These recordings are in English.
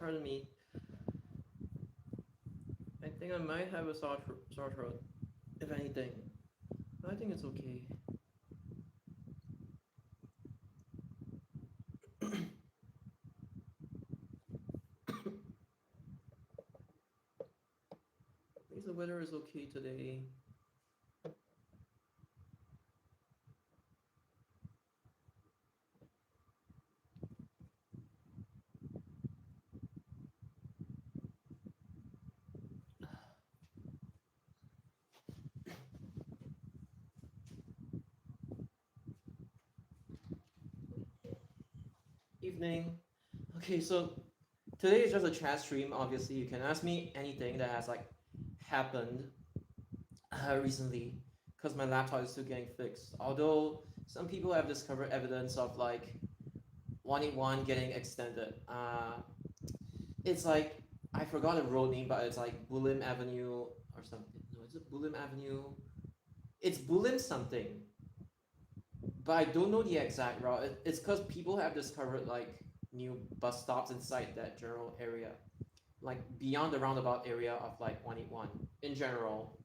pardon me. I think I might have a sore throat, if anything. But I think it's okay. At least the weather is okay today. Evening. Okay, so today is just a chat stream. Obviously, you can ask me anything that has like happened recently, because my laptop is still getting fixed. Although some people have discovered evidence of like 181 getting extended. It's like I forgot the road name, but it's like Bulim Avenue or something. No, is it Bulim Avenue? It's Bulim something, but I don't know the exact route. It's because people have discovered like new bus stops inside that general area, like beyond the roundabout area of like 181 in general.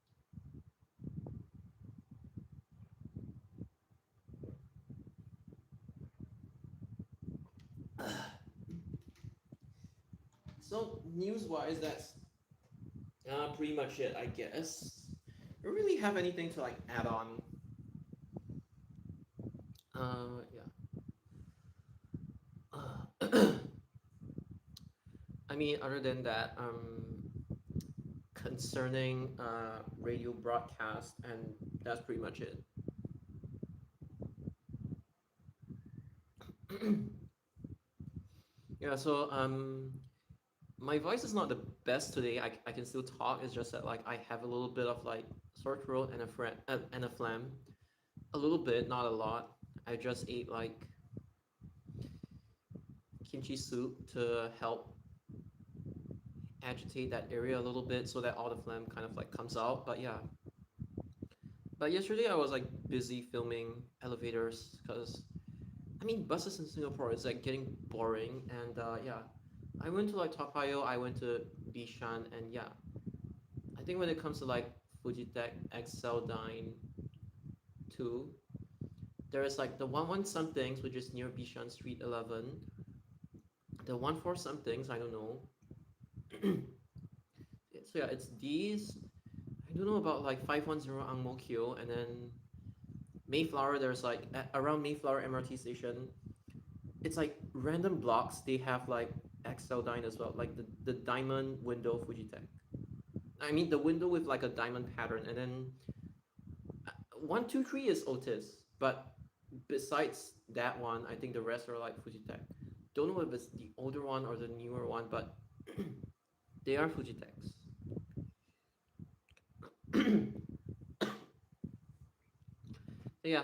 So news wise, that's pretty much it, I guess. I don't really have anything to like add on. Yeah. I mean, other than that, concerning radio broadcast, and that's pretty much it. Yeah. So my voice is not the best today. I can still talk. It's just that like I have a little bit of like sore throat and a phlegm. A little bit, not a lot. I just ate like kimchi soup to help agitate that area a little bit so that all the phlegm kind of like comes out. But yeah. But yesterday I was like busy filming elevators because I mean buses in Singapore is like getting boring, and yeah. I went to like Toa Payoh, I went to Bishan, and yeah. I think when it comes to like Fujitech Excel 2, there is like the 1 somethings, which is near Bishan Street 11. The 1 4 somethings, I don't know. So yeah, it's these. I don't know about like 510 Ang Mo Kio, and then Mayflower. There's like around Mayflower MRT station. It's like random blocks. They have like Excel as well, like the diamond window Fujitech. I mean the window with like a diamond pattern, and then 1 2 3 is Otis, but besides that one, I think the rest are like Fujitech. Don't know if it's the older one or the newer one, but they are Fujitechs. Yeah,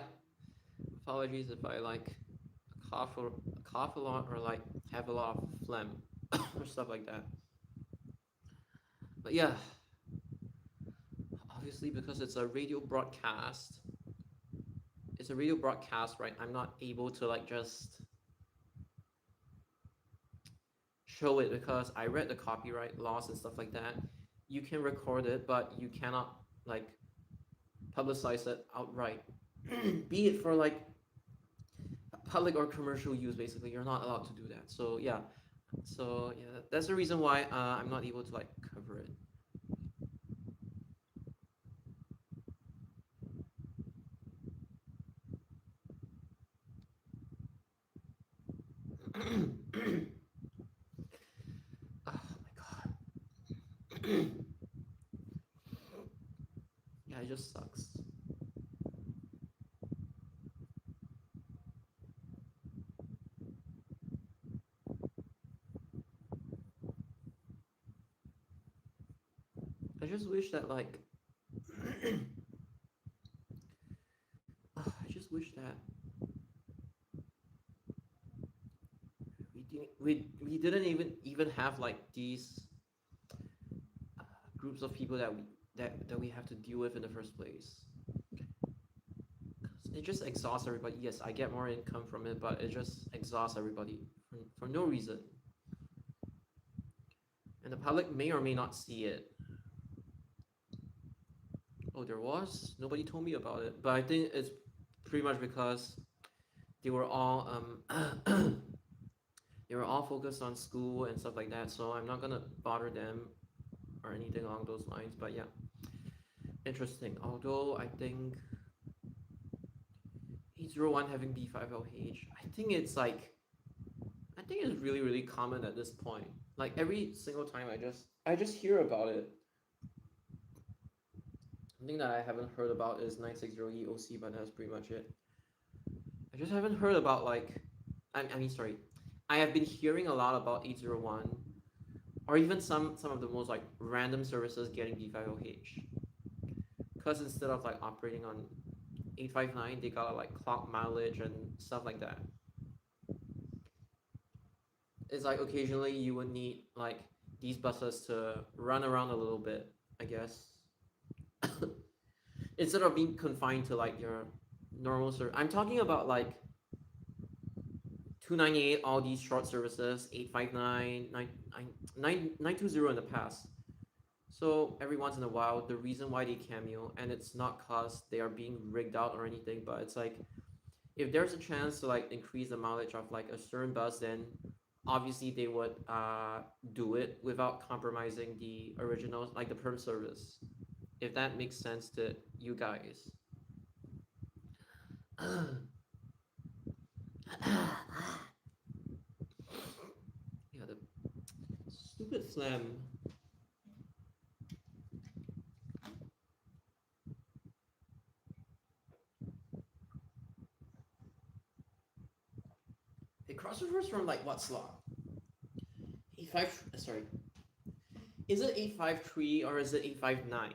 apologies if I like cough a lot or like have a lot of phlegm or stuff like that. But yeah, obviously because it's a radio broadcast, right? I'm not able to like just show it because I read the copyright laws and stuff like that. You can record it, but you cannot like publicize it outright. Be it for like public or commercial use, basically, you're not allowed to do that. So yeah, that's the reason why I'm not able to like cover it. Oh my god. Yeah, it just sucks. I just wish that like I just wish that we didn't even have like these groups of people that we have to deal with in the first place. It just exhausts everybody. Yes, I get more income from it, but it just exhausts everybody for no reason. and the public may or may not see it. Oh, there was? Nobody told me about it, but I think it's pretty much because they were all they were all focused on school and stuff like that, so I'm not gonna bother them or anything along those lines. But yeah, interesting. Although I think 801 having B5LH, I think it's really common at this point. Like every single time I just hear about it. Something that I haven't heard about is 960EOC, but that's pretty much it. I just haven't heard about like I mean sorry. I have been hearing a lot about 801 or even some of the most like random services getting B5LH. Because instead of like operating on 859, they got like clock mileage and stuff like that. It's like occasionally you would need like these buses to run around a little bit, I guess. Instead of being confined to like your normal service. I'm talking about like 298, all these short services, 859, 920 in the past. So every once in a while, the reason why they cameo, and it's not cause they are being rigged out or anything, but it's like if there's a chance to like increase the mileage of like a certain bus, then obviously they would do it without compromising the original, like the perm service. If that makes sense to you guys. Yeah, the stupid phlegm. It crossovers from like what slot? 85. Sorry. Is it 853 or is it 859?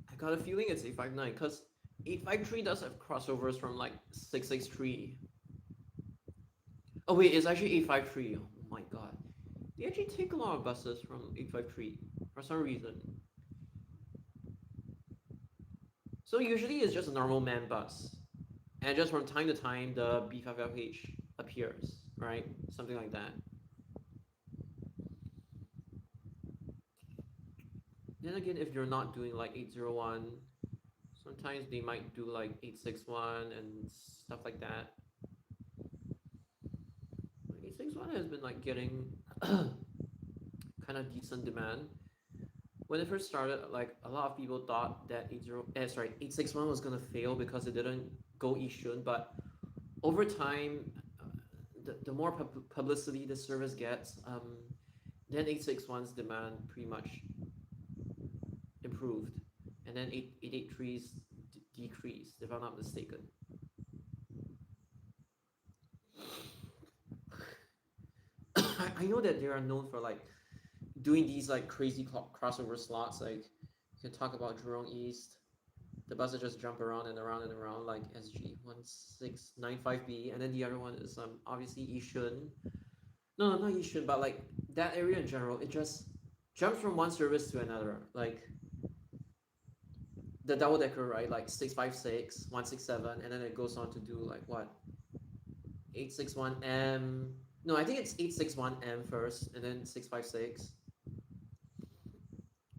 I got a feeling it's 859 because 853 does have crossovers from like 663. Oh wait, it's actually 853. Oh my god. They actually take a lot of buses from 853 for some reason. So usually it's just a normal man bus. And just from time to time the B5LH appears, right? Something like that. Then again, if you're not doing like 801, sometimes they might do like 861 and stuff like that. 861 has been like getting kind of decent demand. When it first started, like a lot of people thought that 861 was gonna fail because it didn't go Yishun, but over time, the more publicity the service gets, then 861's demand pretty much improved, and then 883's decreased, if I'm not mistaken. I know that they are known for like doing these like crazy crossover slots. Like you can talk about Jurong East, the buses just jump around and around and around like SG1695B, and then the other one is obviously Yishun. No, not Yishun, but like that area in general. It just jumps from one service to another. Like the double decker, right? Like 656, 167, and then it goes on to do like what? 861M. No, I think it's 861M first, and then 656.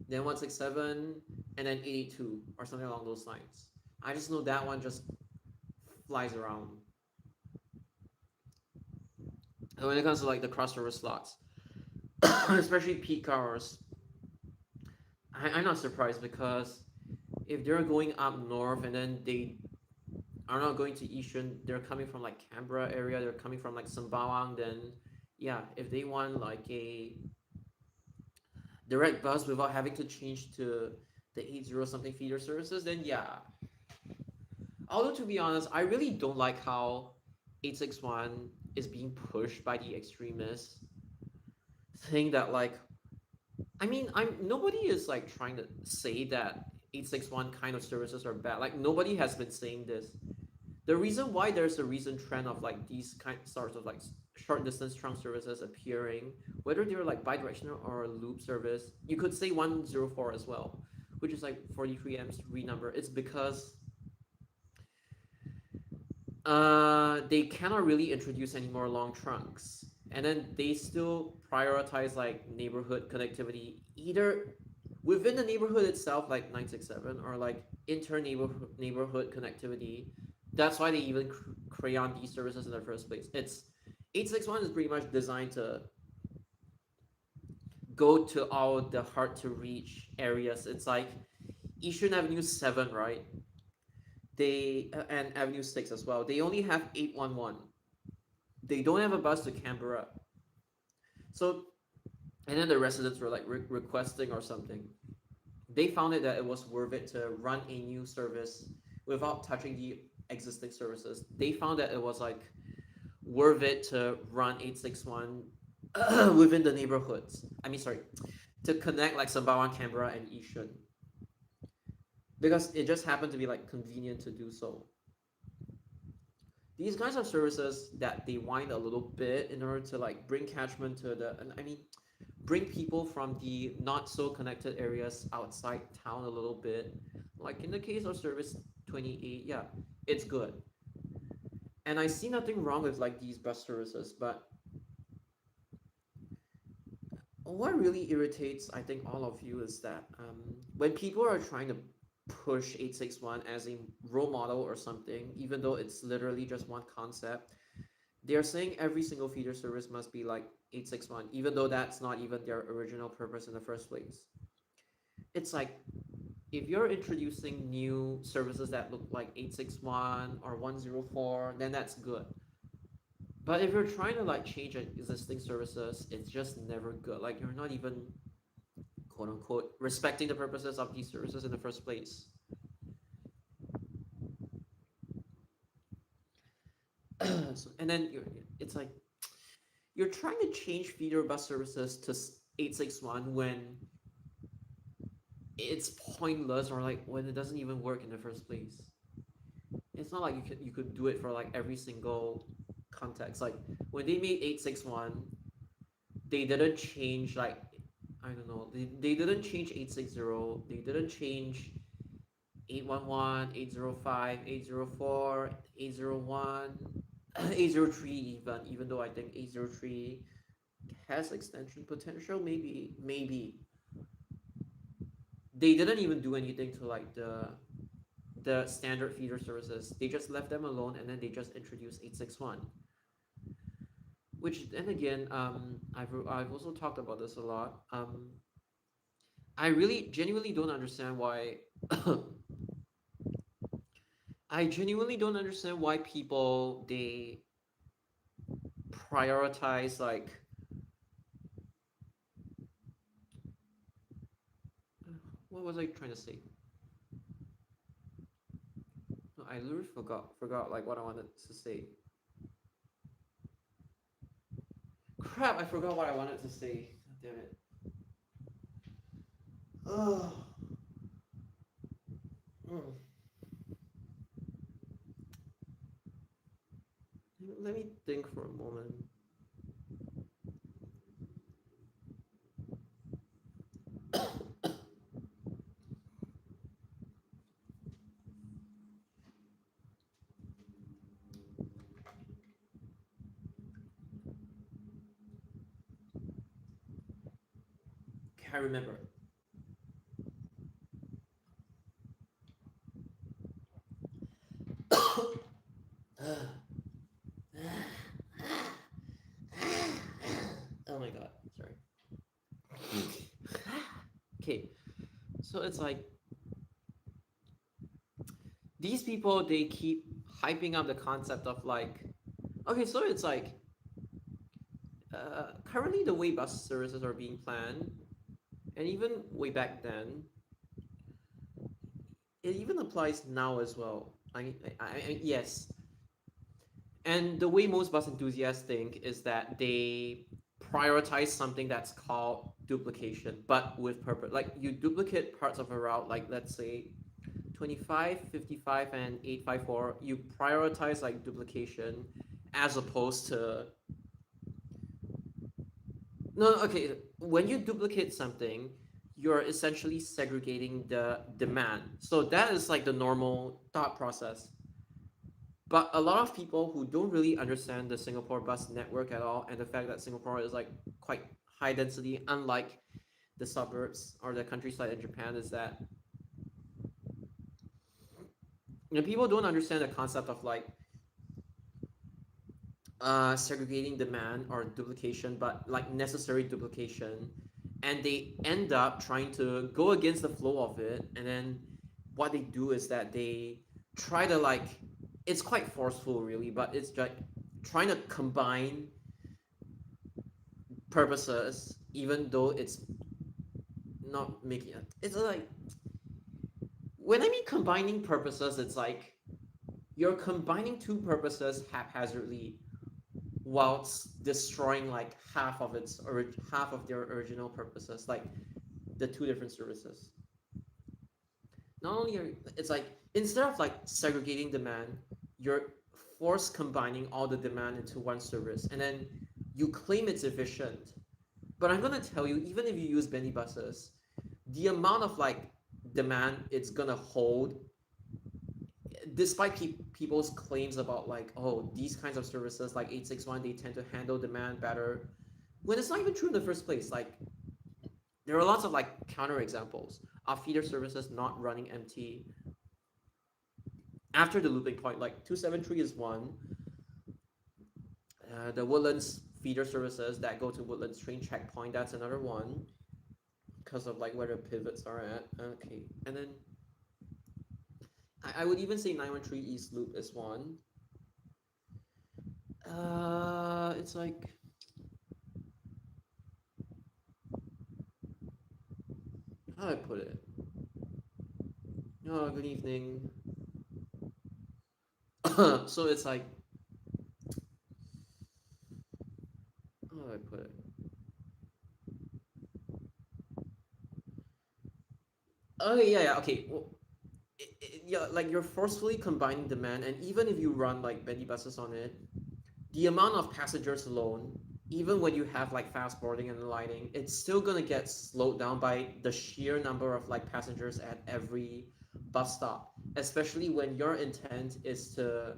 Then 167, and then 82, or something along those lines. I just know that one just flies around. And when it comes to like the crossover slots, especially peak hours, I'm not surprised because if they're going up north and then they are not going to Yishun, they're coming from like Canberra area, they're coming from like Sembawang, then yeah, if they want like a direct bus without having to change to the 80 something feeder services, then yeah. Although to be honest, I really don't like how 861 is being pushed by the extremists, saying that like I mean, nobody is like trying to say that 861 kind of services are bad. Like nobody has been saying this. The reason why there's a recent trend of like these kind sorts of like short distance trunk services appearing, whether they're like bidirectional or loop service, you could say 104 as well, which is like 43M's renumber. It's because they cannot really introduce any more long trunks. and then they still prioritize like neighborhood connectivity, either within the neighborhood itself, like 967, or like inter neighborhood connectivity. That's why they even create on these services in the first place. It's 861 is pretty much designed to go to all the hard to reach areas. It's like Eastern Avenue 7, right? They and Avenue 6 as well. They only have 811. They don't have a bus to Canberra. So, and then the residents were like requesting or something. They found it that it was worth it to run a new service without touching the existing services. They found that it was like worth it to run 861 within the neighborhoods. I mean, sorry, to connect like Sembawang, Canberra, and Yishun, because it just happened to be like convenient to do so. These kinds of services that they wind a little bit in order to like bring catchment to the, and I mean, bring people from the not so connected areas outside town a little bit. Like in the case of service 28, yeah, it's good. And I see nothing wrong with like these bus services, but what really irritates, I think, all of you is that when people are trying to push 861 as a role model or something, even though it's literally just one concept, they're saying every single feeder service must be like 861, even though that's not even their original purpose in the first place. It's like if you're introducing new services that look like 861 or 104, then that's good. But if you're trying to like change existing services, it's just never good. Like you're not even quote unquote respecting the purposes of these services in the first place. So, and then it's like you're trying to change feeder bus services to 861 when it's pointless, or like when it doesn't even work in the first place. It's not like you could do it for like every single context. Like when they made 861, they didn't change like, I don't know, they didn't change 860, they didn't change 811, 805, 804, 801, 803 even though I think 803 has extension potential, maybe. They didn't even do anything to like the standard feeder services. They just left them alone, and then they just introduced 861. Which then again, I've also talked about this a lot. I really genuinely don't understand why. I genuinely don't understand why people they prioritize like what was I trying to say? No, I literally forgot like what I wanted to say. Crap! I forgot what I wanted to say. Damn it. Oh. Mm. Let me think for a moment. Can't remember. Oh my god, sorry. Okay, so it's like these people they keep hyping up the concept of like, okay, so it's like currently the way bus services are being planned, and even way back then, it even applies now as well. Yes, and the way most bus enthusiasts think is that they prioritize something that's called duplication, but with purpose. Like you duplicate parts of a route, like let's say 25, 55, and 854. You prioritize like duplication as opposed to no, okay. When you duplicate something, you're essentially segregating the demand. So that is like the normal thought process. But a lot of people who don't really understand the Singapore bus network at all, and the fact that Singapore is like quite high density, unlike the suburbs or the countryside in Japan, is that people don't understand the concept of like segregating demand or duplication, but like necessary duplication, and they end up trying to go against the flow of it. And then what they do is that they try to like, it's quite forceful really, but it's like trying to combine purposes, even though it's not making it. It's like, when I mean combining purposes, it's like you're combining two purposes haphazardly whilst destroying like half of their original purposes, like the two different services. Not only it's like, instead of like segregating demand, you're force combining all the demand into one service, and then you claim it's efficient. But I'm gonna tell you, even if you use Benny buses, the amount of like demand it's gonna hold, despite people's claims about like, oh, these kinds of services like 861, they tend to handle demand better, when it's not even true in the first place. Like, there are lots of like counter examples of feeder services not running empty after the looping point. Like 273 is one. The Woodlands feeder services that go to Woodlands train checkpoint, that's another one, because of like where the pivots are at. Okay, and then I would even say 913 East Loop is one. It's like, how do I put it? Oh, good evening. So it's like, how do I put it? Oh yeah, okay. Well, yeah, like you're forcefully combining demand, and even if you run like Bendy buses on it, the amount of passengers alone, even when you have like fast boarding and lighting, it's still gonna get slowed down by the sheer number of like passengers at every bus stop. Especially when your intent is to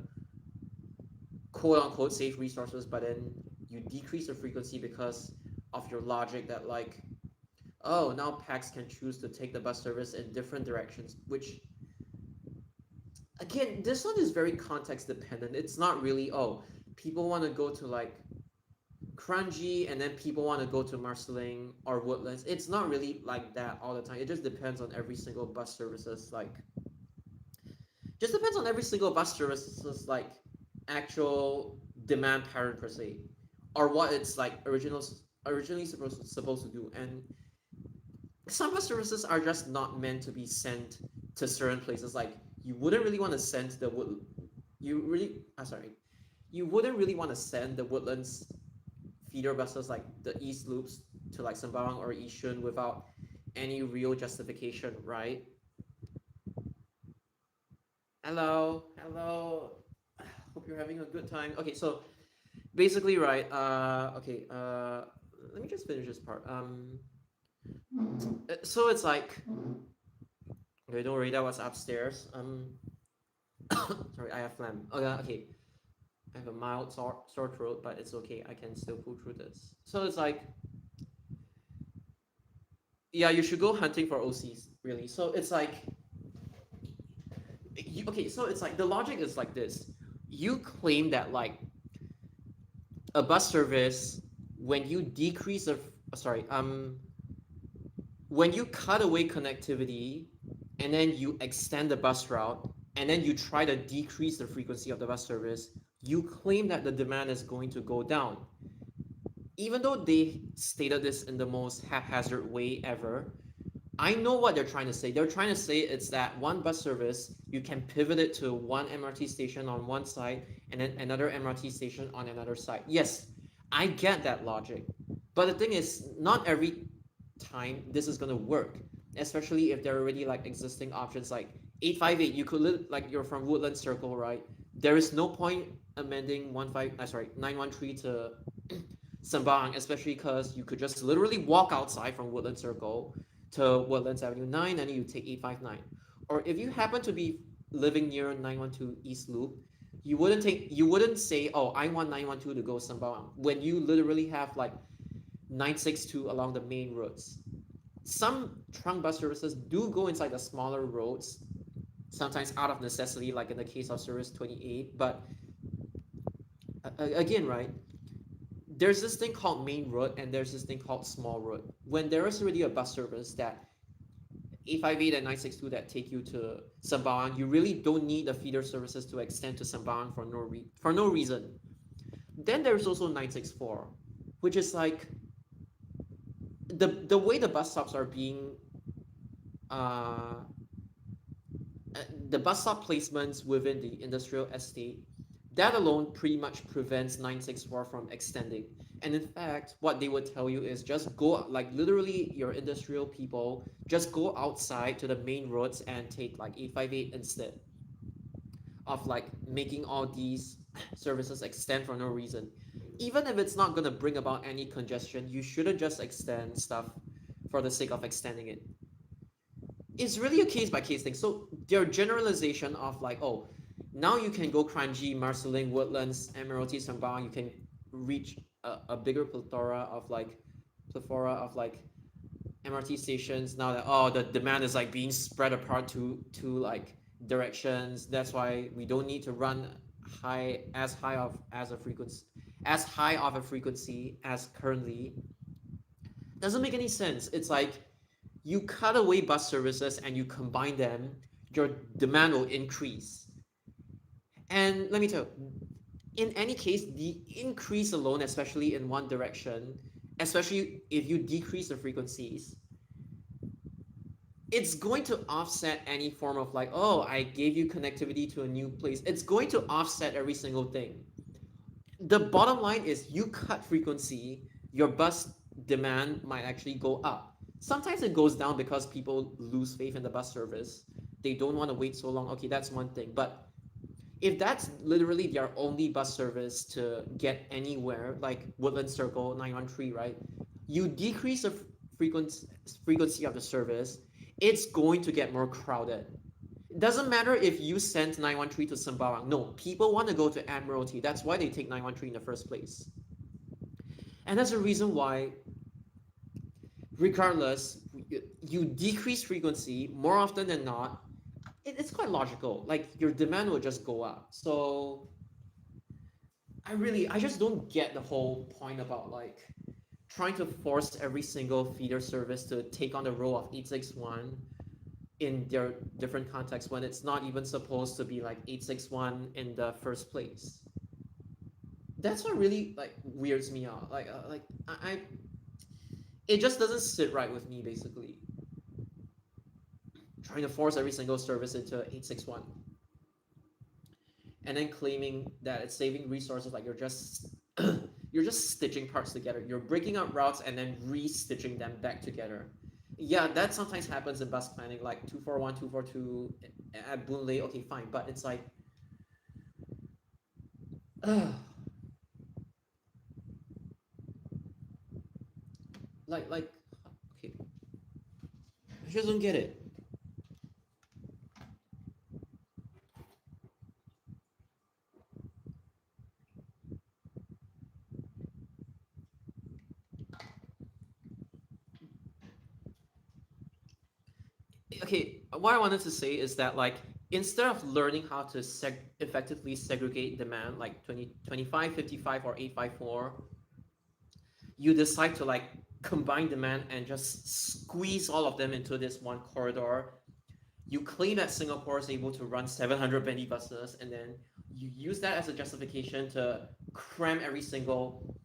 quote unquote save resources, but then you decrease the frequency because of your logic that like, oh, now packs can choose to take the bus service in different directions, which again, this one is very context dependent. It's not really, oh, people want to go to like Kranji and then people want to go to Marsiling or Woodlands. It's not really like that all the time. It just depends on every single bus services, like just depends on every single bus services like actual demand pattern per se, or what it's like originally supposed to do. And some bus services are just not meant to be sent to certain places. Like, you wouldn't really want to send the wood you really sorry you wouldn't really want to send the Woodlands feeder buses like the East Loops to like Sembawang or Yishun without any real justification, right? Hello, hello. Hope you're having a good time. Okay, so basically, right? Okay. Let me just finish this part. So it's like, okay, don't worry, that was upstairs. Sorry, I have phlegm. Oh yeah, okay. I have a mild sore throat, but it's okay. I can still pull through this. So it's like, yeah, you should go hunting for OCs, really. So it's like, okay, so it's like the logic is like this. You claim that like a bus service, when you decrease of sorry, when you cut away connectivity and then you extend the bus route and then you try to decrease the frequency of the bus service, you claim that the demand is going to go down. Even though they stated this in the most haphazard way ever, I know what they're trying to say. They're trying to say it's that one bus service, you can pivot it to one MRT station on one side and then another MRT station on another side. Yes, I get that logic. But the thing is, not every time this is going to work, especially if there are already like existing options like 858. You could like, you're from Woodland Circle, right? There is no point amending 913 to Sembawang, especially because you could just literally walk outside from Woodland Circle to Woodlands Avenue 9 and you take 859. Or if you happen to be living near 912 East Loop, You wouldn't say, oh, I want 912 to go Sembawang when you literally have like 962 along the main roads. Some trunk bus services do go inside the smaller roads, sometimes out of necessity, like in the case of service 28. But again, right, there's this thing called main road and there's this thing called small road. When there is already a bus service that 858 and 962 that take you to Sembawang, you really don't need the feeder services to extend to Sembawang for no reason. Then there's also 964, which is like the way the bus stops are being uh, the bus stop placements within the industrial estate, that alone pretty much prevents 964 from extending. And in fact, what they would tell you is just go, like literally your industrial people, just go outside to the main roads and take like 858 instead of like making all these services extend for no reason. Even if it's not going to bring about any congestion, you shouldn't just extend stuff for the sake of extending it. It's really a case by case thing. So their generalization of like, oh, now you can go Kranji, Marsiling, Woodlands, Admiralty, Sembawang, you can reach a bigger plethora of like MRT stations now that, oh, the demand is like being spread apart to like directions. That's why we don't need to run as high of a frequency as currently. Doesn't make any sense. It's like you cut away bus services and you combine them, your demand will increase. And let me tell you, in any case, the increase alone, especially in one direction, especially if you decrease the frequencies, it's going to offset any form of like, oh, I gave you connectivity to a new place. It's going to offset every single thing. The bottom line is you cut frequency, your bus demand might actually go up. Sometimes it goes down because people lose faith in the bus service. They don't want to wait so long. Okay, that's one thing. But if that's literally their only bus service to get anywhere, like Woodland Circle 913, right? You decrease the frequency of the service, it's going to get more crowded. It doesn't matter if you send 913 to Sembawang. No, people want to go to Admiralty. That's why they take 913 in the first place. And that's the reason why, regardless, you decrease frequency more often than not, it's quite logical. Like your demand will just go up. So I just don't get the whole point about like trying to force every single feeder service to take on the role of 861 in their different contexts when it's not even supposed to be like 861 in the first place. That's what really like weirds me out. Like I it just doesn't sit right with me basically. Trying to force every single service into 861 and then claiming that it's saving resources, like you're just stitching parts together. You're breaking up routes and then re-stitching them back together. Yeah, that sometimes happens in bus planning, like 241, 242 at Boon Lay. Okay, fine, but it's like like okay, I just don't get it. Okay, what I wanted to say is that like instead of learning how to effectively segregate demand like 25, 55, or 854, you decide to like combine demand and just squeeze all of them into this one corridor. You claim that Singapore is able to run 700 bendy buses, and then you use that as a justification to cram every single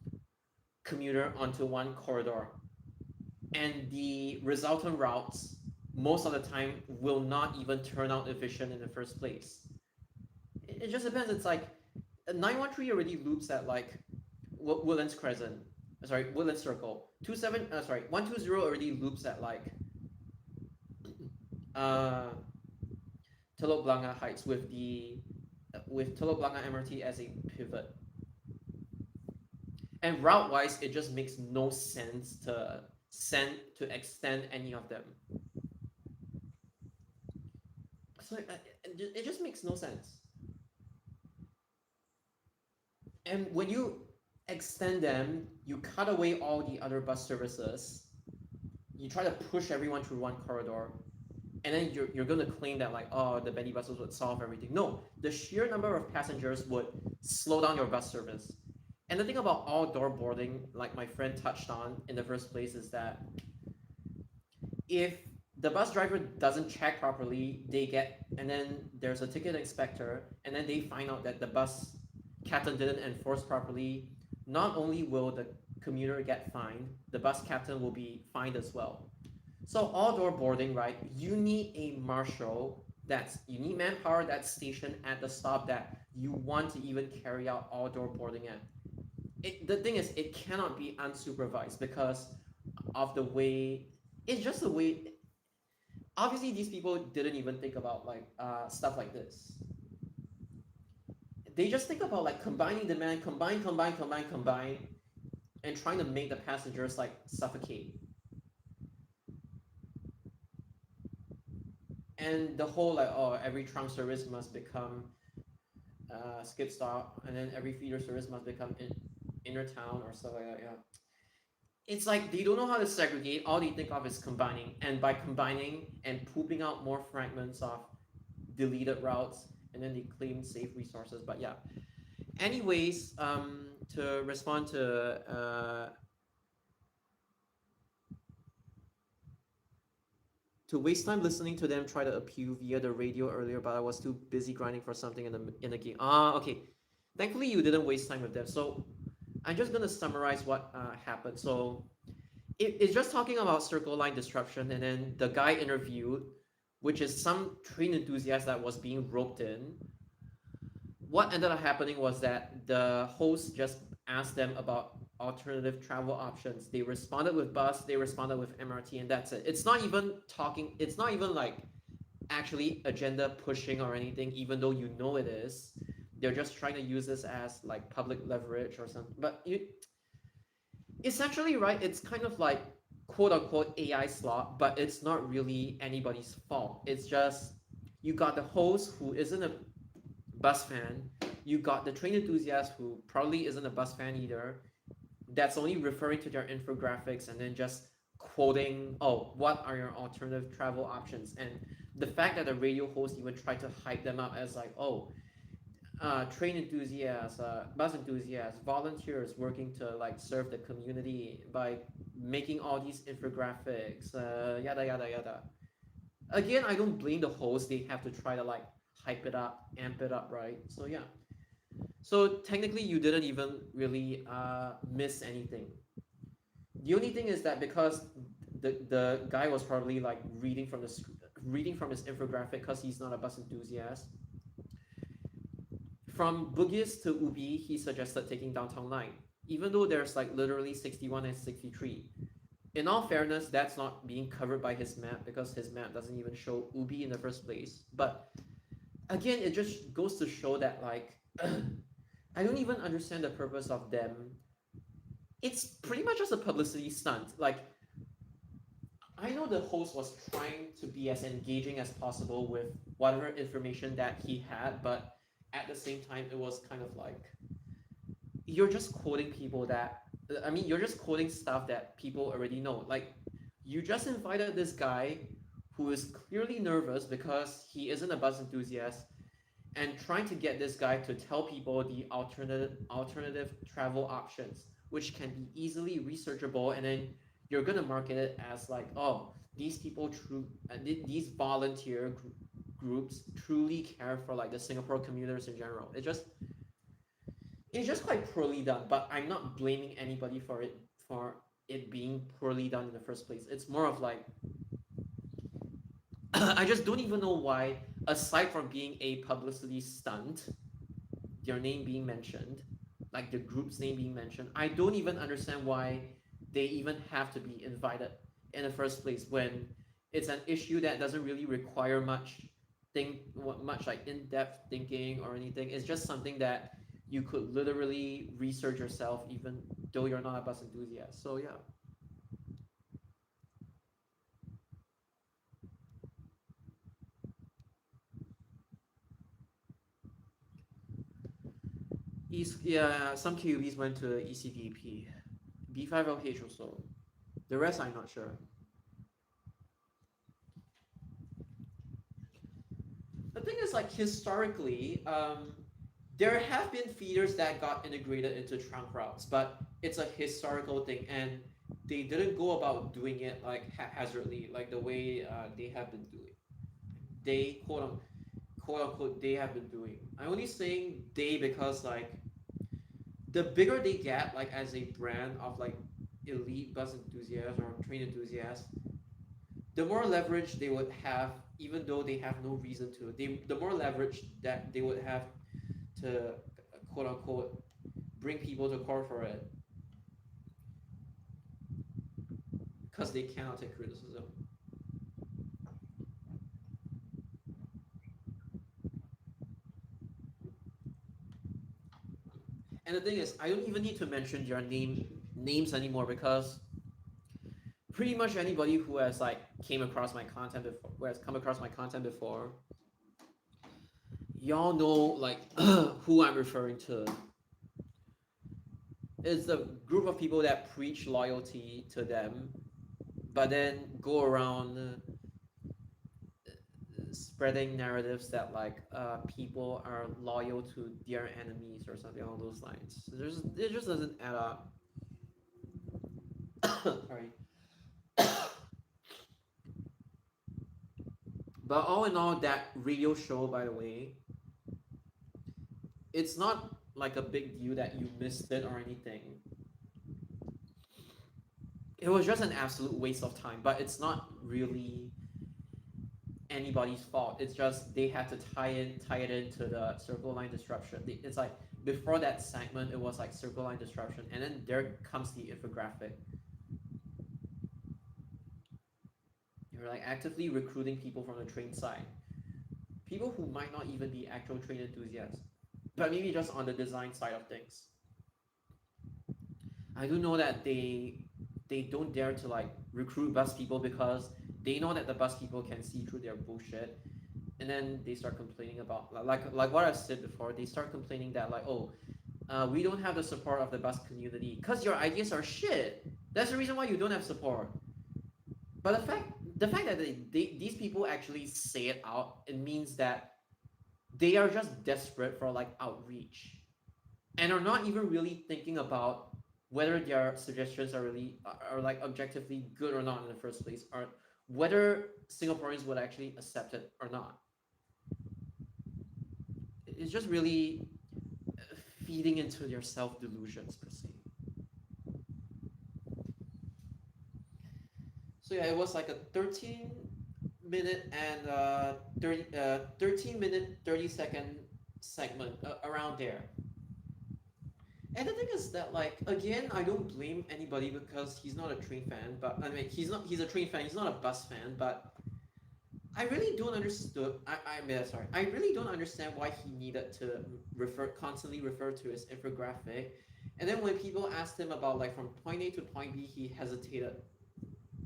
commuter onto one corridor. And the resultant routes, most of the time, will not even turn out efficient in the first place. It just depends. It's like 913 already loops at like Woodlands Crescent. Woodlands Circle. 120 already loops at like Telok Blangah Heights with Telok Blangah MRT as a pivot. And route wise, it just makes no sense to extend any of them. So it just makes no sense. And when you extend them, you cut away all the other bus services. You try to push everyone through one corridor, and then you're going to claim that like, oh, the Benny buses would solve everything. No, the sheer number of passengers would slow down your bus service. And the thing about outdoor boarding, like my friend touched on in the first place, is that if the bus driver doesn't check properly, they get, and then there's a ticket inspector, and then they find out that the bus captain didn't enforce properly. Not only will the commuter get fined, the bus captain will be fined as well. So outdoor boarding, right? You need a marshal. You need manpower that's stationed at the stop that you want to even carry out outdoor boarding at. The thing is, it cannot be unsupervised because of the way. It's just the way. Obviously, these people didn't even think about like stuff like this. They just think about like combining demand, combine, and trying to make the passengers like suffocate. And the whole like, oh, every trunk service must become skip stop, and then every feeder service must become inner town or stuff like that. Yeah, it's like they don't know how to segregate. All they think of is combining, and by combining and pooping out more fragments of deleted routes, and then they claim safe resources. But yeah, anyways, to respond to waste time listening to them try to appeal via the radio earlier, but I was too busy grinding for something in the game. Ah, okay. Thankfully, you didn't waste time with them. So I'm just gonna summarize what happened. So it's just talking about circle line disruption, and then the guy interviewed, which is some train enthusiast that was being roped in. What ended up happening was that the host just asked them about alternative travel options. They responded with bus, they responded with MRT, and that's it. It's not even talking, it's not even like actually agenda pushing or anything, even though you know it is. They're just trying to use this as like public leverage or something. But it's actually right, it's kind of like quote unquote AI slot, but it's not really anybody's fault. It's just you got the host who isn't a bus fan, you got the train enthusiast who probably isn't a bus fan either, that's only referring to their infographics and then just quoting, oh, what are your alternative travel options? And the fact that the radio host even tried to hype them up as like, oh, train enthusiasts, bus enthusiasts, volunteers working to like serve the community by making all these infographics, yada yada yada. Again, I don't blame the host. They have to try to like hype it up, amp it up, right? So yeah. So technically, you didn't even really miss anything. The only thing is that because the guy was probably like reading from his infographic because he's not a bus enthusiast. From Bugis to Ubi, he suggested taking downtown line, even though there's like literally 61 and 63. In all fairness, that's not being covered by his map because his map doesn't even show Ubi in the first place. But again, it just goes to show that like I don't even understand the purpose of them. It's pretty much just a publicity stunt. Like I know the host was trying to be as engaging as possible with whatever information that he had, but at the same time, it was kind of like you're just quoting people that I mean, you're just quoting stuff that people already know. Like you just invited this guy who is clearly nervous because he isn't a bus enthusiast and trying to get this guy to tell people the alternative travel options, which can be easily researchable, and then you're gonna market it as like, oh, these people these groups truly care for like the Singapore commuters in general. It's just quite poorly done, but I'm not blaming anybody for it being poorly done in the first place. It's more of like I just don't even know why, aside from being a publicity stunt, their name being mentioned, like the group's name being mentioned, I don't even understand why they even have to be invited in the first place when it's an issue that doesn't really require much like in-depth thinking or anything. It's just something that you could literally research yourself even though you're not a bus enthusiast. So yeah. Yeah, some QBs went to ECDP. B5LH also. The rest I'm not sure. The thing is, like, historically, there have been feeders that got integrated into trunk routes, but it's a historical thing, and they didn't go about doing it like haphazardly, like the way they have been doing. They quote unquote they have been doing. I'm only saying they because like the bigger they get, like as a brand of like elite bus enthusiasts or train enthusiasts, the more leverage they would have, even though they have no reason to. The more leverage that they would have to quote unquote bring people to court for it, because they cannot take criticism. And the thing is, I don't even need to mention their names anymore because pretty much anybody who has like came across my content before, who has come across my content before, y'all know like who I'm referring to. It's a group of people that preach loyalty to them, but then go around spreading narratives that like people are loyal to their enemies or something along those lines. It just doesn't add up. Sorry. But all in all, that radio show, by the way, it's not like a big deal that you missed it or anything. It was just an absolute waste of time, but it's not really anybody's fault. It's just they had to tie it into the circle line disruption. It's like before that segment, it was like circle line disruption, and then there comes the infographic. You're like actively recruiting people from the train side, people who might not even be actual train enthusiasts, but maybe just on the design side of things. I do know that they don't dare to like recruit bus people because they know that the bus people can see through their bullshit, and then they start complaining about like what I've said before. They start complaining that like, oh, we don't have the support of the bus community because your ideas are shit. That's the reason why you don't have support. But the fact that these people actually say it out, it means that they are just desperate for like outreach and are not even really thinking about whether their suggestions are really are like objectively good or not in the first place, or whether Singaporeans would actually accept it or not. It's just really feeding into their self delusions per se. So yeah, it was like a 13 minute and 13-minute 30-second segment around there. And the thing is that like again, I don't blame anybody because he's not a train fan, but I mean he's a train fan, he's not a bus fan, but I really don't understood I mean sorry. I really don't understand why he needed to constantly refer to his infographic. And then when people asked him about like from point A to point B, he hesitated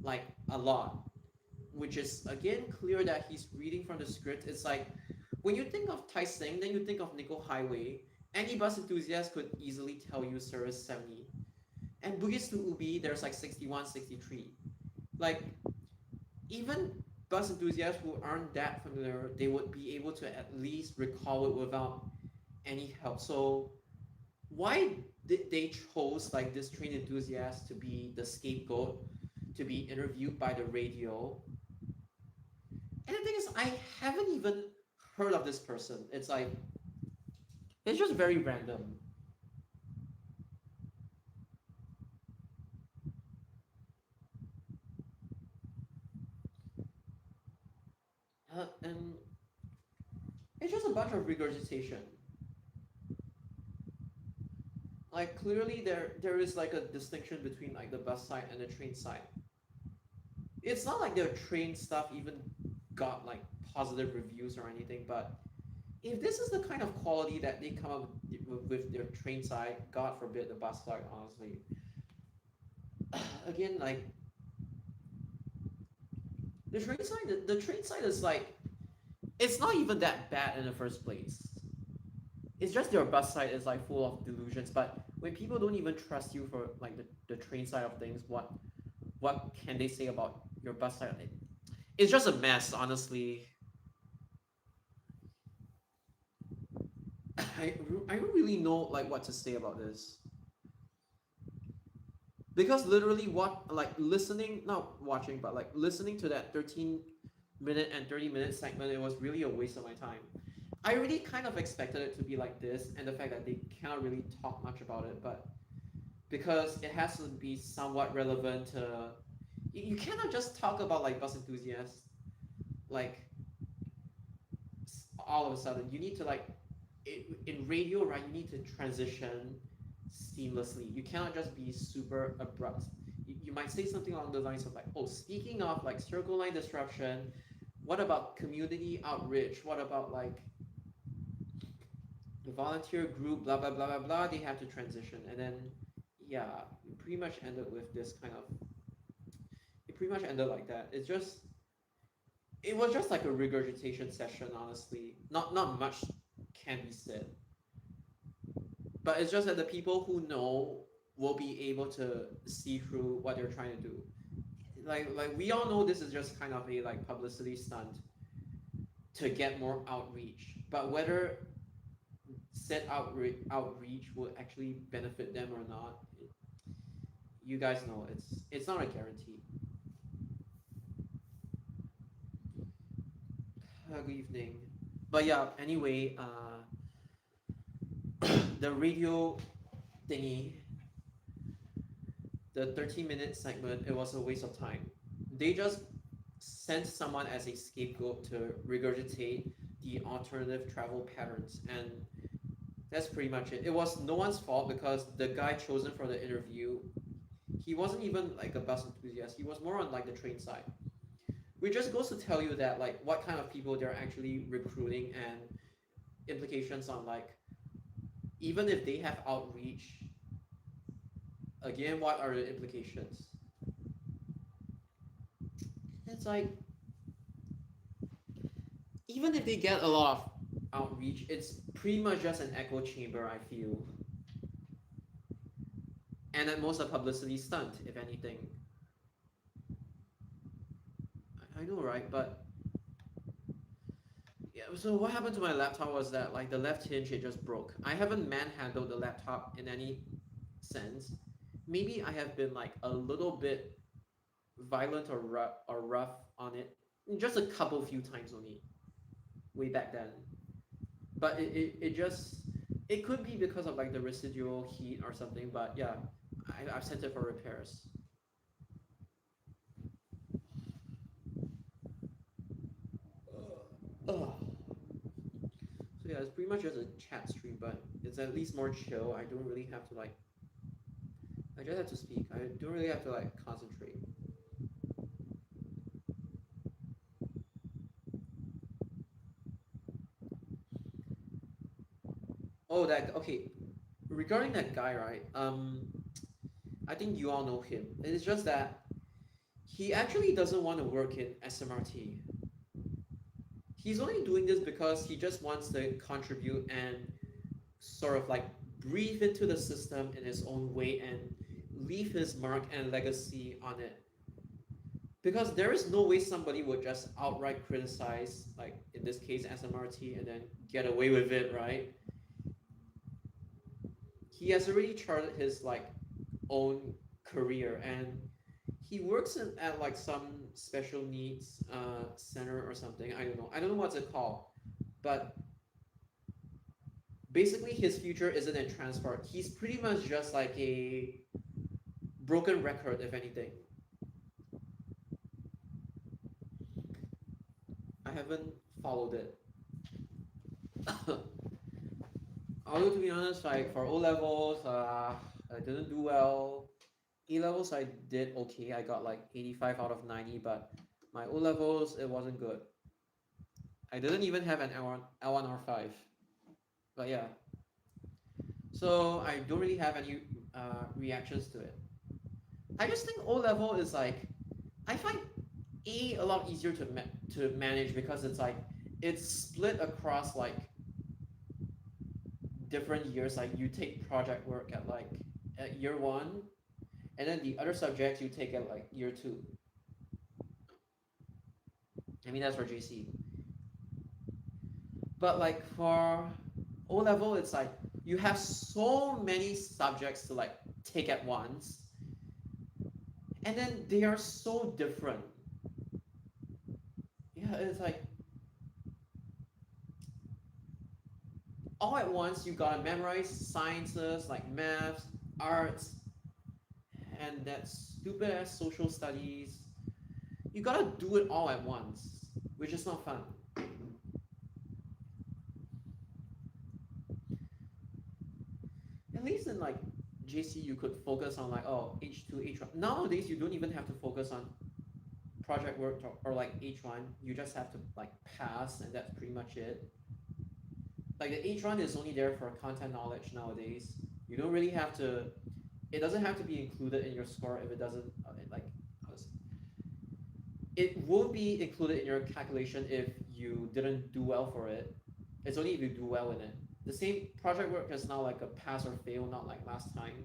like a lot, which is again clear that he's reading from the script. It's like when you think of Tai Seng, then you think of Nickel Highway. Any bus enthusiast could easily tell you service 70. And Bugis to Ubi, there's like 61, 63. Like, even bus enthusiasts who aren't that familiar, they would be able to at least recall it without any help. So, why did they chose like this train enthusiast to be the scapegoat, to be interviewed by the radio? And the thing is, I haven't even heard of this person. It's like, it's just very random. And it's just a bunch of regurgitation. Like clearly there is like a distinction between like the bus side and the train side. It's not like their train stuff even got like positive reviews or anything, but if this is the kind of quality that they come up with their train side, God forbid the bus side, honestly. Again, like the train side is like it's not even that bad in the first place. It's just your bus side is like full of delusions. But when people don't even trust you for like the train side of things, what can they say about your bus side? It's just a mess, honestly. I, I don't really know like what to say about this, because literally what like listening, not watching, but like listening to that 13-minute and 30-minute segment, it was really a waste of my time. I really kind of expected it to be like this, and the fact that they cannot really talk much about it, but because it has to be somewhat relevant to, you cannot just talk about like bus enthusiasts like all of a sudden. You need to like in radio, right? You need to transition seamlessly. You cannot just be super abrupt. You might say something along the lines of like, oh, speaking of like circle line disruption, what about community outreach? What about like the volunteer group, blah blah blah blah blah? They have to transition, and then yeah, it pretty much ended with this kind of. It pretty much ended like that. It was just like a regurgitation session, honestly. Not much can be said, but it's just that the people who know will be able to see through what they're trying to do. Like we all know this is just kind of a like publicity stunt to get more outreach, but whether said outreach will actually benefit them or not, you guys know it's not a guarantee. Good evening. But yeah, anyway, the radio thingy, the 13-minute segment, it was a waste of time. They just sent someone as a scapegoat to regurgitate the alternative travel patterns, and that's pretty much it. It was no one's fault because the guy chosen for the interview, he wasn't even like a bus enthusiast. He was more on like the train side. Which just goes to tell you that like what kind of people they're actually recruiting, and implications on like, even if they have outreach, again, what are the implications? It's like, even if they get a lot of outreach, it's pretty much just an echo chamber, I feel. And at most a publicity stunt, if anything. I know, right? But yeah, so what happened to my laptop was that like the left hinge, it just broke. I haven't manhandled the laptop in any sense. Maybe I have been like a little bit violent or rough on it, just a couple few times only, way back then. But it just, it could be because of like the residual heat or something. But yeah, I've sent it for repairs. Ugh. So yeah, it's pretty much just a chat stream, but it's at least more chill. I don't really have to like, I just have to speak. I don't really have to like concentrate. Oh, that, okay. Regarding that guy, right? I think you all know him. It's just that he actually doesn't want to work in SMRT. He's only doing this because he just wants to contribute and sort of like breathe into the system in his own way and leave his mark and legacy on it. Because there is no way somebody would just outright criticize, like in this case SMRT, and then get away with it, right? He has already charted his like own career, and he works at like some special needs center or something. I don't know what's it called, but basically his future isn't in transport. He's pretty much just like a broken record, if anything. I haven't followed it. Although to be honest, like for O levels, I didn't do well. A levels I did okay. I got like 85 out of 90, but my O levels, it wasn't good. I didn't even have an L1 R5. But yeah. So I don't really have any reactions to it. I just think O level is like, I find A lot easier to manage because it's like, it's split across like different years. Like you take project work at like at year one, and then the other subjects you take at like year two. I mean that's for JC. But like for O level, it's like you have so many subjects to like take at once, and then they are so different. Yeah, it's like all at once you gotta memorize sciences like maths, arts, and that stupid ass social studies. You gotta do it all at once, which is not fun. At least in like JC, you could focus on like oh H2, H1. Nowadays, you don't even have to focus on project work or like H1. You just have to like pass, and that's pretty much it. Like the H1 is only there for content knowledge nowadays. You don't really have to. It doesn't have to be included in your score if it doesn't like. It won't be included in your calculation if you didn't do well for it. It's only if you do well in it. The same project work is now like a pass or fail, not like last time.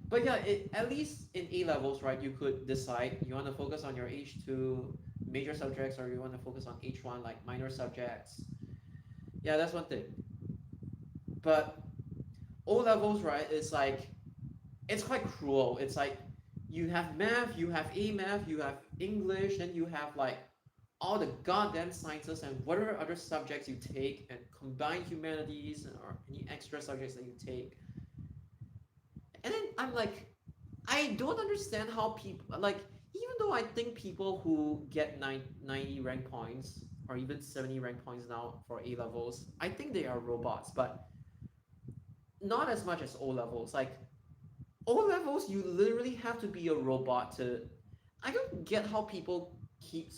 But yeah, at least in A levels, right, you could decide you want to focus on your H2 major subjects or you want to focus on H1 like minor subjects. Yeah, that's one thing. But O levels, right, it's like it's quite cruel. It's like you have math, you have A math, you have English, then you have like all the goddamn sciences and whatever other subjects you take and combined humanities or any extra subjects that you take. And then I'm like, I don't understand how people like even though I think people who get 90 rank points or even 70 rank points now for A levels, I think they are robots, but not as much as O levels. Like O levels, you literally have to be a robot to. I don't get how people keep.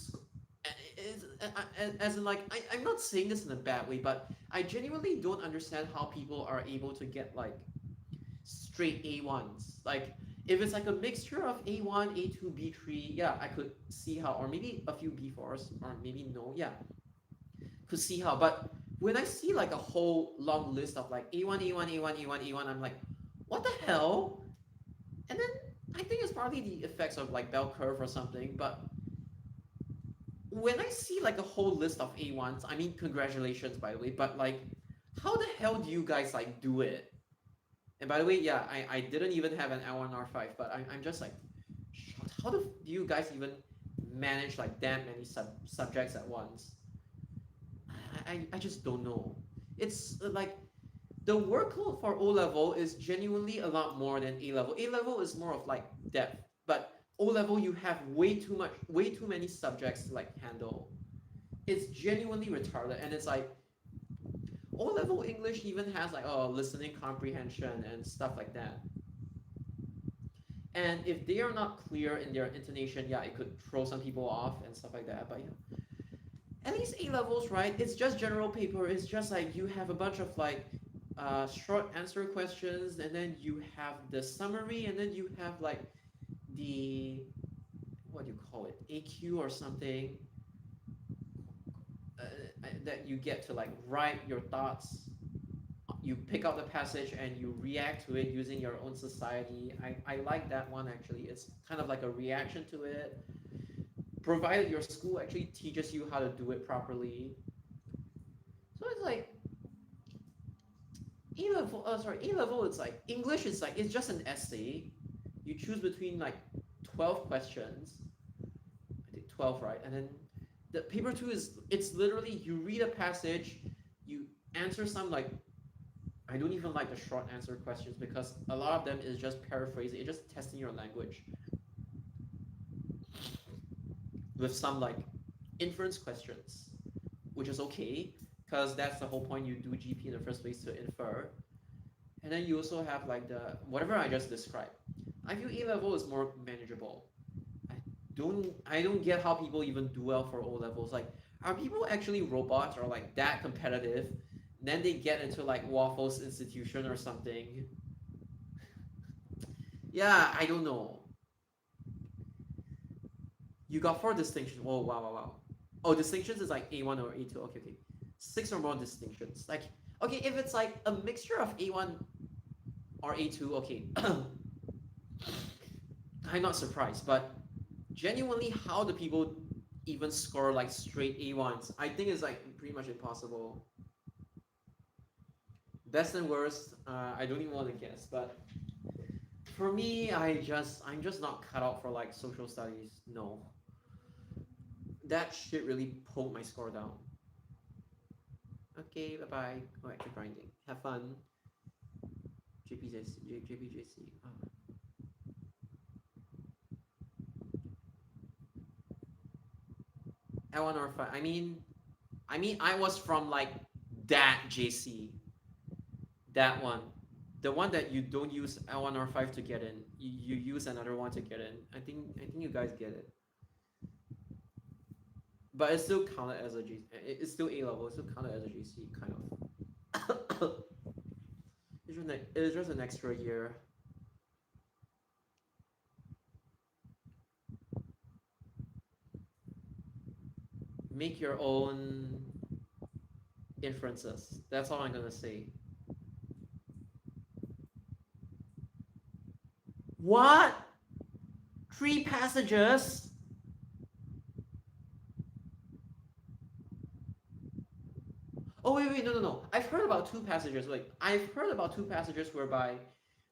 As in, like, I'm not saying this in a bad way, but I genuinely don't understand how people are able to get like straight A1s. Like, if it's like a mixture of A1, A2, B3, yeah, I could see how, or maybe a few B4s, or maybe no, yeah, could see how. But when I see like a whole long list of like A1, A1, A1, A1, A1, I'm like, what the hell? And then I think it's probably the effects of like bell curve or something, but when I see like a whole list of A1s, I mean congratulations by the way, but like how the hell do you guys like do it? And by the way, yeah, I didn't even have an L1 R5, but I'm just like, how do you guys even manage like that many subjects at once? I just don't know. It's like the workload for O level is genuinely a lot more than A level. A level is more of like depth, but O level you have way too many subjects to like handle. It's genuinely retarded, and it's like O level English even has like oh listening comprehension and stuff like that. And if they are not clear in their intonation, yeah, it could throw some people off and stuff like that. But yeah, at least A levels, right? It's just general paper. It's just like you have a bunch of like short answer questions, and then you have the summary, and then you have like the what do you call it, AQ or something, that you get to like write your thoughts. You pick out the passage and you react to it using your own society. I like that one actually. It's kind of like a reaction to it, provided your school actually teaches you how to do it properly. So it's like A level, A level, it's like English is like it's just an essay. You choose between like 12 questions. I think 12, right? And then the paper two is it's literally you read a passage, you answer some like I don't even like the short answer questions because a lot of them is just paraphrasing, it's just testing your language. With some like inference questions, which is okay because that's the whole point you do GP in the first place, to infer. And then you also have like the whatever I just described. I feel A level is more manageable. I don't get how people even do well for O levels. Like, are people actually robots or like that competitive? Then they get into like Waffles Institution or something. Yeah, I don't know. You got 4 distinctions. Oh wow wow wow. Oh, distinctions is like A1 or A2. Okay okay. 6 or more distinctions. Like, okay, if it's like a mixture of A1 or A2, okay, I'm not surprised. But genuinely, how do people even score like straight A1s? I think it's like pretty much impossible. Best and worst, I don't even want to guess. But for me, I'm just not cut out for like social studies. No, that shit really pulled my score down. Okay, bye bye. Go back to grinding. Have fun. JPJC. Oh. L1 or 5. I was from like that JC. That one. The one that you don't use L1 or 5 to get in. You use another one to get in. I think you guys get it. But it's still counted as a G. It's still A level. It's still counted as a GC, kind of. It's just an extra year. Make your own inferences. That's all I'm gonna say. What? 3 passages? Oh wait, no. I've heard about 2 passages. Like I've heard about 2 passages whereby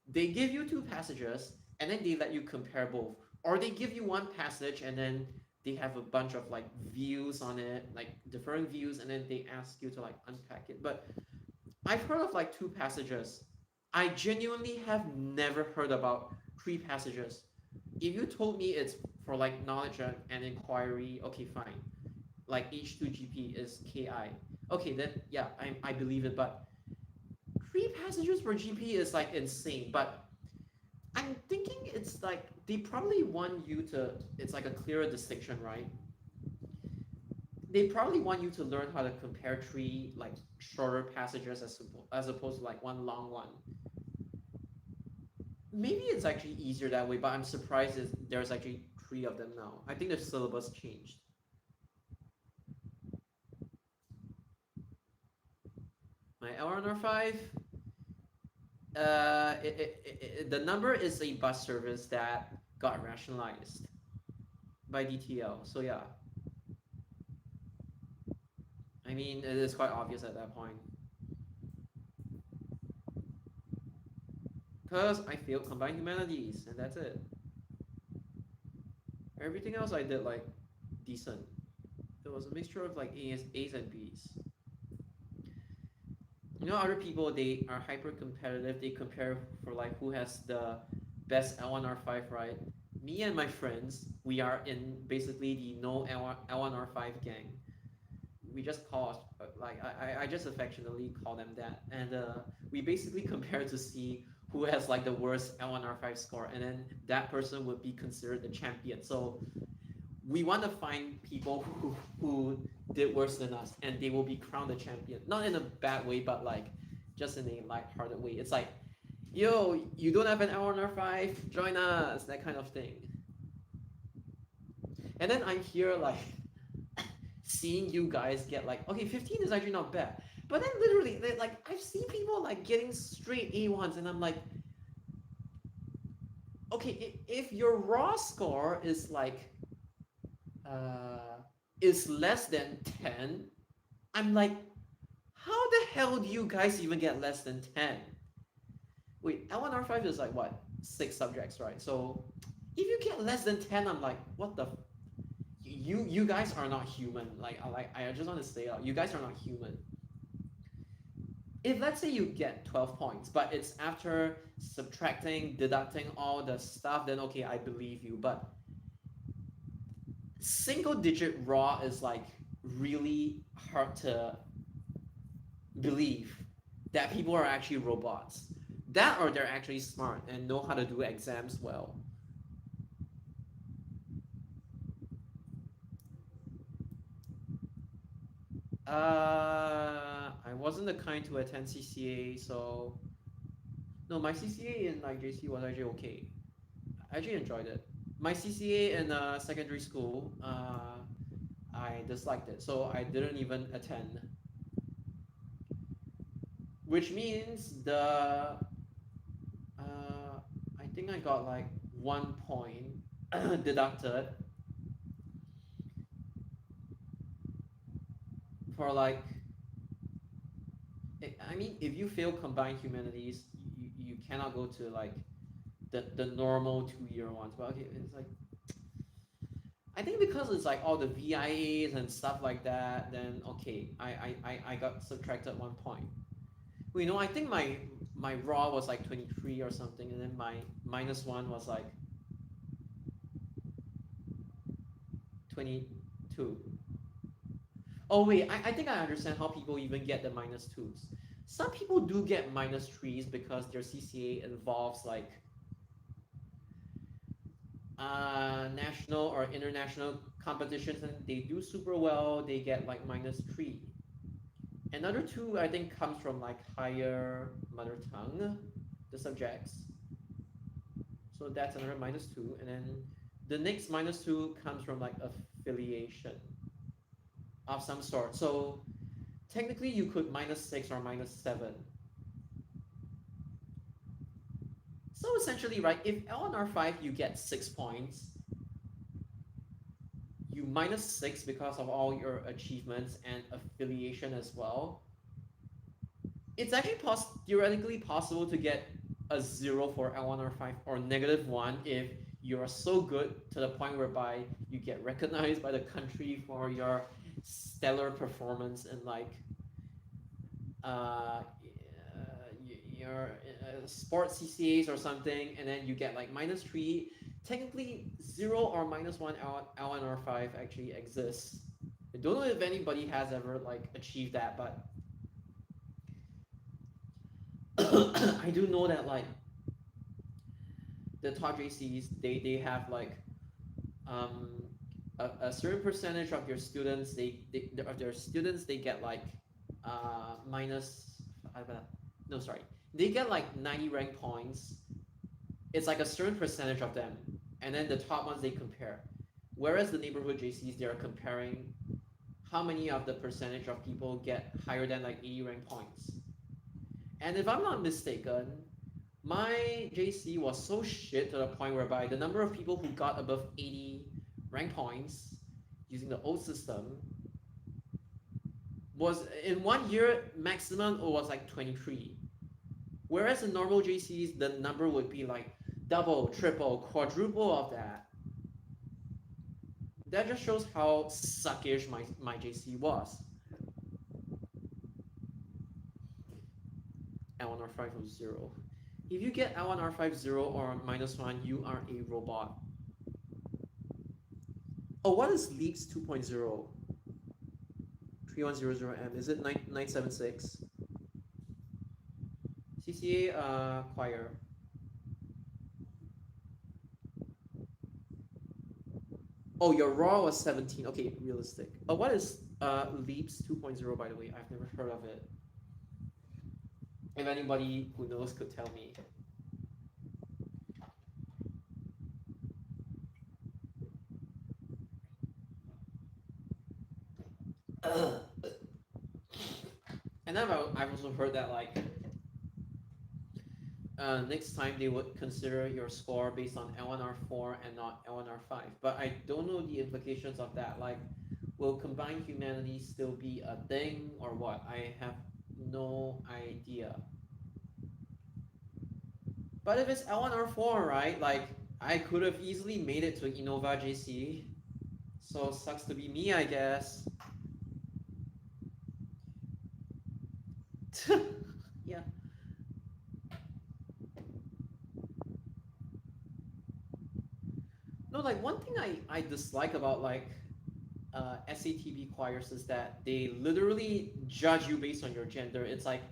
they give you 2 passages and then they let you compare both, or they give you one passage and then they have a bunch of like views on it, like different views, and then they ask you to like unpack it. But I've heard of like 2 passages. I genuinely have never heard about 3 passages. If you told me it's for like knowledge and inquiry, okay, fine. Like H2GP is KI. Okay, then yeah, I believe it. But 3 passages for GP is like insane. But I'm thinking it's like they probably want you to. It's like a clearer distinction, right? They probably want you to learn how to compare 3 like shorter passages as opposed to like one long one. Maybe it's actually easier that way, but I'm surprised there's actually 3 of them now. I think the syllabus changed. My LRNR 5, the number is a bus service that got rationalized by DTL. So yeah, I mean it is quite obvious at that point. Because I failed combined humanities, and that's it. Everything else I did like decent. It was a mixture of like A's and B's. You know, other people they are hyper competitive. They compare for like who has the best L1R5, right? Me and my friends, we are in basically the no L1R5 gang. We just call like I just affectionately call them that, and we basically compare to see who has like the worst L1R5 score, and then that person would be considered the champion. So we want to find people who did worse than us, and they will be crowned the champion. Not in a bad way, but like just in a light-hearted way. It's like, yo, you don't have an L1R5, join us, that kind of thing. And then I'm here like seeing you guys get like, okay, 15 is actually not bad. But then literally, like I've seen people like getting straight A1s, and I'm like, okay, if your raw score is like is less than 10, I'm like, how the hell do you guys even get less than 10? Wait, L1R5 is like what? 6 subjects, right? So if you get less than 10, I'm like, what the you guys are not human. I just want to say out, you guys are not human. If let's say you get 12 points, but it's after subtracting, deducting all the stuff, then okay, I believe you. But single digit raw is like really hard to believe that people are actually robots. That or they're actually smart and know how to do exams well. I wasn't the kind to attend CCA, so no, my CCA in like JC was actually okay. I actually enjoyed it. My CCA in secondary school, I disliked it, so I didn't even attend. which means I think I got like 1 point deducted for like I mean if you fail combined humanities you cannot go to like the normal 2 year ones. But okay, it's like I think because it's like all the VIAs and stuff like that, then okay, I got subtracted 1 point. Well, I think my raw was like 23 or something, and then my -1 was like 22. Oh wait, I think I understand how people even get the -2s. Some people do get -3s because their CCA involves like national or international competitions and they do super well, they get like -3. Another two I think comes from like higher mother tongue, the subjects. So that's another -2. And then the next -2 comes from like affiliation of some sort. So technically you could -6 or -7. So essentially, right, if LNR5 you get 6 points, you -6 because of all your achievements and affiliation as well. It's actually theoretically possible to get a 0 for L1R5 or -1 if you're so good to the point whereby you get recognized by the country for your stellar performance in like your sports CCAs or something, and then you get like -3. Technically, 0 or -1 L1R5 actually exists. I don't know if anybody has ever like achieved that, but I do know that like the top JCs they have like um a certain percentage of your students of their students they get like minus no sorry they get like 90 rank points. It's like a certain percentage of them, and then the top ones they compare, whereas the neighborhood JCs they are comparing how many of the percentage of people get higher than like 80 rank points. And if I'm not mistaken, my JC was so shit to the point whereby the number of people who got above 80 rank points using the old system was in 1 year maximum it was like 23. Whereas in normal JCs the number would be like double, triple, quadruple of that. That just shows how suckish my JC was. L1R5 was 0. If you get L1R5 0 or -1, you are a robot. Oh, what is Leaps 2.0? 3100M. Is it 976? CCA choir. Oh, your raw was 17. Okay, realistic. What is Leaps 2.0 by the way? I've never heard of it. If anybody who knows could tell me. And then I've also heard that like next time they would consider your score based on L1R4 and not L1R5. But I don't know the implications of that. Like, will combined humanities still be a thing or what? I have no idea. But if it's L1R4, right? Like, I could have easily made it to Innova JC. So sucks to be me, I guess. Yeah. No, like one thing I dislike about like SATB choirs is that they literally judge you based on your gender. It's like,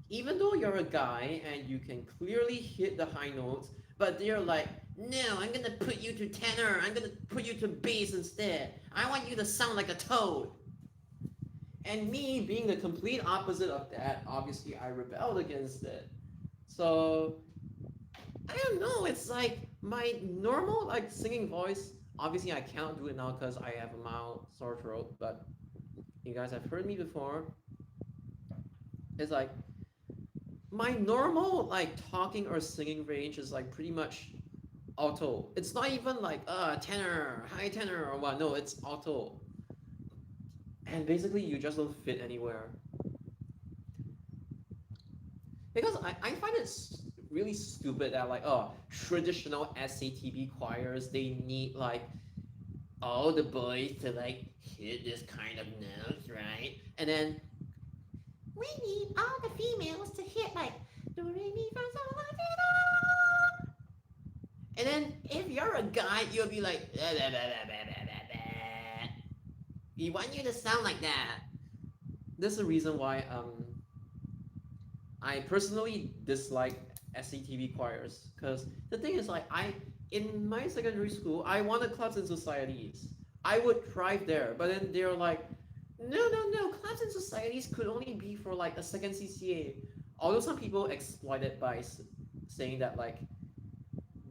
even though you're a guy and you can clearly hit the high notes, but they're like, no, I'm gonna put you to tenor, I'm gonna put you to bass instead. I want you to sound like a toad. And me being the complete opposite of that, obviously I rebelled against it. So I don't know, it's like my normal like singing voice. Obviously I cannot do it now because I have a mild sore throat, but you guys have heard me before. It's like my normal like talking or singing range is like pretty much alto. It's not even like tenor, high tenor or what. No, it's alto. And basically you just don't fit anywhere. Because I find it really stupid that like traditional SATB choirs they need like all the boys to like hit this kind of notes, right? And then we need all the females to hit like do re mi fa sol la ti do. And then if you're a guy, you'll be like we want you to sound like that. This is the reason why I personally dislike SCTV choirs because the thing is like I in my secondary school I wanted clubs and societies. I would thrive there, but then they're like, no, clubs and societies could only be for like a second CCA. Although some people exploit it by saying that like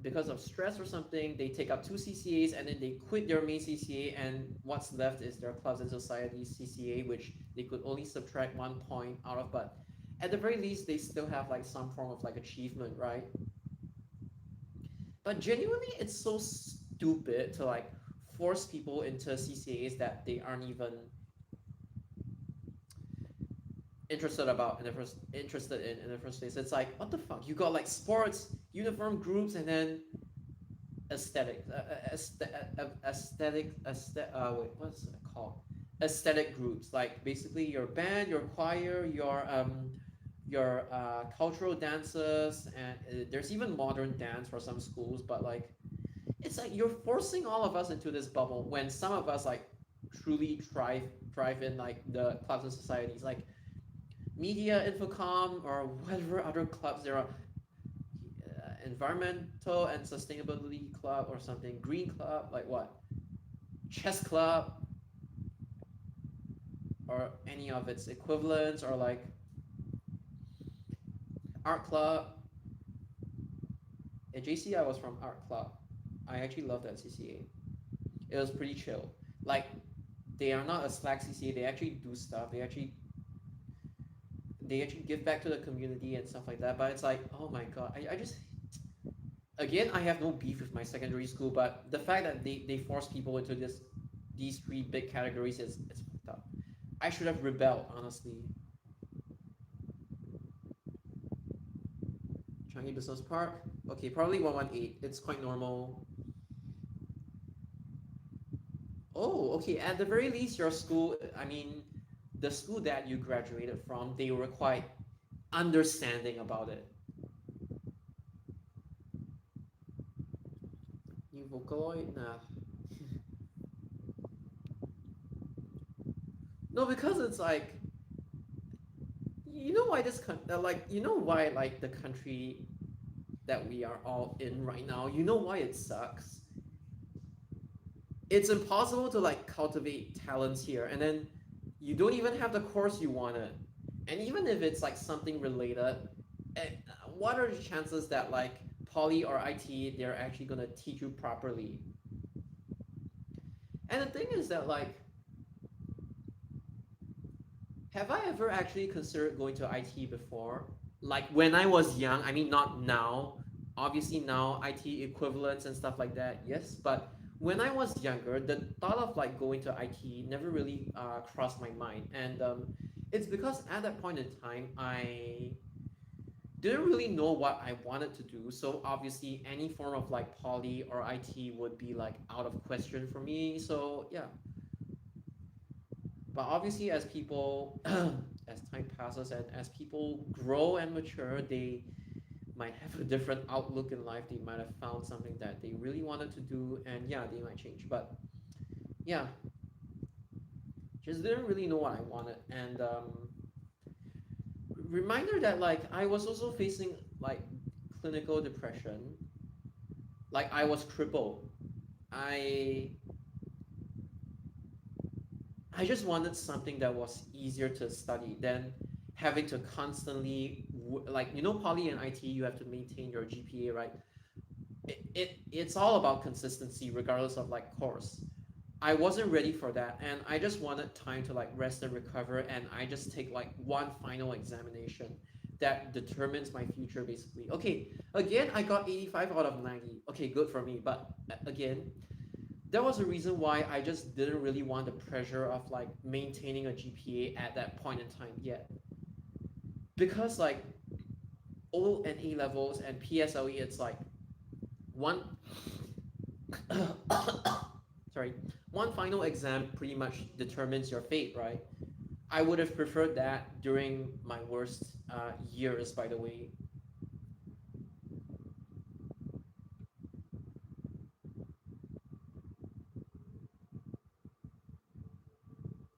because of stress or something, they take up two CCAs and then they quit their main CCA, and what's left is their clubs and societies CCA, which they could only subtract 1 point out of. But at the very least, they still have like some form of like achievement, right? But genuinely, it's so stupid to like force people into CCAs that they aren't even interested in the first place. It's like what the fuck? You got like sports, uniform groups, and then aesthetic, wait, what's it called? Aesthetic groups, like basically your band, your choir, your cultural dances, and there's even modern dance for some schools. But like, it's like you're forcing all of us into this bubble when some of us like truly thrive in like the clubs and societies, like media, infocom, or whatever other clubs there are, environmental and sustainability club or something, green club, like what, chess club, or any of its equivalents, or like art club. At JC, I was from art club. I actually loved that CCA. It was pretty chill. Like they are not a slack CCA. They actually do stuff. They actually give back to the community and stuff like that. But it's like, oh my god, I just again I have no beef with my secondary school, but the fact that they force people into these three big categories is it's fucked up. I should have rebelled, honestly. Changi Business Park. Okay, probably 118. It's quite normal. Oh, okay. At the very least, your school, I mean, the school that you graduated from, they were quite understanding about it. New Vocaloid? Nah. No, because it's like, you know why you know why like the country that we are all in right now, you know why it sucks? It's impossible to like cultivate talents here, and then you don't even have the course you wanted. And even if it's like something related, eh, what are the chances that like poly or IT they're actually gonna teach you properly? And the thing is that like, have I ever actually considered going to IT before? Like when I was young, I mean not now. Obviously now IT equivalents and stuff like that, yes. But when I was younger, the thought of like going to IT never really crossed my mind, and it's because at that point in time I didn't really know what I wanted to do. So obviously any form of like poly or IT would be like out of question for me. So yeah, but obviously as people as time passes and as people grow and mature, they might have a different outlook in life. They might have found something that they really wanted to do, and yeah, they might change. But yeah, just didn't really know what I wanted. And reminder that like I was also facing like clinical depression. Like I was crippled. I i just wanted something that was easier to study than having to constantly like, you know, poly and IT, you have to maintain your GPA, right? It's all about consistency regardless of like course. I wasn't ready for that, and I just wanted time to like rest and recover, and I just take like one final examination. that determines my future basically. Okay, again, I got 85 out of 90. Okay, good for me. But again, there was a reason why I just didn't really want the pressure of like maintaining a GPA at that point in time yet. Because like O and A levels and PSLE, it's like one sorry, one final exam pretty much determines your fate, right? I would have preferred that during my worst years, by the way.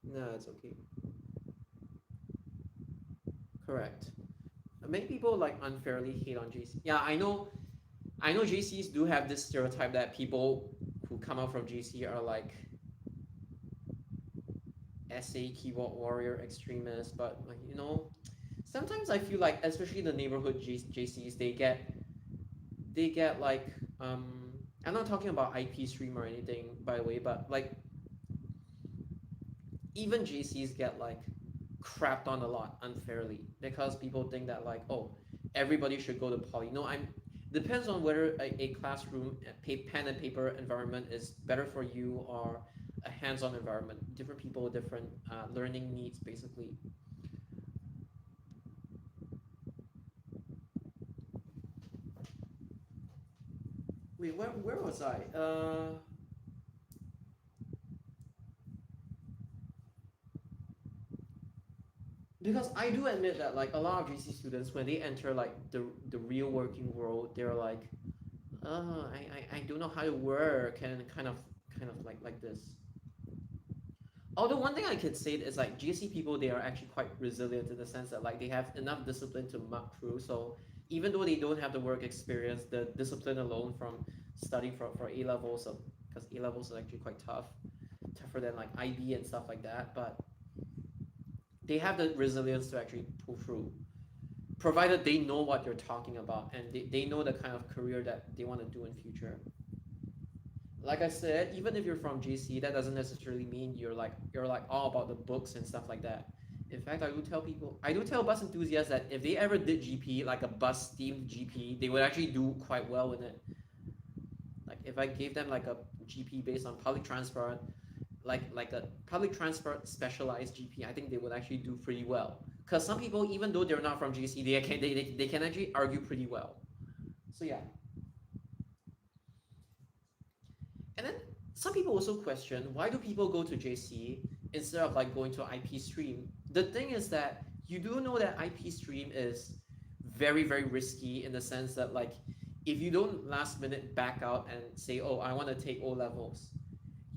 No, it's okay. Correct. Many people like unfairly hate on JC. Yeah, I know. I know JCs do have this stereotype that people who come out from JC are like SA keyboard warrior extremists, but like sometimes I feel like, especially the neighborhood JCs, they get like I'm not talking about IP stream or anything, by the way, but like even JCs get like crapped on a lot unfairly because people think that like, oh, everybody should go to poly. No, I'm depends on whether a classroom pen and paper environment is better for you or a hands-on environment. Different people, different learning needs, basically. Wait, where was I? Because I do admit that like a lot of GC students, when they enter like the real working world, they're like, oh, I don't know how to work, and kind of like this. Although one thing I could say is like GC people, they are actually quite resilient in the sense that like they have enough discipline to muck through. So even though they don't have the work experience, the discipline alone from studying for A levels, so because A levels is actually quite tough, tougher than like IB and stuff like that, but they have the resilience to actually pull through, provided they know what you're talking about and they know the kind of career that they want to do in future. Like I said, even if you're from GC, that doesn't necessarily mean you're like all about the books and stuff like that. In fact, I do tell bus enthusiasts that if they ever did GP, like a bus themed GP, they would actually do quite well in it. Like if I gave them like a GP based on public transport, like a public transport specialized GP, I think they would actually do pretty well. Because some people, even though they're not from GC, they can actually argue pretty well. So yeah. And then some people also question, why do people go to JC instead of like going to IP stream? The thing is that you do know that IP stream is very, very risky in the sense that like if you don't last minute back out and say, oh, I want to take O levels,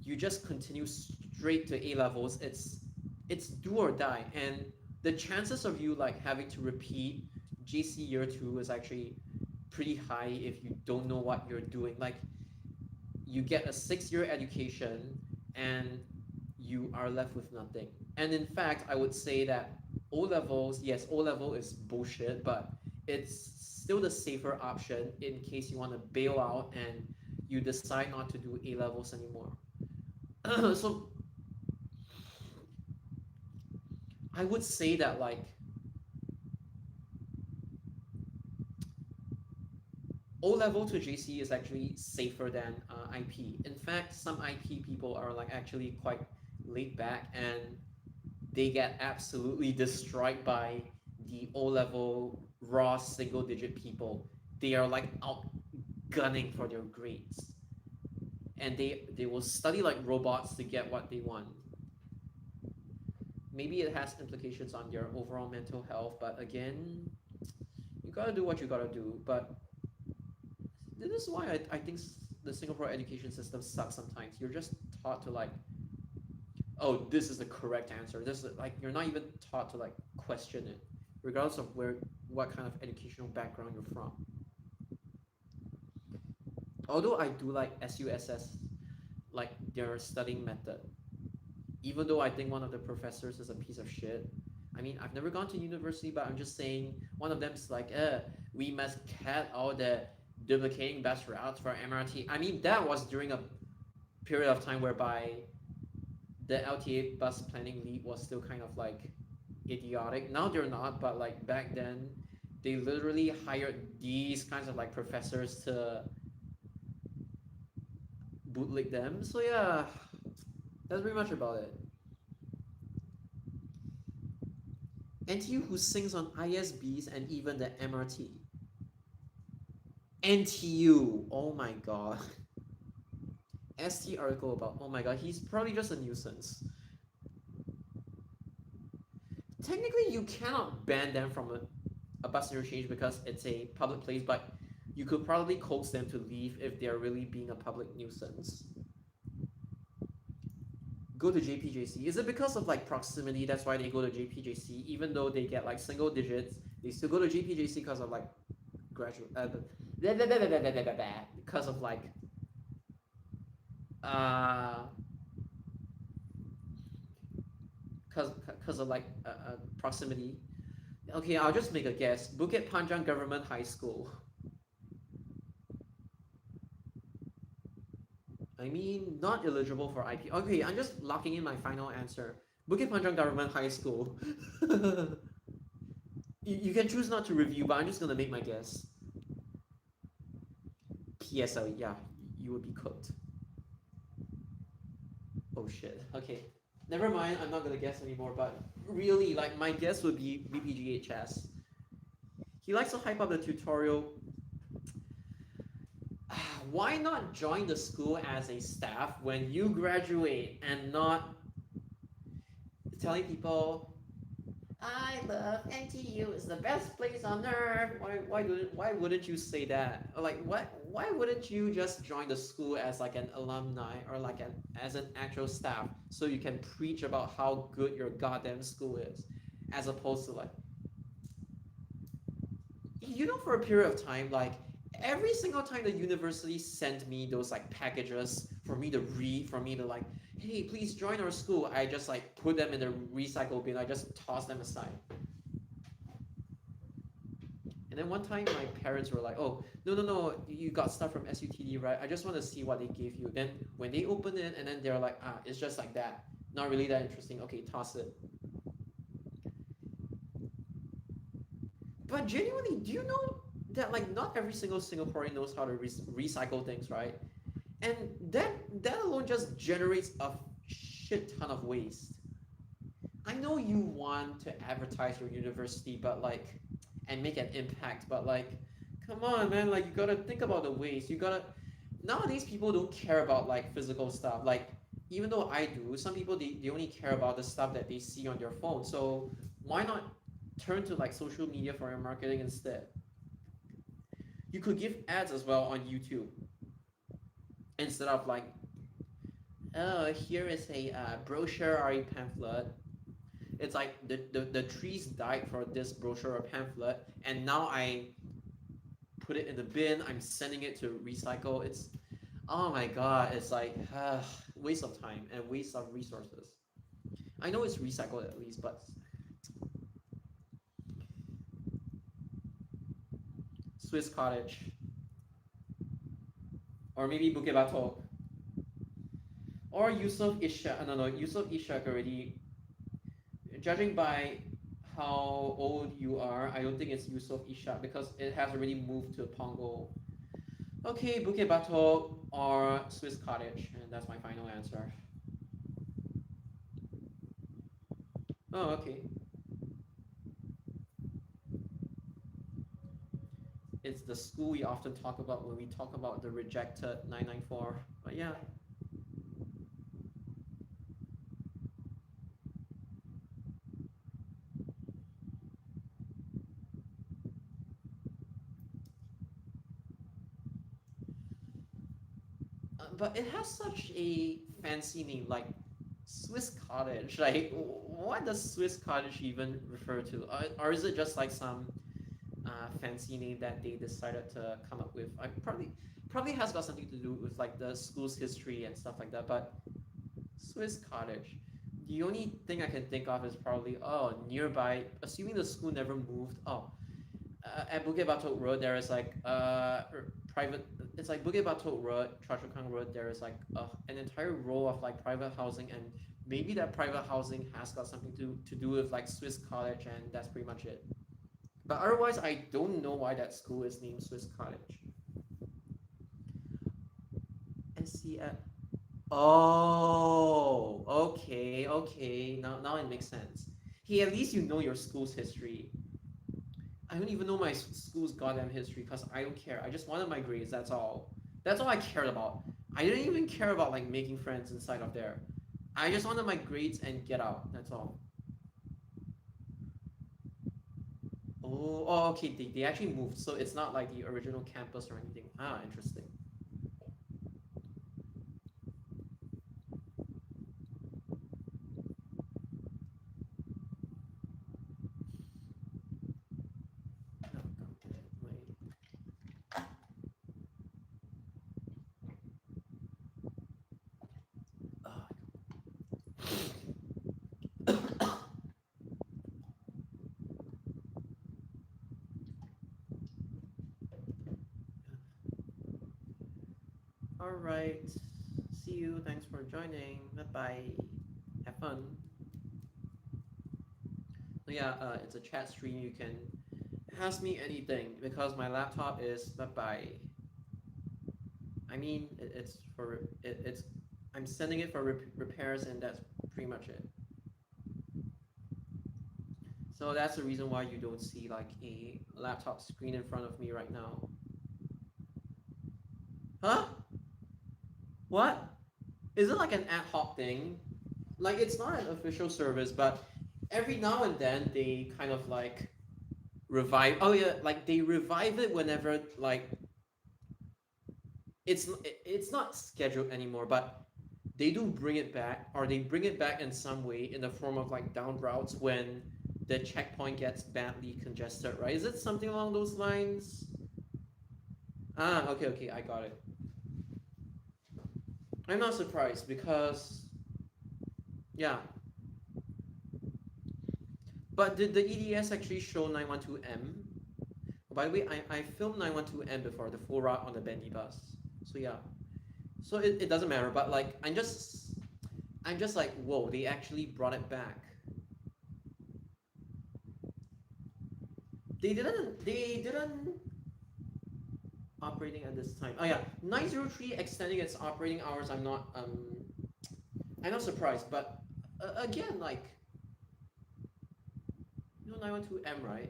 you just continue straight to A levels. It's do or die, and the chances of you like having to repeat JC year two is actually pretty high if you don't know what you're doing. Like you get a 6 year education and you are left with nothing. And in fact, I would say that O levels, yes, O level is bullshit, but it's still the safer option in case you want to bail out and you decide not to do A levels anymore. So I would say that like O level to JC is actually safer than IP. In fact, some IP people are like actually quite laid back and they get absolutely destroyed by the O level raw single digit people. They are like out gunning for their grades. And they will study like robots to get what they want. Maybe it has implications on your overall mental health, but again, you gotta do what you gotta do. But this is why I think the Singapore education system sucks sometimes. You're just taught to like, oh, this is the correct answer. This is like you're not even taught to like question it, regardless of what kind of educational background you're from. Although I do like SUSS, like their studying method, even though I think one of the professors is a piece of shit. I mean, I've never gone to university, but I'm just saying one of them is like, we must cut all the duplicating bus routes for MRT. I mean, that was during a period of time whereby the LTA bus planning lead was still kind of like idiotic. Now they're not, but like back then, they literally hired these kinds of like professors to bootleg them. So yeah, that's pretty much about it. NTU who sings on ISBs and even the MRT. NTU, oh my god. ST article about, oh my god, he's probably just a nuisance. Technically, you cannot ban them from a bus interchange because it's a public place, but you could probably coax them to leave if they're really being a public nuisance. Go to JPJC. Is it because of like proximity? That's why they go to JPJC, even though they get like single digits. They still go to JPJC because of like graduate, because of like uh, because of like proximity. Okay, I'll just make a guess. Bukit Panjang Government High School. I mean, not eligible for IP. Okay, I'm just locking in my final answer. Bukit Panjang Government High School. You can choose not to review, but I'm just gonna make my guess. PSLE, yeah, you would be cooked. Oh shit. Okay, never mind. I'm not gonna guess anymore. But really, like my guess would be BPGHS. He likes to hype up the tutorial. Why not join the school as a staff when you graduate and not telling people I love NTU, it's the best place on earth. Why wouldn't you say that? Or like why wouldn't you just join the school as like an alumni or like as an actual staff so you can preach about how good your goddamn school is, as opposed to like, for a period of time, like every single time the university sent me those like packages for me to read, for me to like, hey, please join our school, I just like put them in the recycle bin, I just toss them aside. And then one time my parents were like, oh, no, you got stuff from SUTD, right? I just want to see what they gave you. Then when they open it and then they're like, it's just like that, not really that interesting, okay, toss it. But genuinely, do you know that like not every single Singaporean knows how to recycle things, right? And that alone just generates a shit ton of waste. I know you want to advertise your university, but like, and make an impact, but like, come on, man, like you gotta think about the waste. You gotta. Nowadays, people don't care about like physical stuff. Like, even though I do, some people they only care about the stuff that they see on their phone. So why not turn to like social media for your marketing instead? You could give ads as well on YouTube instead of like, oh, here is a brochure or a pamphlet. It's like the trees died for this brochure or pamphlet, and now I put it in the bin, I'm sending it to recycle. It's, oh my god, it's like waste of time and waste of resources. I know it's recycled at least, but Swiss Cottage. Or maybe Bukit Batok. Or Yusuf Ishak. No, Yusuf Ishak already. Judging by how old you are, I don't think it's Yusuf Ishak because it has already moved to Pongo. Okay, Bukit Batok or Swiss Cottage, and that's my final answer. Oh, okay. It's the school we often talk about when we talk about the rejected 994. But yeah. But it has such a fancy name, like Swiss Cottage. Like, what does Swiss Cottage even refer to? Or is it just like some fancy name that they decided to come up with? I probably has got something to do with like the school's history and stuff like that. But Swiss Cottage, the only thing I can think of is probably, nearby. Assuming the school never moved. At Bukit Batok Road, there is like private. It's like Bukit Batok Road, Choa Chu Kang Road. There is like an entire row of like private housing, and maybe that private housing has got something to do with like Swiss Cottage, and that's pretty much it. But otherwise, I don't know why that school is named Swiss Cottage. SCF. Oh, okay, okay. Now it makes sense. Hey, at least you know your school's history. I don't even know my school's goddamn history because I don't care. I just wanted my grades. That's all. That's all I cared about. I didn't even care about like making friends inside of there. I just wanted my grades and get out. That's all. Oh, okay. They actually moved, so it's not like the original campus or anything. Ah, interesting. Oh, God damn it, ah. All right. See you. Thanks for joining. Bye bye. Have fun. So yeah, it's a chat stream. You can ask me anything because my laptop is bye bye. I mean, it's for it's. I'm sending it for repairs, and that's pretty much it. So that's the reason why you don't see like a laptop screen in front of me right now. Huh? What? Is it like an ad hoc thing? Like it's not an official service, but every now and then they kind of like revive. Oh yeah, like they revive it whenever like it's not scheduled anymore, but they do bring it back, or they bring it back in some way in the form of like down routes when the checkpoint gets badly congested, right? Is it something along those lines? Ah, okay, okay, I got it. I'm not surprised because, yeah. But did the EDS actually show 912M? Oh, by the way, I filmed 912M before, the full route on the Bendy bus. So yeah. So it doesn't matter, but like I'm just like, whoa, they actually brought it back. They didn't operating at this time. Oh yeah, 903 extending its operating hours. I'm not surprised, but again, like 912M, right?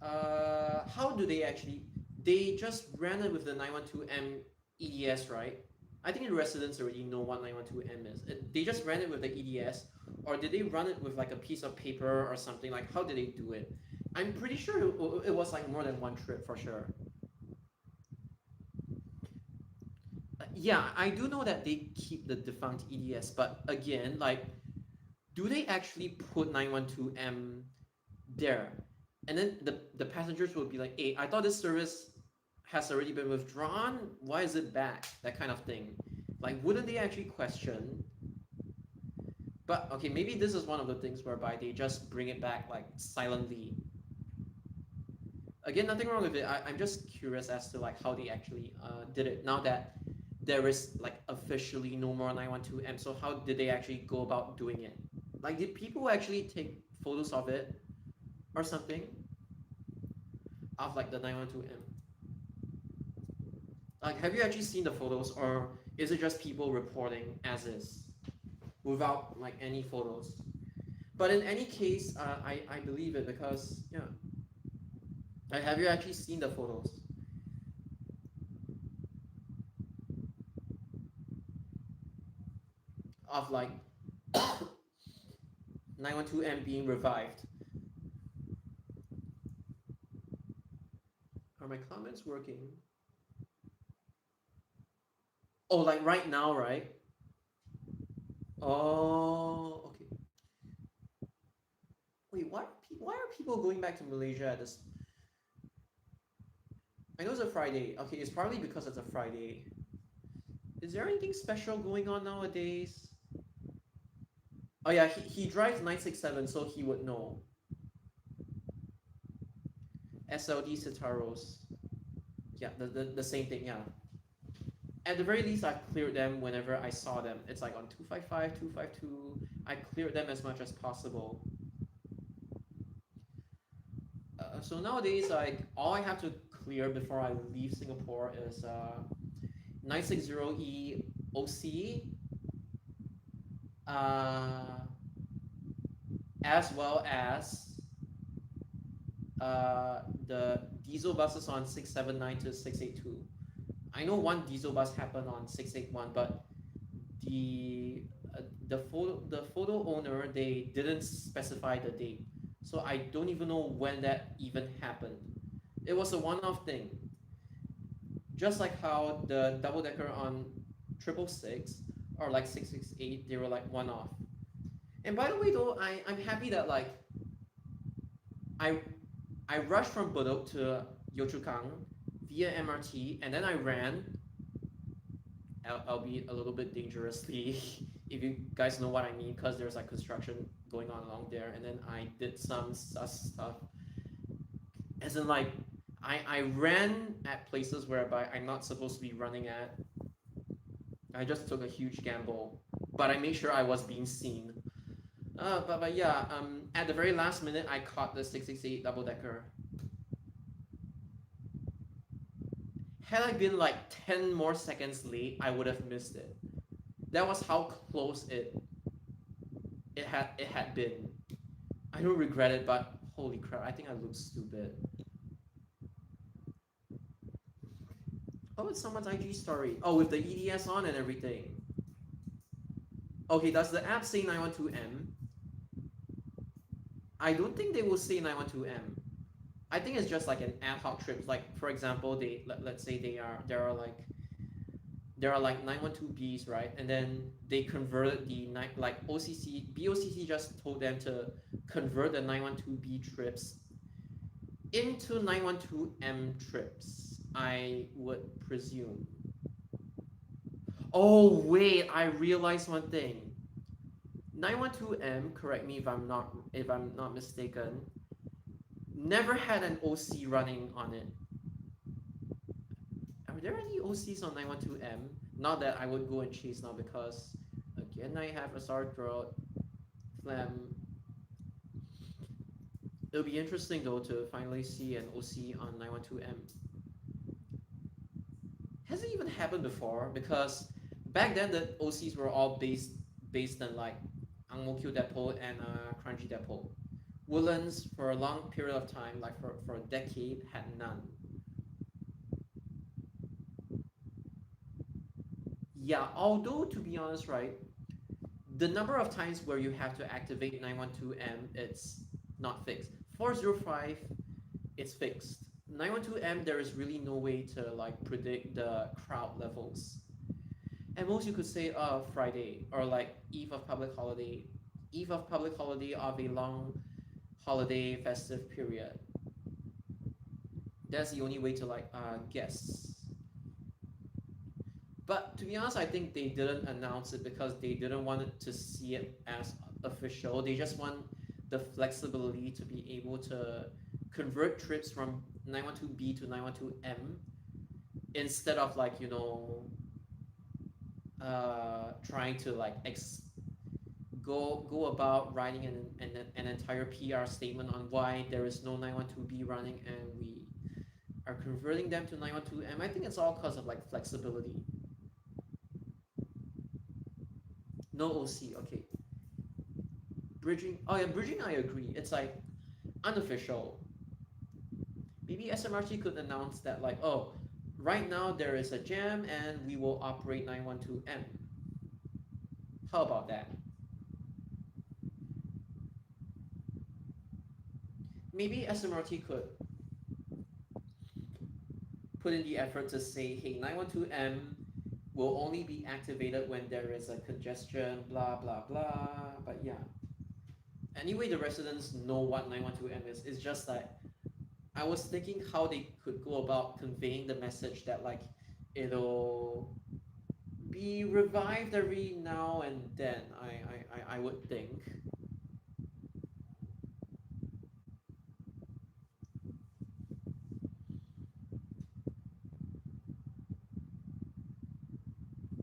How do they actually? They just ran it with the 912M EDS, right? I think the residents already know what 912M is. They just ran it with the EDS, or did they run it with like a piece of paper or something? Like, how did they do it? I'm pretty sure it was like more than one trip for sure. Yeah, I do know that they keep the defunct EDS, but again, like, do they actually put 912M there? And then the passengers would be like, hey, I thought this service has already been withdrawn. Why is it back? That kind of thing. Like, wouldn't they actually question? But okay, maybe this is one of the things whereby they just bring it back like silently. Again, nothing wrong with it. I'm just curious as to like how they actually did it now that there is like officially no more 912M. So how did they actually go about doing it? Like, did people actually take photos of it or something of like the 912M? Like, have you actually seen the photos, or is it just people reporting as is without like any photos? But in any case, I believe it because yeah. Like, have you actually seen the photos of like 912M being revived? Are my comments working? Oh, like right now, right? Oh, okay. Wait, why are people going back to Malaysia at this? I know it's a Friday. Okay, it's probably because it's a Friday. Is there anything special going on nowadays? Oh yeah, he drives 967, so he would know. SLD Citaros. Yeah, the same thing, yeah. At the very least, I've cleared them whenever I saw them. It's like on 255, 252. I cleared them as much as possible. So nowadays, like all I have to clear before I leave Singapore is 960E OC, uh, as well as the diesel buses on 679 to 682. I know one diesel bus happened on 681, but the the photo owner, they didn't specify the date, so I don't even know when that even happened. It was a one-off thing, just like how the double decker on 666 or like 668, they were like one-off. And by the way, though, I'm happy that like I I rushed from Bedok to Yio Chu Kang via MRT, and then I ran, albeit a little bit dangerously, if you guys know what I mean, because there's like construction going on along there, and then I did some sus stuff. As in, like, I ran at places whereby I'm not supposed to be running at. I just took a huge gamble, but I made sure I was being seen. But yeah, at the very last minute, I caught the 668 double decker. Had I been like 10 more seconds late, I would have missed it. That was how close it had been. I don't regret it, but holy crap, I think I look stupid. Oh, it's someone's IG story. Oh, with the EDS on and everything. Okay, does the app say 912M? I don't think they will say 912M. I think it's just like an ad hoc trip. Like for example, let's say there are like 912Bs, right? And then they converted the like BOCC just told them to convert the 912B trips into 912M trips, I would presume. Oh wait, I realized one thing. 912M, correct me if I'm not mistaken, never had an OC running on it. Are there any OCs on 912M? Not that I would go and chase now, because again I have a sore throat, phlegm. It'll be interesting though to finally see an OC on 912M. Has it even happened before? Because back then the OCs were all based on like Ang Mo Kio Depot and Kranji Depot. Woodlands for a long period of time, like for a decade, had none. Yeah, although to be honest, right, the number of times where you have to activate 912M, it's not fixed. 405, it's fixed. 912M, there is really no way to like predict the crowd levels. At most you could say Friday, or like eve of public holiday, of a long holiday festive period. That's the only way to like guess. But to be honest, I think they didn't announce it because they didn't want it to see it as official. They just want the flexibility to be able to convert trips from 912B to 912M, instead of like, trying to like go about writing an entire PR statement on why there is no 912B running and we are converting them to 912M. I think it's all because of like flexibility. No OC, okay. Bridging, oh yeah, bridging, I agree. It's like unofficial. Maybe SMRT could announce that like, oh, right now there is a jam and we will operate 912M. How about that? Maybe SMRT could put in the effort to say, hey, 912M will only be activated when there is a congestion, blah, blah, blah. But yeah. Anyway, the residents know what 912M is. It's just that I was thinking how they could go about conveying the message that like it'll be revived every now and then. I would think.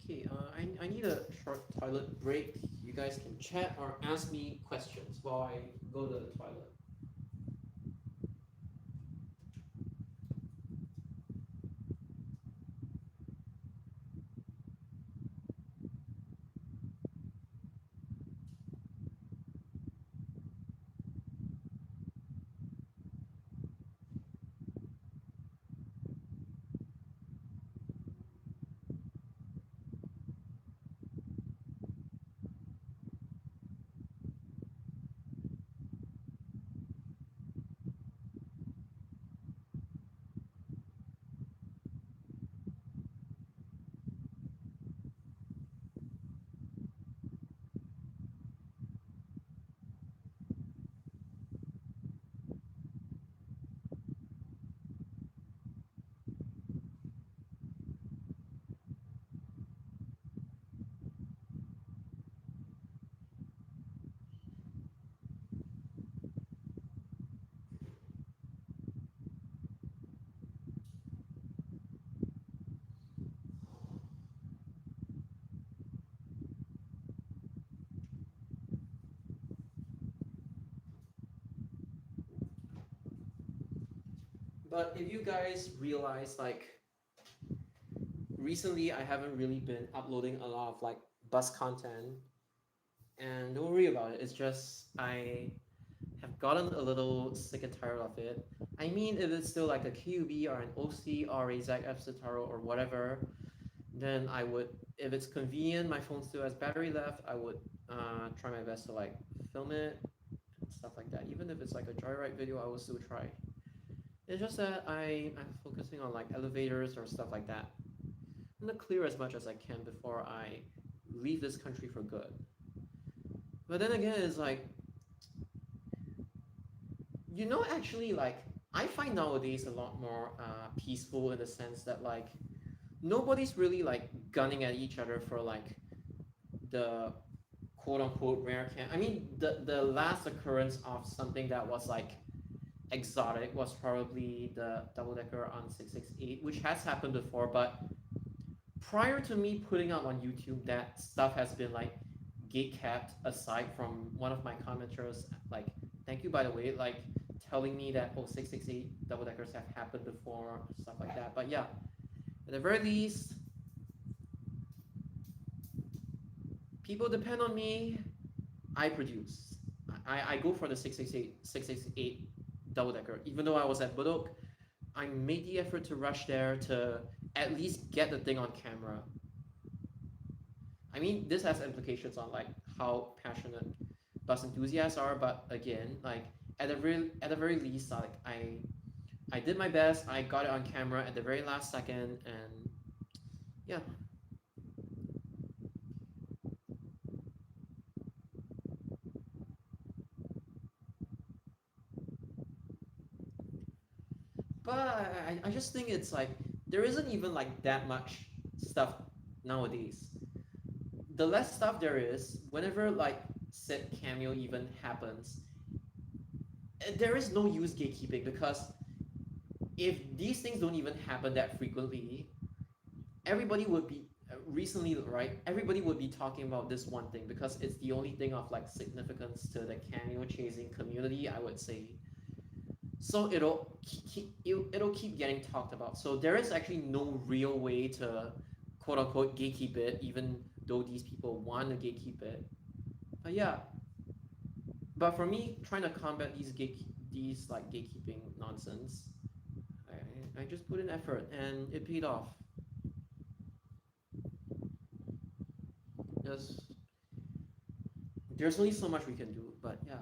Okay, I need a short toilet break. You guys can chat or ask me questions while I go to the toilet. But if you guys realize, like, recently I haven't really been uploading a lot of like bus content, and don't worry about it. It's just I have gotten a little sick and tired of it. I mean, if it's still like a QB or an OC or a ZF Citaro or whatever, then I would, if it's convenient, my phone still has battery left, I would try my best to like film it and stuff like that. Even if it's like a joyride video, I will still try. It's just that I'm focusing on like elevators or stuff like that. I'm gonna clear as much as I can before I leave this country for good. But then again, it's like, actually, like, I find nowadays a lot more peaceful in the sense that, like, nobody's really like gunning at each other for like the quote unquote rare can. I mean, the last occurrence of something that was like exotic was probably the double decker on 668, which has happened before. But prior to me putting out on YouTube, that stuff has been like gate capped. Aside from one of my commenters, like, thank you by the way, like telling me that 668 double deckers have happened before, stuff like that. But yeah, at the very least, people depend on me. I produce. I go for the 668 double decker. Even though I was at Budok, I made the effort to rush there to at least get the thing on camera. I mean, this has implications on like how passionate bus enthusiasts are, but again, like at the very least, like I did my best. I got it on camera at the very last second, and yeah. But I just think it's like there isn't even like that much stuff nowadays. The less stuff there is, whenever like said cameo even happens, there is no use gatekeeping, because if these things don't even happen that frequently, everybody would be recently, right? Everybody would be talking about this one thing because it's the only thing of like significance to the cameo chasing community, I would say. So it'll keep getting talked about. So there is actually no real way to quote unquote gatekeep it, even though these people want to gatekeep it. But yeah, but for me, trying to combat these like gatekeeping nonsense, I just put in effort and it paid off. There's there's only so much we can do, but yeah.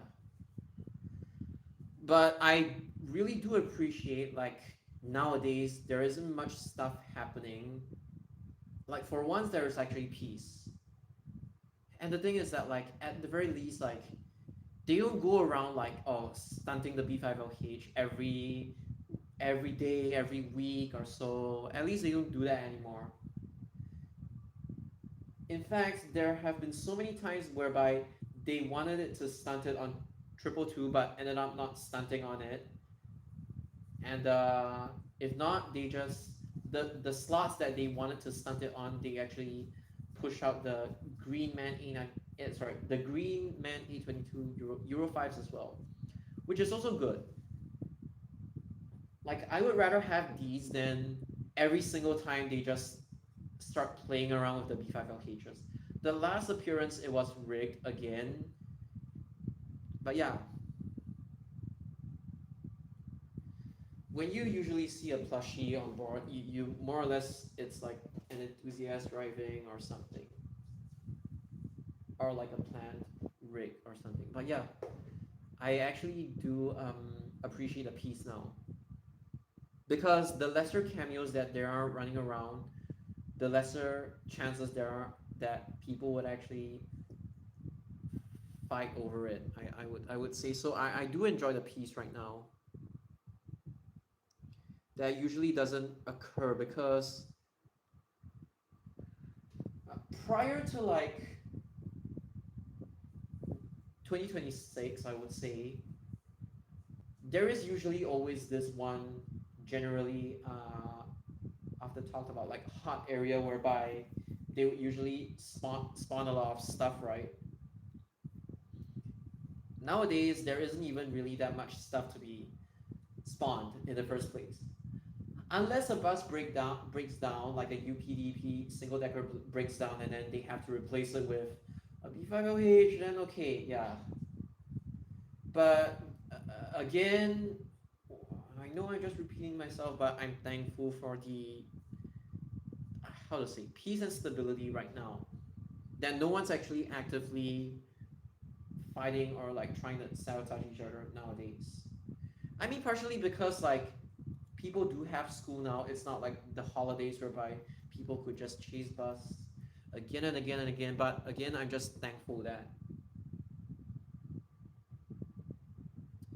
But I really do appreciate, like, nowadays there isn't much stuff happening. Like, for once there is actually peace. And the thing is that, like, at the very least, like, they don't go around like, oh, stunting the B5LH every day, every week or so. At least they don't do that anymore. In fact, there have been so many times whereby they wanted it to stunt it on 222, but ended up not stunting on it. And if not, they just the slots that they wanted to stunt it on, they actually push out the Green Man A9, the Green Man A22 Euro 5s as well, which is also good. Like, I would rather have these than every single time they just start playing around with the B5LHs. The last appearance, it was rigged again. But yeah, when you usually see a plushie on board, you more or less, it's like an enthusiast driving or something, or like a planned rig or something. But yeah, I actually do appreciate a piece now, because the lesser cameos that there are running around, the lesser chances there are that people would actually fight over it. I would say so. I do enjoy the piece right now. That usually doesn't occur because prior to like 2026, I would say, there is usually always this one generally after talked about like hot area whereby they would usually spawn a lot of stuff, right? Nowadays there isn't even really that much stuff to be spawned in the first place. Unless a bus breaks down, like a UPDP single decker breaks down, and then they have to replace it with a B5OH, then okay, yeah. But again, I know I'm just repeating myself, but I'm thankful for the, how to say, peace and stability right now. That no one's actually actively fighting or like trying to sabotage each other nowadays. I mean, partially because like people do have school now. It's not like the holidays whereby people could just chase bus again and again and again. But again, I'm just thankful that,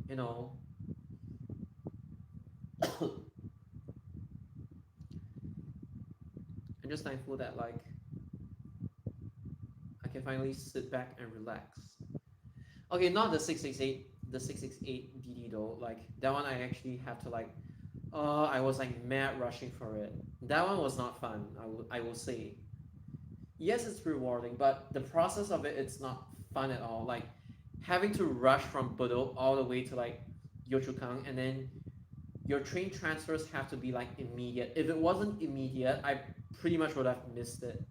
you know, I'm just thankful that like I can finally sit back and relax. Okay, not the 668 DD though. Like that one, I actually have to like, I was like mad rushing for it. That one was not fun. I will say. Yes, it's rewarding, but the process of it, it's not fun at all. Like having to rush from Bedok all the way to like Yochukang, and then your train transfers have to be like immediate. If it wasn't immediate, I pretty much would have missed it.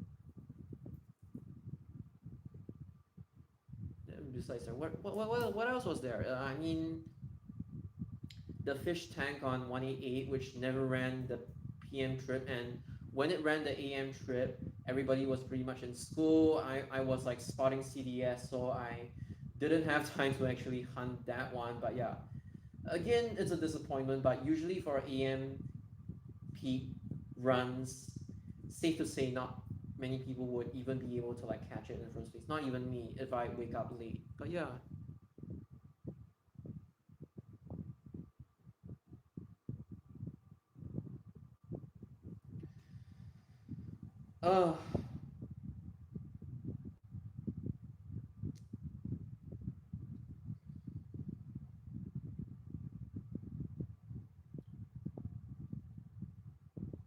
Besides that, what else was there? I mean, the fish tank on 188, which never ran the PM trip, and when it ran the AM trip, everybody was pretty much in school. I was like spotting CDS, so I didn't have time to actually hunt that one. But yeah, again, it's a disappointment. But usually for AM peak runs, safe to say, not many people would even be able to like catch it in the first place. Not even me if I wake up late. But yeah. Uh,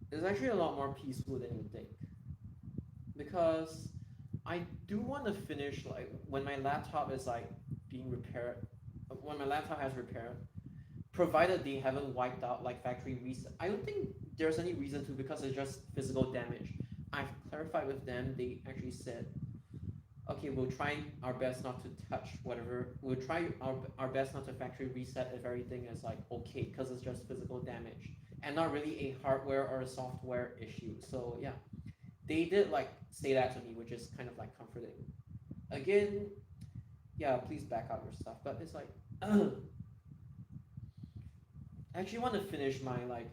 it's actually a lot more peaceful than you think, because I do want to finish like when my laptop is like being repaired, when my laptop has repaired, provided they haven't wiped out like factory reset. I don't think there's any reason to, because it's just physical damage. I've clarified with them. They actually said, okay, we'll try our best not to touch whatever. We'll try our best not to factory reset if everything is like okay, because it's just physical damage and not really a hardware or a software issue. So yeah, they did like say that to me, which is kind of like comforting. Again, yeah, please back up your stuff. But it's like, I actually want to finish my like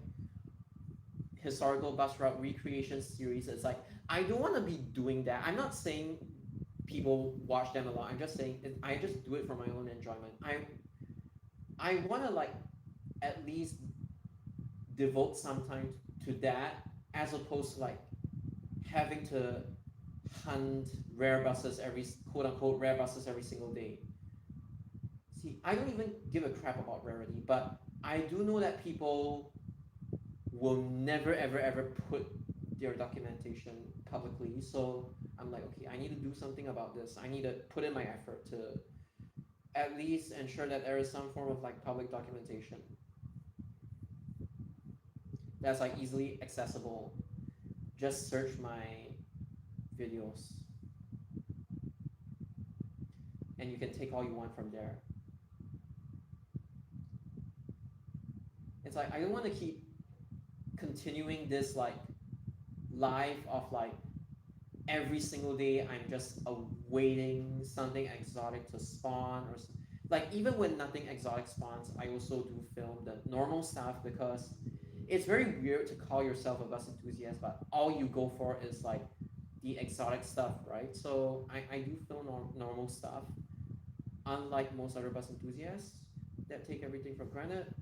historical bus route recreation series. It's like I don't want to be doing that. I'm not saying people watch them a lot. I'm just saying I just do it for my own enjoyment. I want to like at least devote some time to that, as opposed to like having to hunt rare buses every, quote unquote, rare buses every single day. See, I don't even give a crap about rarity, but I do know that people will never ever ever put their documentation publicly. So I'm like, okay, I need to do something about this. I need to put in my effort to at least ensure that there is some form of like public documentation that's like easily accessible. Just search my videos and you can take all you want from there. It's like I don't want to keep continuing this like life of like every single day I'm just awaiting something exotic to spawn, or like even when nothing exotic spawns, I also do film the normal stuff, because it's very weird to call yourself a bus enthusiast but all you go for is like the exotic stuff, right? So I do film normal stuff, unlike most other bus enthusiasts that take everything for granted,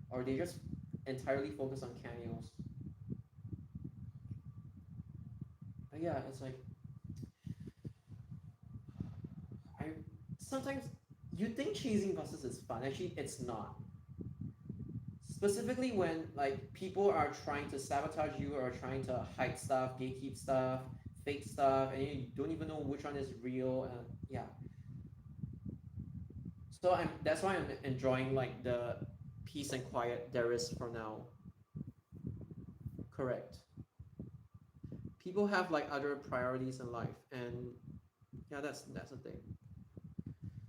or they just entirely focus on cameos. But yeah, it's like I sometimes you think chasing buses is fun. Actually, it's not. Specifically when like people are trying to sabotage you or trying to hide stuff, gatekeep stuff, fake stuff, and you don't even know which one is real. Yeah. So that's why I'm enjoying like the peace and quiet there is for now. Correct. People have like other priorities in life, and yeah, that's the thing.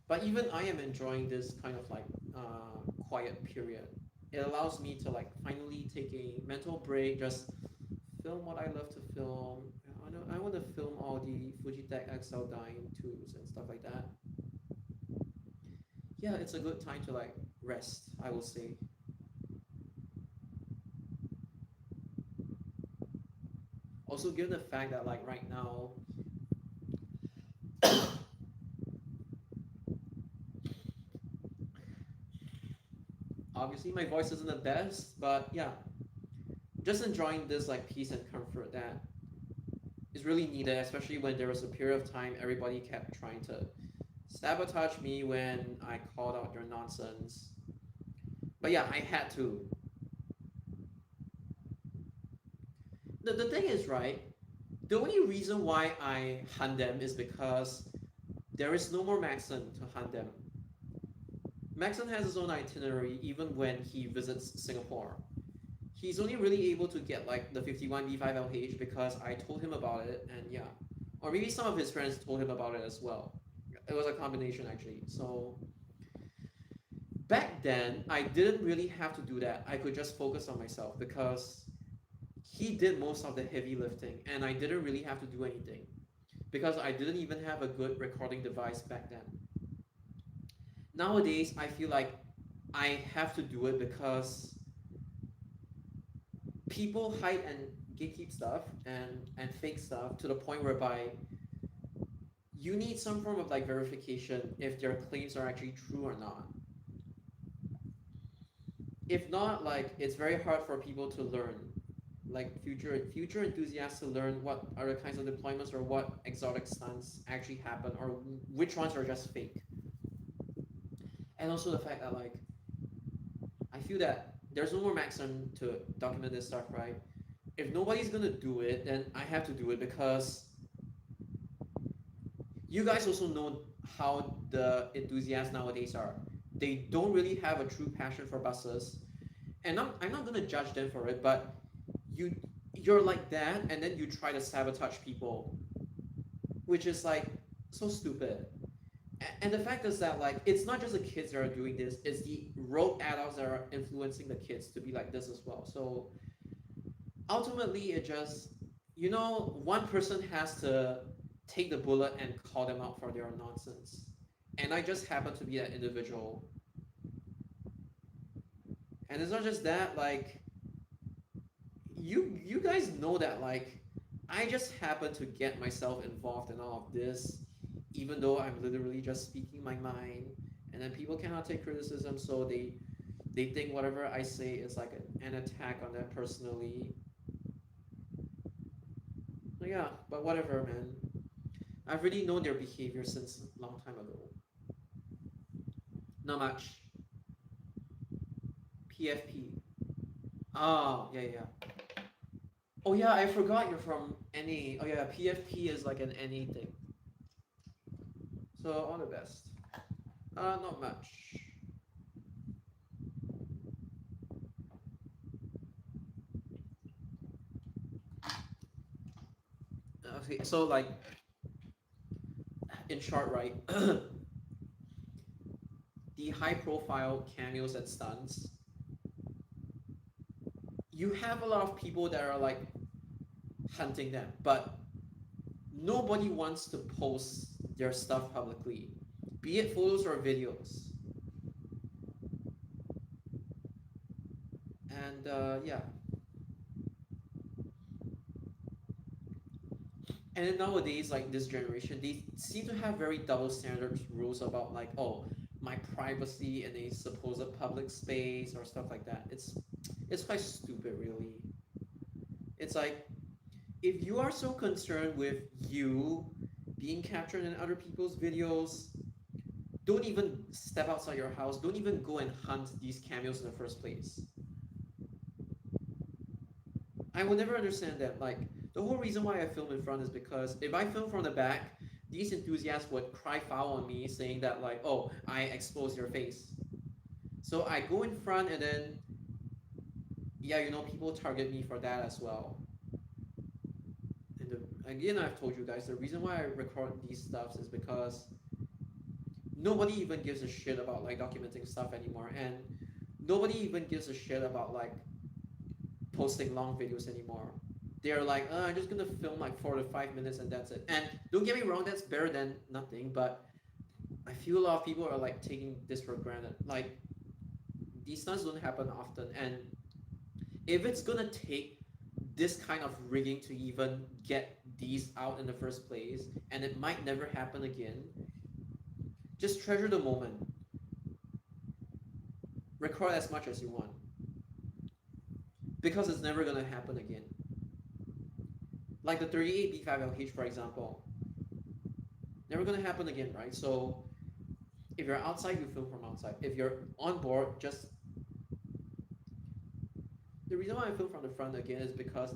But even I am enjoying this kind of like quiet period. It allows me to like finally take a mental break, just film what I love to film. I want to film all the Fujitech XL Dyne tubes and stuff like that. Yeah, it's a good time to like rest, I will say. Also, given the fact that like right now, obviously my voice isn't the best, but yeah, just enjoying this like peace and comfort that is really needed, especially when there was a period of time everybody kept trying to sabotage me when I called out their nonsense. But yeah, I had to. The thing is, right, the only reason why I hunt them is because there is no more Maxon to hunt them. Maxon has his own itinerary even when he visits Singapore. He's only really able to get like the 51B5 LH because I told him about it, and yeah. Or maybe some of his friends told him about it as well. It was a combination actually. So back then, I didn't really have to do that. I could just focus on myself because he did most of the heavy lifting and I didn't really have to do anything because I didn't even have a good recording device back then. Nowadays, I feel like I have to do it because people hide and gatekeep stuff and fake stuff to the point whereby you need some form of like verification if their claims are actually true or not. If not, like it's very hard for people to learn, like future enthusiasts to learn what other kinds of deployments or what exotic stunts actually happen or which ones are just fake. And also the fact that like I feel that there's no more maximum to document this stuff, right? If nobody's gonna do it, then I have to do it because you guys also know how the enthusiasts nowadays are. They don't really have a true passion for buses, and I'm not gonna judge them for it, but you're like that, and then you try to sabotage people, which is like so stupid. And the fact is that like it's not just the kids that are doing this; it's the rogue adults that are influencing the kids to be like this as well. So ultimately, it just one person has to take the bullet and call them out for their nonsense, and I just happen to be that individual. And it's not just that, like you guys know that like I just happen to get myself involved in all of this, even though I'm literally just speaking my mind, and then people cannot take criticism, so they think whatever I say is like an attack on them personally. So yeah, but whatever, man. I've really known their behavior since a long time ago. Not much. PFP. Oh, yeah, yeah. Oh yeah, I forgot you're from NA. Oh yeah, PFP is like an NA thing. So all the best. Not much. Okay, so like in short, right? The high profile cameos and stunts, you have a lot of people that are like hunting them, but nobody wants to post their stuff publicly, be it photos or videos. And yeah, and then nowadays, like this generation, they seem to have very double standards rules about like, oh, my privacy in a supposed public space or stuff like that. It's quite stupid, really. It's like if you are so concerned with you being captured in other people's videos, don't even step outside your house. Don't even go and hunt these cameos in the first place. I will never understand that. Like, the whole reason why I film in front is because if I film from the back, these enthusiasts would cry foul on me saying that, like, oh, I exposed your face. So I go in front, and then yeah, people target me for that as well. And again, I've told you guys the reason why I record these stuffs is because nobody even gives a shit about like documenting stuff anymore, and nobody even gives a shit about like posting long videos anymore. They're like, I'm just gonna film like 4 to 5 minutes and that's it. And don't get me wrong, that's better than nothing, but I feel a lot of people are like taking this for granted. Like these stunts don't happen often, and if it's gonna take this kind of rigging to even get these out in the first place, and it might never happen again, just treasure the moment. Record as much as you want because it's never gonna happen again. Like the 38B5LH, for example, never gonna happen again, right? So if you're outside, you film from outside. If you're on board, just the reason why I film from the front again is because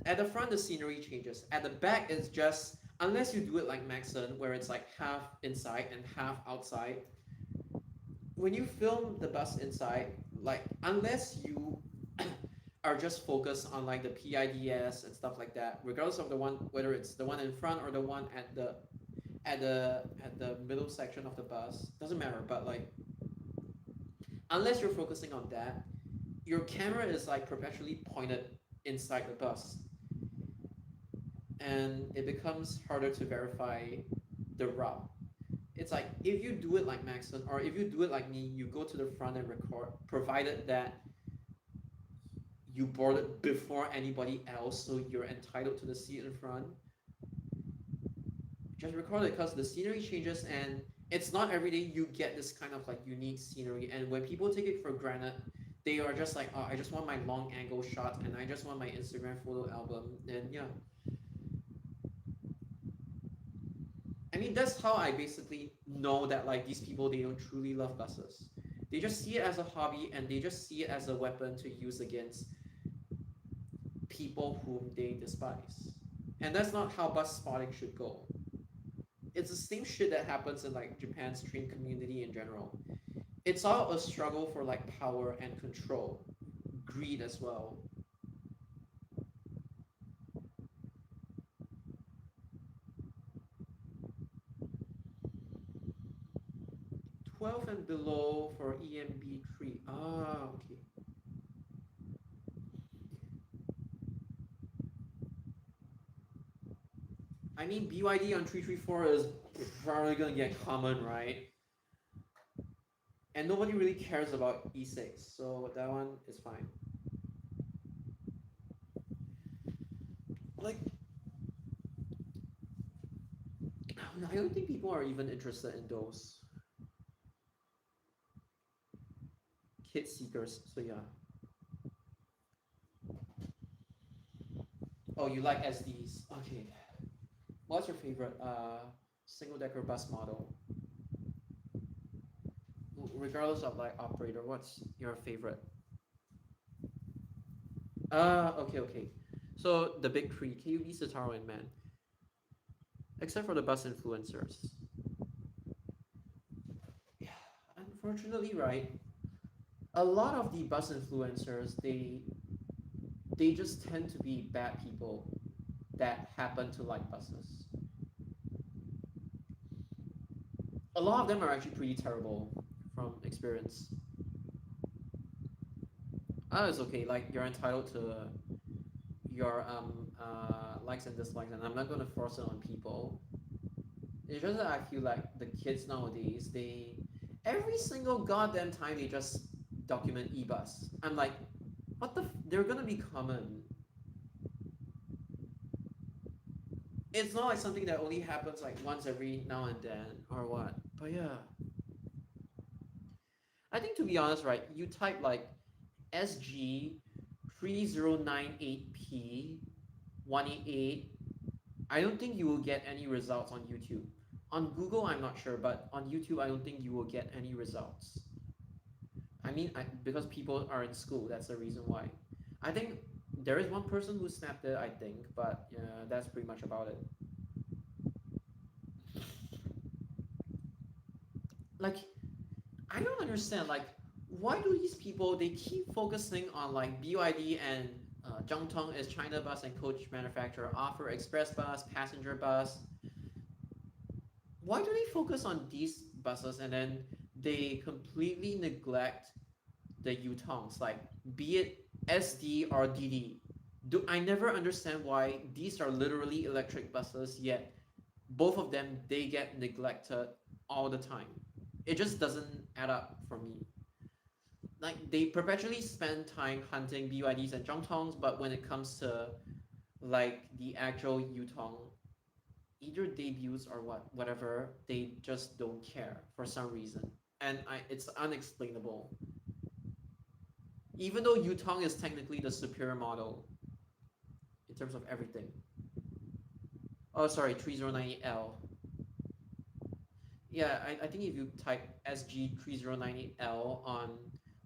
at the front the scenery changes. At the back it's just unless you do it like Maxon, where it's like half inside and half outside. When you film the bus inside, like unless you are just focused on like the PIDS and stuff like that, regardless of the one whether it's the one in front or the one at the middle section of the bus, doesn't matter. But like unless you're focusing on that, your camera is like perpetually pointed inside the bus, and it becomes harder to verify the route. It's like if you do it like Maxon or if you do it like me, you go to the front and record, provided that you board it before anybody else, so you're entitled to the seat in front. Just record it because the scenery changes, and it's not every day you get this kind of like unique scenery. And when people take it for granted, they are just like, oh, I just want my long angle shot and I just want my Instagram photo album. And yeah, I mean that's how I basically know that like these people, they don't truly love buses. They just see it as a hobby, and they just see it as a weapon to use against people whom they despise. And that's not how bus spotting should go. It's the same shit that happens in like Japan's train community in general. It's all a struggle for like power and control, greed as well. 12 and below for EMB3. Ah, okay. I mean, BYD on 334 is probably gonna get common, right? And nobody really cares about E6, so that one is fine. Like, I don't think people are even interested in those kid seekers. So yeah. Oh, you like SDs? Okay. What's your favorite single decker bus model? Regardless of like operator, what's your favorite? Okay. So the big three: KUB, Citaro, and Man. Except for the bus influencers. Yeah, unfortunately, right? A lot of the bus influencers, they just tend to be bad people that happen to like buses. A lot of them are actually pretty terrible from experience. Oh, it's okay. Like you're entitled to your likes and dislikes, and I'm not gonna force it on people. It's just that I feel like the kids nowadays, they every single goddamn time they just document e-bus. I'm like, what the? They're gonna be common. It's not like something that only happens like once every now and then or what. But yeah, I think to be honest, right? You type like SG 3098P 188. I don't think you will get any results on YouTube. On Google, I'm not sure, but on YouTube, I don't think you will get any results. I mean, because people are in school, that's the reason why. I think there is one person who snapped it, I think, but that's pretty much about it. Like, I don't understand. Like, why do these people they keep focusing on like BYD and Zhongtong is China bus and coach manufacturer offer express bus, passenger bus. Why do they focus on these buses and then they completely neglect the Yutongs, like be it SD or DD? I never understand why these are literally electric buses, yet both of them they get neglected all the time. It just doesn't add up for me. Like they perpetually spend time hunting BYDs and Zhongtongs, but when it comes to like the actual Yutong, either debuts or whatever, they just don't care for some reason. And it's unexplainable. Even though Yutong is technically the superior model in terms of everything. Oh, sorry, 3090L. Yeah, I think if you type SG 3090L on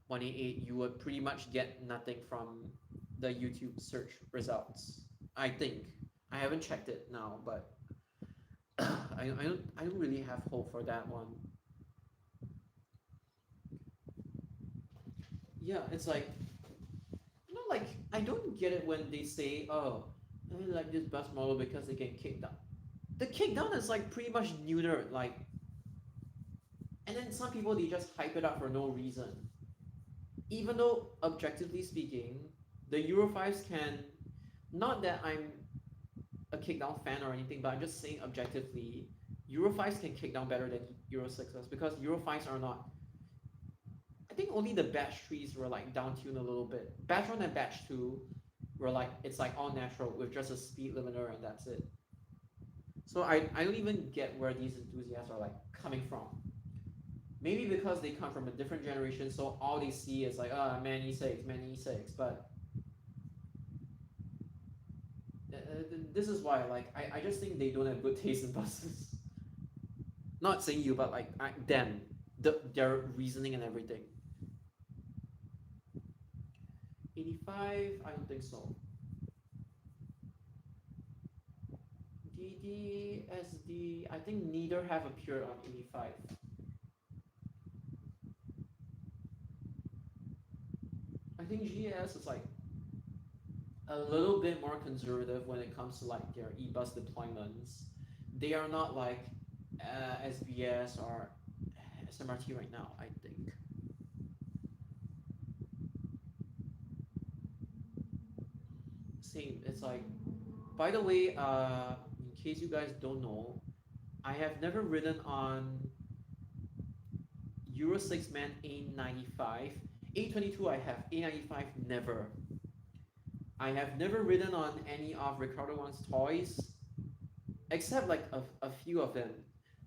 188, you would pretty much get nothing from the YouTube search results. I think. I haven't checked it now, but I don't really have hope for that one. Yeah, it's like like I don't get it when they say, oh, I like this bus model because they can kick down. The kick down is like pretty much neutered, like, and then some people they just hype it up for no reason. Even though objectively speaking, the Euro 5s can, not that I'm a kick down fan or anything, but I'm just saying objectively, Euro 5s can kick down better than Euro 6s because Euro 5s are not. I think only the batch 3s were like down tuned a little bit. Batch 1 and batch 2 were like, it's like all natural with just a speed limiter and that's it. So I don't even get where these enthusiasts are like coming from. Maybe because they come from a different generation, so all they see is like, man E6, man E6. But this is why, like, I just think they don't have good taste in buses. Not saying you, but like them, their reasoning and everything. 85, I don't think so. DD, SD, I think neither have appeared on 85. I think GS is like a little bit more conservative when it comes to like their e-bus deployments. They are not like SBS or SMRT right now, I think. Same. It's like, by the way, in case you guys don't know, I have never ridden on Euro 6 man A95. A22 I have, A95 never. I have never ridden on any of Ricardo One's toys, except like a few of them.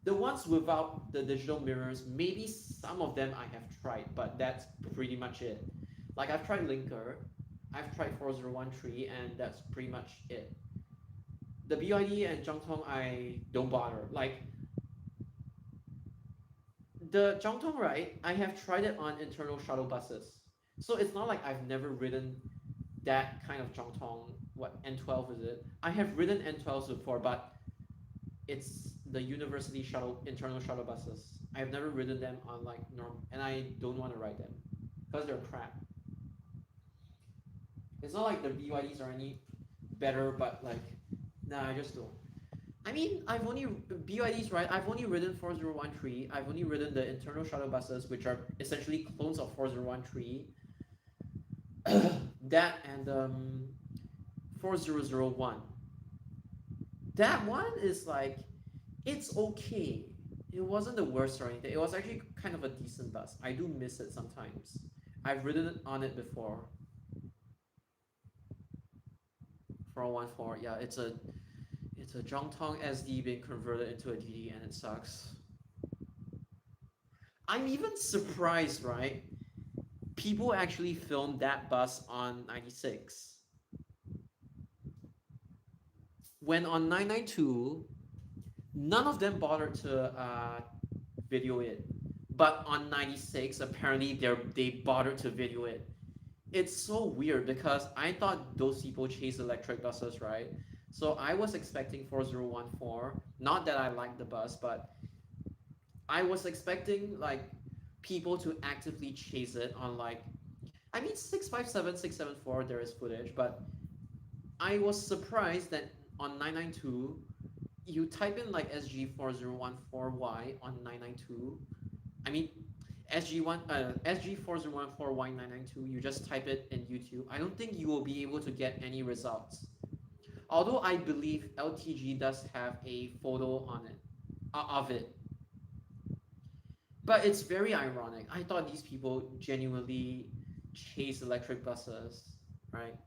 The ones without the digital mirrors, maybe some of them I have tried, but that's pretty much it. Like I've tried Linker, I've tried 4013, and that's pretty much it. The BYD and Zhongtong, I don't bother. Like the Zhongtong, right? I have tried it on internal shuttle buses, so it's not like I've never ridden that kind of Zhongtong. What N12 is it? I have ridden N12s before, but it's the university shuttle internal shuttle buses. I have never ridden them on like norm, and I don't want to ride them because they're crap. It's not like the BYDs are any better, but like, nah, I just don't. I mean, I've only BYDs, right? I've only ridden 4013. I've only ridden the internal shuttle buses, which are essentially clones of 4013. That and 4001. That one is like, it's okay. It wasn't the worst or anything. It was actually kind of a decent bus. I do miss it sometimes. I've ridden on it before. 4014. Yeah, it's a Zhongtong SD being converted into a DD and it sucks. I'm even surprised, right? People actually filmed that bus on 96. When on 992, none of them bothered to video it. But on 96, apparently they bothered to video it. It's so weird because I thought those people chase electric buses, right? So I was expecting 4014. Not that I like the bus, but I was expecting like people to actively chase it on like, I mean 657, 674 there is footage, but I was surprised that on 992 you type in like SG4014Y on 992. I mean SG4014Y992, you just type it in YouTube. I don't think you will be able to get any results. Although I believe LTG does have a photo on it of it. But it's very ironic. I thought these people genuinely chase electric buses, right?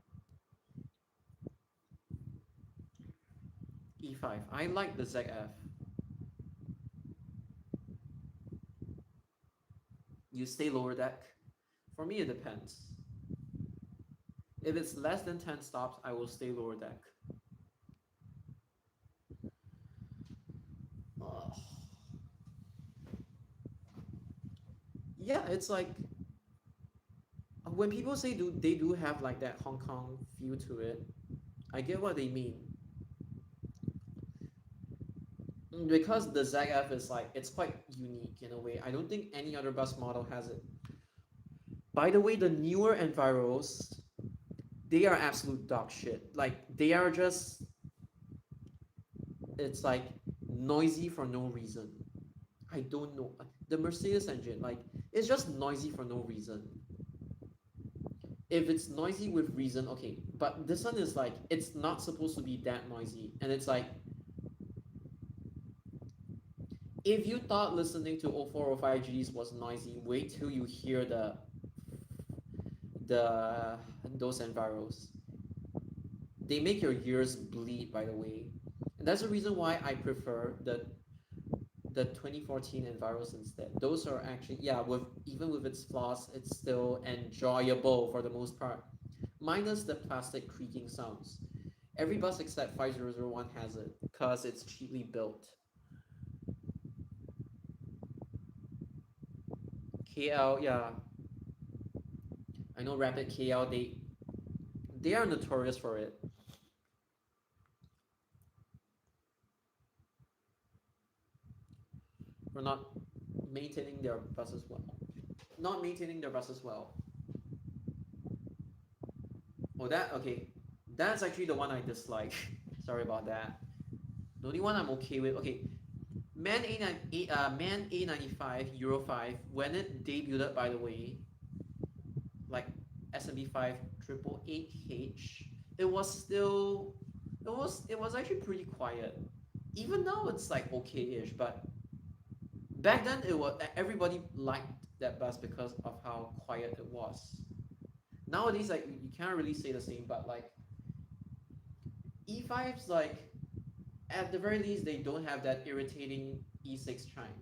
E5. I like the ZF. You stay lower deck. For me, it depends. If it's less than 10 stops, I will stay lower deck. Ugh. Yeah, it's like when people say they do have like that Hong Kong feel to it, I get what they mean. Because the ZF is like, it's quite unique in a way. I don't think any other bus model has it. By the way, the newer Enviros, they are absolute dog shit. Like they are just, it's like noisy for no reason. I don't know. The Mercedes engine, like it's just noisy for no reason. If it's noisy with reason, okay. But this one is like, it's not supposed to be that noisy. And it's like, if you thought listening to 0405Gs was noisy, wait till you hear the those Enviros. They make your ears bleed, by the way. And that's the reason why I prefer the 2014 Enviros instead. Those are actually, yeah, with even with its flaws, it's still enjoyable for the most part. Minus the plastic creaking sounds. Every bus except 5001 has it because it's cheaply built. KL, yeah, I know Rapid KL, they are notorious for it. For not maintaining their buses well. Not maintaining their buses well. Oh, that okay. That's actually the one I dislike. Sorry about that. The only one I'm okay with. Okay, Man A95 Euro 5 when it debuted, by the way, like SMB 5 triple 8H, it was still it was actually pretty quiet. Even now it's like okay-ish, but back then it was everybody liked that bus because of how quiet it was. Nowadays, like you can't really say the same, but like E5's like at the very least they don't have that irritating E6 chime.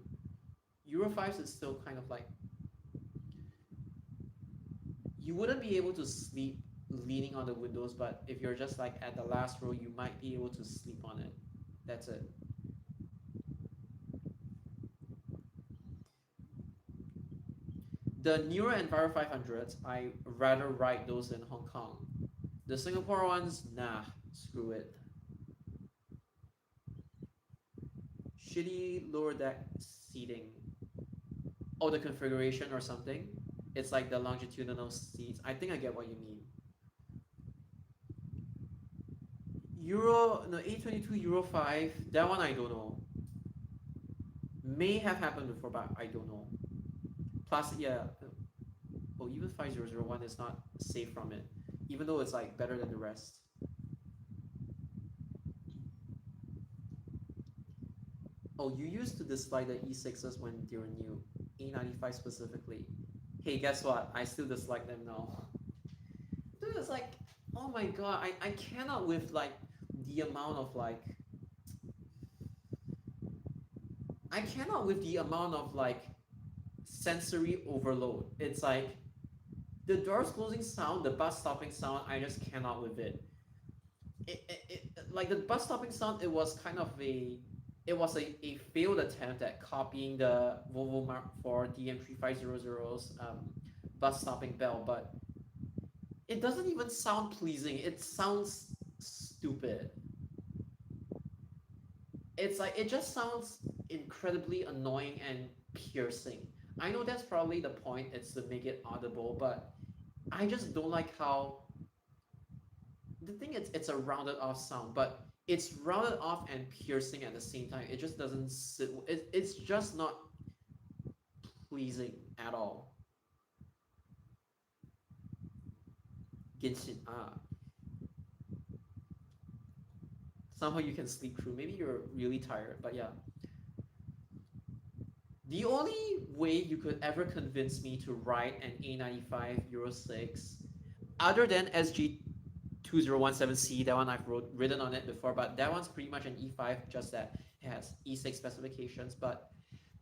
Euro 5s is still kind of like you wouldn't be able to sleep leaning on the windows, but if you're just like at the last row, you might be able to sleep on it. That's it. The newer Enviro 500s, I rather ride those in Hong Kong. The Singapore ones, nah, screw it. Shitty lower deck seating. Oh, the configuration or something. It's like the longitudinal seats. I think I get what you mean. Euro, no, A22 Euro 5, that one I don't know. May have happened before, but I don't know. Plus, yeah, oh, even 5001 is not safe from it, even though it's like better than the rest. Oh, you used to dislike the E6s when they were new, A95 specifically. Hey, guess what? I still dislike them now. Dude, it's like, oh my god, I cannot with like the amount of like, I cannot with the amount of like sensory overload. It's like the doors closing sound, the bus stopping sound, I just cannot with it. Like the bus stopping sound, it was kind of it was a failed attempt at copying the Volvo Mark 4 DM3500's bus stopping bell, but it doesn't even sound pleasing. It sounds stupid. It's like it just sounds incredibly annoying and piercing. I know that's probably the point, it's to make it audible, but I just don't like how the thing is it's a rounded off sound, but it's rounded off and piercing at the same time. It just doesn't sit. It's just not pleasing at all. Genshin. Somehow you can sleep through. Maybe you're really tired, but yeah. The only way you could ever convince me to write an A95 Euro 6, other than SG 2017C, that one I've written on it before, but that one's pretty much an E5, just that it has E6 specifications. But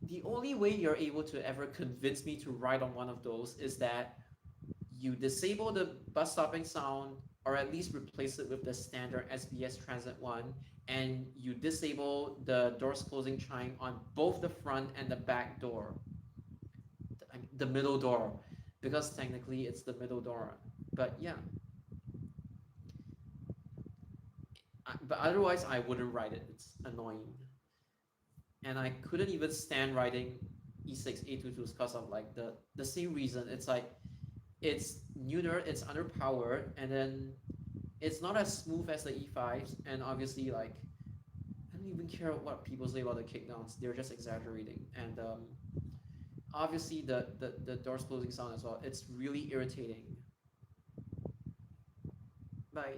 the only way you're able to ever convince me to write on one of those is that you disable the bus stopping sound, or at least replace it with the standard SBS Transit one, and you disable the doors closing chime on both the front and the back door, the middle door, because technically it's the middle door. But yeah, but otherwise I wouldn't write it. It's annoying, and I couldn't even stand writing E6 A22s because of like the same reason. It's like it's neuter, it's underpowered, and then it's not as smooth as the E5s, and obviously like I don't even care what people say about the kickdowns. They're just exaggerating, and obviously the doors closing sound as well. It's really irritating. Bye.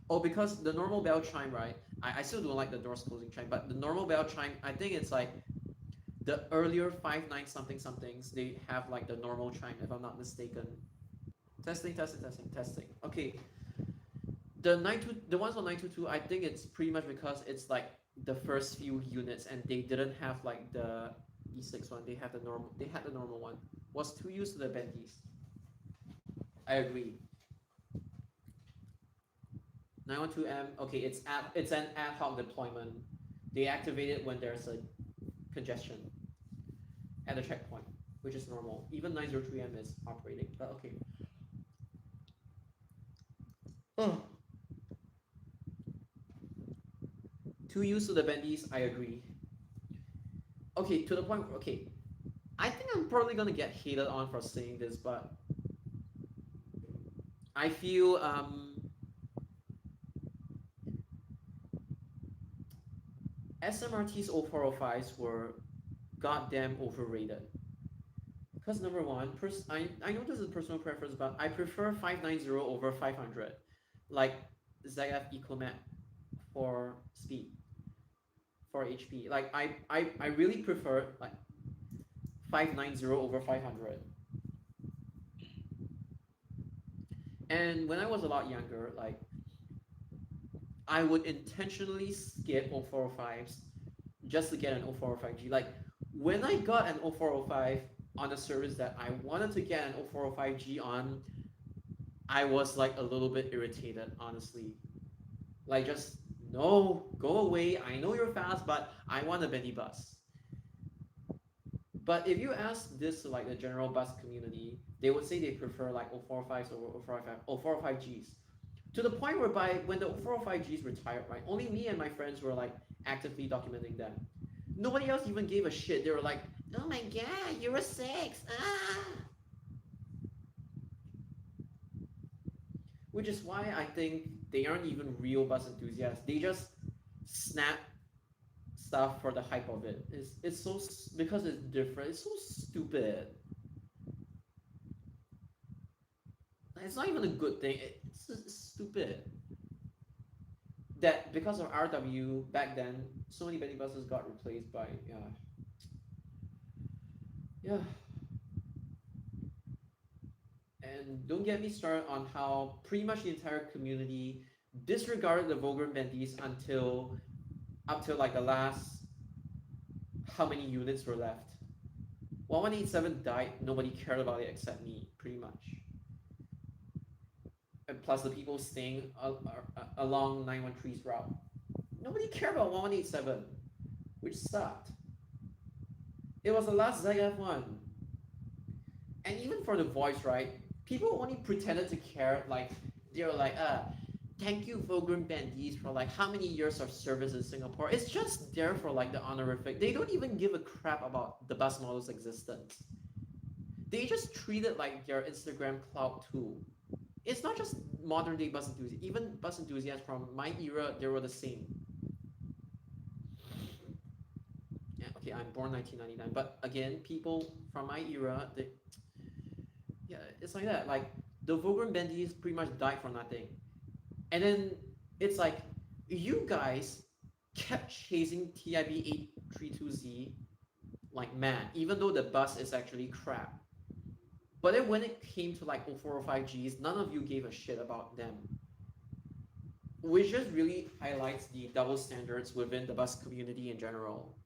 Oh, because the normal bell chime, right? I still don't like the doors closing chime, but the normal bell chime, I think it's like the earlier 5.9 something somethings, they have like the normal chime, if I'm not mistaken. Testing, testing, testing, testing. Okay. The ones on 922, I think it's pretty much because it's like the first few units and they didn't have like the E6 one. They had the normal one. Was too used to the bendies. I agree. 912M, okay, it's an ad hoc deployment. They activate it when there's a congestion at the checkpoint, which is normal. Even 903M is operating, but okay. Oh. Too used to the bendies, I agree. Okay, to the point where, okay, I think I'm probably gonna get hated on for saying this, but I feel SMRT's 0405s were goddamn overrated. Because number one, I know this is personal preference, but I prefer 590 over 500, like ZF Ecomat for speed, for HP. Like I really prefer like 590 over 500. And when I was a lot younger, like I would intentionally skip 0405s just to get an 0405G. Like when I got an 0405 on a service that I wanted to get an 0405G on, I was like a little bit irritated, honestly. Like just no, go away. I know you're fast, but I want a bendy bus. But if you ask this to like the general bus community, they would say they prefer like 045s over 045Gs. To the point whereby when the 405Gs retired, right, only me and my friends were like actively documenting them. Nobody else even gave a shit. They were like, oh my god, you're a 6. Which is why I think they aren't even real bus enthusiasts. They just snap stuff for the hype of it. It's so, because it's different, it's so stupid. It's not even a good thing. It's stupid. That because of RW back then, so many bendy buses got replaced by yeah. And don't get me started on how pretty much the entire community disregarded the Volgren bendies until up till like the last how many units were left. 1187 died, nobody cared about it except me, pretty much. And plus the people staying along 913's route. Nobody cared about 1187, which sucked. It was the last ZF one. And even for the voice, right? People only pretended to care, like they were like, thank you Vagrant Bandies for like how many years of service in Singapore. It's just there for like the honorific. They don't even give a crap about the bus model's existence. They just treat it like their Instagram clout too. It's not just modern day bus enthusiasts. Even bus enthusiasts from my era, they were the same. Yeah, okay, I'm born 1999, but again, people from my era, yeah, it's like that. Like the Vagrant Bandies pretty much died for nothing. And then it's like you guys kept chasing TIB 832Z like mad, even though the bus is actually crap. But then when it came to like 0405Gs, none of you gave a shit about them. Which just really highlights the double standards within the bus community in general.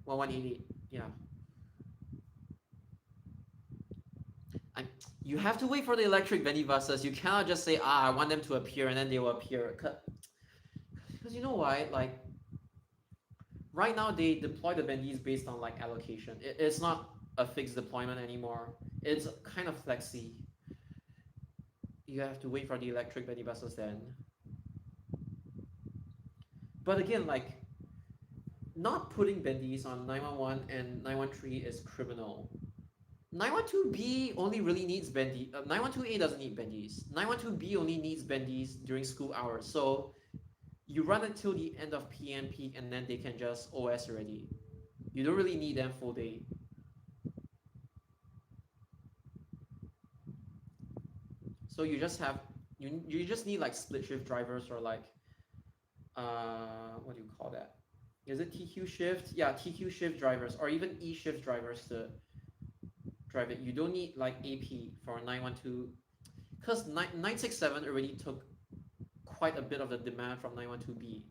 Well, 188, yeah. You have to wait for the electric Bendy buses. You cannot just say, I want them to appear and then they will appear. Because you know why? Like, right now they deploy the Bendys based on like allocation. It's not a fixed deployment anymore. It's kind of flexy. You have to wait for the electric Bendy buses then. But again, like, not putting Bendys on 911 and 913 is criminal. 912B only really needs bendy. 912A doesn't need bendies. 912B only needs bendies during school hours. So you run it till the end of PM peak and then they can just OS already. You don't really need them full day. So you just have you just need like split shift drivers or like what do you call that? Is it TQ shift? Yeah, TQ shift drivers or even E shift drivers to drive it. You don't need like AP for 912 because 967 already took quite a bit of the demand from 912B.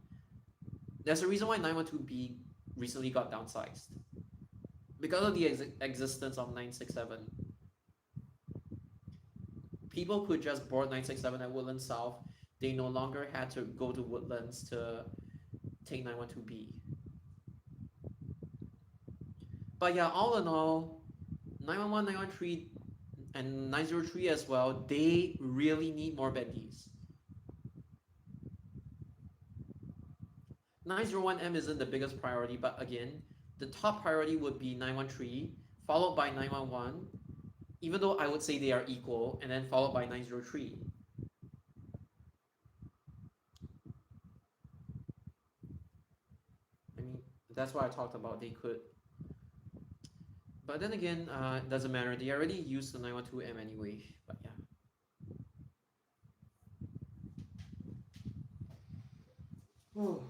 There's a reason why 912B recently got downsized because of the existence of 967. People could just board 967 at Woodlands South. They no longer had to go to Woodlands to take 912B. But yeah, all in all, 911, 913, and 903 as well, they really need more bendies. 901M isn't the biggest priority, but again, the top priority would be 913, followed by 911, even though I would say they are equal, and then followed by 903. I mean, that's what I talked about. They could. But then again, it doesn't matter. They already used the 912M anyway. But yeah. Oh.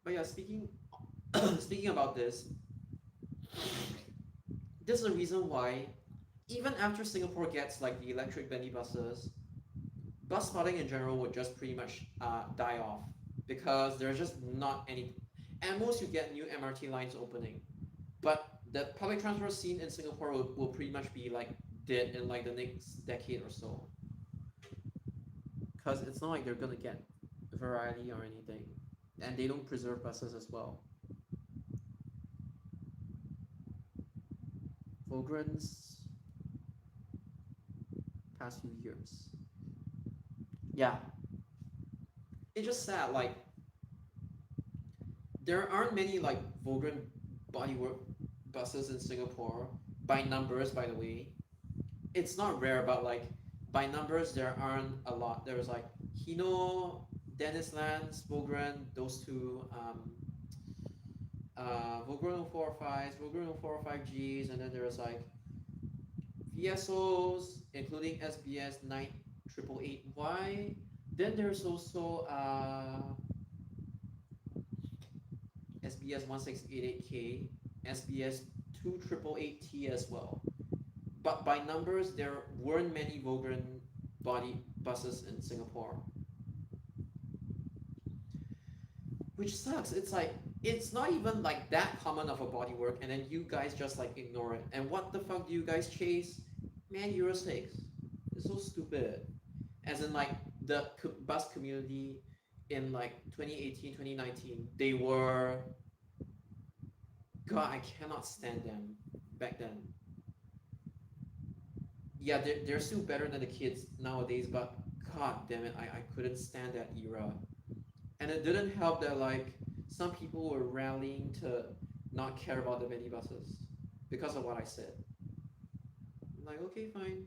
But yeah, speaking about this is the reason why even after Singapore gets like the electric bendy buses, bus spotting in general would just pretty much die off because there's just not any. At most, you get new MRT lines opening, but the public transport scene in Singapore will pretty much be like dead in like the next decade or so. Because it's not like they're gonna get variety or anything, and they don't preserve buses as well. Vagrants past few years. Yeah. It's just sad, like there aren't many like Vagrant bodywork buses in Singapore by numbers, by the way. It's not rare, but like by numbers there aren't a lot. There's like Hino, Dennis Lance, Vagrant, those two, Vagrant 045s, Vagrant 045Gs, and then there's like VSOs, including SBS 9888Y. Then there's also SBS 1688K, SBS 2888T as well. But by numbers, there weren't many Vagrant body buses in Singapore. Which sucks. It's like, it's not even like that common of a bodywork, and then you guys just like ignore it. And what the fuck do you guys chase? Man, Euro 6. It's so stupid. As in like the bus community in like 2018, 2019, they were, God, I cannot stand them back then. yeah, they're still better than the kids nowadays, but god damn it, I couldn't stand that era. And it didn't help that like some people were rallying to not care about the minibuses because of what I said. I'm like, okay, fine.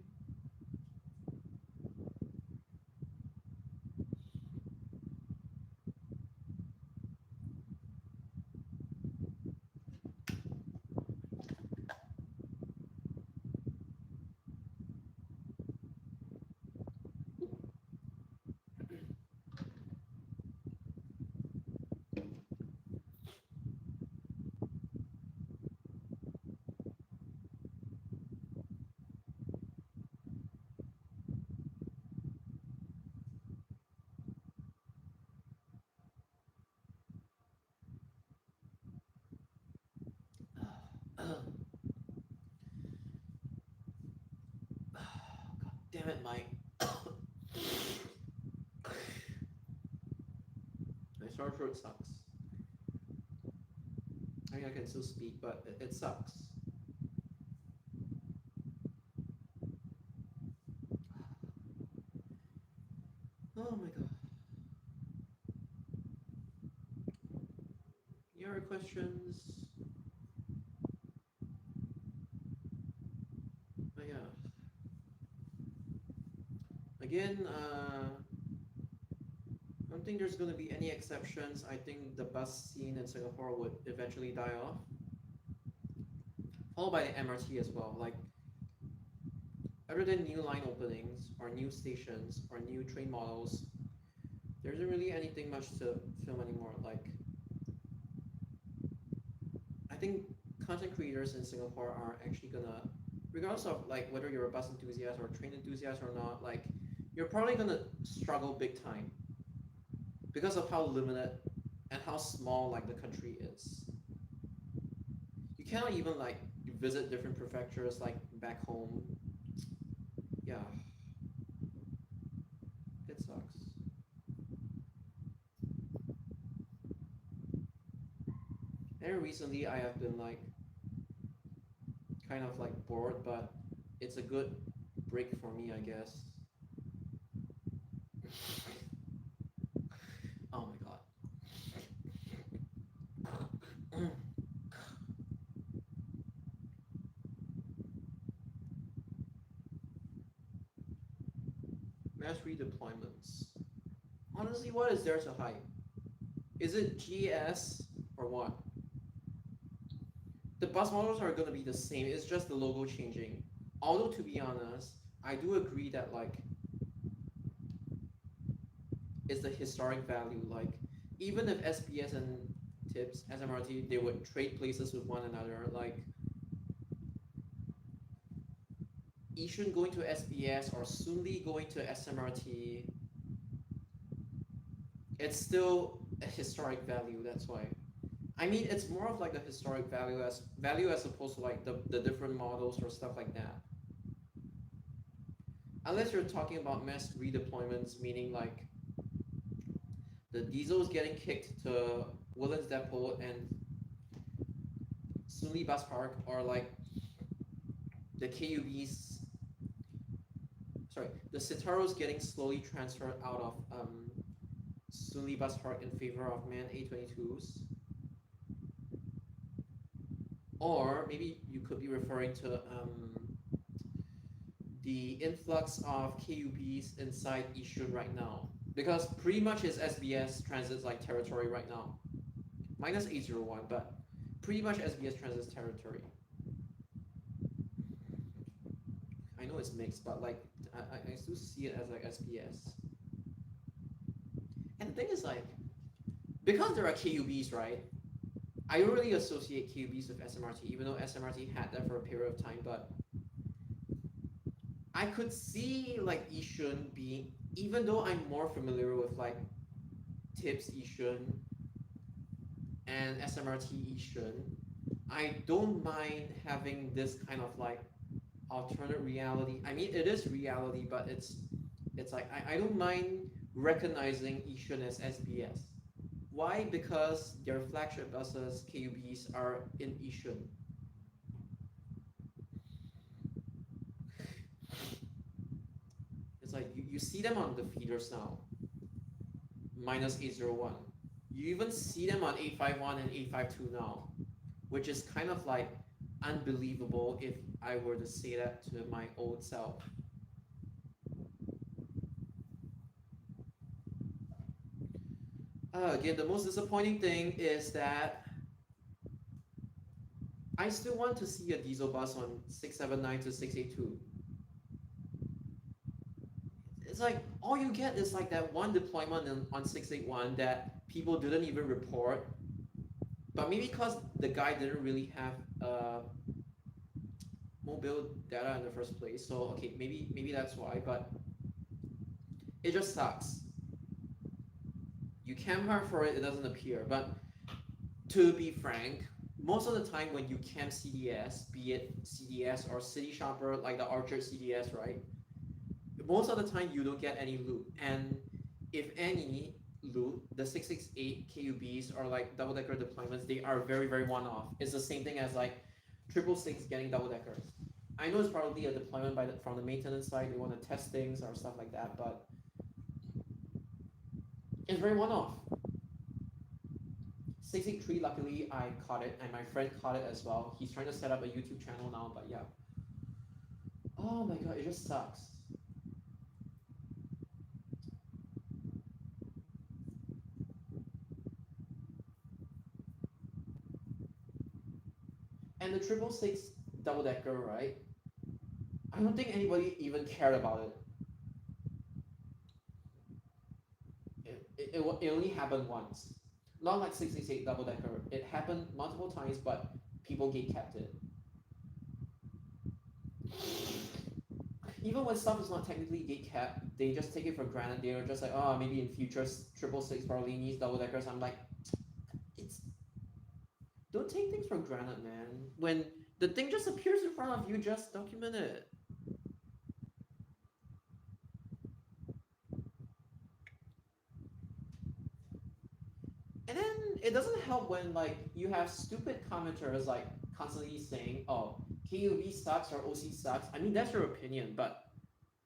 God damn it, Mike. My sore throat sucks. I mean, I can still speak, but it sucks. Oh my god. Your questions? Oh yeah. Again, I don't think there's going to be any exceptions. I think the bus scene in Singapore would eventually die off, followed by the MRT as well. Like, other than new line openings or new stations or new train models, there isn't really anything much to film anymore. Like, I think content creators in Singapore are actually gonna, regardless of like whether you're a bus enthusiast or train enthusiast or not, like you're probably gonna struggle big time because of how limited and how small like the country is. You cannot even like visit different prefectures like back home. Yeah, it sucks. And recently I have been like kind of like bored, but it's a good break for me, I guess. Oh my god. Mass redeployments. Honestly, what is there to hype? Is it GS or what? The bus models are gonna be the same. It's just the logo changing. Although to be honest, I do agree that like it's the historic value. Like even if SBS and TIPS, SMRT, they would trade places with one another. Like Yishun going to SBS or Sunli going to SMRT, it's still a historic value. That's why. I mean, it's more of like the historic value as opposed to like the different models or stuff like that. Unless you're talking about mass redeployments, meaning like the diesel is getting kicked to Woodlands Depot and Sunli Bus Park, or like the KUBs, sorry, the Citaro's getting slowly transferred out of Sunli Bus Park in favor of MAN A22s. Or maybe you could be referring to the influx of KUBs inside Yishun right now. Because pretty much his SBS transits like territory right now. Minus 801, but pretty much SBS transits territory. I know it's mixed, but like I still see it as like SBS. And the thing is like, because there are KUBs, right? I don't really associate KUBs with SMRT, even though SMRT had that for a period of time, but I could see like Yishun being, even though I'm more familiar with like TIPS Yishun and SMRT Yishun, I don't mind having this kind of like alternate reality. I mean, it is reality, but it's like I don't mind recognizing Yishun as SBS. Why? Because their flagship buses, KUBs, are in Yishun. like you see them on the feeders now, minus 801. You even see them on 851 and 852 now, which is kind of like unbelievable if I were to say that to my old self. Again, the most disappointing thing is that I still want to see a diesel bus on 679 to 682. It's like all you get is like that one deployment on 681 that people didn't even report, but maybe because the guy didn't really have mobile data in the first place. So okay, maybe that's why, but it just sucks. You cam hard for it, it doesn't appear. But to be frank, most of the time when you cam CDS, be it CDS or City Shopper, like the Orchard CDS, right? Most of the time you don't get any loot. And if any loot, the 668 KUBs or like double decker deployments, they are very, very one off. It's the same thing as like 666 getting double deckers. I know it's probably a deployment from the maintenance side, they want to test things or stuff like that, but it's very one off. 683, luckily I caught it, and my friend caught it as well. He's trying to set up a YouTube channel now, but yeah. Oh my god, it just sucks. And the 666 double decker, right? I don't think anybody even cared about it. It only happened once. Not like 668 double decker. It happened multiple times, but people gate kept it. Even when stuff is not technically gate kept, they just take it for granted. They're just like, oh, maybe in future 666 probably needs double deckers. I'm like, it's don't take things for granted, man. When the thing just appears in front of you, just document it. And then it doesn't help when like you have stupid commenters like constantly saying, "Oh, KUV sucks or OC sucks." I mean, that's your opinion, but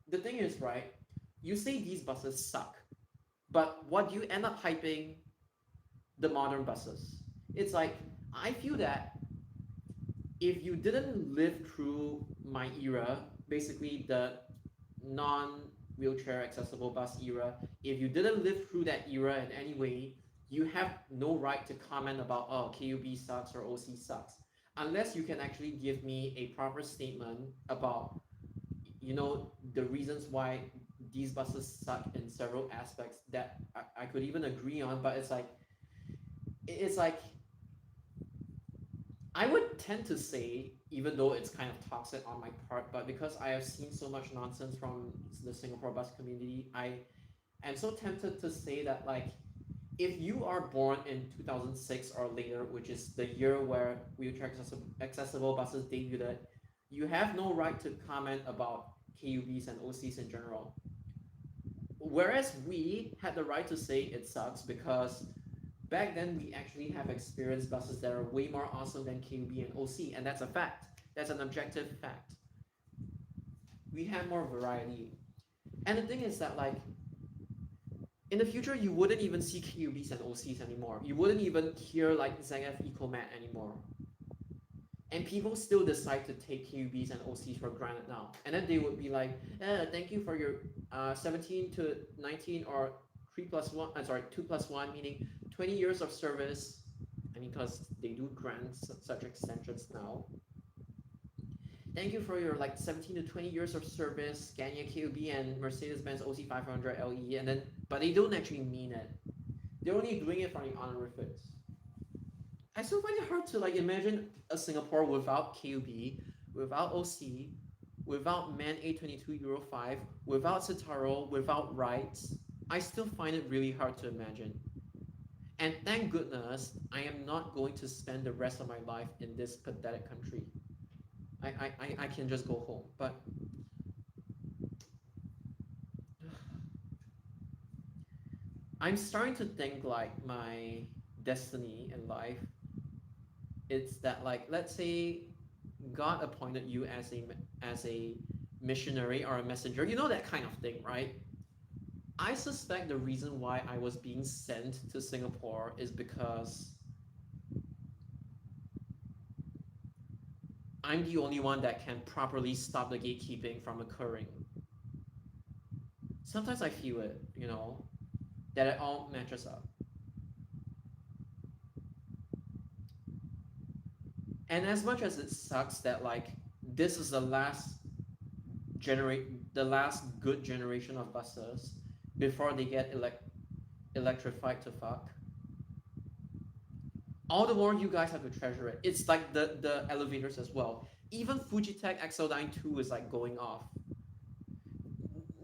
the thing is, right? You say these buses suck, but what do you end up hyping? The modern buses. It's like I feel that if you didn't live through my era, basically the non-wheelchair accessible bus era, if you didn't live through that era in any way, you have no right to comment about, oh, KUB sucks or OC sucks, unless you can actually give me a proper statement about, the reasons why these buses suck in several aspects that I could even agree on. But it's like I would tend to say, even though it's kind of toxic on my part, but because I have seen so much nonsense from the Singapore bus community, I am so tempted to say that, like, if you are born in 2006 or later, which is the year where wheelchair accessible buses debuted, you have no right to comment about KUBs and OCs in general. Whereas we had the right to say it sucks because back then we actually have experienced buses that are way more awesome than KUB and OC, and that's a fact. That's an objective fact. We have more variety. And the thing is that, like, in the future, you wouldn't even see KUBs and OCs anymore. You wouldn't even hear like ZF EcoMat anymore. And people still decide to take KUBs and OCs for granted now. And then they would be like, thank you for your 17 to 19 or 2+1, meaning 20 years of service. I mean, because they do grant such extensions now. Thank you for your like 17 to 20 years of service, Scania KUB and Mercedes-Benz OC500 LE, and then but they don't actually mean it. They're only doing it for the honorifics. I still find it hard to like imagine a Singapore without KUB, without OC, without MAN A22 Euro 5, without Citaro, without rights. I still find it really hard to imagine. And thank goodness I am not going to spend the rest of my life in this pathetic country. I can just go home. But I'm starting to think like my destiny in life, it's that, like, let's say God appointed you as a missionary or a messenger, you know, that kind of thing, right? I suspect the reason why I was being sent to Singapore is because I'm the only one that can properly stop the gatekeeping from occurring. Sometimes I feel it, you know, that it all matches up. And as much as it sucks that like this is the last good generation of buses before they get electrified to fuck, all the more you guys have to treasure it. It's like the elevators as well. Even Fujitech XL9 2 is like going off.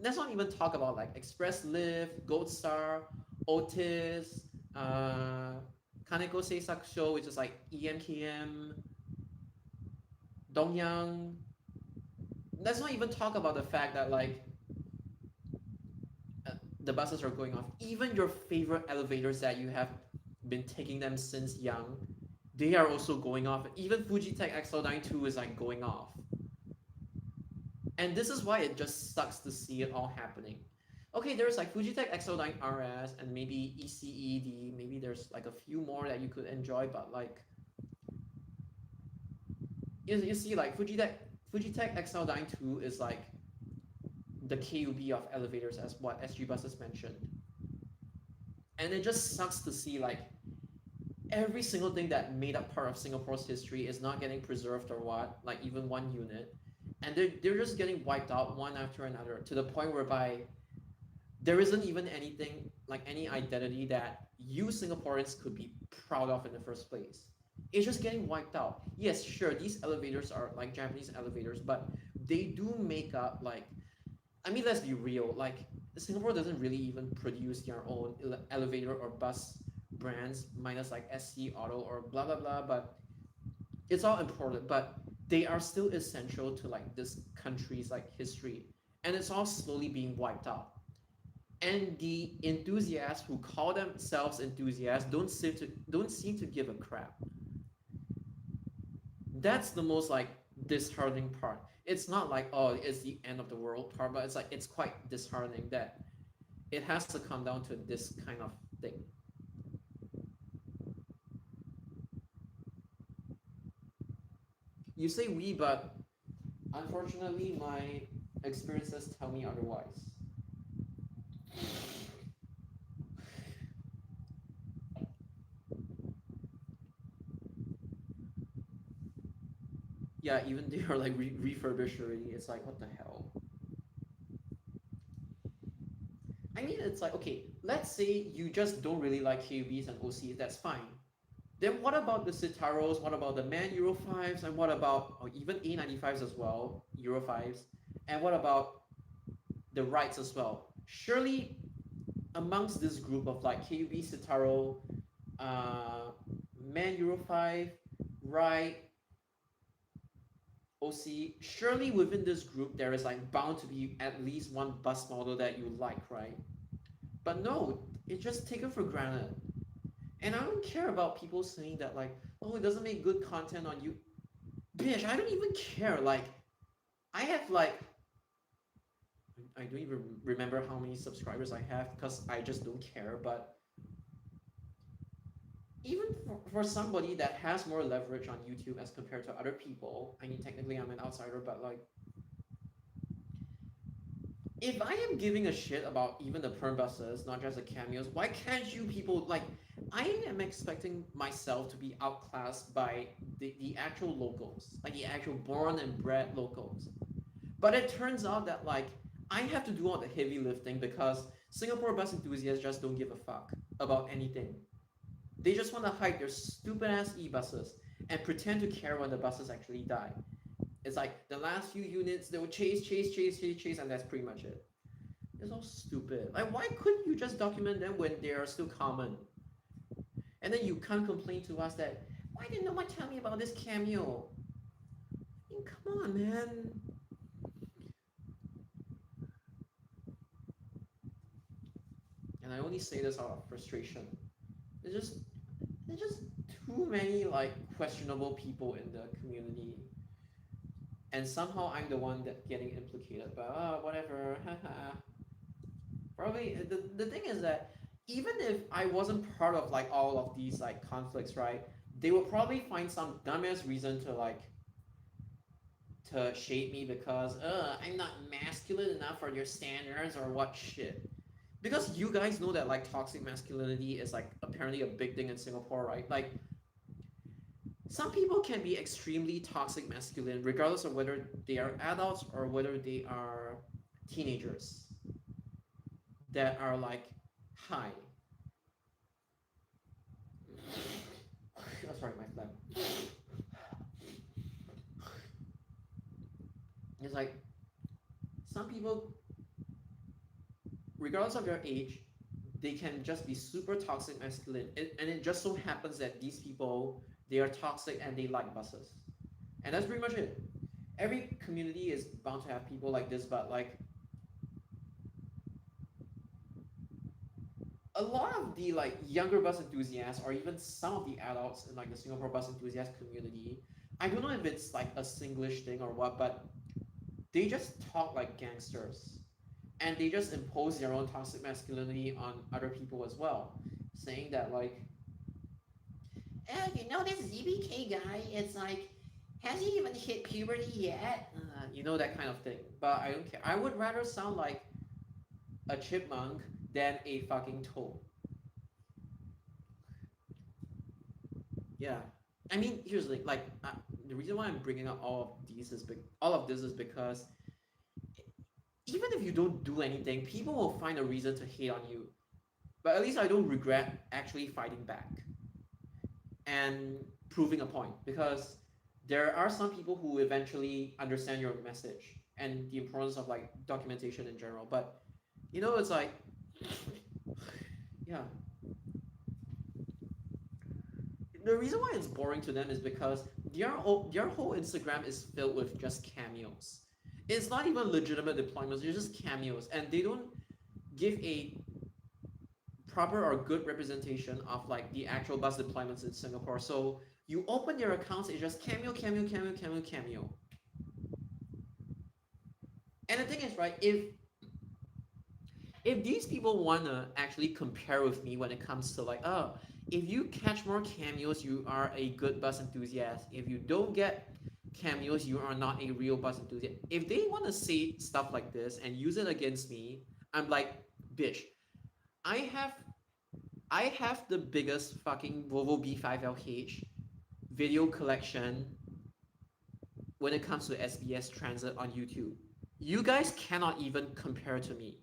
Let's not even talk about like Express Lift, Gold Star, Otis, Kaneko Seisakusho, which is like EMKM, Dongyang. Let's not even talk about the fact that like the buses are going off. Even your favorite elevators that you have been taking them since young, they are also going off. Even Fujitech XL9 2 is like going off. And this is why it just sucks to see it all happening. Okay, there's like Fujitech XL9 RS and maybe ECED, maybe there's like a few more that you could enjoy, but like you see like Fujitech XL9 2 is like the KUB of elevators, as what SG Buses mentioned. And it just sucks to see like every single thing that made up part of Singapore's history is not getting preserved or what, like even one unit. And they're just getting wiped out one after another to the point whereby there isn't even anything like any identity that you Singaporeans could be proud of in the first place. It's just getting wiped out. Yes, sure, these elevators are like Japanese elevators, but they do make up like, I mean, let's be real, like Singapore doesn't really even produce their own elevator or bus brands, minus like SC Auto or blah blah blah, but it's all imported, but they are still essential to like this country's like history, and it's all slowly being wiped out. And the enthusiasts who call themselves enthusiasts don't seem to give a crap. That's the most like disheartening part. It's not like, oh, it's the end of the world part, but it's like it's quite disheartening that it has to come down to this kind of thing. You say we, but unfortunately my experiences tell me otherwise. Yeah, even they are like refurbished already. It's like, what the hell? I mean, it's like, okay, let's say you just don't really like KUBs and OCs, that's fine. Then what about the Citaros? What about the MAN Euro 5s? And what about even A95s as well, Euro 5s? And what about the rights as well? Surely amongst this group of like KUB, Citaro, MAN Euro 5, right, OC, surely within this group there is like bound to be at least one bus model that you like, right? But no, it's just taken for granted. And I don't care about people saying that like, oh, it doesn't make good content on you. Bitch, I don't even care. Like, I have like, I don't even remember how many subscribers I have because I just don't care. But even for somebody that has more leverage on YouTube as compared to other people, I mean, technically I'm an outsider, but like, if I am giving a shit about even the perm buses, not just the cameos, why can't you people like? I am expecting myself to be outclassed by the actual locals, like the actual born and bred locals. But it turns out that like I have to do all the heavy lifting because Singapore bus enthusiasts just don't give a fuck about anything. They just want to hype their stupid ass e-buses and pretend to care when the buses actually die. It's like the last few units they will chase, and that's pretty much it. It's all stupid. Like, why couldn't you just document them when they are still common? And then you can't complain to us that why didn't no one tell me about this cameo? I mean, come on, man. And I only say this out of frustration. There's just too many like questionable people in the community. and somehow I'm the one that getting implicated. But whatever. Probably the thing is that even if I wasn't part of like all of these like conflicts, right? They will probably find some dumbass reason to like to shade me because I'm not masculine enough for your standards or what shit. Because you guys know that like toxic masculinity is like apparently a big thing in Singapore, right? Like some people can be extremely toxic masculine regardless of whether they are adults or whether they are teenagers that are like high. Oh, sorry, my phlegm. It's like some people, regardless of their age, they can just be super toxic masculine, and it just so happens that these people they are toxic and they like buses, and that's pretty much it. Every community is bound to have people like this, but like a lot of the like younger bus enthusiasts or even some of the adults in like the Singapore bus enthusiast community, I don't know if it's like a Singlish thing or what, but they just talk like gangsters and they just impose their own toxic masculinity on other people as well, saying that like, you know this ZBK guy, it's like, has he even hit puberty yet? You know, that kind of thing. But I don't care. I would rather sound like a chipmunk than a fucking toad. Yeah. I mean, here's the reason why I'm bringing up all of this is because even if you don't do anything, people will find a reason to hate on you. But at least I don't regret actually fighting back and proving a point because there are some people who eventually understand your message and the importance of like documentation in general. But you know, it's like, yeah, the reason why it's boring to them is because their whole Instagram is filled with just cameos. It's not even legitimate deployments, it's just cameos, and they don't give a proper or good representation of like the actual bus deployments in Singapore. So you open their accounts, it's just cameo, cameo, cameo, cameo, cameo. And the thing is, right, if these people wanna actually compare with me when it comes to like, oh, if you catch more cameos, you are a good bus enthusiast. If you don't get cameos, you are not a real bus enthusiast. If they want to say stuff like this and use it against me, I'm like, bitch, I have I have the biggest fucking Volvo B5LH video collection when it comes to SBS Transit on YouTube. You guys cannot even compare to me.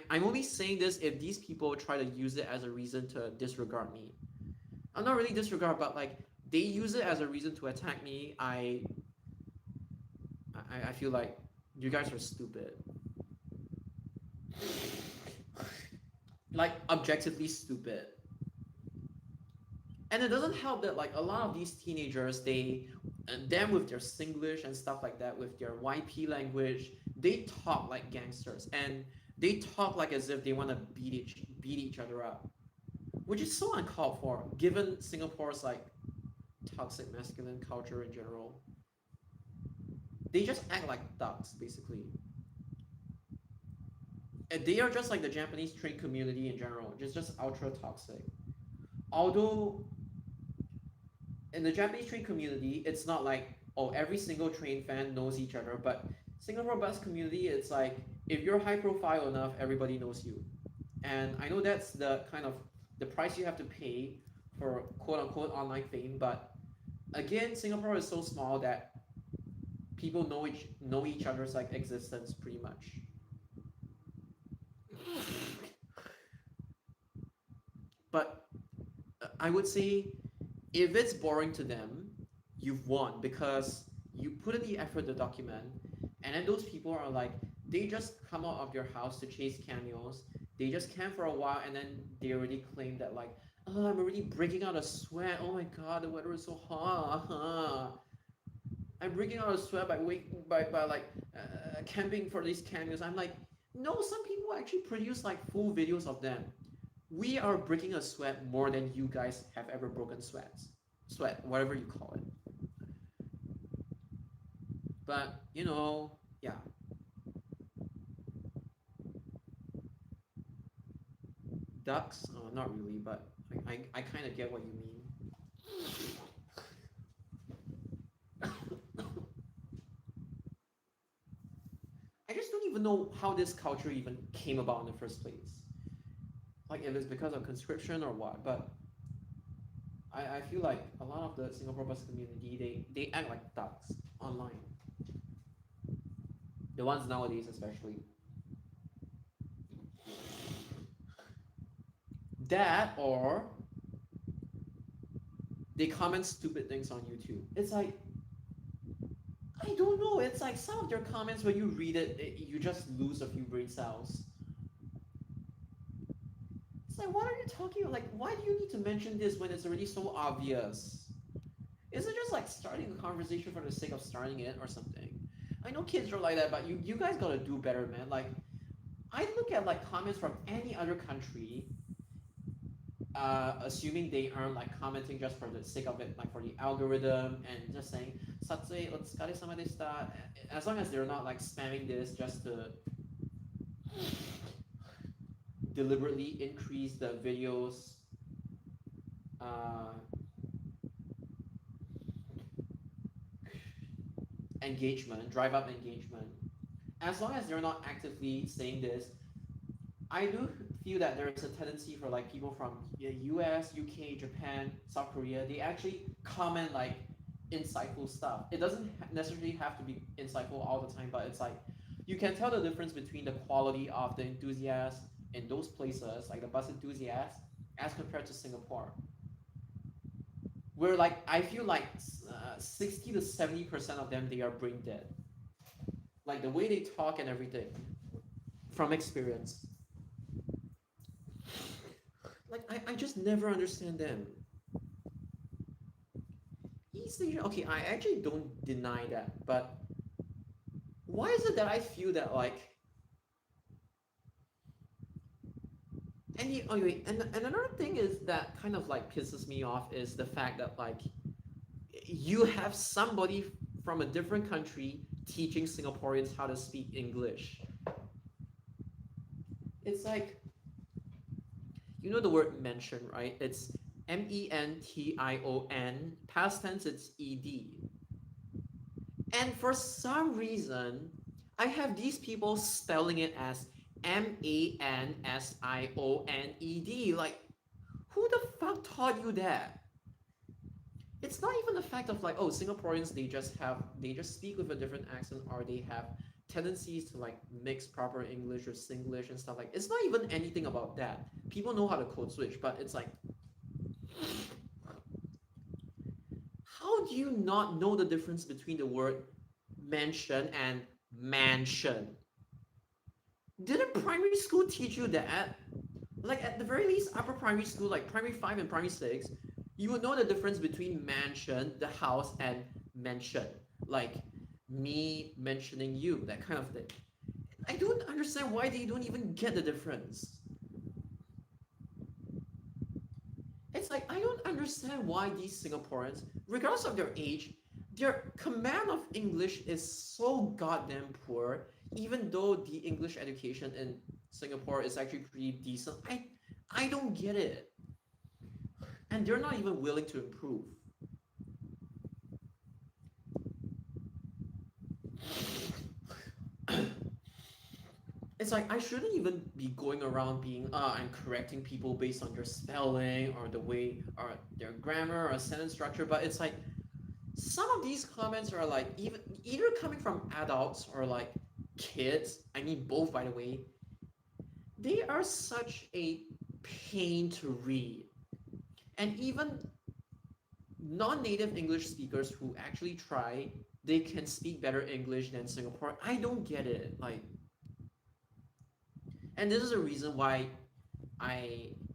I'm only saying this if these people try to use it as a reason to disregard me. I'm not really disregard, but like they use it as a reason to attack me. I feel like you guys are stupid. Like objectively stupid. And it doesn't help that like a lot of these teenagers, they and them with their Singlish and stuff like that, with their YP language, they talk like gangsters and they talk like as if they want to beat each other up, which is so uncalled for given Singapore's like toxic masculine culture in general. They just act like thugs basically. And they are just like the Japanese train community in general, just ultra toxic. Although in the Japanese train community, it's not like oh every single train fan knows each other, but Singapore bus community, it's like if you're high profile enough, everybody knows you. And I know that's the kind of the price you have to pay for quote unquote online fame, but again, Singapore is so small that people know each other's like existence pretty much. But I would say if it's boring to them, you've won because you put in the effort to document, and then those people are like, they just come out of their house to chase cameos. They just camp for a while, and then they already claim that like, oh, I'm already breaking out a sweat. Oh my god, the weather is so hot. I'm breaking out a sweat by like camping for these cameos. I'm like, no, some people actually produce like full videos of them. We are breaking a sweat more than you guys have ever broken sweat, whatever you call it. But yeah, ducks. Not really, but I kind of get what you mean. I just don't even know how this culture even came about in the first place. Like if it's because of conscription or what, but I feel like a lot of the Singapore bus community they act like ducks online. The ones nowadays especially. That or they comment stupid things on YouTube. It's like I don't know. It's like some of their comments when you read you just lose a few brain cells. It's like, what are you talking about? Like, why do you need to mention this when it's already so obvious? Is it just like starting a conversation for the sake of starting it or something? I know kids are like that, but you guys gotta do better, man. Like, I look at like comments from any other country, assuming they aren't like commenting just for the sake of it, like for the algorithm and just saying "Satsui otsukare sama deshita," as long as they're not like spamming this just to deliberately increase the videos uh, engagement, drive up engagement. As long as they're not actively saying this, I do feel that there is a tendency for like people from US, UK, Japan, South Korea, they actually comment like insightful stuff. It doesn't necessarily have to be insightful all the time, but it's like you can tell the difference between the quality of the enthusiasts in those places, like the bus enthusiasts, as compared to Singapore, where like I feel like 60 to 70% of them they are brain dead, like the way they talk and everything from experience. Like I just never understand them. East Asia, okay, I actually don't deny that, but why is it that I feel that like anyway, and another thing is that kind of like pisses me off is the fact that like you have somebody from a different country teaching Singaporeans how to speak English. It's like the word mention, right? It's mention, past tense it's ed. And for some reason, I have these people spelling it as mansioned. Like, who the fuck taught you that? It's not even the fact of like, oh, Singaporeans they just speak with a different accent or they have tendencies to like mix proper English or Singlish and stuff like. It's not even anything about that. People know how to code switch, but it's like, how do you not know the difference between the word mention and mansion? Didn't primary school teach you that? Like at the very least, upper primary school, like primary 5 and primary 6, you would know the difference between mansion, the house, and mention. Like me mentioning you, that kind of thing. I don't understand why they don't even get the difference. It's like I don't understand why these Singaporeans, regardless of their age, their command of English is so goddamn poor, even though the English education in Singapore is actually pretty decent. I don't get it. And they're not even willing to improve. It's like I shouldn't even be going around being I'm correcting people based on their spelling or the way or their grammar or sentence structure, but it's like some of these comments are like even either coming from adults or like kids. I mean both by the way. They are such a pain to read. And even non-native English speakers who actually try, they can speak better English than Singapore. I don't get it. Like, and this is a reason why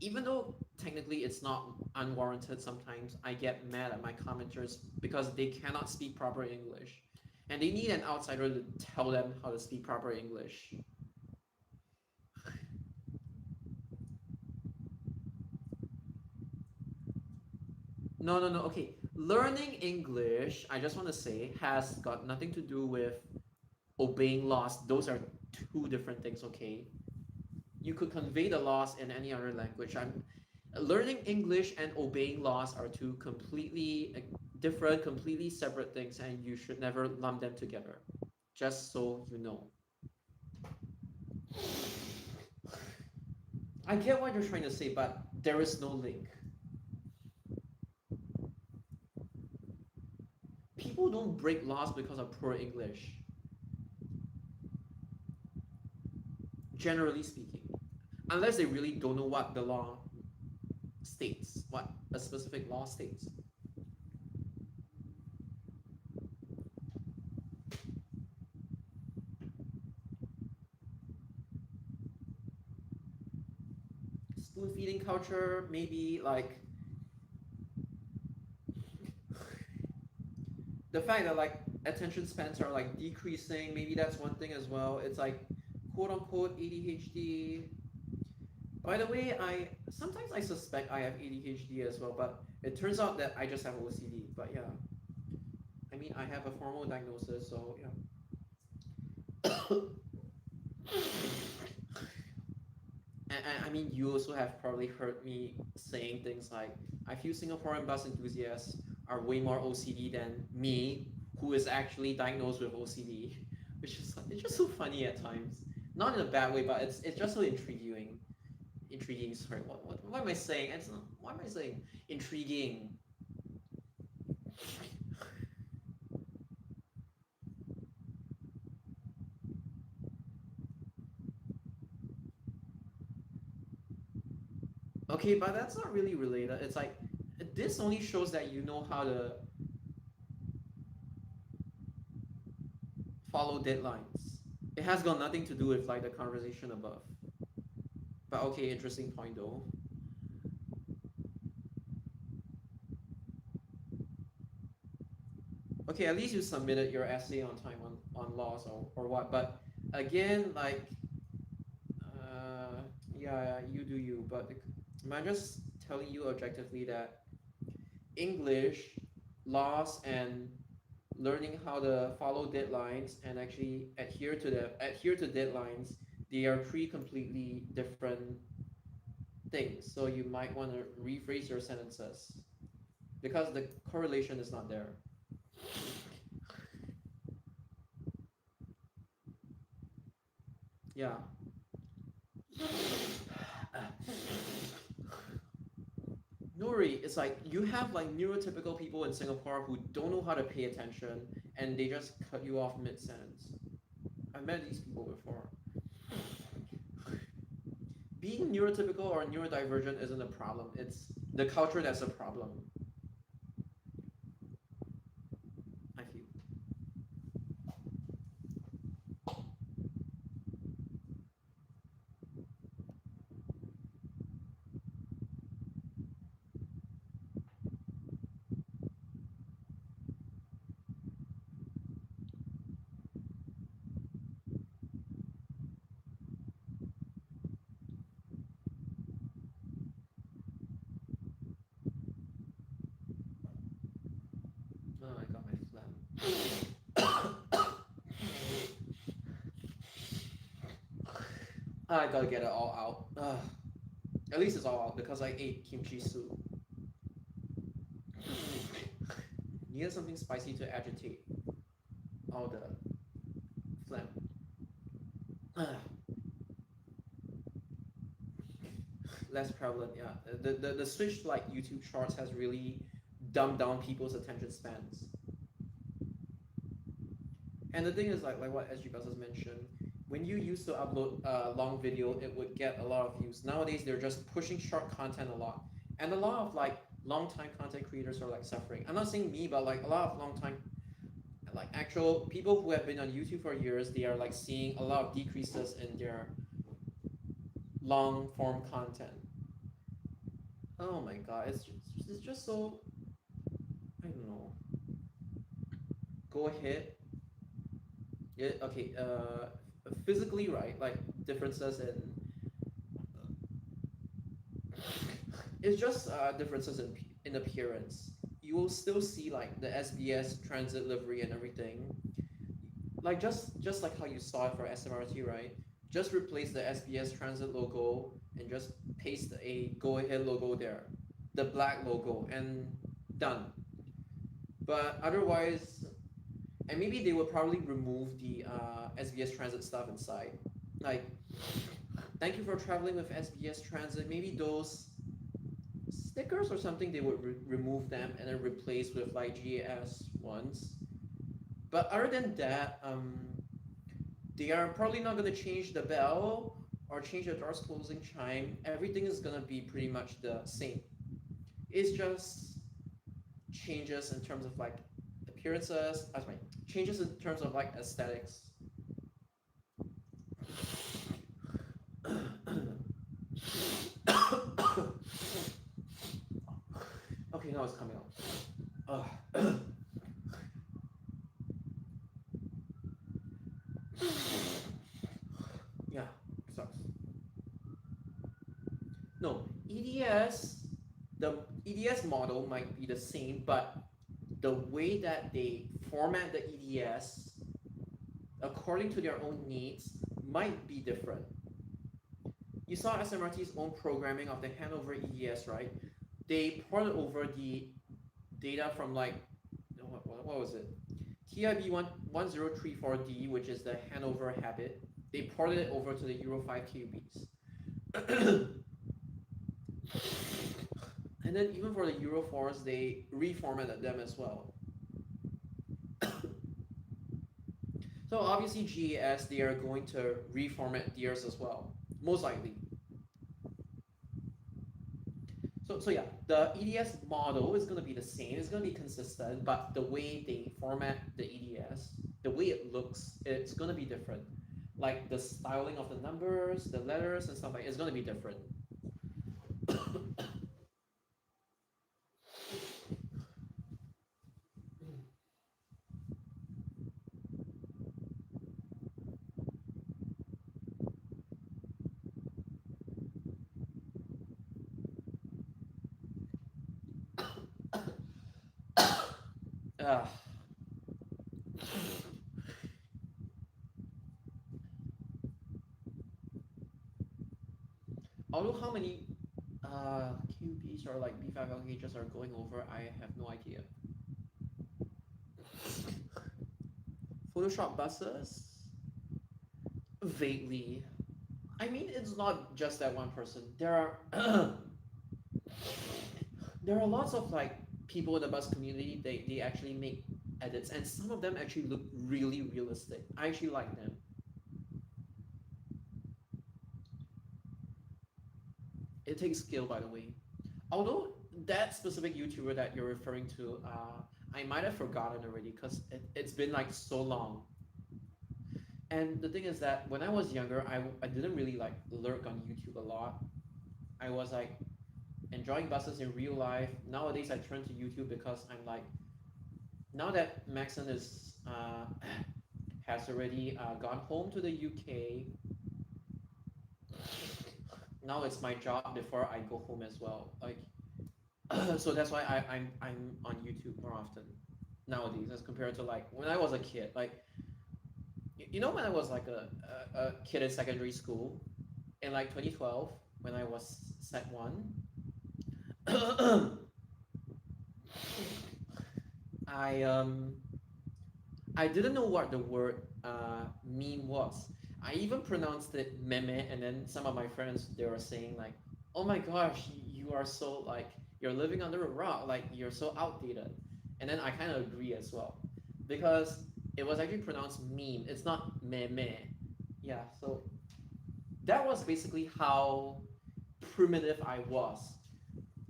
even though technically it's not unwarranted sometimes, I get mad at my commenters because they cannot speak proper English. And they need an outsider to tell them how to speak proper English. No. Okay, learning English, I just want to say, has got nothing to do with obeying laws. Those are two different things. Okay, you could convey the laws in any other language. I'm learning English and obeying laws are two completely different, completely separate things, and you should never lump them together. Just so you know. I get what you're trying to say, but there is no link. People don't break laws because of poor English, generally speaking, unless they really don't know what the law states, what a specific law states. Spoon feeding culture, maybe like the fact that like attention spans are like decreasing, maybe that's one thing as well. It's like quote unquote ADHD. By the way, I sometimes I suspect I have ADHD as well, but it turns out that I just have OCD. But yeah, I mean I have a formal diagnosis, so yeah. And I mean, you also have probably heard me saying things like, I feel Singaporean bus enthusiasts are way more OCD than me, who is actually diagnosed with OCD, which is it's just so funny at times. Not in a bad way, but it's just so intriguing. Intriguing. Sorry, what am I saying? It's not, what am I saying? Intriguing. Okay, but that's not really related. It's like this only shows that you know how to follow deadlines. It has got nothing to do with like the conversation above. But okay, interesting point though. Okay, at least you submitted your essay on time on laws or what. But again, like, uh, yeah, you do you. But am I just telling you objectively that English, laws, and learning how to follow deadlines and actually adhere to deadlines, they are three completely different things. So you might want to rephrase your sentences because the correlation is not there. Yeah. Nuri, it's like you have like neurotypical people in Singapore who don't know how to pay attention and they just cut you off mid sentence. I've met these people before. Being neurotypical or neurodivergent isn't a problem. It's the culture that's a problem, I feel. Oh, I got my phlegm. I gotta get it all out. At least it's all out because I ate kimchi soup. Needed something spicy to agitate all the phlegm. Less prevalent, yeah. The switch to like YouTube Shorts has really dumbed down people's attention spans. And the thing is, like what SG Bus has mentioned, when you used to upload a long video, it would get a lot of views. Nowadays, they're just pushing short content a lot, and a lot of like long time content creators are like suffering. I'm not saying me, but like a lot of long time, like actual people who have been on YouTube for years, they are like seeing a lot of decreases in their long form content. Oh my god, it's just so I don't know. Go ahead. Yeah, okay. Physically, right? Like differences in it's just differences in in appearance. You will still see like the SBS transit livery and everything. Like just like how you saw it for SMRT, right? Just replace the SBS transit logo and just paste a go ahead logo there, the black logo, and done. But otherwise, and maybe they will probably remove the SBS transit stuff inside. Like, thank you for traveling with SBS transit. Maybe those stickers or something they would remove them and then replace with like GAS ones. But other than that, they are probably not going to change the bell or change the door's closing chime. Everything is going to be pretty much the same. It's just changes in terms of like appearances. Sorry, changes in terms of like aesthetics. Okay, now it's coming out. Yeah, sucks. No, EDS, the EDS model might be the same, but the way that they format the EDS according to their own needs might be different. You saw SMRT's own programming of the Hanover EDS, right? They ported over the data from like, what was it? TIB 1034D, which is the Hanover habit. They ported it over to the Euro 5 QBs. And then even for the Euro 4s, they reformatted them as well. So obviously GAS, they are going to reformat theirs as well, most likely. So yeah, the EDS model is going to be the same. It's going to be consistent, but the way they format the EDS, the way it looks, it's going to be different. Like the styling of the numbers, the letters, and stuff like it's going to be different. uh, although how many QBs or like B5 LKHs are going over, I have no idea. Photoshop buses? Vaguely. I mean, it's not just that one person. There are there are lots of like people in the bus community. They actually make edits, and some of them actually look really realistic. I actually like them. It takes skill, by the way. Although that specific YouTuber that you're referring to, I might have forgotten already because it's been like so long. And the thing is that when I was younger, I didn't really like lurk on YouTube a lot. I was like enjoying buses in real life. Nowadays, I turn to YouTube because I'm like, now that Maxon is has already gone home to the UK. Now it's my job before I go home as well. Like, so that's why I'm on YouTube more often nowadays as compared to like when I was a kid. Like, you know, when I was like a kid in secondary school in like 2012 when I was Sec 1, I um I didn't know what the word meme was. I even pronounced it meme, and then some of my friends they were saying like, "Oh my gosh, you are so like you're living under a rock, like you're so outdated." And then I kind of agree as well, because it was actually pronounced meme. It's not meme. Yeah, so that was basically how primitive I was.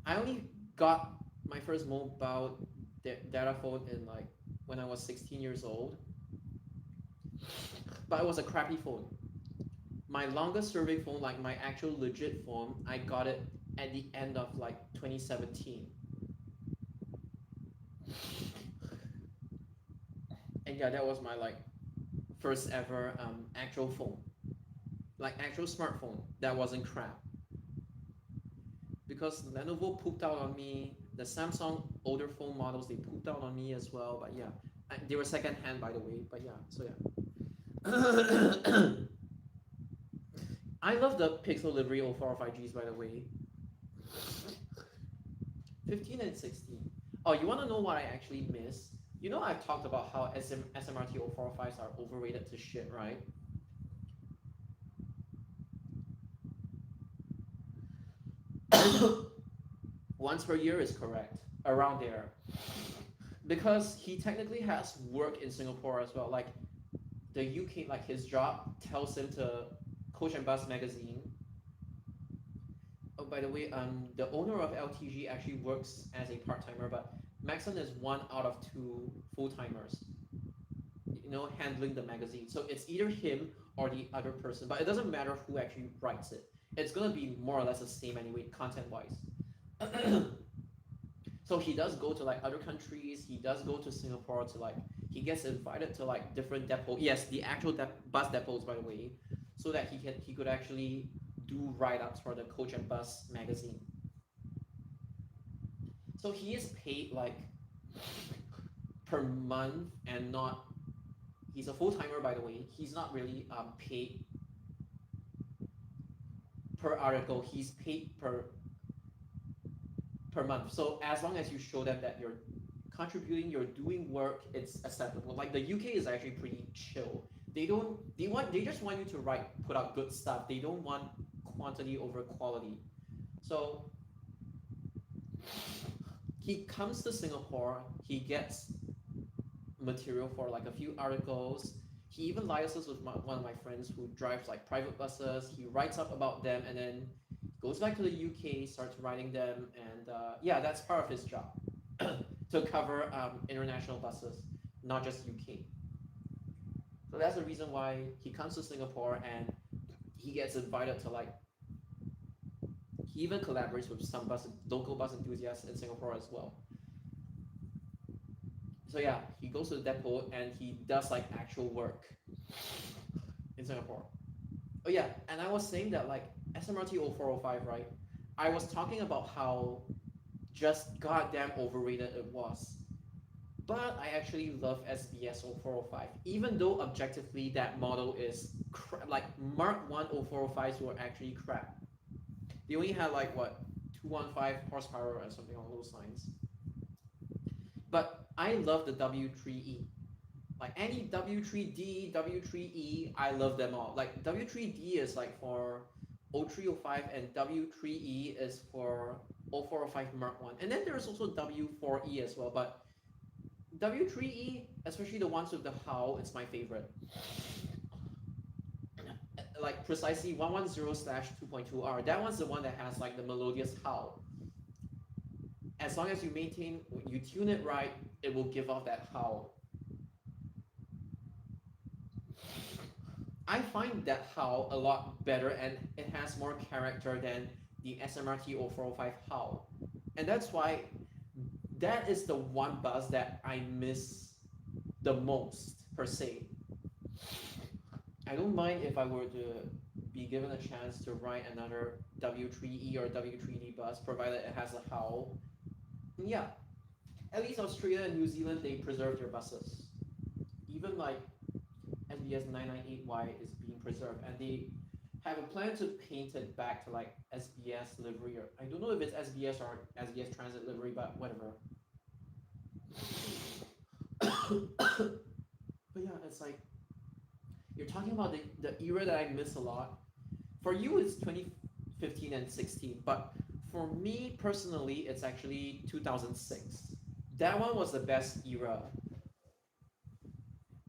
I only got my first mobile data phone in like when I was 16 years old, but it was a crappy phone. My longest serving phone, like my actual legit phone, I got it at the end of like 2017. And yeah, that was my like first ever actual phone, like actual smartphone that wasn't crap. Because Lenovo pooped out on me, the Samsung older phone models, they pooped out on me as well. But yeah, they were second hand, by the way. But yeah, so yeah. I love the Pixel livery 0405Gs, by the way. 15 and 16. Oh, you want to know what I actually miss? You know, I've talked about how SMRT 0405s are overrated to shit, right? Once per year is correct, around there. Because he technically has work in Singapore as well. Like the UK, like his job tells him to Coach and Bus magazine. Oh, by the way, the owner of LTG actually works as a part timer, but Maxon is one out of two full timers. You know, handling the magazine. So it's either him or the other person, but it doesn't matter who actually writes it. It's gonna be more or less the same anyway, content wise. So he does go to like other countries. He does go to Singapore to like he gets invited to like different depots. Yes, the actual bus depots, by the way, so that he could actually do write ups for the Coach and Bus magazine. So he is paid like per month and not. He's a full timer, by the way. He's not really paid per article. He's paid per month. So as long as you show them that you're contributing, you're doing work, it's acceptable. Like the UK is actually pretty chill. They just want you to put out good stuff. They don't want quantity over quality. So he comes to Singapore, he gets material for like a few articles. He even liaises with one of my friends who drives like private buses. He writes up about them and then goes back to the UK, starts writing them, and yeah, that's part of his job to cover international buses, not just UK. So that's the reason why he comes to Singapore and he gets invited to like. He even collaborates with some local bus enthusiasts in Singapore as well. So yeah, he goes to the depot and he does like actual work in Singapore. Oh yeah, and I was saying that like SMRT 0405, right? I was talking about how just goddamn overrated it was. But I actually love SBS 0405, even though objectively that model is like Mark 1 0405s were actually crap. They only had like what 215 horsepower or something along those lines. But I love the W3E. Like any W3D, W3E, I love them all. Like W3D is like for 0305 and W3E is for 0405 Mark 1. And then there's also W4E as well, but W3E, especially the ones with the howl, it's my favorite. Like precisely 110/2.2R. That one's the one that has like the melodious howl. As long as you tune it right, it will give off that howl. I find that howl a lot better and it has more character than the SMRT 0405 howl. And that's why that is the one bus that I miss the most, per se. I don't mind if I were to be given a chance to ride another W3E or W3D bus, provided it has a howl. Yeah, at least Australia and New Zealand, they preserve their buses. Even like SBS 998Y is being preserved, and they have a plan to paint it back to like SBS livery, or I don't know if it's SBS or SBS Transit livery, but whatever. But yeah, it's like you're talking about the era that I miss a lot. For you, it's 2015 and 16, but for me personally, it's actually 2006. That one was the best era.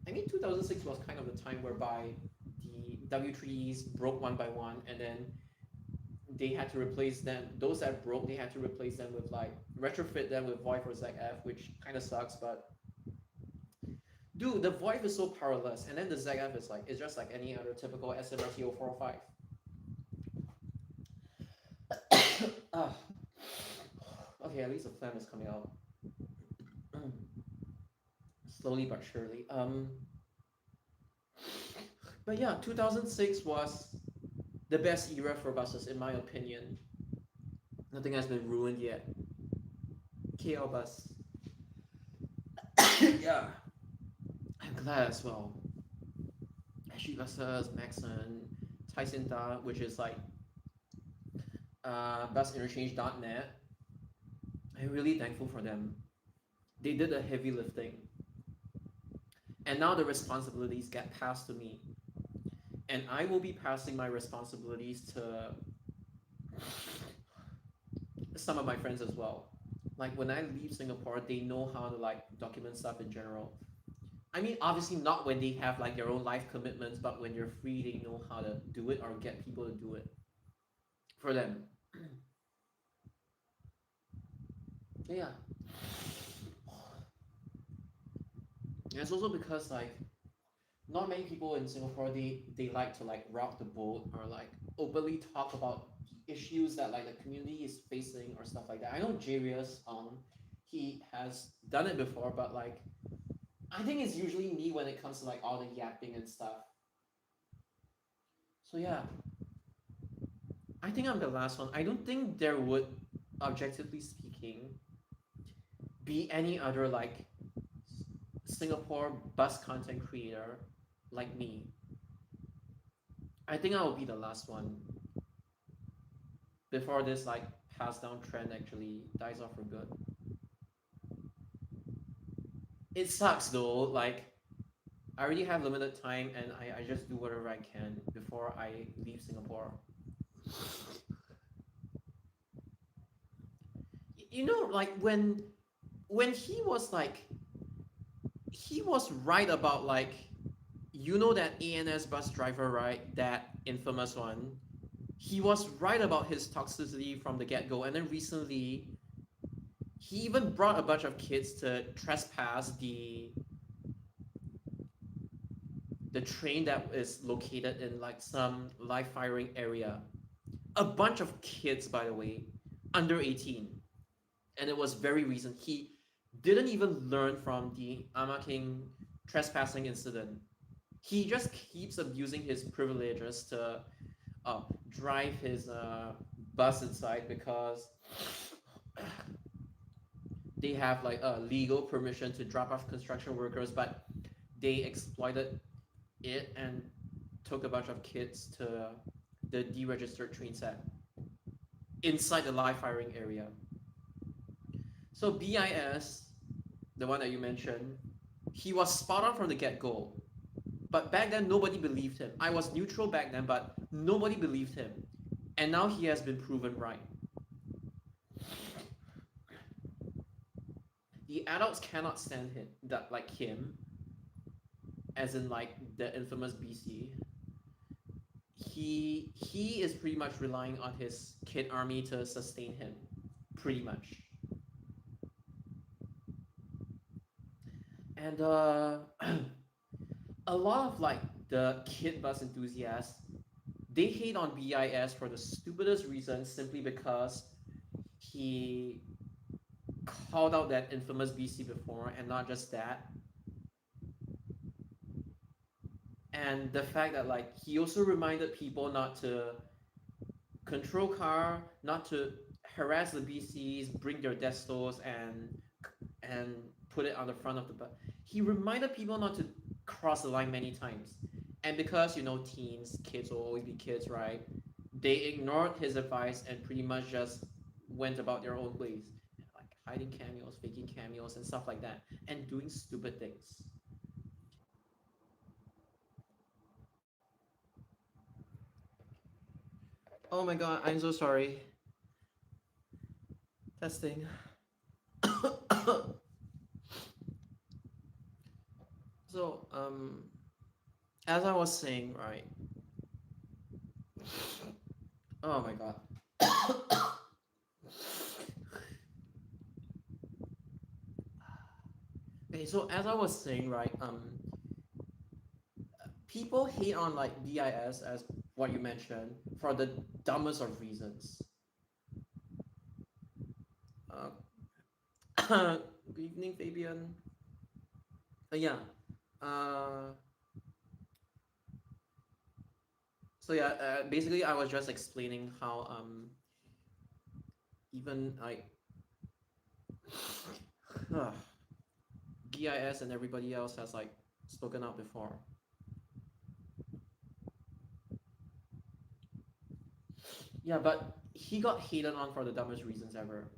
I mean, 2006 was kind of the time whereby the W3Es broke one by one, and then they had to replace them. Those that broke, they had to replace them with like retrofit them with Void or ZF, which kind of sucks. But dude, the Void is so powerless, and then the ZF is like it's just like any other typical SMRT 0405. Okay, at least the phlegm is coming out slowly but surely. But yeah, 2006 was the best era for buses in my opinion. Nothing has been ruined yet. KL bus. Yeah, I'm glad as well. Ashley buses, Maxon, Tyson Da, which is like businterchange.net. I'm really thankful for them. They did the heavy lifting, and now the responsibilities get passed to me, and I will be passing my responsibilities to some of my friends as well. Like when I leave Singapore, they know how to like document stuff in general. I mean, obviously not when they have like their own life commitments, but when they're free, they know how to do it or get people to do it for them. Yeah. And it's also because like not many people in Singapore they like to like rock the boat or like openly talk about the issues that like the community is facing or stuff like that. I know Jarius he has done it before, but like I think it's usually me when it comes to like all the yapping and stuff. So yeah, I think I'm the last one. I don't think there would, objectively speaking, be any other like Singapore bus content creator like me. I think I will be the last one before this like passed down trend actually dies off for good. It sucks though, like I already have limited time and I just do whatever I can before I leave Singapore. You know, like when he was right about like you know that ANS bus driver, right? That infamous one. He was right about his toxicity from the get-go, and then recently he even brought a bunch of kids to trespass the train that is located in like some live firing area. A bunch of kids, by the way, under 18. And it was very recent. He didn't even learn from the Ama King trespassing incident. He just keeps abusing his privileges to drive his bus inside because they have like a legal permission to drop off construction workers, but they exploited it and took a bunch of kids to the deregistered train set inside the live firing area. So BIS, the one that you mentioned, he was spot on from the get-go. But back then, nobody believed him. I was neutral back then, but nobody believed him. And now he has been proven right. The adults cannot stand him, that like him, as in like the infamous BC. He is pretty much relying on his kid army to sustain him, pretty much. And a lot of like the kid bus enthusiasts, they hate on BIS for the stupidest reason, simply because he called out that infamous BC before, and not just that. And the fact that like he also reminded people not to control car, not to harass the BCs, bring their destos and put it on the front of the bus. He reminded people not to cross the line many times. And because you know teens, kids will always be kids, right? They ignored his advice and pretty much just went about their own ways. Like hiding cameos, faking cameos and stuff like that. And doing stupid things. Oh my god, I'm so sorry. Testing. So, as I was saying, right? Oh my god. Okay, so as I was saying, right, people hate on like BIS as what you mentioned for the dumbest of reasons. Good evening, Fabian. Yeah. Uh, so yeah, basically, I was just explaining how even like GIS and everybody else has like spoken out before. Yeah, but he got hated on for the dumbest reasons ever.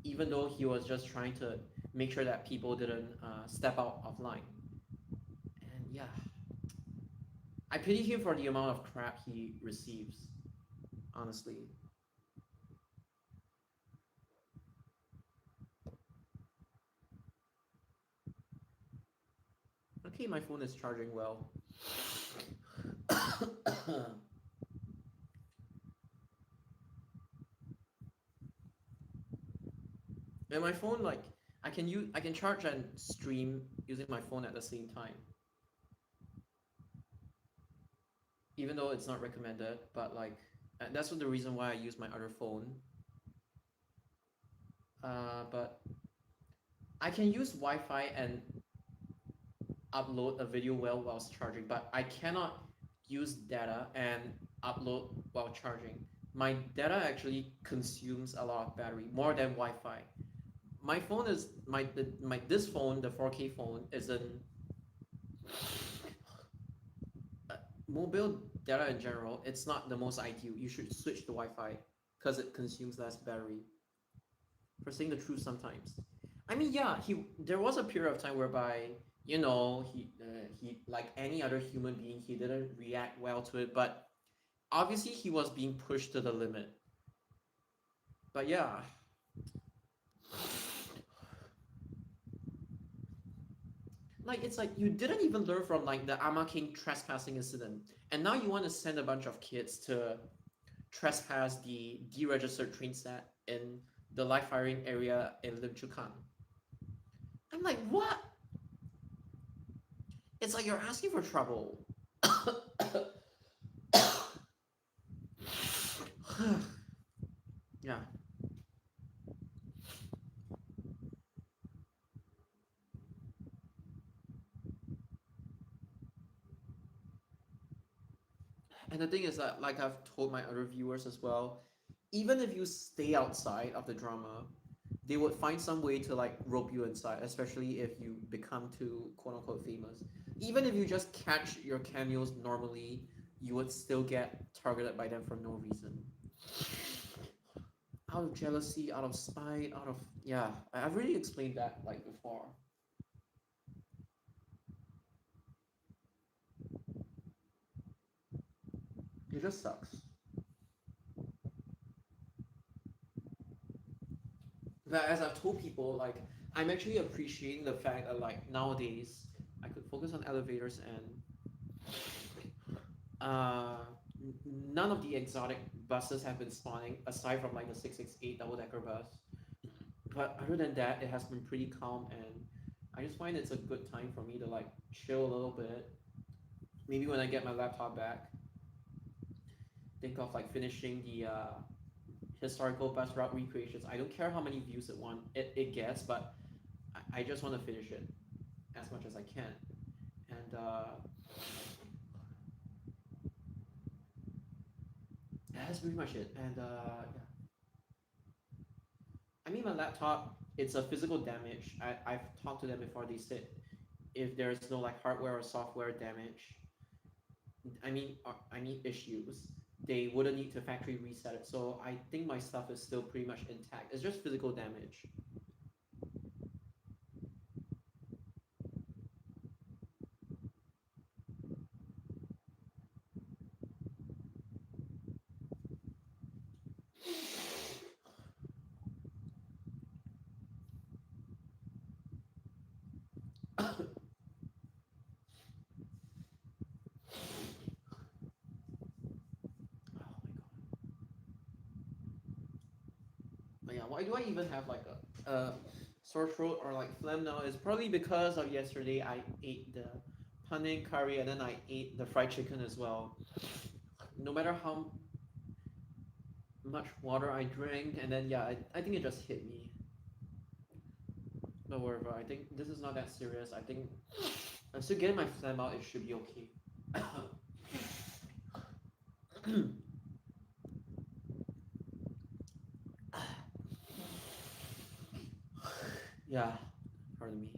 Even though he was just trying to make sure that people didn't step out of line. And yeah, I pity him for the amount of crap he receives, honestly. Okay, my phone is charging well. And my phone, like, I can charge and stream using my phone at the same time. Even though it's not recommended, but like, that's the reason why I use my other phone. But I can use Wi-Fi and upload a video whilst charging, but I cannot use data and upload while charging. My data actually consumes a lot of battery, more than Wi-Fi. My phone is my this phone, the 4K phone, isn't mobile data in general. It's not the most ideal. You should switch to Wi-Fi because it consumes less battery. For saying the truth, sometimes. I mean, yeah, there was a period of time whereby he like any other human being, he didn't react well to it, but obviously he was being pushed to the limit. But yeah. Like it's like you didn't even learn from like the Ama King trespassing incident, and now you want to send a bunch of kids to trespass the deregistered train set in the live firing area in Lim Chu Kang. I'm like, what? It's like you're asking for trouble. Yeah. And the thing is that, like I've told my other viewers as well, even if you stay outside of the drama, they would find some way to like rope you inside, especially if you become too quote unquote famous. Even if you just catch your cameos normally, you would still get targeted by them for no reason. Out of jealousy, out of spite, out of yeah. I've already explained that like before. It just sucks. But as I've told people, like I'm actually appreciating the fact that like nowadays I could focus on elevators and uh, none of the exotic buses have been spawning aside from like the 668 double decker bus. But other than that, it has been pretty calm, and I just find it's a good time for me to like chill a little bit. Maybe when I get my laptop back, think of like finishing the historical bus route recreations. I don't care how many views it gets, but I just want to finish it as much as I can. And that's pretty much it. And yeah. I mean, my laptop, it's a physical damage. I've talked to them before. They said if there's no like hardware or software damage, I mean issues, they wouldn't need to factory reset it. So I think my stuff is still pretty much intact. It's just physical damage. Oh my god. But yeah, why do I even have like a sore throat or like phlegm now? It's probably because of yesterday I ate the panang curry and then I ate the fried chicken as well. No matter how much water I drank, and then yeah, I think it just hit me. But whatever, I think this is not that serious. I think I'm still getting my phlegm out, it should be okay. Yeah, pardon me.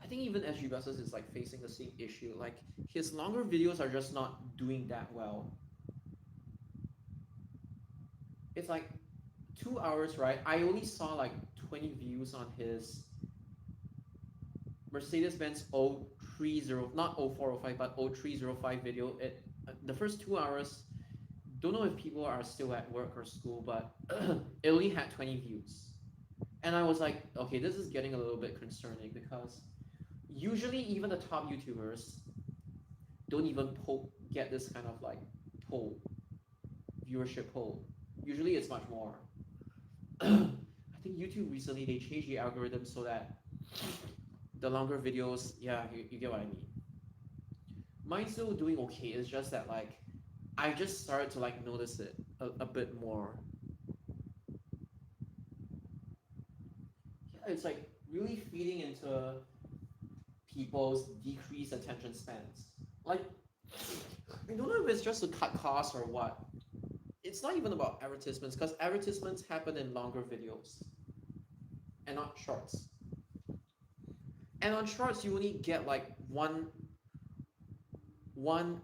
I think even SG Buses is like facing the same issue. Like his longer videos are just not doing that well. It's like 2 hours, right? I only saw like 20 views on his Mercedes-Benz 030, not 0405, but 0305 video. The first 2 hours, don't know if people are still at work or school, but it only had 20 views. And I was like, okay, this is getting a little bit concerning because usually even the top YouTubers don't even get this kind of like poll, viewership poll. Usually it's much more. I think YouTube recently they changed the algorithm so that the longer videos, yeah, you get what I mean. Mine's still doing okay. It's just that like I just started to like notice it a bit more. Yeah, it's like really feeding into people's decreased attention spans. Like I don't know if it's just to cut costs or what. It's not even about advertisements because advertisements happen in longer videos and not shorts. And on shorts, you only get like one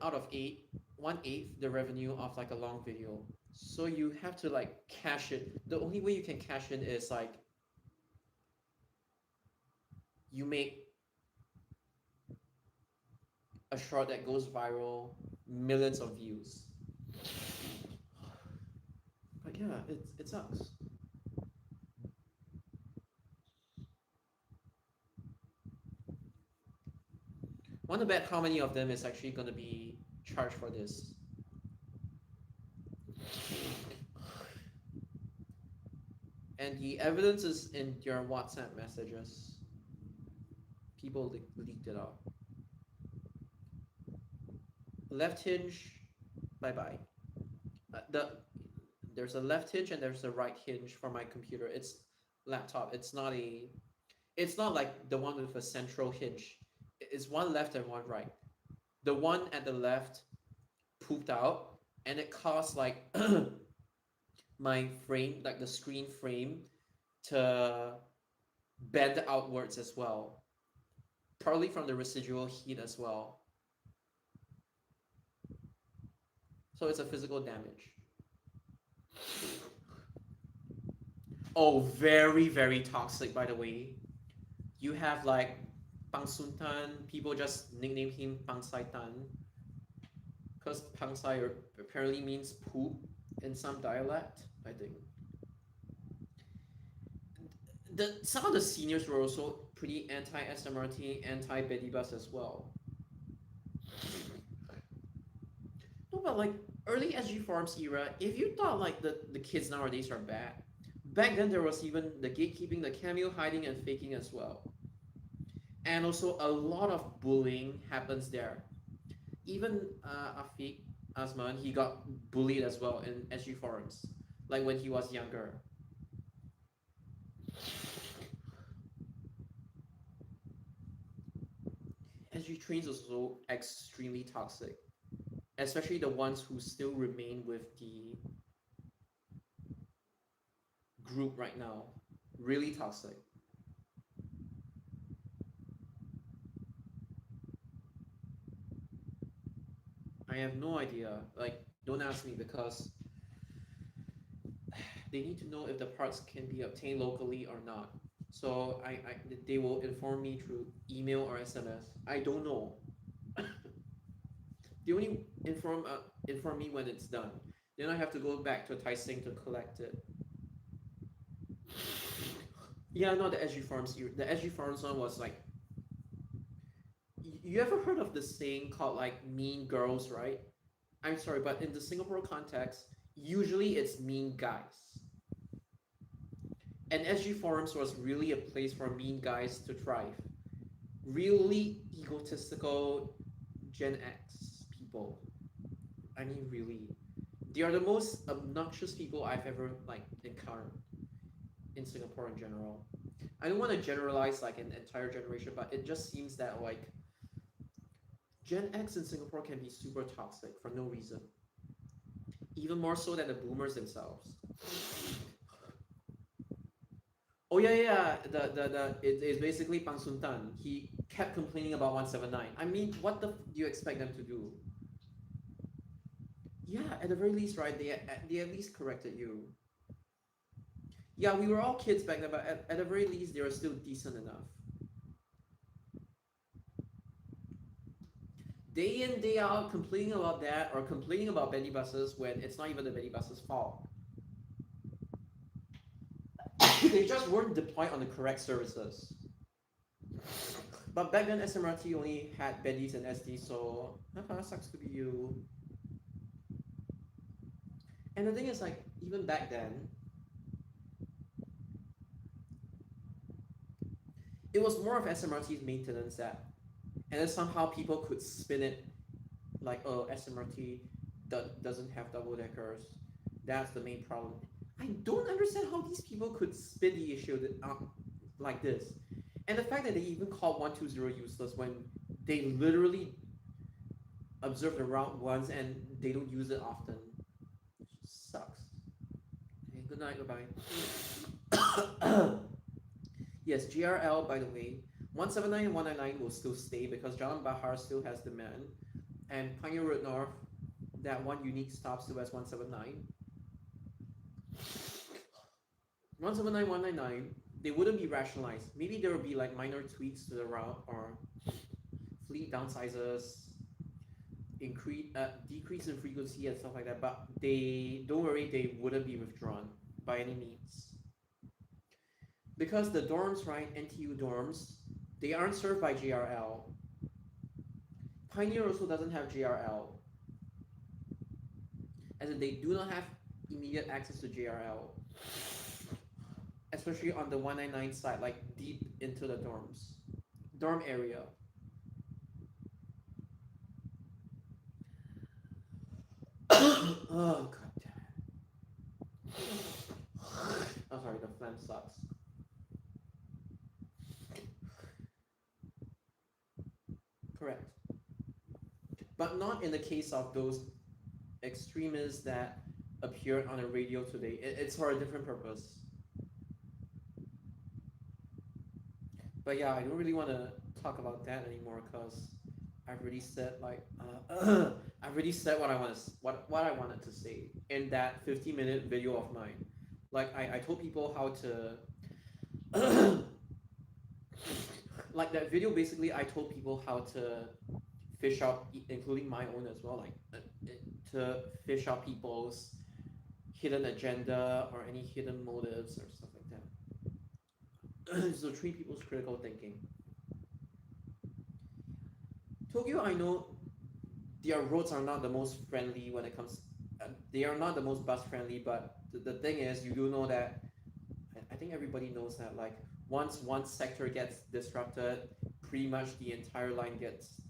out of eight, 1/8 the revenue of like a long video. So you have to like cash it. The only way you can cash in is like you make a short that goes viral, millions of views. But yeah, it sucks. Want to bet how many of them is actually gonna be charged for this? And the evidence is in your WhatsApp messages. People leaked it out. Left hinge, bye bye. There's a left hinge and there's a right hinge for my computer. It's laptop. It's not like the one with a central hinge. It's one left and one right. The one at the left pooped out and it caused like my frame, like the screen frame, to bend outwards as well. Partly from the residual heat as well. So it's a physical damage. Oh, very, very toxic, by the way. You have like Pang Suntan, people just nickname him Pang Saitan because Pang Sai apparently means poop in some dialect, I think. Some of the seniors were also pretty anti SMRT, anti Betty Bus as well. No, but like early SG Forums era, if you thought like the kids nowadays are bad, back then there was even the gatekeeping, the cameo hiding and faking as well. And also a lot of bullying happens there. Even Afiq Asman, he got bullied as well in SG forums, like when he was younger. SG trains are so extremely toxic, especially the ones who still remain with the group right now. Really toxic. I have no idea. Like, don't ask me because they need to know if the parts can be obtained locally or not. So they will inform me through email or SMS. I don't know. They only inform me when it's done. Then I have to go back to Taising to collect it. Yeah, no, the SG Farms. The SG Farms one was like, you ever heard of this saying called like mean girls, right? I'm sorry, but in the Singapore context, usually it's mean guys. And SG Forums was really a place for mean guys to thrive. Really egotistical Gen X people. I mean, really. They are the most obnoxious people I've ever like encountered in Singapore in general. I don't want to generalize like an entire generation, but it just seems that like Gen X in Singapore can be super toxic for no reason. even more so than the boomers themselves. Oh yeah, yeah. It's basically Pang Suntan. He kept complaining about 179. I mean, what the do you expect them to do? Yeah, at the very least, right? They at least corrected you. Yeah, we were all kids back then, but at the very least, they were still decent enough. Day in, day out, complaining about that or complaining about Benny buses when it's not even the Benny buses' fault. They just weren't deployed on the correct services. But back then, SMRT only had Bennys and SD, so sucks to be you. And the thing is, like, even back then, it was more of SMRT's maintenance that, and then somehow people could spin it like, oh, SMRT doesn't have double deckers. That's the main problem. I don't understand how these people could spin the issue like this. And the fact that they even called 120 useless when they literally observe the route once and they don't use it often. It just sucks. Okay, good night, goodbye. Yes, GRL, by the way, 179 and 199 will still stay because Jalan Bahar still has demand. And Pioneer Road North, that one unique stop still has 179. 179, 199, they wouldn't be rationalized. Maybe there would be like minor tweaks to the route or fleet downsizes, decrease in frequency and stuff like that. But they don't worry, they wouldn't be withdrawn by any means. Because the dorms, right, NTU dorms, they aren't served by JRL. Pioneer also doesn't have JRL. As in, they do not have immediate access to JRL. Especially on the 199 side, like deep into the dorm area. Oh god damn. Oh sorry, the phlegm sucks. Correct. But not in the case of those extremists that appeared on the radio today. It's for a different purpose. But yeah, I don't really want to talk about that anymore because I've already said like I've already said what I wanted to say in that 50-minute video of mine. Like I told people how to like that video. Basically, I told people how to fish out, including my own as well, like to fish out people's hidden agenda or any hidden motives or stuff like that. So treat people's critical thinking. Tokyo, I know their roads are not the most friendly when it comes. They are not the most bus friendly, but the thing is, you do know that. I think everybody knows that. Like once one sector gets disrupted, pretty much the entire line gets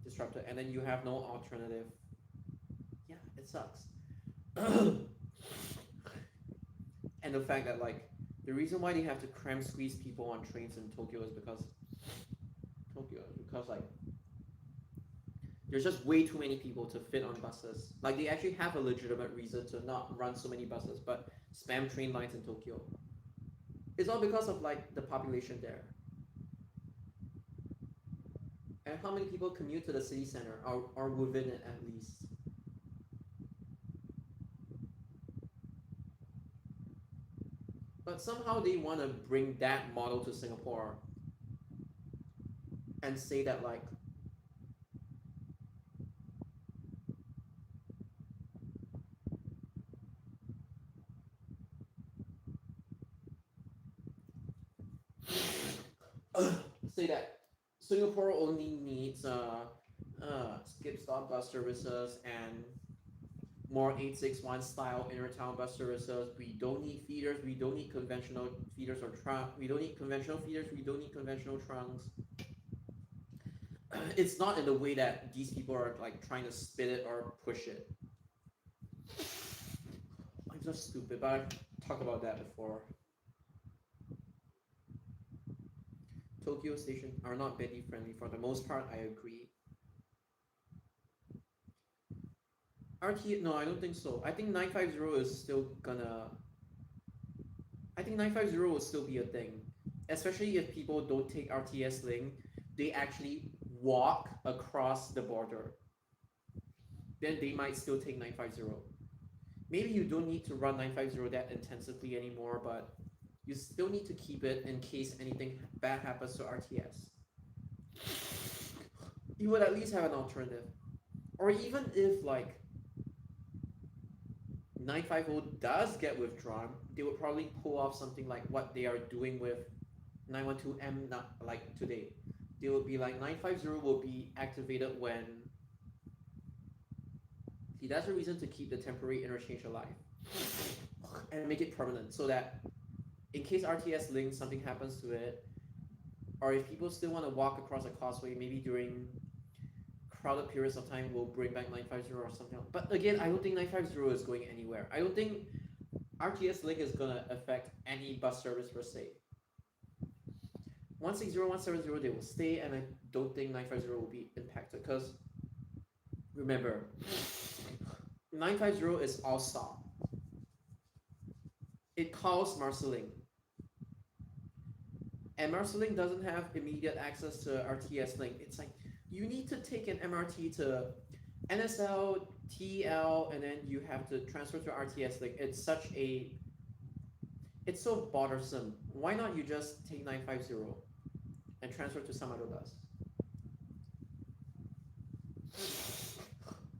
disrupted, and then you have no alternative. Yeah, it sucks. And the fact that like the reason why they have to cram squeeze people on trains in Tokyo is because like there's just way too many people to fit on buses. Like they actually have a legitimate reason to not run so many buses, but spam train lines in Tokyo. It's all because of like the population there. And how many people commute to the city center or within it at least. But somehow they want to bring that model to Singapore and say that like say that Singapore only needs skip stop bus services and more 861 style intertown bus services. We don't need feeders. We don't need conventional feeders or trunk. We don't need conventional feeders. We don't need conventional trunks. It's not in the way that these people are like trying to spin it or push it. I'm just stupid, but I've talked about that before. Tokyo station are not Betty friendly for the most part. I agree. RT, no, I don't think so. I think 950 is still gonna. I think 950 will still be a thing, especially if people don't take RTS link, they actually walk across the border. Then they might still take 950. Maybe you don't need to run 950 that intensively anymore, but you still need to keep it in case anything bad happens to RTS. You would at least have an alternative. Or even if like 950 does get withdrawn, they would probably pull off something like what they are doing with 912M not like today. They will be like 950 will be activated when see that's a reason to keep the temporary interchange alive and make it permanent so that in case RTS link something happens to it, or if people still want to walk across a causeway, maybe during crowded periods of time, we'll bring back 950 or something. But again, I don't think 950 is going anywhere. I don't think RTS link is gonna affect any bus service per se. 160, 170 they will stay, and I don't think 950 will be impacted because remember, 950 is all stop. It calls Marceling. And Marceling doesn't have immediate access to RTS link. It's like you need to take an MRT to NSL, TL, and then you have to transfer to RTS link. It's so bothersome. Why not you just take 950 and transfer to some other bus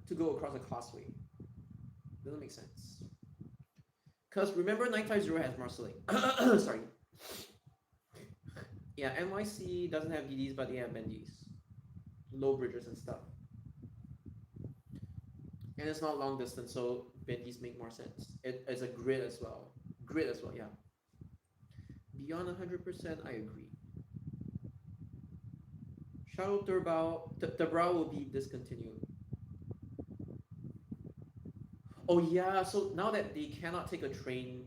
to go across a causeway? Doesn't make sense. Because remember 950 has Marceling. Sorry. Yeah, NYC doesn't have DDs, but they have bendies, low bridges and stuff. And it's not long distance, so bendies make more sense. It's a grid as well. Yeah. Beyond 100%, I agree. Shuttle Turbao, the brow will be discontinued. Oh yeah, so now that they cannot take a train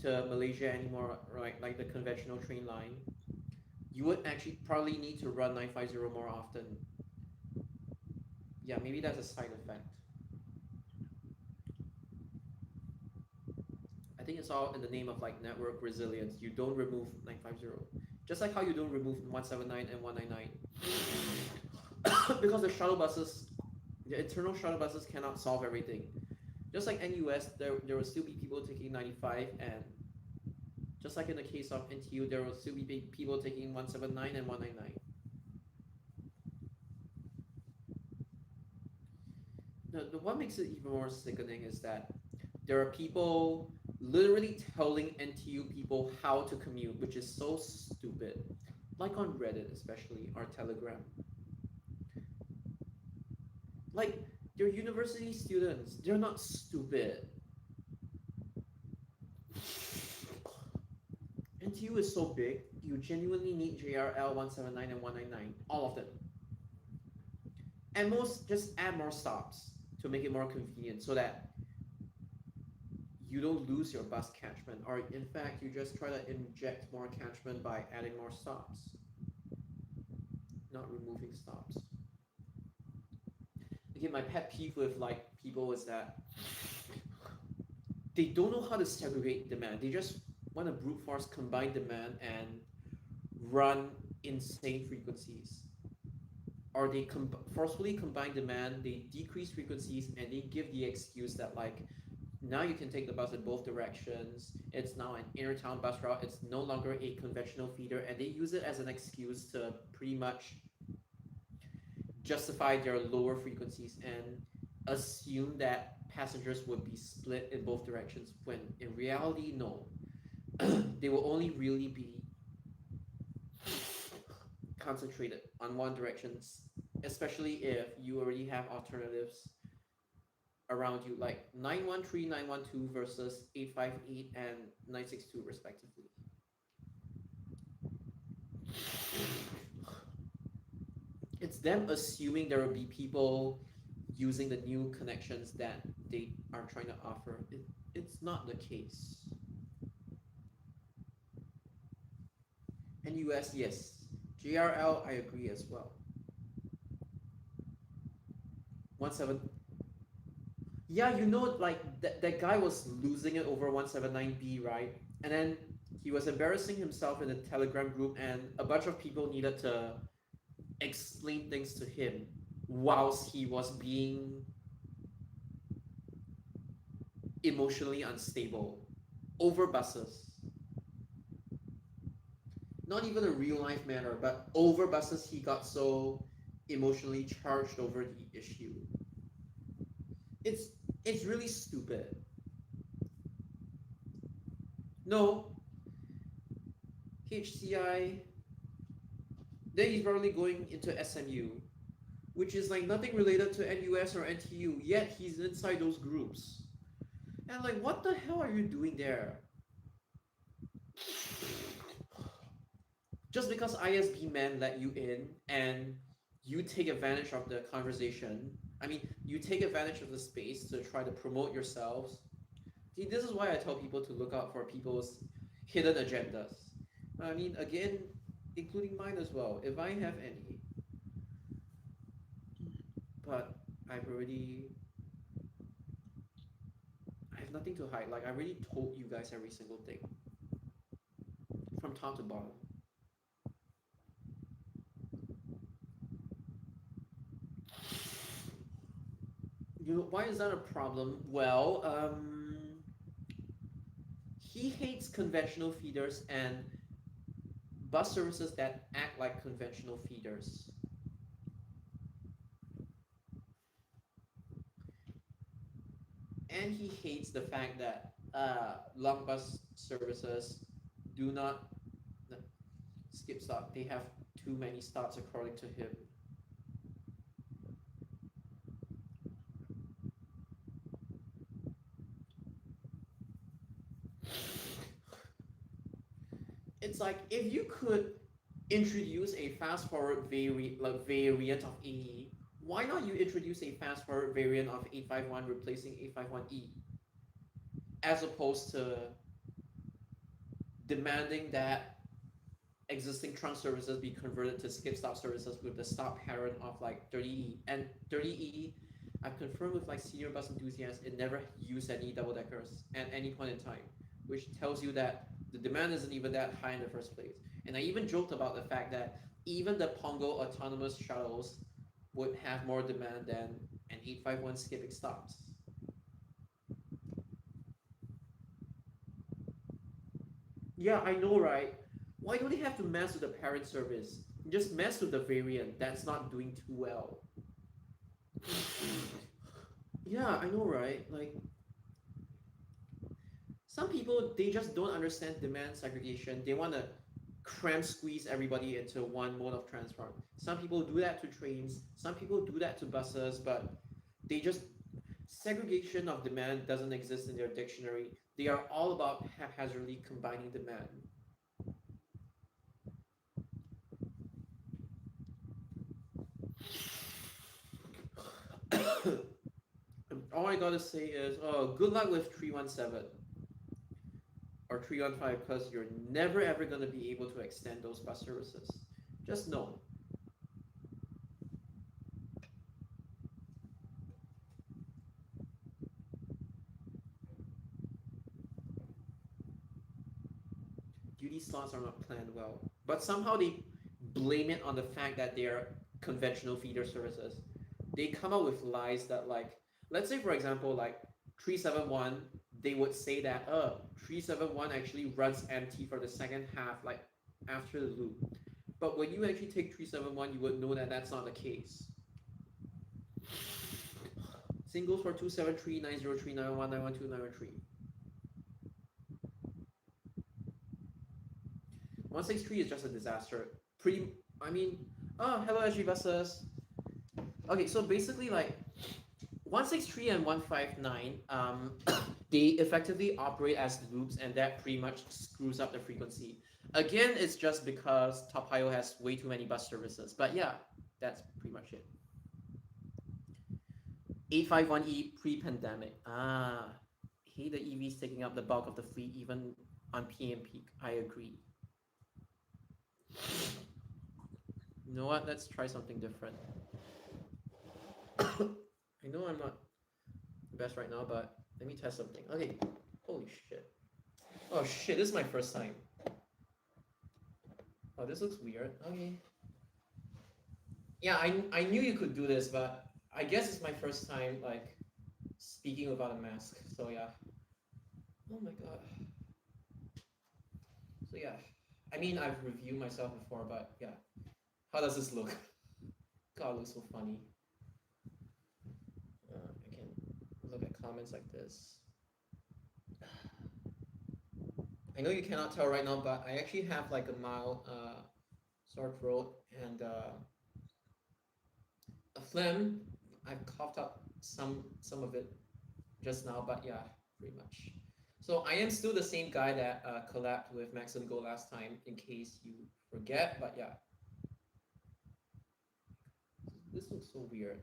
to Malaysia anymore, right? Like the conventional train line, you would actually probably need to run 950 more often. Yeah, maybe that's a side effect. I think it's all in the name of like network resilience. You don't remove 950. Just like how you don't remove 179 and 199. Because the shuttle buses, the internal shuttle buses cannot solve everything. Just like NUS, there will still be people taking 95, and just like in the case of NTU, there will still be people taking 179 and 199. The what makes it even more sickening is that there are people literally telling NTU people how to commute, which is so stupid. Like on Reddit especially, or Telegram. Like, they're university students. They're not stupid. NTU is so big, you genuinely need JRL 179 and 199. All of them. And most, just add more stops to make it more convenient so that you don't lose your bus catchment, or in fact, you just try to inject more catchment by adding more stops, not removing stops. Again, my pet peeve with like people is that they don't know how to segregate demand. They just want to brute force combine demand and run insane frequencies. Or they forcefully combine demand, they decrease frequencies, and they give the excuse that like now you can take the bus in both directions. It's now an intertown bus route. It's no longer a conventional feeder, and they use it as an excuse to pretty much justify their lower frequencies and assume that passengers would be split in both directions, when in reality, no. They will only really be concentrated on one direction, especially if you already have alternatives around you, like 913, 912 versus 858 and 962 respectively. It's them assuming there will be people using the new connections that they are trying to offer. It's not the case. And US, yes. JRL, I agree as well. 17 Yeah, you know, like that guy was losing it over 179B, right? And then he was embarrassing himself in the Telegram group, and a bunch of people needed to explain things to him whilst he was being emotionally unstable over buses. Not even a real life matter, but over buses, he got so emotionally charged over the issue. It's it's really stupid. No, HCI. Then he's probably going into SMU, which is like nothing related to NUS or NTU. Yet he's inside those groups. And like, what the hell are you doing there? Just because ISB men let you in and you take advantage of the conversation, I mean, you take advantage of the space to try to promote yourselves. See, this is why I tell people to look out for people's hidden agendas. I mean, again, including mine as well, if I have any. But I've already, I have nothing to hide. Like, I already told you guys every single thing from top to bottom. You know, why is that a problem? Well, he hates conventional feeders and bus services that act like conventional feeders. And he hates the fact that long bus services do not skip stop. They have too many stops according to him. It's like if you could introduce a fast forward variant of AE, why not you introduce a fast forward variant of 851 replacing 851E, as opposed to demanding that existing trunk services be converted to skip stop services with the stop pattern of like 30E. And 30E, I've confirmed with like senior bus enthusiasts, it never used any double deckers at any point in time, which tells you that the demand isn't even that high in the first place. And I even joked about the fact that even the Pongo autonomous shuttles would have more demand than an 851 skipping stops. Yeah, I know, right? Why do they have to mess with the parent service? Just mess with the variant that's not doing too well. Yeah, I know, right? Like, some people, they just don't understand demand segregation. They want to cram squeeze everybody into one mode of transport. Some people do that to trains, some people do that to buses, but they just segregation of demand doesn't exist in their dictionary. They are all about haphazardly combining demand. All I gotta say is, oh, good luck with 317 or 315 because you're never ever gonna be able to extend those bus services. Just know. Duty slots are not planned well, but somehow they blame it on the fact that they are conventional feeder services. They come up with lies that, like, let's say for example, like 371, they would say that 371 actually runs empty for the second half, like after the loop. But when you actually take 371, you would know that that's not the case. Same goes for 273, 903, 911, 912, 913. 163 is just a disaster. I mean, oh, hello SG buses. Okay, so basically, like, 163 and 159, they effectively operate as loops, and that pretty much screws up the frequency. Again, it's just because Tophio has way too many bus services. But yeah, that's pretty much it. 851E pre-pandemic. Hate the EVs taking up the bulk of the fleet, even on PM peak. I agree. You know what? Let's try something different. I know I'm not best right now, but let me test something. Okay. Holy shit. Oh shit, this is my first time. Oh, this looks weird. Okay. Yeah, I knew you could do this, but I guess it's my first time like speaking without a mask. So yeah. Oh my god. So yeah. I mean, I've reviewed myself before, but yeah. How does this look? God, it looks so funny. I can look at comments like this. I know you cannot tell right now, but I actually have like a mild sore throat and a phlegm. I've coughed up some of it just now, but yeah, pretty much. So I am still the same guy that collabed with Max and Go last time, in case you forget. But yeah, this looks so weird.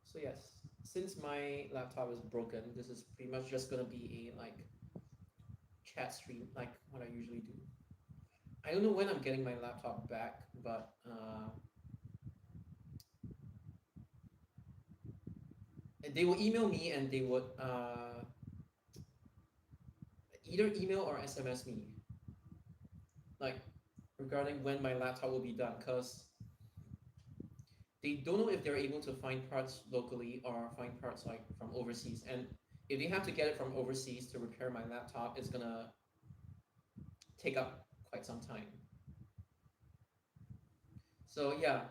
So yes, since my laptop is broken, this is pretty much just gonna be a like chat stream, like what I usually do. I don't know when I'm getting my laptop back, but they will email me and they would either email or SMS me, like regarding when my laptop will be done, because they don't know if they're able to find parts locally or find parts like from overseas. And if they have to get it from overseas to repair my laptop, it's gonna take up quite some time. So yeah,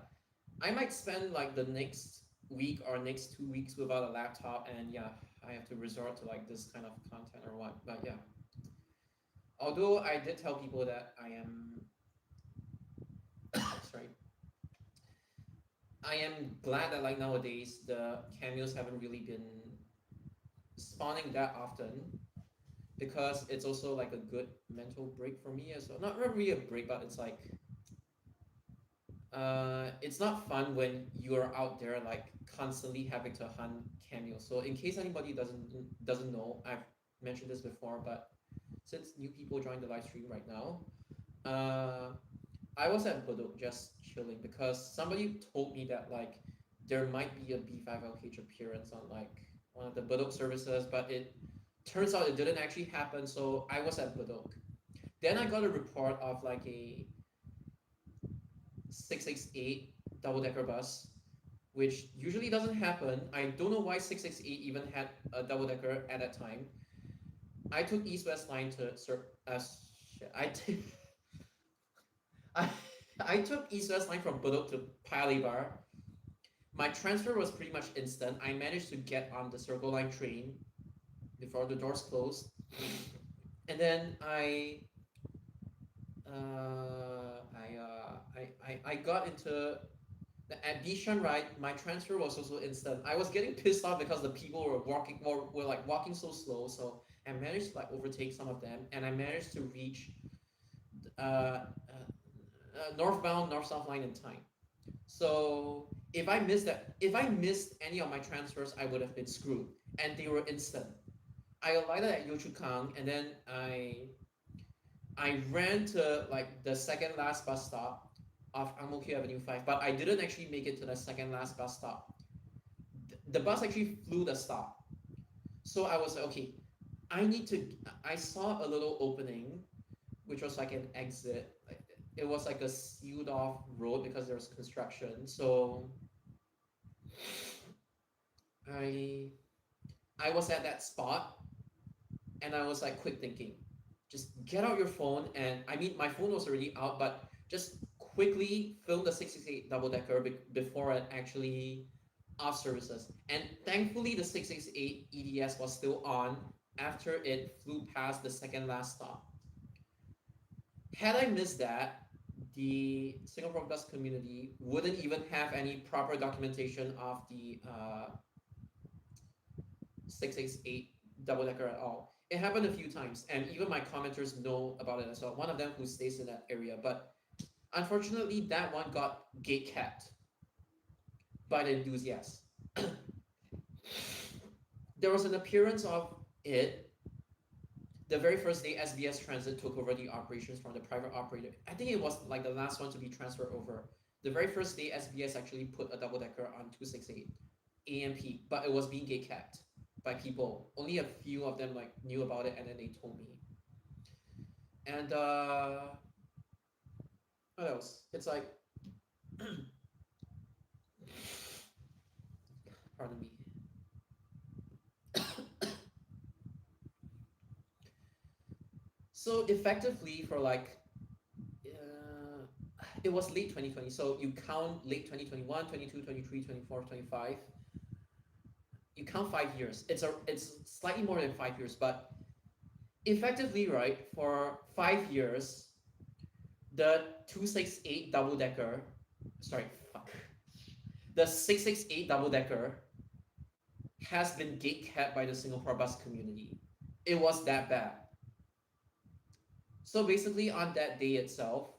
I might spend like the next week or next 2 weeks without a laptop, and yeah, I have to resort to like this kind of content or what. But yeah, although I did tell people that I am sorry, I am glad that like nowadays the cameos haven't really been spawning that often, because it's also like a good mental break for me as well. Not really a break, but it's like it's not fun when you're out there like constantly having to hunt cameos. So in case anybody doesn't know, I've mentioned this before, but since new people join the live stream right now, uh, I was at Bedok just chilling because somebody told me that like there might be a B5LH appearance on like one of the Bedok services, but it turns out it didn't actually happen. So I was at Bedok. Then I got a report of like a 668 double decker bus, which usually doesn't happen. I don't know why 668 even had a double decker at that time. I took East West line to shit, I I took East West line from Bedok to Paya Lebar. My transfer was pretty much instant. I managed to get on the Circle Line train before the doors closed, and then I got into at Bishan, right? My transfer was also instant. I was getting pissed off because the people were like walking so slow. So I managed to like overtake some of them, and I managed to reach northbound north south line in time. So if I missed any of my transfers, I would have been screwed, and they were instant. I alighted at Yio Chu Kang, and then I ran to like the second last bus stop of Ang Mo Kio Avenue 5, but I didn't actually make it to the second last bus stop. The bus actually flew the stop. So I was like, okay, I need to. I saw a little opening, which was like an exit. Like, it was like a sealed off road because there was construction. So I I was at that spot, and I was like quick thinking, just get out your phone. And I mean, my phone was already out, but just quickly film the 668 double decker before it actually off services. And thankfully, the 668 EDS was still on after it flew past the second last stop. Had I missed that, the Singapore bus community wouldn't even have any proper documentation of the 668 double decker at all. It happened a few times, and even my commenters know about it as well. One of them who stays in that area, but unfortunately, that one got gate capped by the enthusiasts. There was an appearance of it the very first day SBS Transit took over the operations from the private operator. I think it was like the last one to be transferred over. The very first day, SBS actually put a double decker on 268 AMP, but it was being gate capped by people. Only a few of them like knew about it, and then they told me. And what else? It's like, pardon me. So effectively, for like, it was late 2020. So you count late 2021, 22, 23, 24, 25. You count 5 years. It's slightly more than 5 years, but effectively, right, for 5 years, the 268 double decker, sorry, fuck, the 668 double decker has been gate capped by the Singapore bus community. It was that bad. So basically, on that day itself,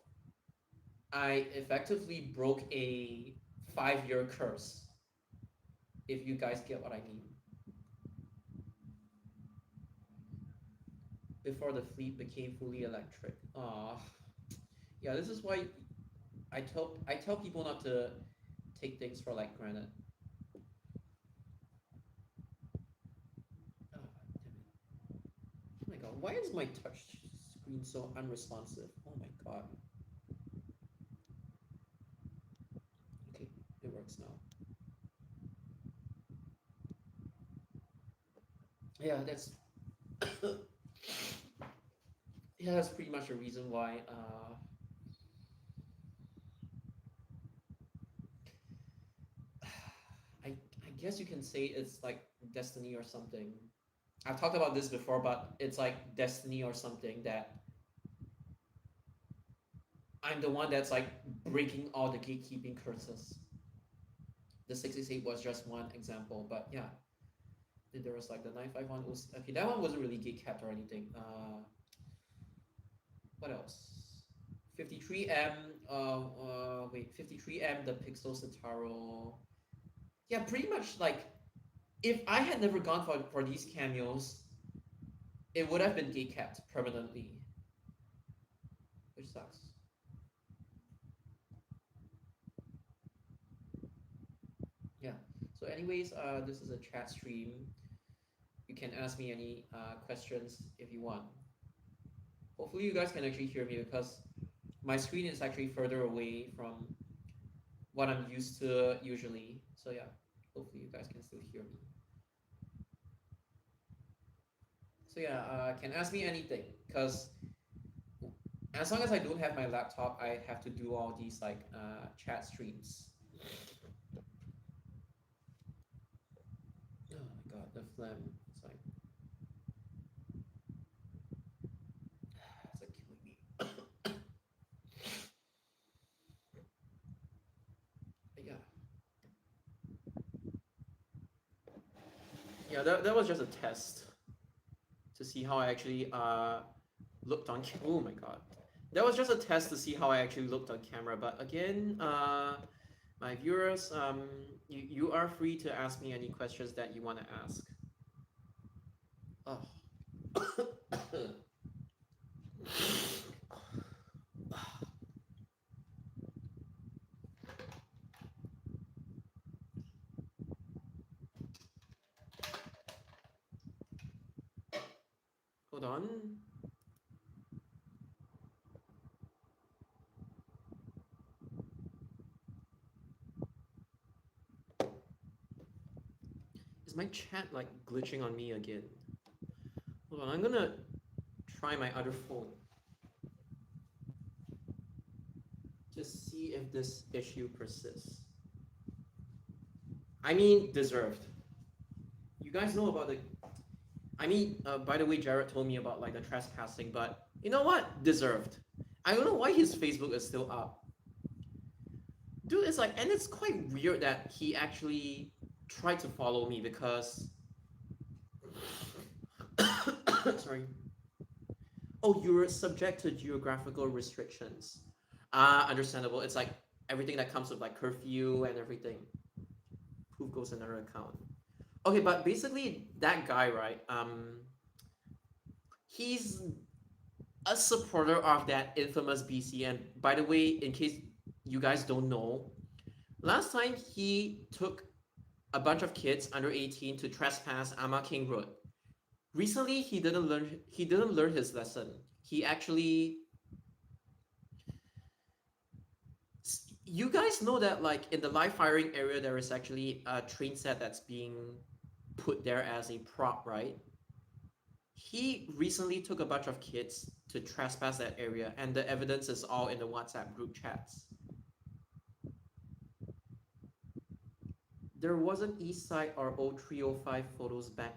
I effectively broke a 5-year curse. If you guys get what I mean. Before the fleet became fully electric. Yeah, this is why I tell people not to take things for like granted. Oh, damn it. Oh my god, why is my touch screen so unresponsive? Oh my god. Okay, it works now. Yeah, that's yeah, that's pretty much the reason why I guess you can say it's like destiny or something. I've talked about this before, but it's like destiny or something that I'm the one that's like breaking all the gatekeeping curses. The 668 was just one example, but yeah. Then there was like the 951. Okay, that one wasn't really gate capped or anything. What else? 53M. 53M. The Pixel Citaro. Yeah, pretty much like if I had never gone for these cameos, it would have been gate capped permanently, which sucks. Yeah. So, anyways, this is a chat stream. You can ask me any questions if you want. Hopefully, you guys can actually hear me because my screen is actually further away from what I'm used to usually. So yeah, hopefully you guys can still hear me. So yeah, can ask me anything because as long as I don't have my laptop, I have to do all these like chat streams. Oh my god, the phlegm. It's like killing me. But yeah. Yeah, that was just a test to see how I actually looked on. Oh my god, that was just a test to see how I actually looked on camera. But again, my viewers, you are free to ask me any questions that you want to ask. Oh. Hold on. Is my chat like glitching on me again? Hold on, I'm gonna try my other phone to see if this issue persists. I mean, deserved. You guys know about the. I mean, by the way, Jared told me about like the trespassing, but you know what? Deserved. I don't know why his Facebook is still up. Dude, it's like, and it's quite weird that he actually tried to follow me because. Sorry. Oh, you're subject to geographical restrictions. Understandable. It's like everything that comes with like curfew and everything. Proof goes another account. Okay, but basically that guy, right? He's a supporter of that infamous BC. And by the way, in case you guys don't know, last time he took a bunch of kids under 18 to trespass Ama King Road. Recently, he didn't learn his lesson. He actually, you guys know that like in the live firing area there is actually a train set that's being put there as a prop, right? He recently took a bunch of kids to trespass that area, and the evidence is all in the WhatsApp group chats. There wasn't East Side or 0305 photos back.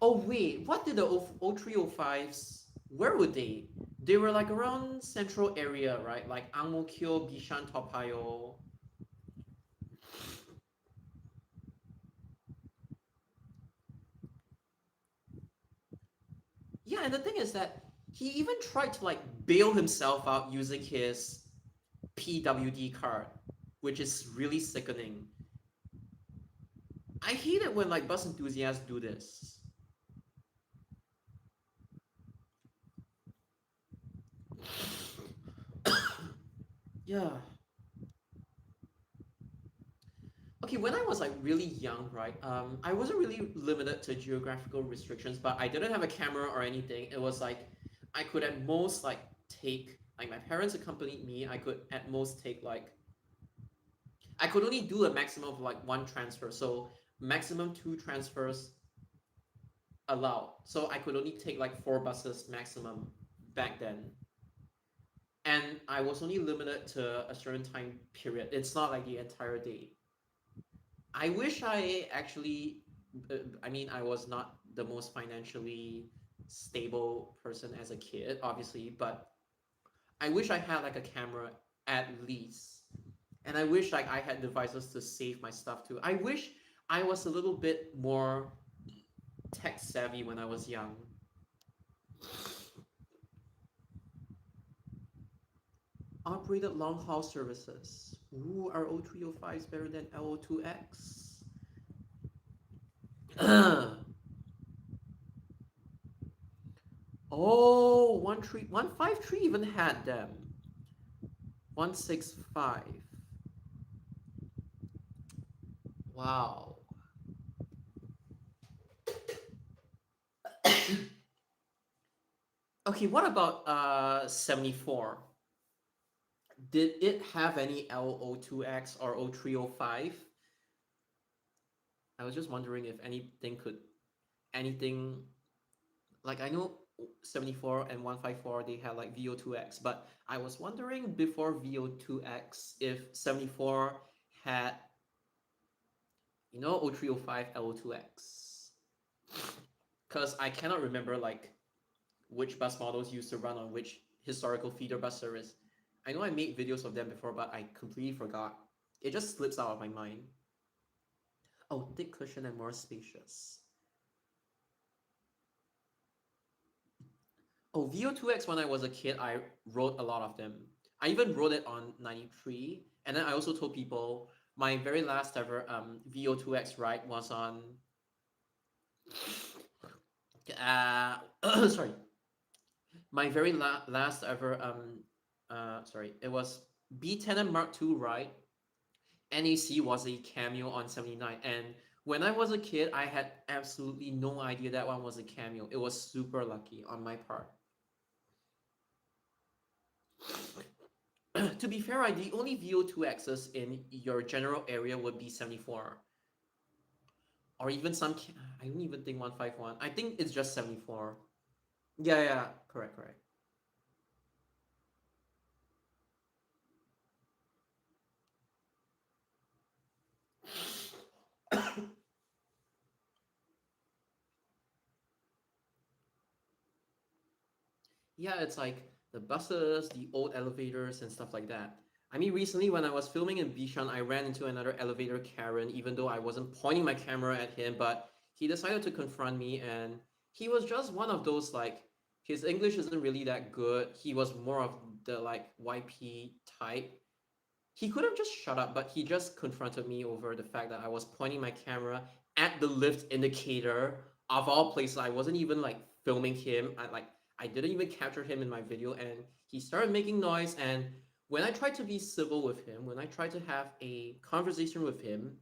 Oh wait, what did the 0305s? Where were they? They were like around central area, right? Like Ang Mo Kio, Bishan, Toa Payoh. Yeah, and the thing is that he even tried to like bail himself out using his PWD card, which is really sickening. I hate it when like bus enthusiasts do this. Yeah. Okay, when I was like really young, right? I wasn't really limited to geographical restrictions, but I didn't have a camera or anything. It was like I could at most like take like my parents accompanied me. I could at most take like I could only do a maximum of like one transfer. So maximum two transfers allowed. So I could only take like four buses maximum back then. And I was only limited to a certain time period. It's not like the entire day. I wish I actually, I mean, I was not the most financially stable person as a kid, obviously, but I wish I had like a camera at least. And I wish like I had devices to save my stuff too. I wish I was a little bit more tech savvy when I was young. Operated long haul services. Ooh, are O305s better than LO2X? Oh, 153 even had them. 165. Wow. Okay, what about 74? Did it have any LO2X or O305? I was just wondering if anything like I know 74 and 154 they had like VO2X, but I was wondering before VO2X if 74 had O305 LO2X. Because I cannot remember like which bus models used to run on which historical feeder bus service. I know I made videos of them before, but I completely forgot. It just slips out of my mind. Oh, thick cushion and more spacious. Oh, VO2X, when I was a kid, I wrote a lot of them. I even wrote it on 93. And then I also told people my very last ever VO2X ride was on. Sorry. My very last ever, sorry, it was B10 Mark II ride. NAC was a cameo on 79. And when I was a kid, I had absolutely no idea that one was a cameo. It was super lucky on my part. To be fair, the only VO2Xs in your general area would be 74. Or even some, I don't even think 151. I think it's just 74. Yeah, yeah, correct, correct. Yeah, it's like the buses, the old elevators, and stuff like that. I mean, recently when I was filming in Bishan, I ran into another elevator Karen, even though I wasn't pointing my camera at him, but he decided to confront me, and he was just one of those like, his English isn't really that good. He was more of the like YP type. He could have just shut up, but he just confronted me over the fact that I was pointing my camera at the lift indicator of all places. I wasn't even like filming him. I didn't even capture him in my video, and he started making noise. And when I tried to be civil with him, when I tried to have a conversation with him,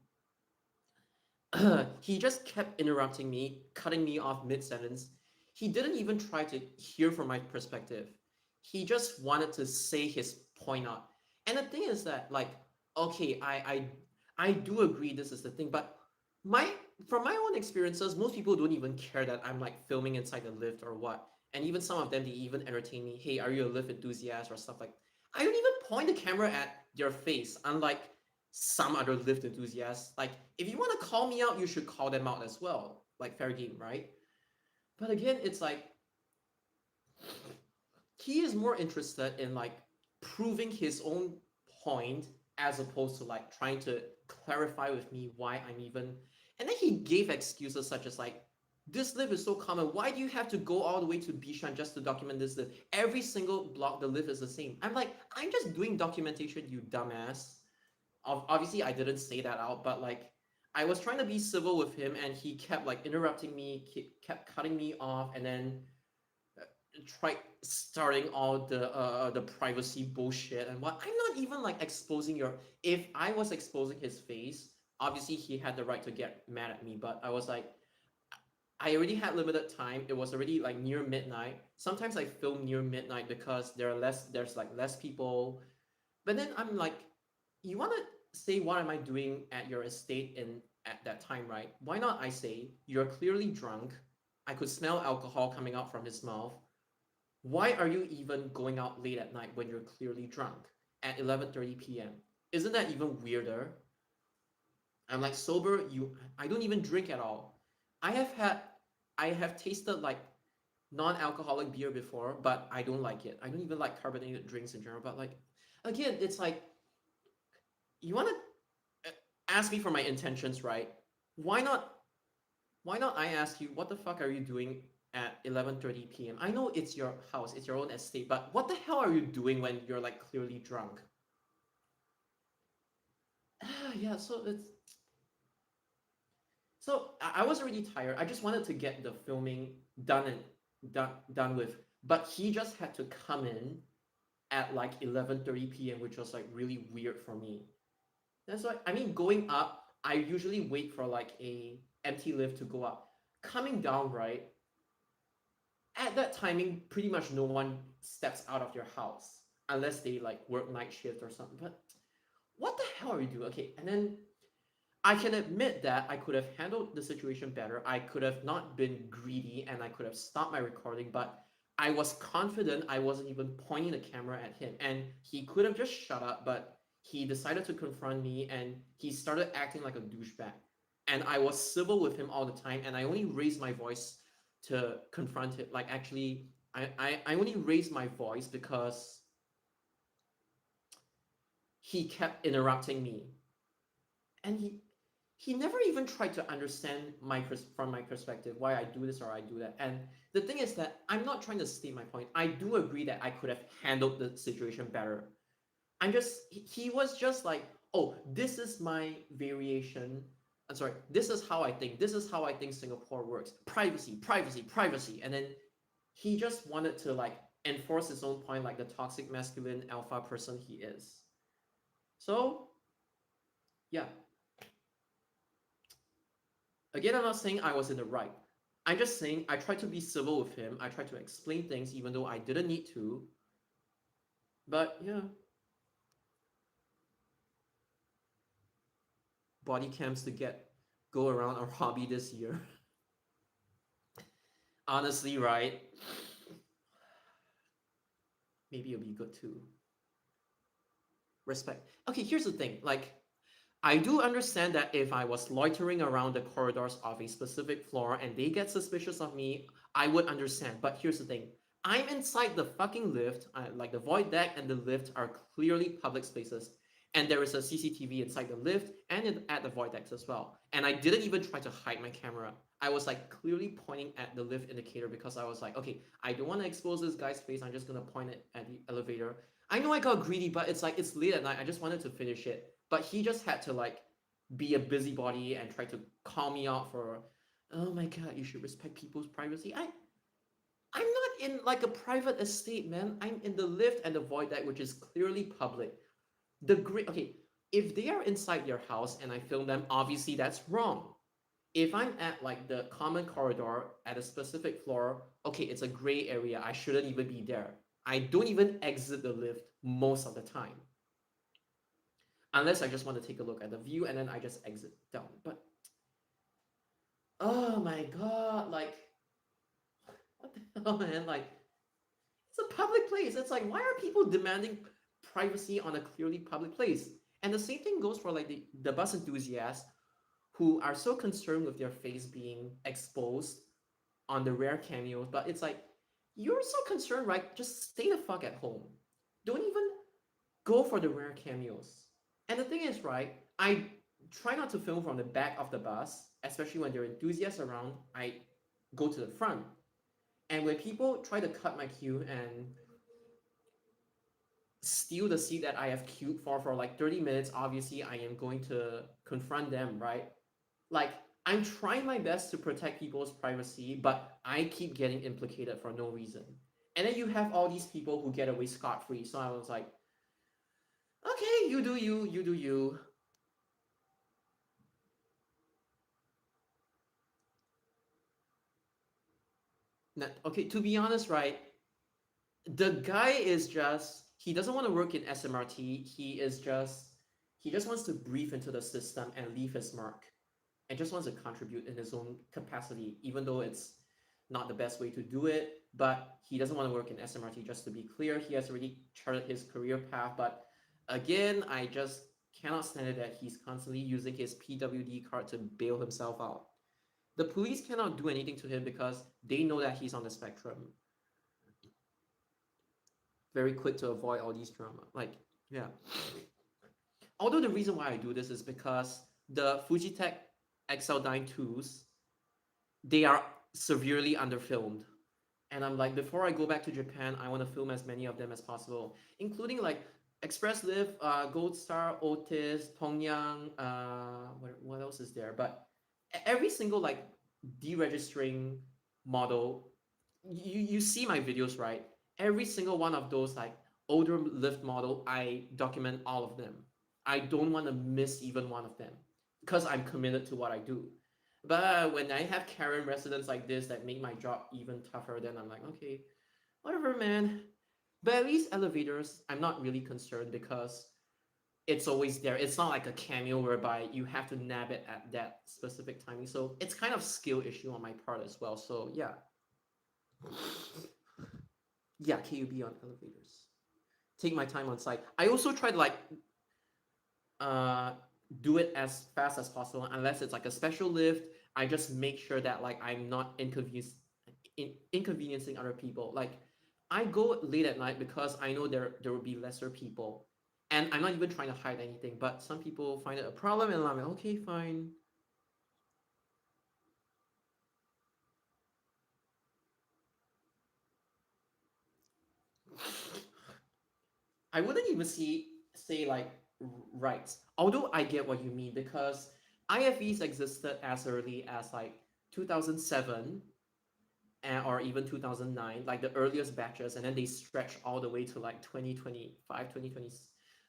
he just kept interrupting me, cutting me off mid sentence. He didn't even try to hear from my perspective. He just wanted to say his point out. And the thing is that, like, okay, I do agree this is the thing, but my from my own experiences, most people don't even care that I'm like filming inside the lift or what. And even some of them, they even entertain me. Hey, are you a lift enthusiast or stuff like? I don't even point the camera at their face, unlike some other lift enthusiasts. Like, if you want to call me out, you should call them out as well. Like, fair game, right? But again, it's like he is more interested in like proving his own point as opposed to like trying to clarify with me why I'm even. And then he gave excuses such as like, this lift is so common. Why do you have to go all the way to Bishan just to document this lift? Every single block, the lift is the same. I'm like, I'm just doing documentation, you dumbass. Obviously, I didn't say that out, but like, I was trying to be civil with him, and he kept like interrupting me, kept cutting me off, and then tried starting all the privacy bullshit and what. I'm not even like exposing your. If I was exposing his face, obviously he had the right to get mad at me, but I was like, I already had limited time. It was already like near midnight. Sometimes I film near midnight because there's like less people. But then I'm like, you want to say what am I doing at your estate in at that time, right? Why not I say you're clearly drunk. I could smell alcohol coming out from his mouth. Why are you even going out late at night when you're clearly drunk at 11:30 p.m.? Isn't that even weirder? I'm like sober, I don't even drink at all. I have had I have tasted like non-alcoholic beer before, but I don't like it. I don't even like carbonated drinks in general, but like again, it's like you want to ask me for my intentions, right? Why not I ask you what the fuck are you doing at 11:30 p.m.? I know it's your house, it's your own estate, but what the hell are you doing when you're like clearly drunk? Yeah, I was already tired. I just wanted to get the filming done and done with. But he just had to come in at like 11:30 p.m., which was like really weird for me. That's why I mean going up, I usually wait for like a empty lift to go up. Coming down, right? At that timing, pretty much no one steps out of their house unless they like work night shift or something. But what the hell are you doing? Okay, and then I can admit that I could have handled the situation better. I could have not been greedy and I could have stopped my recording, but I was confident I wasn't even pointing the camera at him. And he could have just shut up, but he decided to confront me and he started acting like a douchebag. And I was civil with him all the time, and I only raised my voice to confront him. Like, actually, I only raised my voice because he kept interrupting me. And he never even tried to understand from my perspective why I do this or I do that. And the thing is that I'm not trying to state my point. I do agree that I could have handled the situation better. He was just like, oh, this is my variation. I'm sorry, this is how I think. This is how I think Singapore works. Privacy, privacy, privacy. And then he just wanted to like enforce his own point like the toxic masculine alpha person he is. So, yeah. Again, I'm not saying I was in the right. I'm just saying I tried to be civil with him. I tried to explain things even though I didn't need to. But yeah. Body cams to go around our hobby this year. Honestly, right? Maybe it'll be good too. Respect. Okay, here's the thing. Like, I do understand that if I was loitering around the corridors of a specific floor and they get suspicious of me, I would understand. But here's the thing. I'm inside the fucking lift. Like the void deck and the lift are clearly public spaces. And there is a CCTV inside the lift and at the void decks as well. And I didn't even try to hide my camera. I was like clearly pointing at the lift indicator because I was like, okay, I don't want to expose this guy's face. I'm just going to point it at the elevator. I know I got greedy, but it's like it's late at night. I just wanted to finish it. But he just had to like be a busybody and try to call me out for, oh my god, you should respect people's privacy. I'm not in like a private estate, man. I'm in the lift and the void deck, which is clearly public. The great okay, if they are inside your house and I film them, obviously that's wrong. If I'm at like the common corridor at a specific floor, okay, it's a gray area. I shouldn't even be there. I don't even exit the lift most of the time. Unless I just want to take a look at the view and then I just exit down. But oh my god, like what the hell, man? Like it's a public place. It's like why are people demanding privacy on a clearly public place? And the same thing goes for like the bus enthusiasts who are so concerned with their face being exposed on the rare cameos, but it's like you're so concerned, right? Just stay the fuck at home. Don't even go for the rare cameos. And the thing is, right, I try not to film from the back of the bus, especially when there are enthusiasts around. I go to the front. And when people try to cut my queue and steal the seat that I have queued for like 30 minutes, obviously I am going to confront them, right? Like I'm trying my best to protect people's privacy, but I keep getting implicated for no reason. And then you have all these people who get away scot free. So I was like, okay, you do you, you do you. Okay, to be honest, right? The guy is just he doesn't want to work in SMRT. He just wants to breathe into the system and leave his mark, and just wants to contribute in his own capacity, even though it's not the best way to do it. But he doesn't want to work in SMRT. Just to be clear, he has already charted his career path. But again, I just cannot stand it that he's constantly using his PWD card to bail himself out. The police cannot do anything to him because they know that he's on the spectrum. Very quick to avoid all these drama. Like, yeah. Although the reason why I do this is because the Fujitech XL9 2s, they are severely underfilmed. And I'm like, before I go back to Japan, I want to film as many of them as possible, including like Express Live, Gold Star, Otis, Tongyang, what else is there? But every single like deregistering model, you see my videos, right? Every single one of those like older lift model, I document all of them. I don't want to miss even one of them because I'm committed to what I do. But when I have Karen residents like this that make my job even tougher, then I'm like, okay, whatever, man. But at least elevators, I'm not really concerned because it's always there. It's not like a cameo whereby you have to nab it at that specific timing. So it's kind of skill issue on my part as well. So yeah. Yeah, KUB on elevators. Take my time on site. I also try to like uh do it as fast as possible unless it's like a special lift. I just make sure that like I'm not inconveniencing other people. Like I go late at night because I know there will be lesser people. And I'm not even trying to hide anything, but some people find it a problem and I'm like, okay, fine. I wouldn't even say like rights. Although I get what you mean because IFEs existed as early as like 2007 or even 2009, like the earliest batches, and then they stretch all the way to like 2025, 2020.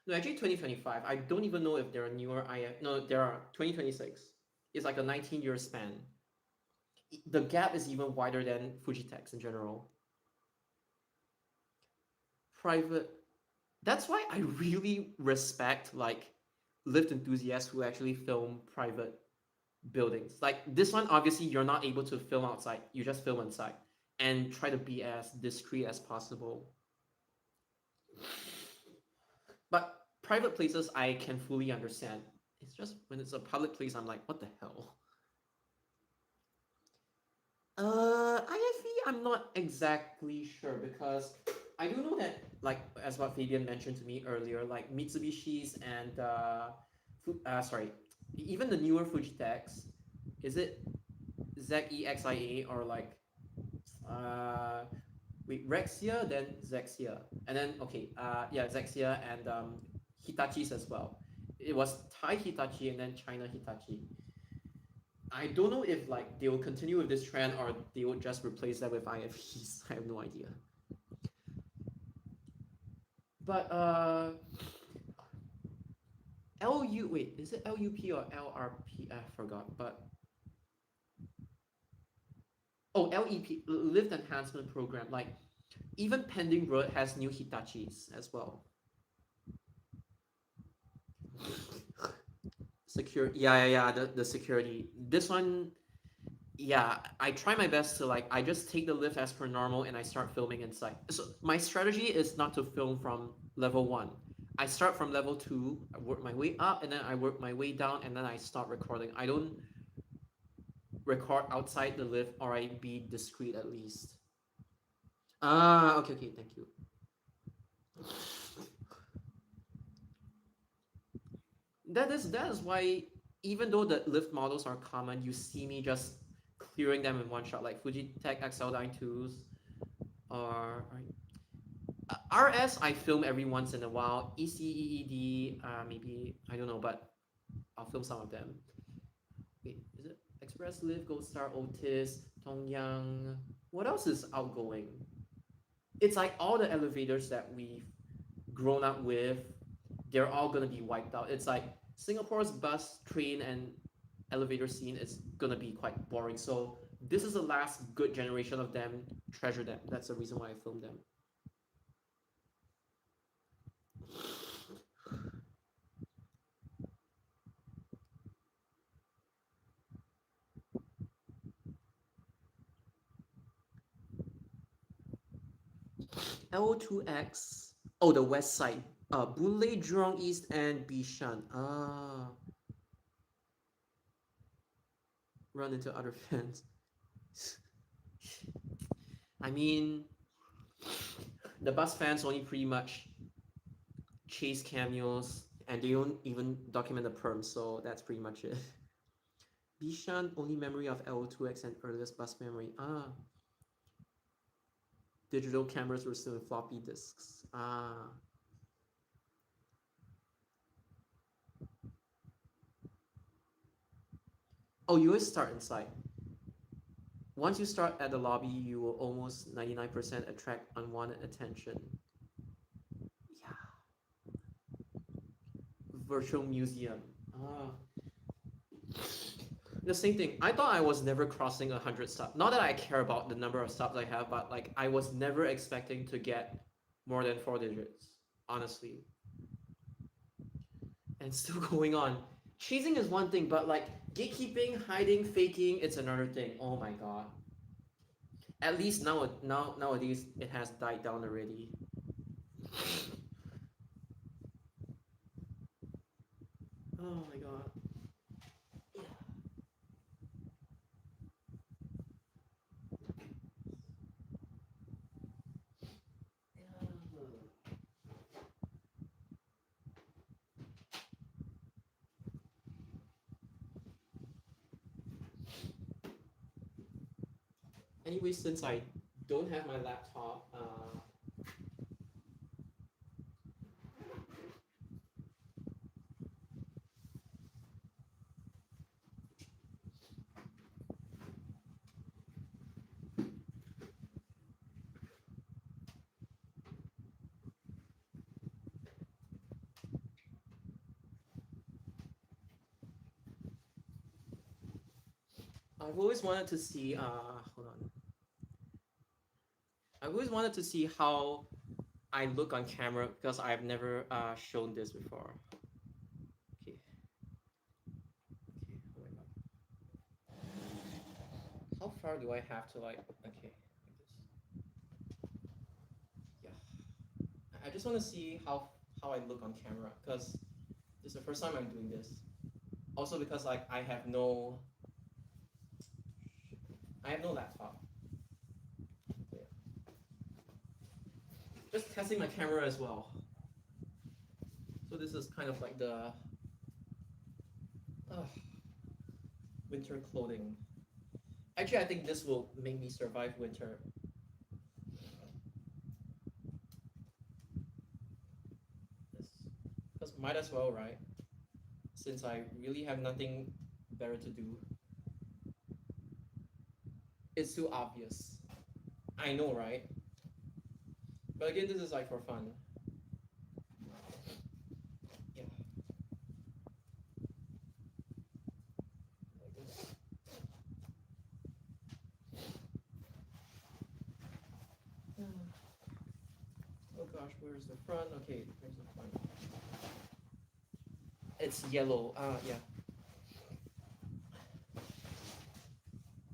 No, actually 2025. I don't even know if there are newer IF. No, there are 2026. It's like a 19-year span. The gap is even wider than Fujitex in general. Private. That's why I really respect like lift enthusiasts who actually film private buildings. Like this one, obviously, you're not able to film outside. You just film inside and try to be as discreet as possible. But private places, I can fully understand. It's just when it's a public place, I'm like, what the hell? IFE, I'm not exactly sure because I do know that, like, as what Fabian mentioned to me earlier, like Mitsubishi's and sorry, even the newer Fujitex, is it ZEXIA or like uh wait Rexia then Zexia and then okay yeah Zexia and Hitachi's as well. It was Thai Hitachi and then China Hitachi. I don't know if like they will continue with this trend or they will just replace that with IFEs. I have no idea. But wait, is it LUP or LRP? I forgot. But oh, LEP, Lift Enhancement Program. Like even Pending Road has new Hitachis as well. Secure, yeah. The security. This one, yeah. I try my best to like. I just take the lift as per normal and I start filming inside. So my strategy is not to film from level 1. I start from level 2. I work my way up and then I work my way down and then I start recording. I don't record outside the lift or I be discreet at least. Ah, okay, thank you. That is why even though the lift models are common, you see me just clearing them in one shot, like Fujitech XL92s or RS. I film every once in a while. ECEED, maybe I don't know, but I'll film some of them. Wait, is it Express Lift, Gold Star, Otis, Tongyang? What else is outgoing? It's like all the elevators that we've grown up with, they're all gonna be wiped out. It's like Singapore's bus, train, and elevator scene is gonna be quite boring. So this is the last good generation of them. Treasure them. That's the reason why I filmed them. L2X. Oh, the west side. Boon Lay, Jurong East, and Bishan. Run into other fans. I mean, the bus fans only pretty much chase cameos and they don't even document the perms, so that's pretty much it. Bishan, only memory of L2X and earliest bus memory. Digital cameras were still in floppy disks. Oh, you always start inside. Once you start at the lobby, you will almost 99% attract unwanted attention. Yeah. Virtual museum. The same thing. I thought I was never crossing 100 subs. Not that I care about the number of subs I have, but like I was never expecting to get more than 4 digits, honestly. And still going on. Chasing is one thing, but like gatekeeping, hiding, faking, it's another thing. Oh my god. At least nowadays it has died down already. Oh my god. Anyway, since I don't have my laptop, I've always wanted to see. Hold on. I've always wanted to see how I look on camera because I've never shown this before. Okay. Okay. Oh my god. How far do I have to like? Okay. Like this. Yeah. I just want to see how I look on camera because this is the first time I'm doing this. Also because like I have no laptop. Yeah. Just testing my camera as well. So this is kind of like the winter clothing. Actually, I think this will make me survive winter. Because might as well, right? Since I really have nothing better to do. it's too obvious. I know, right? But again, this is like for fun. Yeah. Like this. Oh gosh, where's the front? Okay, here's the front. It's yellow. Yeah.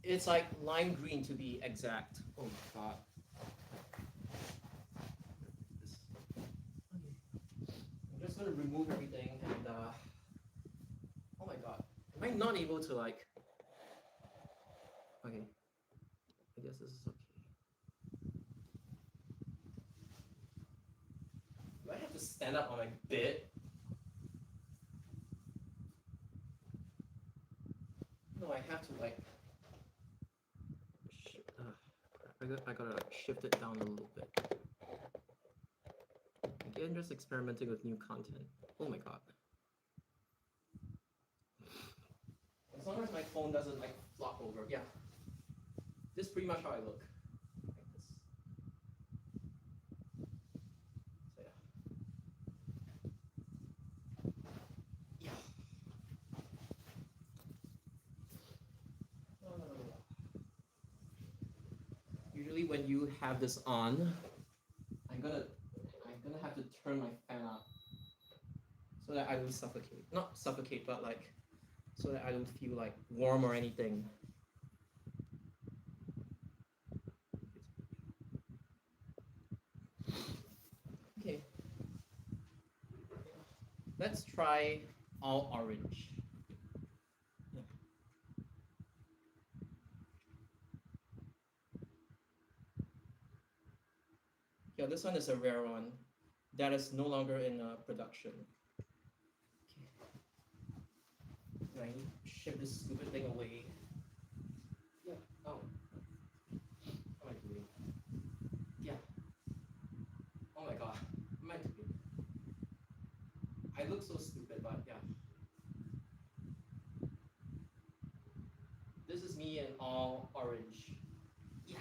It's like lime green to be exact. Oh my god. I'm just gonna remove everything and oh my god. Am I not able to like okay. I guess this is okay. Do I have to stand up on my bed? No, I have to like I gotta like shift it down a little bit. Again, just experimenting with new content. Oh my god. As long as my phone doesn't like flop over, yeah. This is pretty much how I look. Like this. So yeah. Usually when you have this on, I'm gonna have to turn my fan up so that I don't suffocate. Not suffocate, but like so that I don't feel like warm or anything. Okay. Let's try all orange. Yeah, this one is a rare one that is no longer in production. Okay. I need to ship this stupid thing away. Yeah. Oh. What am I doing? Yeah. Oh my god. What am I doing? I look so stupid, but yeah. This is me in all orange. Yeah.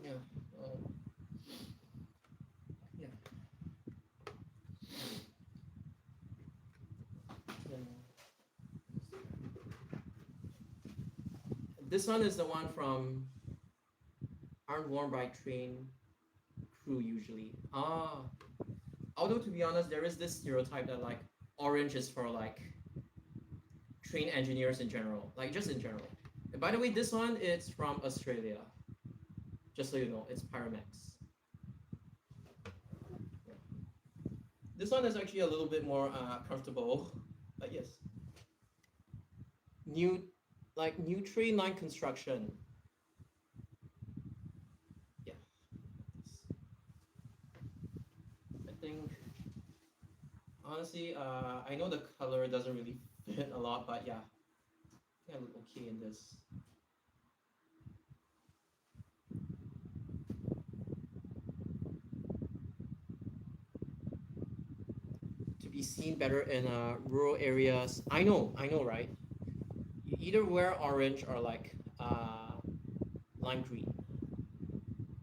Yeah. Yeah. Then this one is the one from Aren't Worn by Train Crew usually. Ah. Although to be honest, there is this stereotype that like orange is for like train engineers in general, like just in general. And by the way, this one is from Australia. Just so you know, it's Pyramex. Yeah. This one is actually a little bit more comfortable, but yes. New train line construction. Yeah. I think honestly, I know the color doesn't really fit a lot, but yeah, I think I look okay in this. To be seen better in rural areas. I know, right? You either wear orange or like lime green.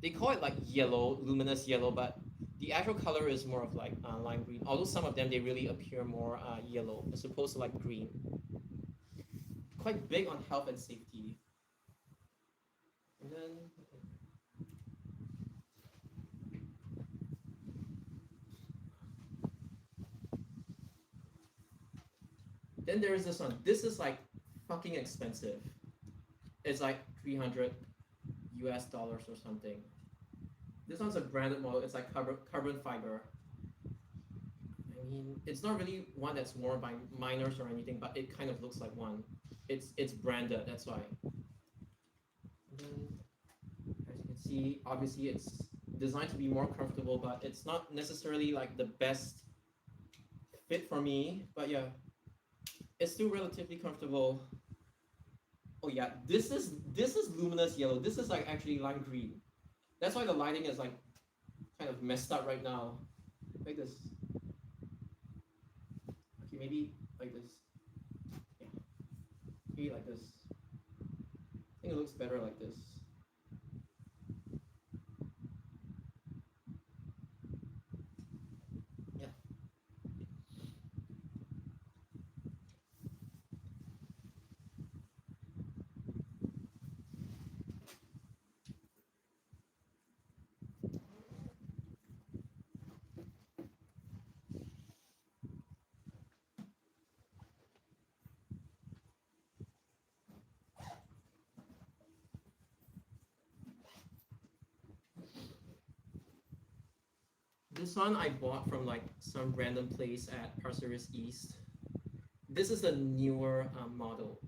They call it like yellow, luminous yellow, but the actual color is more of like lime green. Although some of them they really appear more yellow as opposed to like green. Quite big on health and safety. And then there is this one. This is like fucking expensive. It's like 300 US dollars or something. This one's a branded model. It's like carbon fiber. I mean, it's not really one that's worn by miners or anything, but it kind of looks like one. It's branded. That's why. And then, as you can see, obviously it's designed to be more comfortable, but it's not necessarily like the best fit for me. But yeah, it's still relatively comfortable. Oh yeah, this is luminous yellow. This is like actually lime green. That's why the lighting is like kind of messed up right now. Like this. Okay, maybe like this. Yeah, maybe like this. I think it looks better like this. Yeah. This one I bought from like some random place at Pasir East. This is a newer model.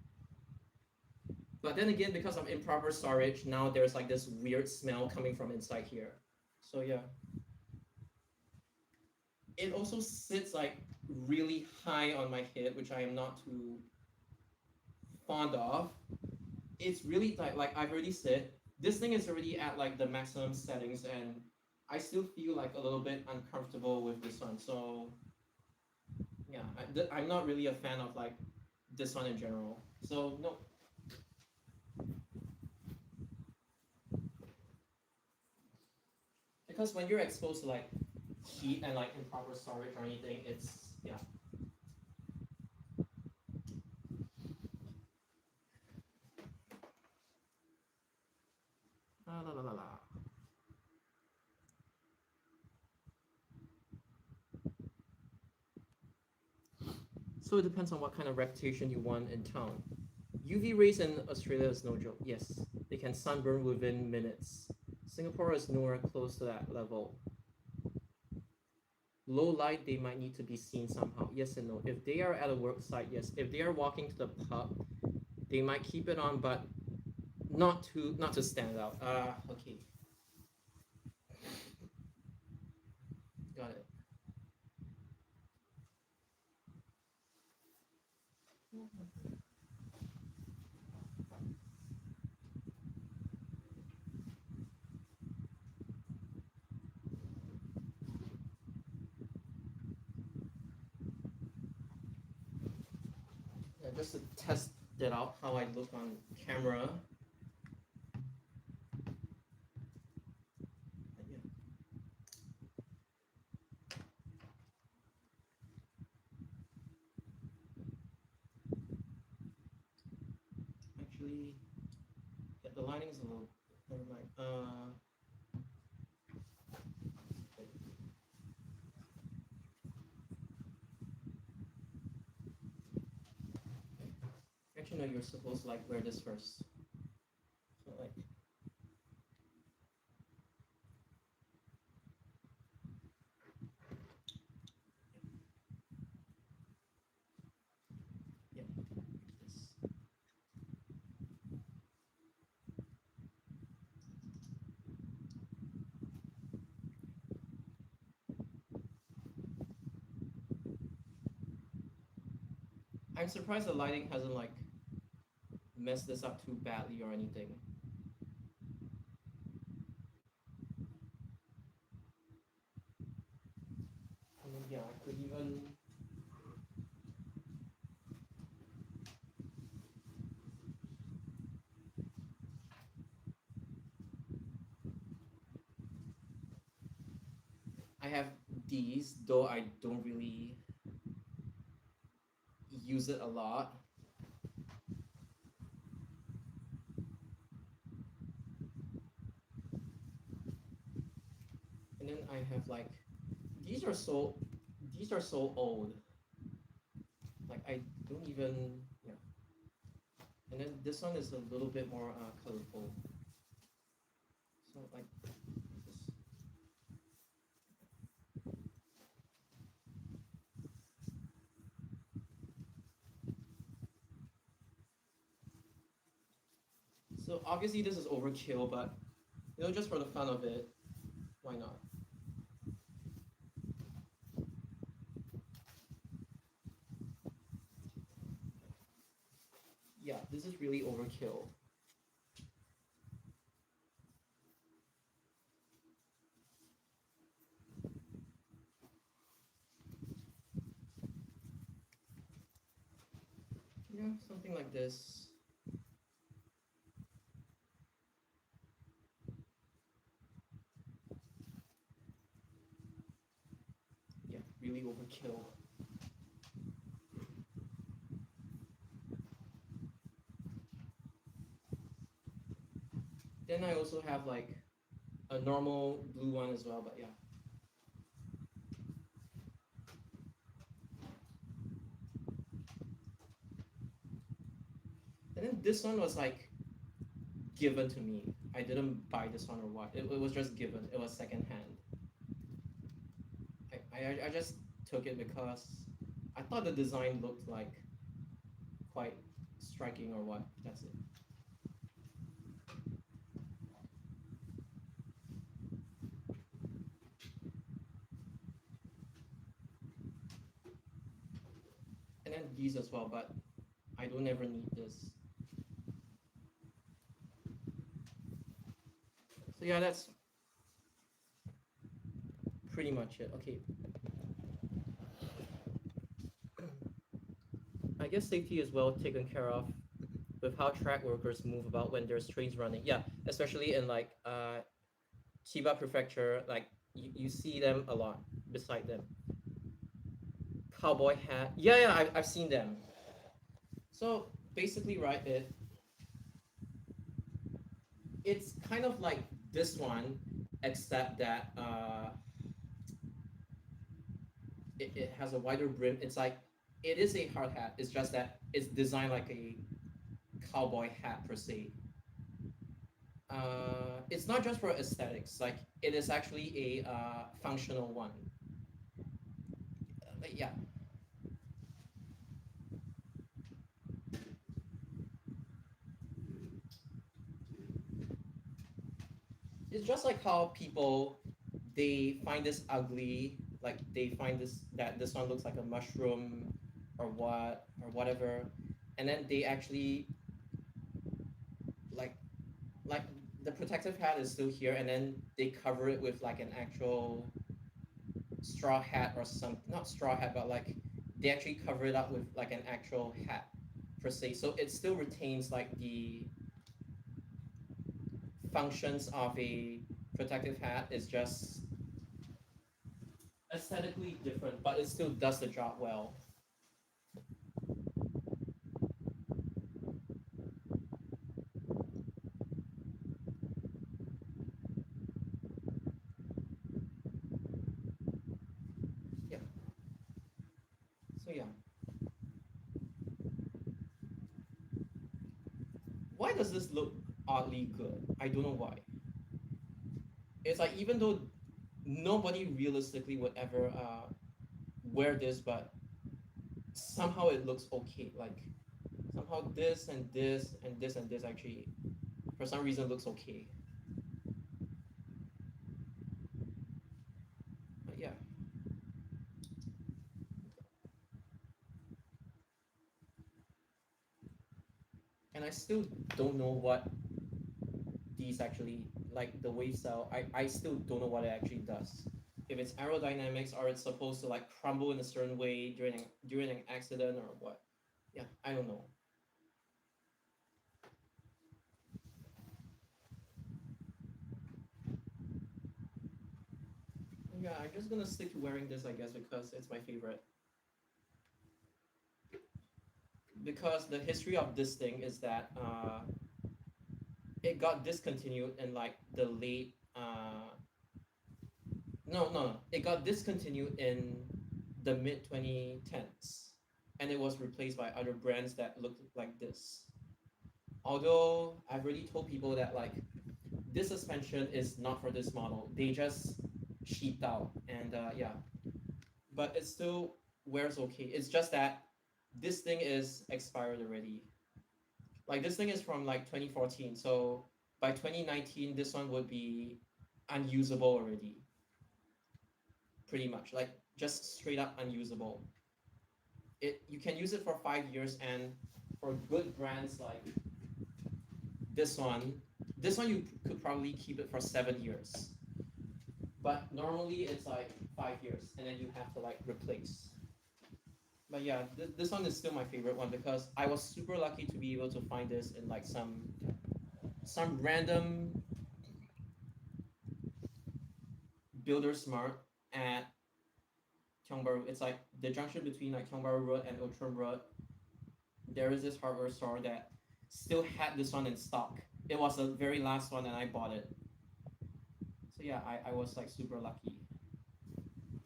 But then again, because of improper storage, now there's like this weird smell coming from inside here. So yeah. It also sits like really high on my head, which I am not too fond of. It's really like I've already said, this thing is already at like the maximum settings, and I still feel like a little bit uncomfortable with this one. So yeah, I'm not really a fan of like this one in general. So no. Because when you're exposed to like heat and like improper storage or anything, it's yeah. La la la la. So it depends on what kind of reputation you want in town. UV rays in Australia is no joke. Yes, they can sunburn within minutes. Singapore is nowhere close to that level. Low light, they might need to be seen somehow. Yes and no. If they are at a work site, yes. If they are walking to the pub, they might keep it on, but not to stand out. Okay. Got it. Yeah, just to test it out how I look on camera. Yeah. Actually, yeah, the lighting is a little. Never mind. Actually, no. You're supposed to like wear this first. So like. Yeah. Like this. I'm surprised the lighting hasn't like messed this up too badly or anything. I mean, yeah, I could even. I have these, though I don't really use it a lot. And then I have like these are so these are so old. Like I don't even yeah. And then this one is a little bit more colorful. So like this. So obviously this is overkill, but just for the fun of it, why not? Yeah, this is really overkill. Yeah, something like this. Yeah, really overkill. Then I also have like a normal blue one as well, but yeah. And then this one was like given to me. I didn't buy this one or what. It was just given. It was secondhand. I just took it because I thought the design looked like quite striking or what. That's it. And then these as well, but I don't ever need this. So yeah, that's pretty much it. Okay. I guess safety is well taken care of with how track workers move about when there's trains running. Yeah, especially in like Chiba Prefecture, like you see them a lot beside them. Cowboy hat. Yeah, yeah, I've seen them. So basically, right, it's kind of like this one, except that it has a wider brim. It's like it is a hard hat. It's just that it's designed like a cowboy hat per se. It's not just for aesthetics. Like it is actually a functional one. Yeah, it's just like how people they find this ugly. Like they find this one looks like a mushroom or what or whatever, and then they actually like like the protective hat is still here, and then they cover it with like an actual straw hat or some not straw hat, but like they actually cover it up with like an actual hat per se. So it still retains like the functions of a protective hat. It's just aesthetically different, but it still does the job well. Yeah. So yeah. Why does this look oddly good? I don't know why. It's like even though nobody realistically would ever wear this, but somehow it looks okay. Like somehow this and this and this and this actually for some reason looks okay. But yeah. And I still don't know what these actually like the wave cell. I still don't know what it actually does. If it's aerodynamics or it's supposed to like crumble in a certain way during an accident or what. Yeah, I don't know. Yeah, I'm just gonna stick to wearing this, I guess, because it's my favorite. Because the history of this thing is that it got discontinued in like the late no, it got discontinued in the mid 2010s, and it was replaced by other brands that looked like this. Although I've already told people that like this suspension is not for this model, they just sheeped out, and yeah, but it still wears okay. It's just that this thing is expired already. Like this thing is from like 2014, so by 2019 this one would be unusable already, pretty much. Like just straight up unusable. It you can use it for 5 years, and for good brands like this one, you could probably keep it for 7 years. But normally it's like 5 years, and then you have to like replace. But yeah, this one is still my favorite one because I was super lucky to be able to find this in like some random builder smart at Tiongbaru. It's like the junction between like Tiongbaru Road and Outram Road. There is this hardware store that still had this one in stock. It was the very last one, and I bought it. So yeah, I was like super lucky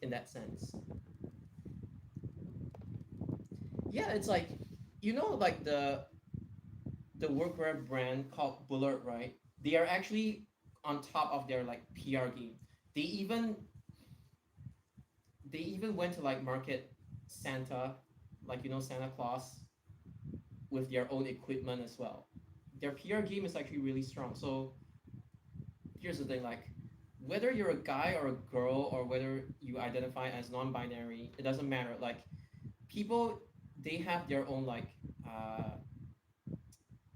in that sense. Yeah, it's like like the workwear brand called Bullard, right? They are actually on top of their like PR game. They even went to like market Santa, like Santa Claus, with their own equipment as well. Their PR game is actually really strong. So here's the thing, like whether you're a guy or a girl or whether you identify as non-binary, it doesn't matter. Like people, they have their own like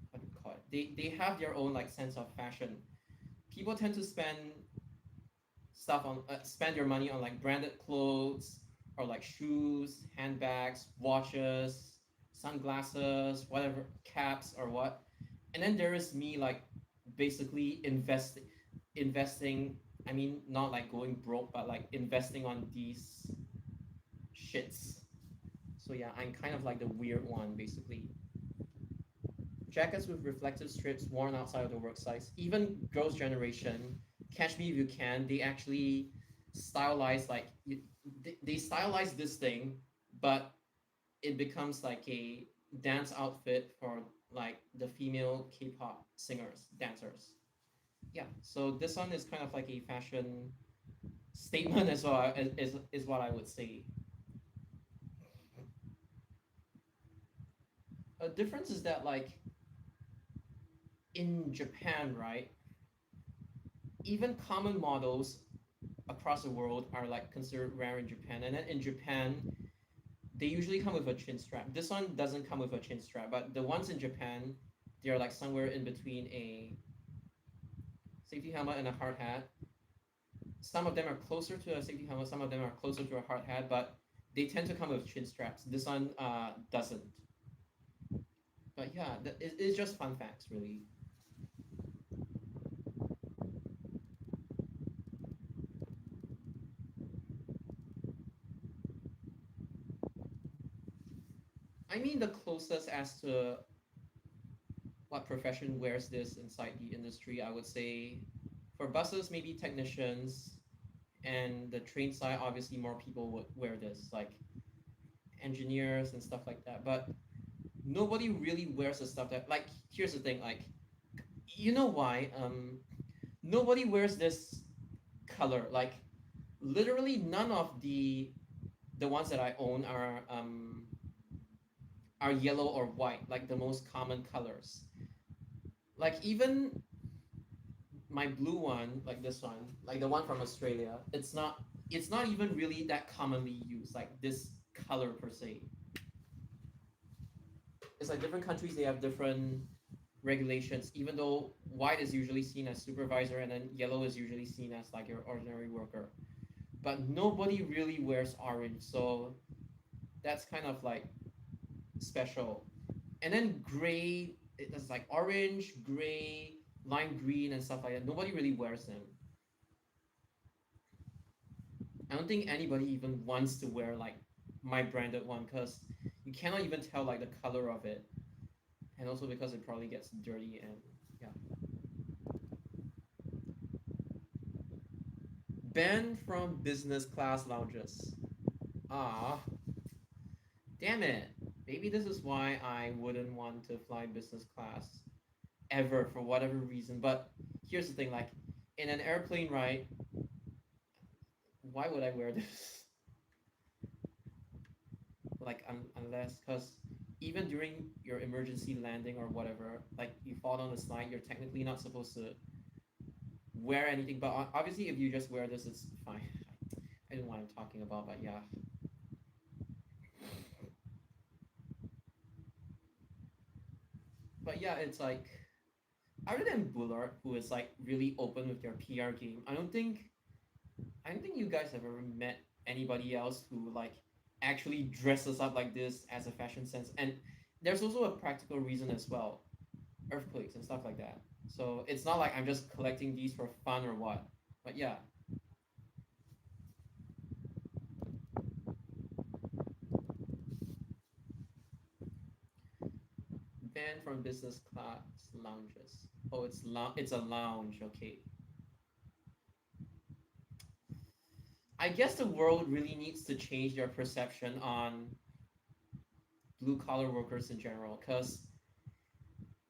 what do you call it? They have their own like sense of fashion. People tend to spend their money on like branded clothes or like shoes, handbags, watches, sunglasses, whatever, caps or what. And then there is me like basically investing. I mean, not like going broke, but like investing on these shits. So yeah, I'm kind of like the weird one basically. Jackets with reflective strips worn outside of the work size. Even girls' generation, Catch Me If You Can, they actually stylize like they stylize this thing, but it becomes like a dance outfit for like the female K-pop singers, dancers. Yeah, so this one is kind of like a fashion statement as well, is what I would say. A difference is that like in Japan, right? Even common models across the world are like considered rare in Japan. And then in Japan, they usually come with a chin strap. This one doesn't come with a chin strap, but the ones in Japan, they're like somewhere in between a safety helmet and a hard hat. Some of them are closer to a safety helmet, some of them are closer to a hard hat, but they tend to come with chin straps. This one doesn't. But yeah, it's just fun facts, really. I mean, the closest as to what profession wears this inside the industry, I would say for buses, maybe technicians, and the train side, obviously more people would wear this, like engineers and stuff like that. But nobody really wears the stuff that, like, here's the thing, like, you know why? Nobody wears this color. Like, literally none of the ones that I own are yellow or white, like the most common colors. Like even my blue one, like this one, like the one from Australia, it's not even really that commonly used, like this color per se. It's like different countries, they have different regulations, even though white is usually seen as supervisor and then yellow is usually seen as like your ordinary worker. But nobody really wears orange, so that's kind of like special. And then gray, it's like orange, gray, lime green, and stuff like that. Nobody really wears them. I don't think anybody even wants to wear like my branded one because you cannot even tell like the color of it, and also because it probably gets dirty and yeah. Banned from business class lounges. Ah, damn it. Maybe this is why I wouldn't want to fly business class ever for whatever reason. But here's the thing, like in an airplane ride, why would I wear this? Like unless because even during your emergency landing or whatever, like you fall down the slide, you're technically not supposed to wear anything. But obviously, if you just wear this, it's fine. I don't know what I'm talking about, but yeah. But yeah, it's like other than Bullard, who is like really open with their PR game, I don't think you guys have ever met anybody else who like actually dresses up like this as a fashion sense. And there's also a practical reason as well, earthquakes and stuff like that. So it's not like I'm just collecting these for fun or what. But yeah, banned from business class lounges. Oh, it's a lounge. Okay. I guess the world really needs to change their perception on blue collar workers in general. Because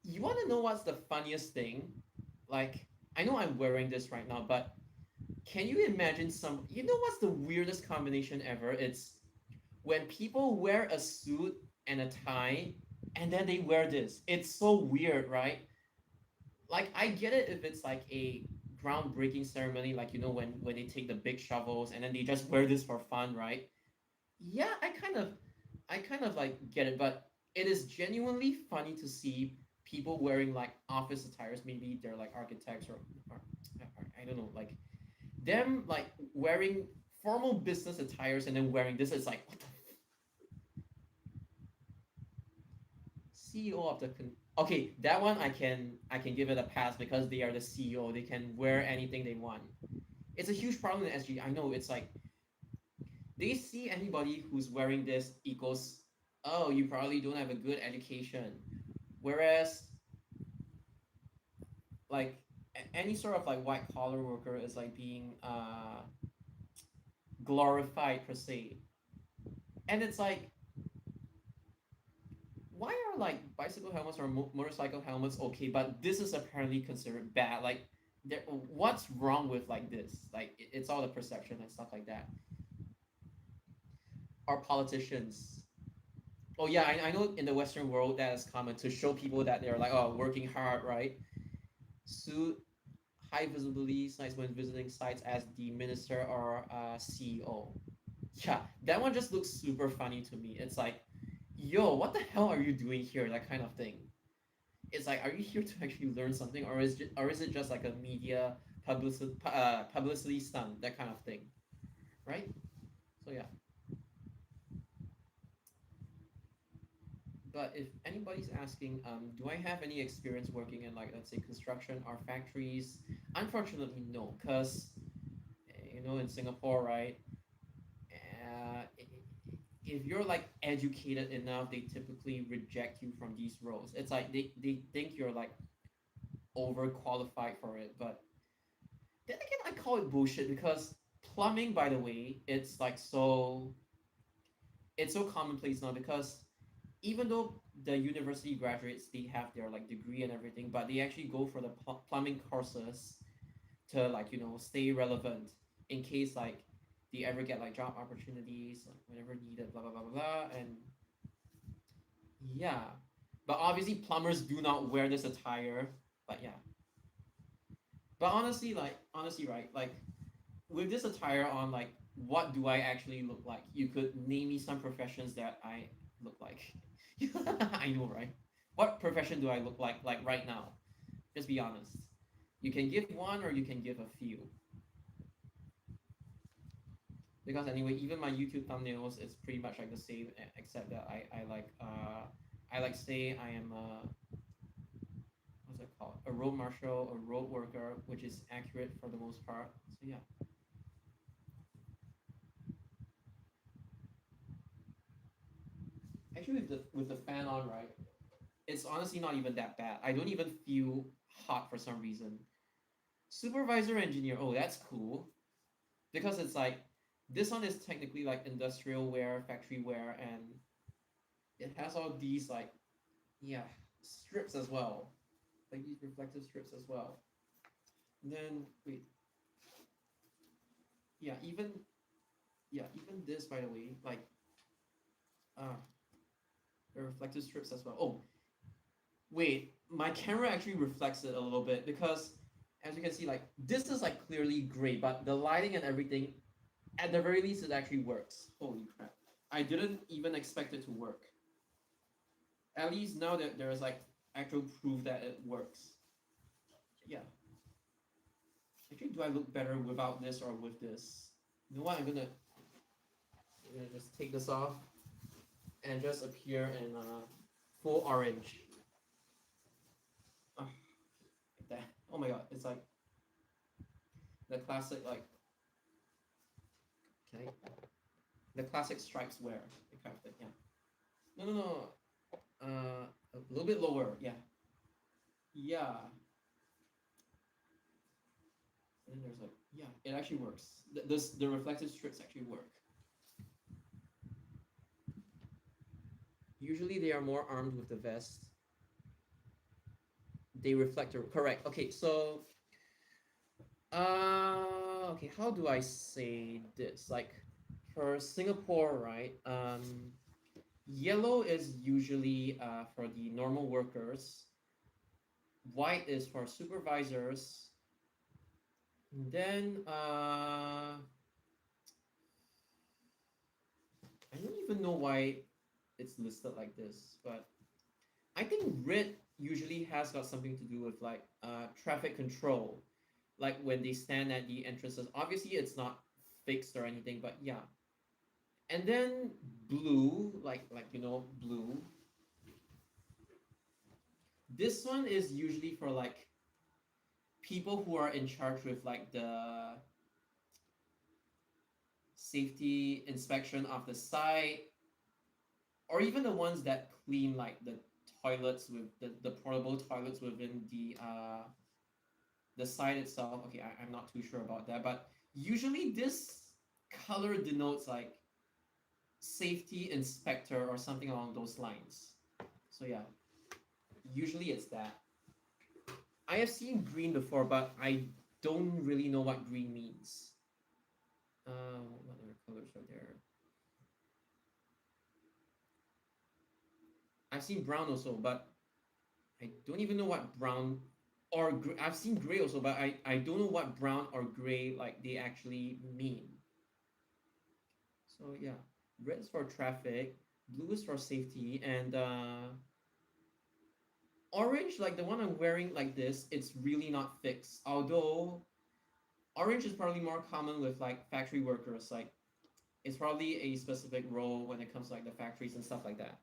you want to know what's the funniest thing? Like, I know I'm wearing this right now, but can you imagine some? You know what's the weirdest combination ever? It's when people wear a suit and a tie, and then they wear this. It's so weird, right? Like, I get it if it's like a groundbreaking ceremony, like when they take the big shovels and then they just wear this for fun, right? Yeah, I kind of like get it, but it is genuinely funny to see people wearing like office attires. Maybe they're like architects or I don't know, like them like wearing formal business attires and then wearing this. It's like what the CEO of the okay, that one I can give it a pass because they are the CEO. They can wear anything they want. It's a huge problem in SG. I know it's like they see anybody who's wearing this equals, oh, you probably don't have a good education. Whereas like any sort of like white collar worker is like being glorified per se. And it's like, why are like bicycle helmets or motorcycle helmets okay, but this is apparently considered bad? Like, what's wrong with like this? Like, it's all the perception and stuff like that. Or politicians. Oh yeah, I know in the Western world that is common to show people that they're like, oh, working hard, right? Suit high visibility sites when visiting sites as the minister or CEO. Yeah, that one just looks super funny to me. It's like, yo, what the hell are you doing here? That kind of thing. It's like, are you here to actually learn something, or is it just like a media publicity stunt, that kind of thing, right? So yeah. But if anybody's asking, do I have any experience working in like let's say construction or factories? Unfortunately, no, because in Singapore, right? If you're like educated enough, they typically reject you from these roles. It's like they think you're like overqualified for it. But then again, I call it bullshit because plumbing, by the way, it's so commonplace now because even though the university graduates they have their like degree and everything, but they actually go for the plumbing courses to like stay relevant in case like they ever get like job opportunities like whenever needed, blah blah blah blah blah. And yeah, but obviously plumbers do not wear this attire. But yeah, but honestly, right, like with this attire on, like what do I actually look like? You could name me some professions that I look like. I know, right? What profession do I look like right now? Just be honest. You can give one or you can give a few. Because anyway, even my YouTube thumbnails it's pretty much like the same, except that I like say I am a what's it called? A road marshal, a road worker, which is accurate for the most part. So yeah. Actually with the fan on, right? It's honestly not even that bad. I don't even feel hot for some reason. Supervisor engineer, oh that's cool. Because it's like this one is technically like industrial wear, factory wear, and it has all these like yeah strips as well, like these reflective strips as well. And then wait, yeah, even this by the way, like uh the reflective strips as well. Oh wait, my camera actually reflects it a little bit because as you can see, like this is like clearly gray, but the lighting and everything, at the very least, it actually works. Holy crap! I didn't even expect it to work. At least now that there's like actual proof that it works. Yeah. Actually, do I look better without this or with this? You know what? I'm gonna just take this off and just appear in full orange. Ah, like that. Oh my god, it's like the classic like can I, the classic stripes wear kind of thing. Yeah. No, no, no. A little bit lower. Yeah. Yeah. And then there's like yeah, it actually works. The reflective strips actually work. Usually they are more armed with the vest. They reflect correct. Okay, so okay, how do I say this? Like for Singapore, right? Yellow is usually for the normal workers. White is for supervisors. Then I don't even know why it's listed like this, but I think red usually has got something to do with like traffic control, like when they stand at the entrances. Obviously, it's not fixed or anything, but yeah. And then blue, like blue. This one is usually for like people who are in charge with like the safety inspection of the site, or even the ones that clean like the toilets with the portable toilets within the site itself. Okay, I'm not too sure about that, but usually this color denotes like safety inspector or something along those lines. So yeah, usually it's that. I have seen green before, but I don't really know what green means. What other colors are there? I've seen brown also, but I don't even know what brown or I've seen gray also, but I don't know what brown or gray like they actually mean. So yeah, red is for traffic, blue is for safety, and orange, like the one I'm wearing like this, it's really not fixed. Although orange is probably more common with like factory workers, like it's probably a specific role when it comes to like the factories and stuff like that.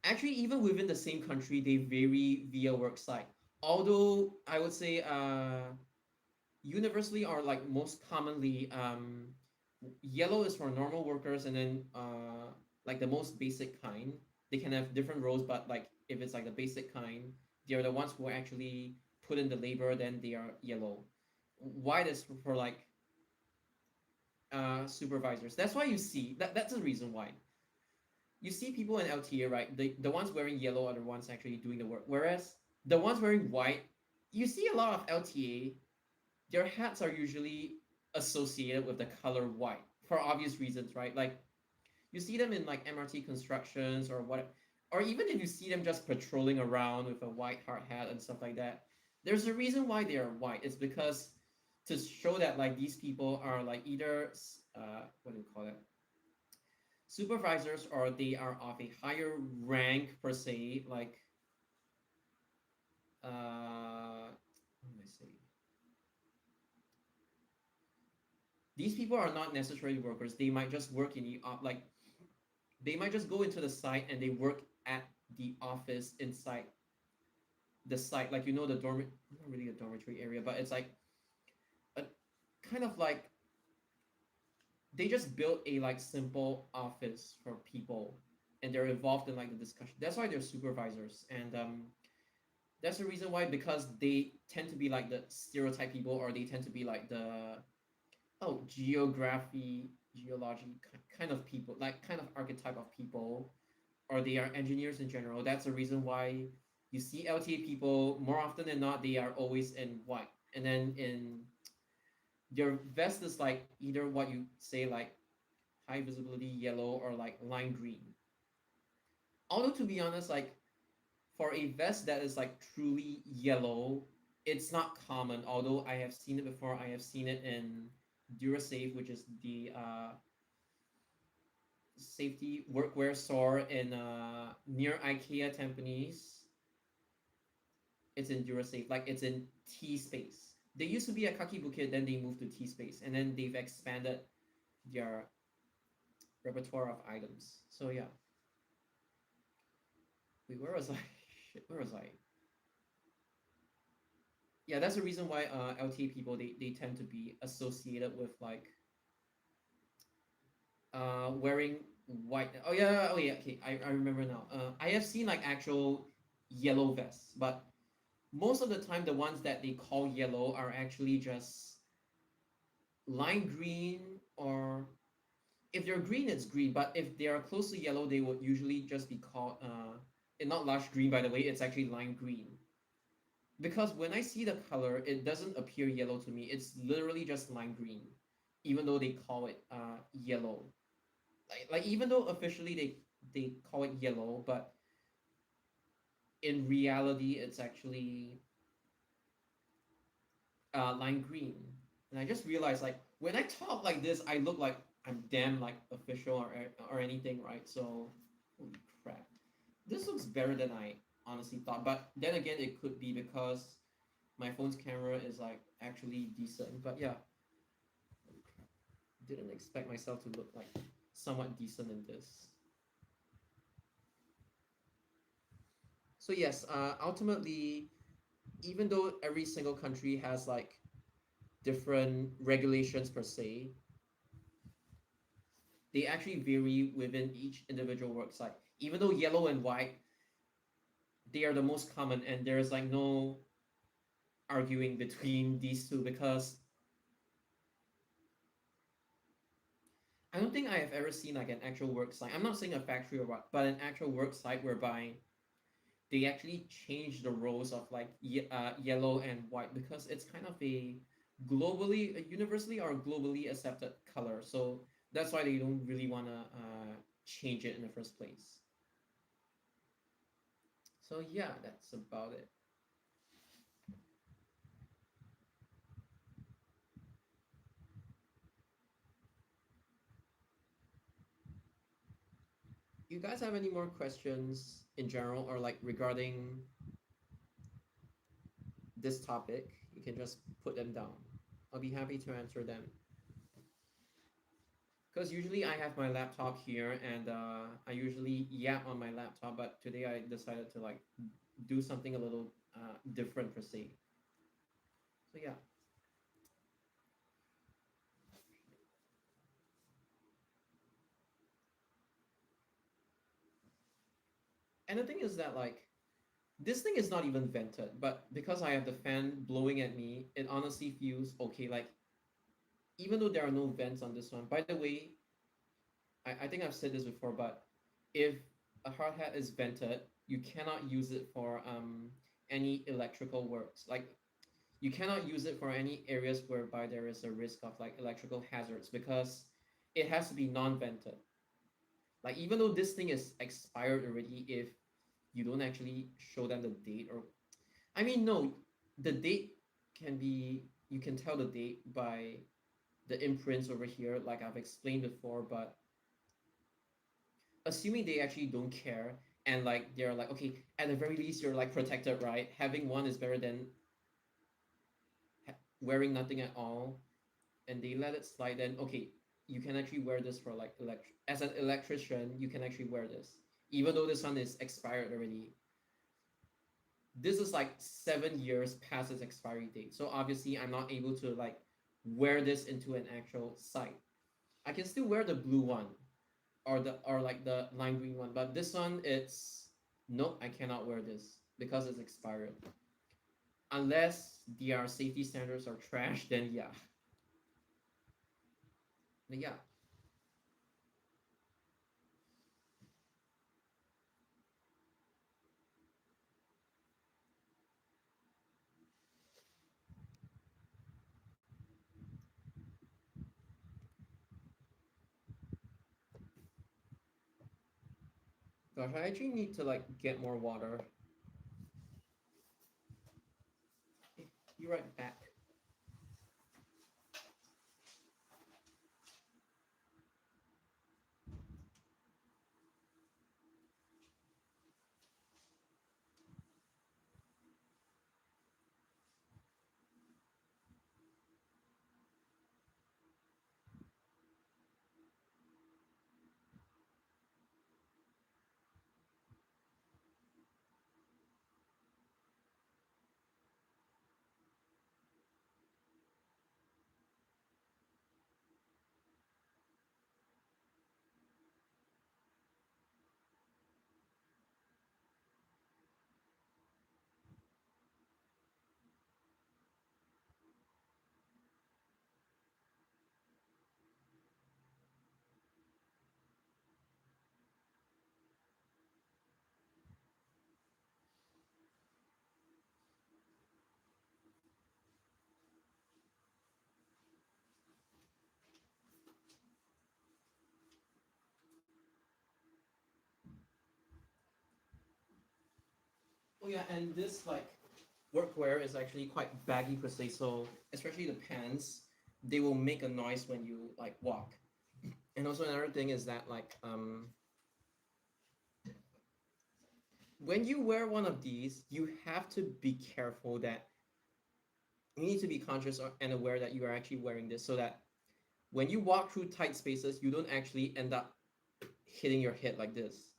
Actually, even within the same country, they vary via work site. Although I would say universally or like most commonly, yellow is for normal workers, and then like the most basic kind. They can have different roles, but like if it's like the basic kind, they are the ones who actually put in the labor. Then they are yellow. White is for like supervisors. That's why you see that's the reason why you see people in LTA, right? The ones wearing yellow are the ones actually doing the work. Whereas the ones wearing white, you see a lot of LTA, their hats are usually associated with the color white for obvious reasons, right? Like you see them in like MRT constructions or what, or even if you see them just patrolling around with a white hard hat and stuff like that, there's a reason why they are white. It's because to show that like these people are like either what do you call it, supervisors, or they are of a higher rank per se, like what am I saying? These people are not necessarily workers. They might just work in the like they might just go into the site and they work at the office inside the site, like the dormit not really a dormitory area, but it's like a kind of like they just built a like simple office for people, and they're involved in like the discussion. That's why they're supervisors, and that's the reason why, because they tend to be like the stereotype people, or they tend to be like the geology kind of people, like kind of archetype of people, or they are engineers in general. That's the reason why you see LTA people more often than not. They are always in white, and then in their vest is like either what you say like high visibility yellow or like lime green. Although to be honest, like for a vest that is like truly yellow, it's not common. Although I have seen it before. I have seen it in Durasafe, which is the safety workwear store in near IKEA Tampines. It's in Durasafe, like it's in T space. They used to be at Kaki Bukit, then they moved to T space, and then they've expanded their repertoire of items. So yeah. Wait, where was I? Shit, where was I? Yeah, that's the reason why LTA people they tend to be associated with like wearing white. Oh yeah, oh yeah, okay, I remember now. I have seen like actual yellow vests, but most of the time the ones that they call yellow are actually just lime green, or if they're green it's green, but if they are close to yellow they would usually just be called and not lush green, by the way, it's actually lime green. Because when I see the color it doesn't appear yellow to me, it's literally just lime green, even though they call it yellow. Like even though officially they call it yellow, but in reality it's actually lime green. And I just realized like when I talk like this, I look like I'm damn like official or anything, right? So holy crap, this looks better than I honestly thought. But then again, it could be because my phone's camera is like actually decent. But yeah, holy crap, didn't expect myself to look like somewhat decent in this. So yes, ultimately, even though every single country has like different regulations per se, they actually vary within each individual work site. Even though yellow and white, they are the most common, and there's like no arguing between these two because I don't think I have ever seen like an actual work site. I'm not saying a factory or what, but an actual work site whereby they actually change the roles of like yellow and white because it's kind of a universally or globally accepted color. So that's why they don't really want to change it in the first place. So yeah, that's about it. You guys have any more questions in general or like regarding this topic? You can just put them down. I'll be happy to answer them. Because usually I have my laptop here and I usually yap on my laptop, but today I decided to like do something a little different per se. So yeah. And the thing is that like this thing is not even vented, but because I have the fan blowing at me, it honestly feels okay. Like even though there are no vents on this one. By the way, I think I've said this before, but if a hard hat is vented, you cannot use it for any electrical works. Like you cannot use it for any areas whereby there is a risk of like electrical hazards because it has to be non-vented. Like even though this thing is expired already, if you don't actually show them the date or I mean no, the date can be you can tell the date by the imprints over here, like I've explained before, but assuming they actually don't care and like they're like okay at the very least you're like protected, right? Having one is better than wearing nothing at all, and they let it slide, then okay, you can actually wear this for like as an electrician you can actually wear this even though this one is expired already. This is like 7 years past its expiry date, so obviously I'm not able to like wear this into an actual site. I can still wear the blue one or like the lime green one, but this one it's nope, I cannot wear this because it's expired. Unless their safety standards are trash, then yeah. But yeah. Gosh, I actually need to like get more water. Be right back. Oh yeah, and this like workwear is actually quite baggy per se, so especially the pants, they will make a noise when you like walk. And also another thing is that like when you wear one of these, you have to be careful that you need to be conscious and aware that you are actually wearing this so that when you walk through tight spaces, you don't actually end up hitting your head like this.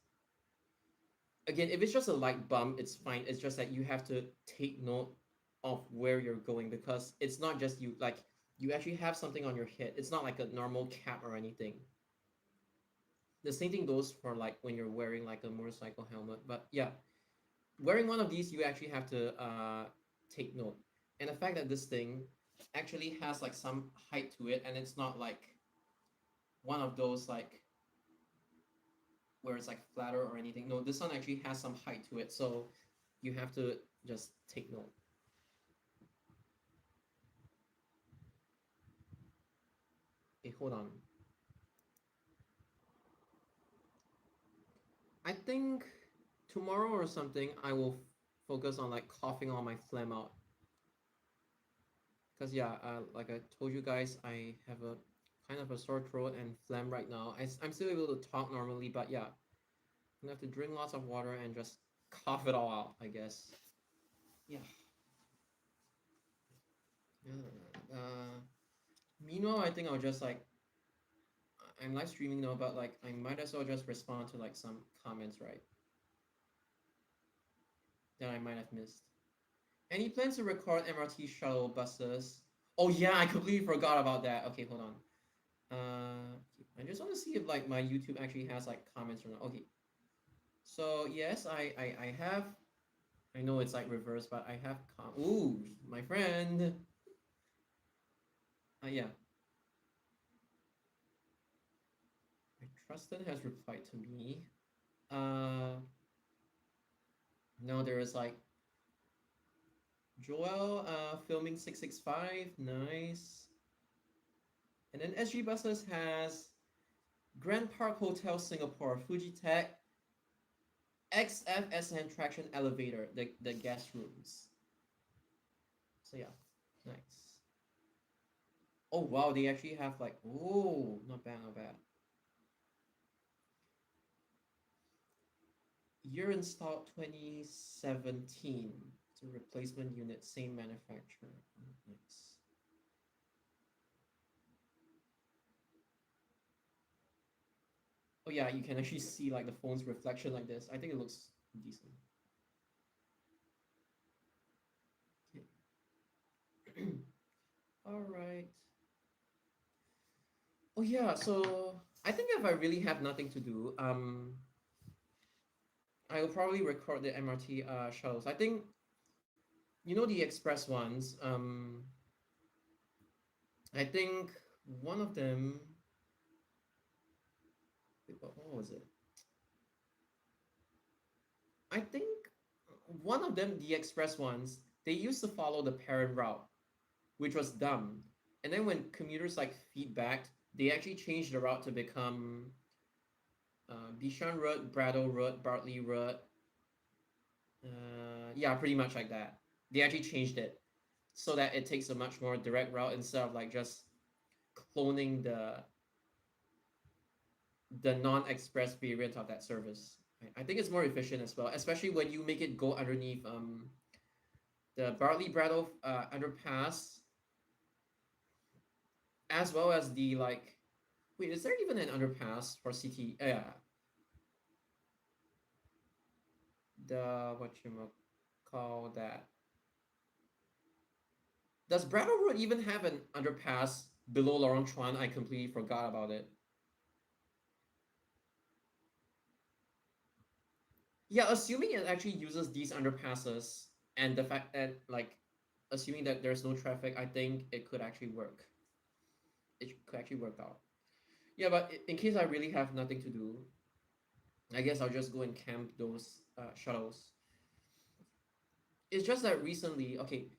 Again, if it's just a light bump, it's fine. It's just that you have to take note of where you're going because it's not just you like you actually have something on your head. It's not like a normal cap or anything. The same thing goes for like when you're wearing like a motorcycle helmet. But yeah, wearing one of these, you actually have to take note. And the fact that this thing actually has like some height to it, and it's not like one of those like where it's like flatter or anything. No, this one actually has some height to it, so you have to just take note. Okay, hold on. I think tomorrow or something I will focus on like coughing all my phlegm out. Cause yeah, like I told you guys, I have a kind of a sore throat and phlegm right now. I'm still able to talk normally, but yeah, I'm gonna have to drink lots of water and just cough it all out, I guess. Yeah. Yeah. Meanwhile, I think I'll just like I'm live streaming now, but like I might as well just respond to like some comments, right? That I might have missed. Any plans to record MRT shuttle buses? Oh yeah, I completely forgot about that. Okay, hold on. I just want to see if like my YouTube actually has like comments or not. Okay, so yes, I have. I know it's like reverse, but I have. Ooh, my friend. Yeah, my Trustin has replied to me. Uh, no, there is like Joel filming 665. Nice. And then SG Buses has Grand Park Hotel Singapore, Fujitech, XFSN traction elevator, the guest rooms. So yeah, nice. Oh wow, they actually have like oh not bad, not bad. Year installed 2017. It's a replacement unit, same manufacturer. Oh, nice. Oh yeah, you can actually see like the phone's reflection like this. I think it looks decent. Okay. All right. Oh yeah, so I think if I really have nothing to do, I will probably record the MRT shuttles. I think you know the express ones. I think one of them. Wait, what was it? I think one of them, the express ones, they used to follow the parent route, which was dumb. And then when commuters like feedbacked, they actually changed the route to become Bishan Road, Braddow Road, Bartley Road. Yeah, pretty much like that. They actually changed it so that it takes a much more direct route instead of like just cloning the non-express variant of that service. I think it's more efficient as well, especially when you make it go underneath the Bartley Brattle underpass, as well as the like. Wait, is there even an underpass for CT? Yeah, the what you call that? Does Brattle Road even have an underpass below Lorong Chuan? I completely forgot about it. Yeah, assuming it actually uses these underpasses and the fact that like assuming that there's no traffic, I think it could actually work. It could actually work out. Yeah, but in case I really have nothing to do, I guess I'll just go and camp those shuttles. It's just that recently, okay,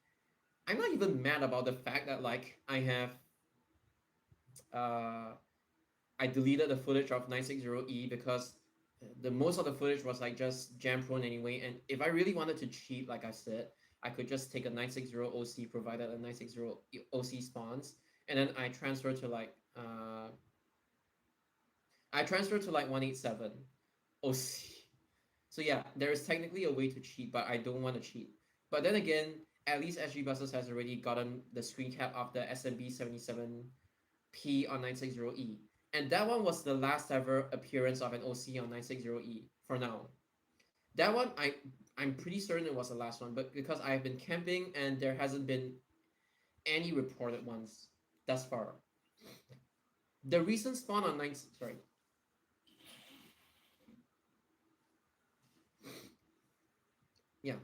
I'm not even mad about the fact that like uh I deleted the footage of 960E because the most of the footage was like just jam prone anyway. And if I really wanted to cheat, like I said, I could just take a 960 OC provided a 960 OC spawns, and then I transfer to like 187 OC. So yeah, there is technically a way to cheat, but I don't want to cheat. But then again, at least SG Buses has already gotten the screen cap of the SMB 77P on 960E. And that one was the last ever appearance of an OC on 960E for now. That one I'm pretty certain it was the last one, but because I've been camping and there hasn't been any reported ones thus far. The recent spawn on 9 sorry. Yeah.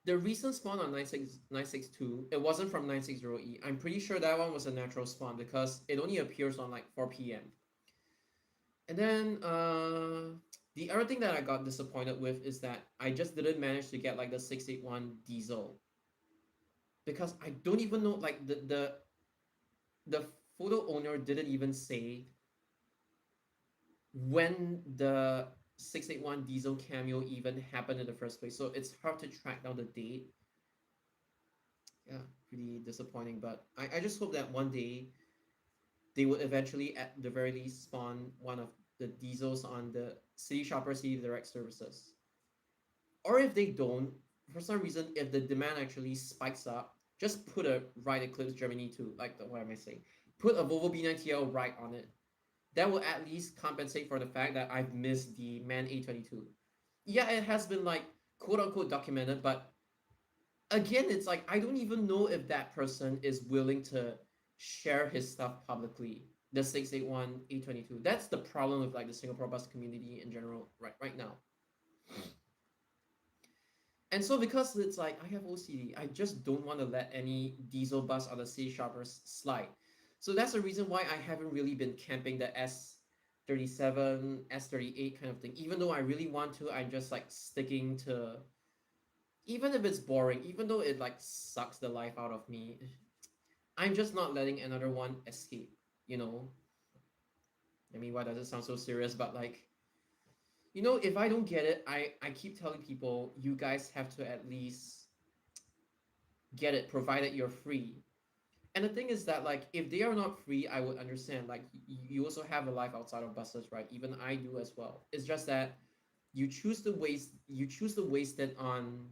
The recent spawn on 962, it wasn't from 960E. I'm pretty sure that one was a natural spawn because it only appears on like 4 p.m. And then the other thing that I got disappointed with is that I just didn't manage to get like the 681 diesel. Because I don't even know, like the photo owner didn't even say when the 681 diesel cameo even happened in the first place. So it's hard to track down the date. Yeah, pretty disappointing. But I just hope that one day they would eventually, at the very least, spawn one of the diesels on the City Shopper City Direct services. Or if they don't, for some reason, if the demand actually spikes up, just put a Ride Eclipse Germany 2, like what am I saying? Put a Volvo B9TL right on it. That will at least compensate for the fact that I've missed the Man A22. Yeah, it has been like quote unquote documented, but again, it's like I don't even know if that person is willing to share his stuff publicly. The 681 A22. That's the problem with like the Singapore bus community in general right now. And so because it's like I have OCD, I just don't want to let any diesel bus or the city shoppers slide. So that's the reason why I haven't really been camping the S37, S38 kind of thing. Even though I really want to, I'm just like sticking to, even if it's boring, even though it like sucks the life out of me, I'm just not letting another one escape, you know? I mean, why does it sound so serious? But like, if I don't get it, I keep telling people, you guys have to at least get it, provided you're free. And the thing is that like if they are not free, I would understand. Like you also have a life outside of buses, right? Even I do as well. It's just that you choose to waste it on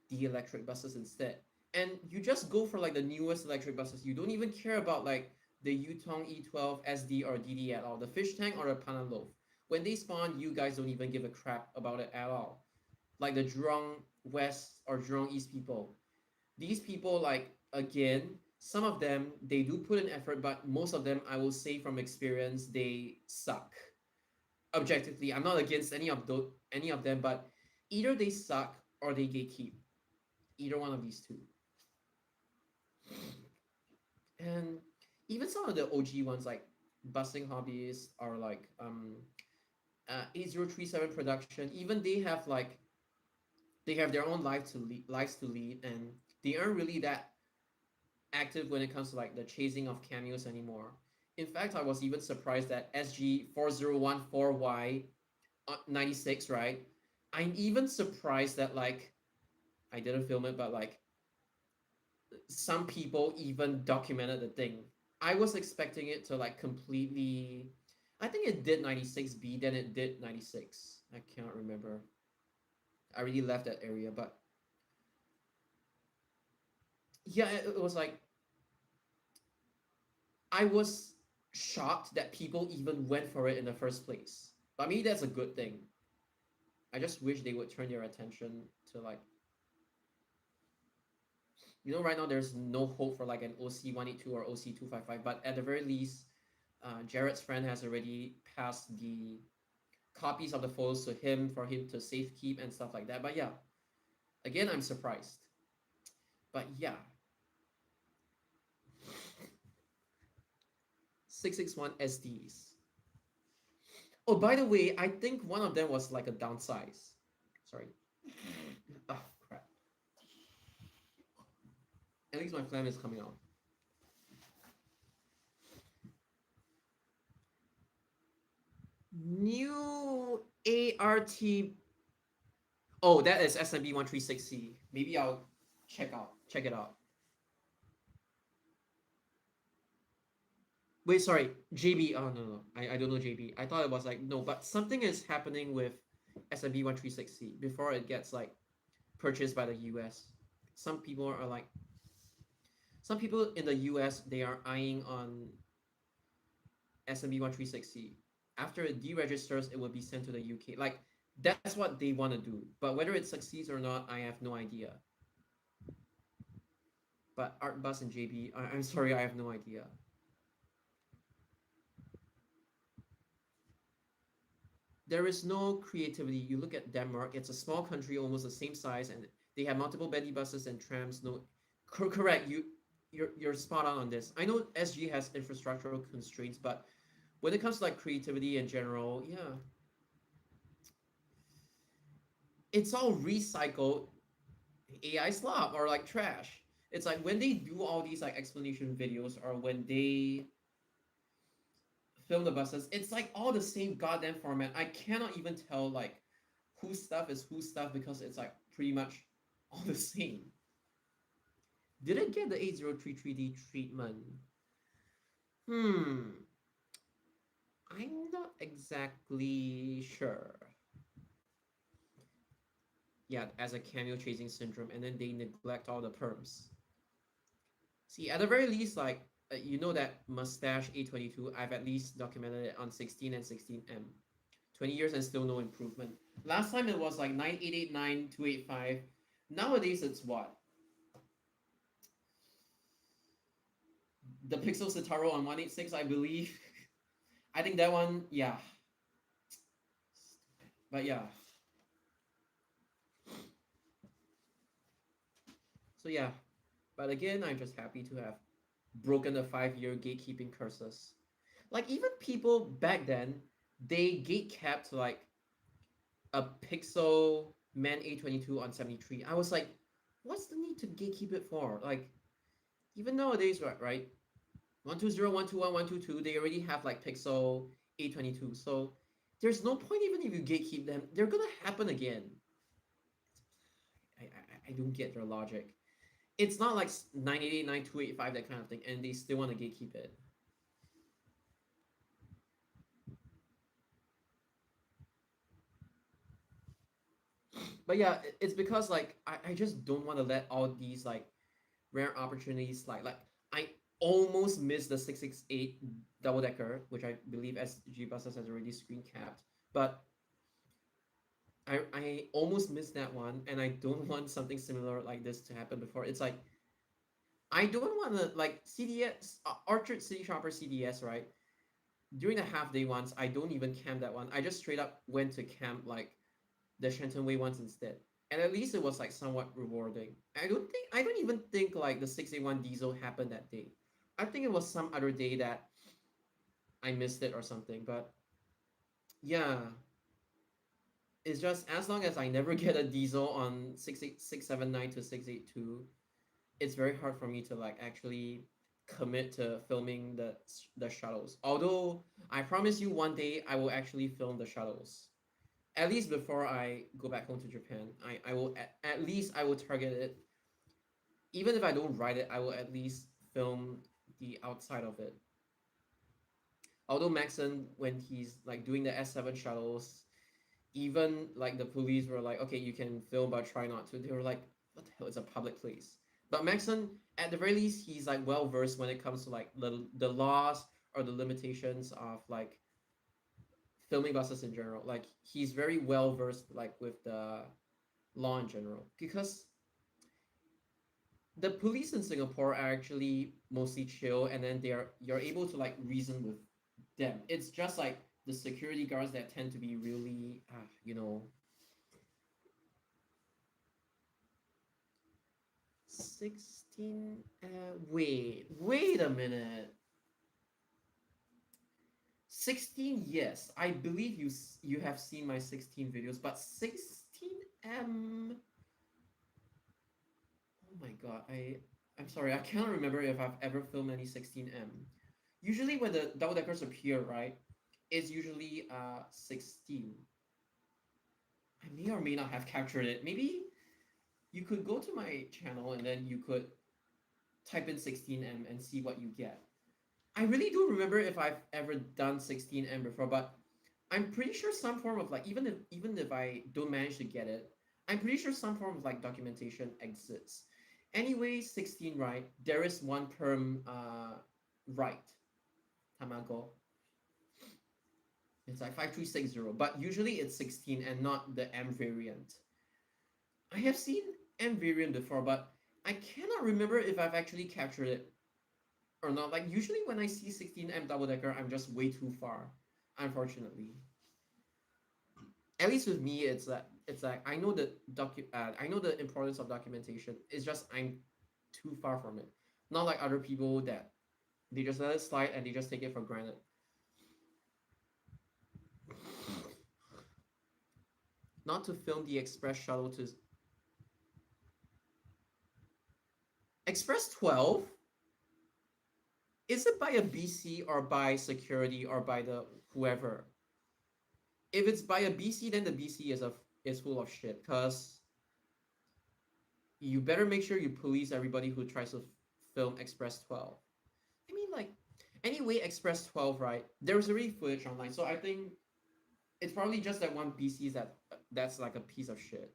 the electric buses instead. And you just go for like the newest electric buses. You don't even care about like the Yutong E12 SD or DD at all. The fish tank or the Panna Loaf. When they spawn, you guys don't even give a crap about it at all. Like the Jurong West or Jurong East people. These people, like, again, some of them, they do put in effort, but most of them, I will say from experience, they suck. Objectively, I'm not against any of them, but either they suck or they gatekeep. Either one of these two. And even some of the OG ones, like Busting Hobbies or like 8037 Production, even they have their own lives to lead, and they aren't really that active when it comes to like the chasing of cameos anymore. In fact, I was even surprised that SG4014Y 96, right? I'm even surprised that like I didn't film it, but like some people even documented the thing. I was expecting it to like completely. I think it did 96B, then it did 96. I can't remember. I really left that area, but yeah, it was like I was shocked that people even went for it in the first place. But maybe that's a good thing. I just wish they would turn their attention to like, right now there's no hope for like an OC182 or OC255, but at the very least, Jared's friend has already passed the copies of the photos to him for him to safekeep and stuff like that. But yeah, again, I'm surprised. But yeah, 661 SDs. Oh, by the way, I think one of them was like a downsize. Sorry. Oh, crap. At least my phlegm is coming out. New ART. Oh, that is SMB 136C. Maybe I'll check it out. Wait, sorry, JB. Oh no, no, I don't know JB. I thought it was like no, but something is happening with SMB 136C before it gets like purchased by the US. Some people are like, some people in the US they are eyeing on SMB 136C. After it deregisters, it will be sent to the UK. Like that's what they want to do. But whether it succeeds or not, I have no idea. But Artbus and JB, I'm sorry, I have no idea. There is no creativity. You look at Denmark; it's a small country, almost the same size, and they have multiple Betty buses and trams. No, correct. You're spot on this. I know SG has infrastructural constraints, but when it comes to like creativity in general, yeah, it's all recycled AI slop or like trash. It's like when they do all these like explanation videos or when they film the buses, it's like all the same goddamn format. I cannot even tell like whose stuff is whose stuff because it's like pretty much all the same. Did it get the 8033D treatment? Hmm, I'm not exactly sure. Yeah, as a cameo chasing syndrome, and then they neglect all the perms. See, at the very least, like you know that mustache A22, I've at least documented it on 16 and 16M. 20 years and still no improvement. Last time it was like 9889, 285. Nowadays it's what? The Pixel Citaro on 186, I believe. I think that one, yeah. But yeah. So yeah. But again, I'm just happy to have broken the 5-year gatekeeping curses. Like even people back then, they gate capped like a Pixel Man A22 on 73. I was like, what's the need to gatekeep it for? Like, even nowadays, right? 120, 121, 122, they already have like Pixel A22. So there's no point even if you gatekeep them. They're gonna happen again. I don't get their logic. It's not like 988, 9285, that kind of thing, and they still want to gatekeep it. But yeah, it's because like I just don't want to let all these like rare opportunities slide. Like I almost missed the 668 double decker, which I believe SG Buses has already screen capped. But I almost missed that one, and I don't want something similar like this to happen before. It's like I don't want to like CDS Orchard City Shopper CDS, right? During the half day ones, I don't even camp that one. I just straight up went to camp like the Shenton Way ones instead. And at least it was like somewhat rewarding. I don't even think like the 681 diesel happened that day. I think it was some other day that I missed it or something. But yeah, it's just as long as I never get a diesel on 679 to 682, it's very hard for me to like actually commit to filming the shuttles. Although I promise you one day I will actually film the shuttles. At least before I go back home to Japan, I will at least I will target it. Even if I don't ride it, I will at least film the outside of it. Although Maxon, when he's like doing the S7 shuttles, even like the police were like, okay, you can film, but try not to. They were like, what the hell? It's a public place. But Maxon, at the very least, he's like well versed when it comes to like the laws or the limitations of like filming buses in general. Like he's very well versed like with the law in general because the police in Singapore are actually mostly chill, and then you're able to like reason with them. It's just like the security guards that tend to be really, 16. Wait a minute. 16, yes, I believe you have seen my 16 videos, but 16M. Oh my god, I'm sorry, I cannot remember if I've ever filmed any 16M. Usually when the double deckers appear, right? is usually 16. I may or may not have captured it. Maybe you could go to my channel and then you could type in 16M and see what you get. I really don't remember if I've ever done 16M before, but I'm pretty sure some form of like even if I don't manage to get it, I'm pretty sure some form of like documentation exists. Anyway, 16 right, there is one perm right, tamago. It's like 5360, but usually it's 16 and not the M variant. I have seen M variant before, but I cannot remember if I've actually captured it or not. Like usually when I see 16M double decker, I'm just way too far, unfortunately. At least with me, it's like I know I know the importance of documentation. It's just I'm too far from it. Not like other people that they just let it slide and they just take it for granted. Not to film the express shuttle to Express 12. Is it by a BC or by security or by the whoever? If it's by a BC, then the BC is full of shit. Cause you better make sure you police everybody who tries to film Express 12. I mean, like, anyway, Express 12, right? There's already footage online, so I think it's probably just that one BC that's like a piece of shit.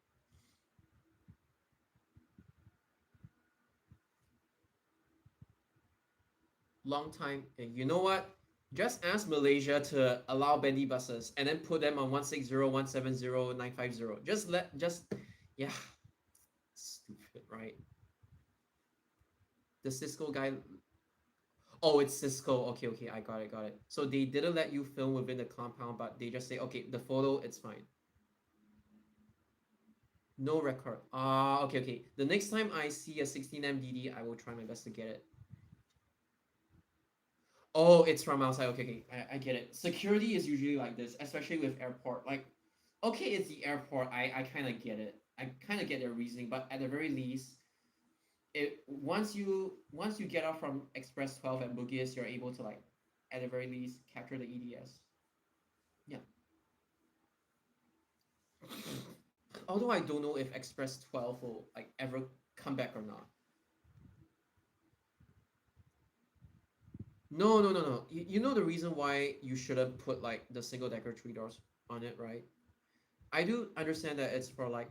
Long time. And you know what? Just ask Malaysia to allow bendy buses and then put them on 160, 170, 950. Yeah, stupid, right? The Cisco guy. Oh, it's Cisco. Okay, okay, I got it. So they didn't let you film within the compound, but they just say, okay, the photo, it's fine. No record. Okay, okay. The next time I see a 16 MDD, I will try my best to get it. Oh, it's from outside. Okay, okay, I get it. Security is usually like this, especially with airport. Like, okay, it's the airport. I kind of get it. I kind of get their reasoning, but at the very least, once you get off from Express 12 at Bugis, you're able to like, at the very least, capture the EDS. Yeah. Although I don't know if Express 12 will like ever come back or not. No, no, no, no. You know the reason why you shouldn't put like the single decker three doors on it, right? I do understand that it's for like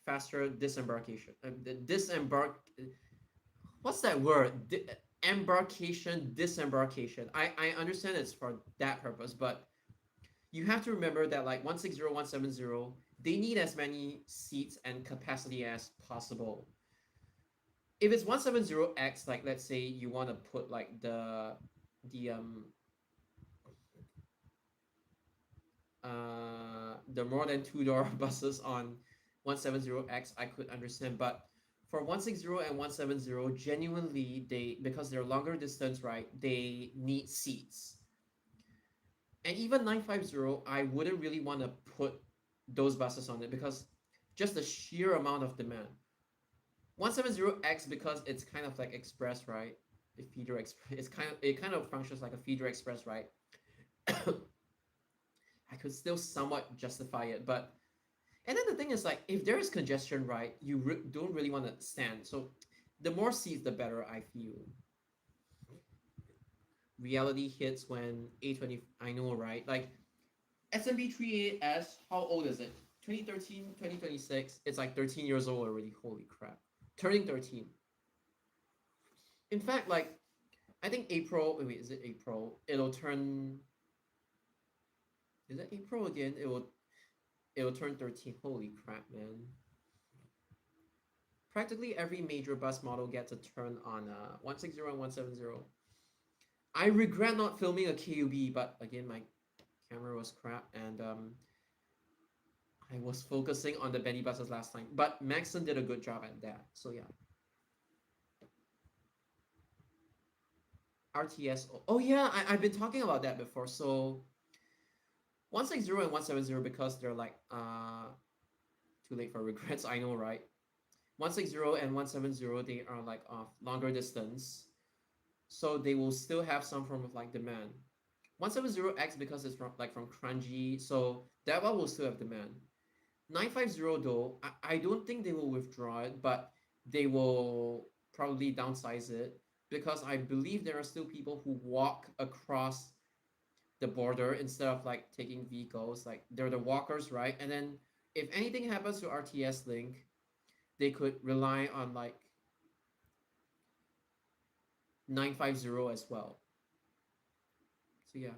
faster disembarkation. The disembark. What's that word? Embarkation, disembarkation. I understand it's for that purpose, but you have to remember that like 160, 170, they need as many seats and capacity as possible. If it's 170X, like let's say you want to put like the more than two-door buses on 170X, I could understand. But for 160 and 170, genuinely because they're longer distance, right? They need seats. And even 950, I wouldn't really want to put those buses on it because just the sheer amount of demand. 170X because it's kind of like express, right? A feeder express. It kind of functions like a feeder express, right? I could still somewhat justify it, but and then the thing is like if there is congestion, right? You don't really want to stand. So the more seats, the better. I feel. Reality hits when A20. I know, right? Like SMP 38S. How old is it? 2013, 2026. It's like 13 years old already. Holy crap! Turning 13. In fact, like I think April. Wait, is it April? It'll turn. Is it April again? It will turn 13. Holy crap, man! Practically every major bus model gets a turn on 160 and 170. I regret not filming a KUB, but again, my camera was crap and I was focusing on the Benny buses last time. But Maxon did a good job at that. So yeah. RTS. Oh yeah, I've been talking about that before. So 160 and 170 because they're like too late for regrets. I know, right? 160 and 170 they are like off longer distance, so they will still have some form of like demand. 170X because it's from Crunchy, so that one will still have demand. 950 though, I don't think they will withdraw it, but they will probably downsize it because I believe there are still people who walk across the border instead of like taking vehicles. Like they're the walkers, right? And then if anything happens to RTS Link, they could rely on like 950 as well. So yeah.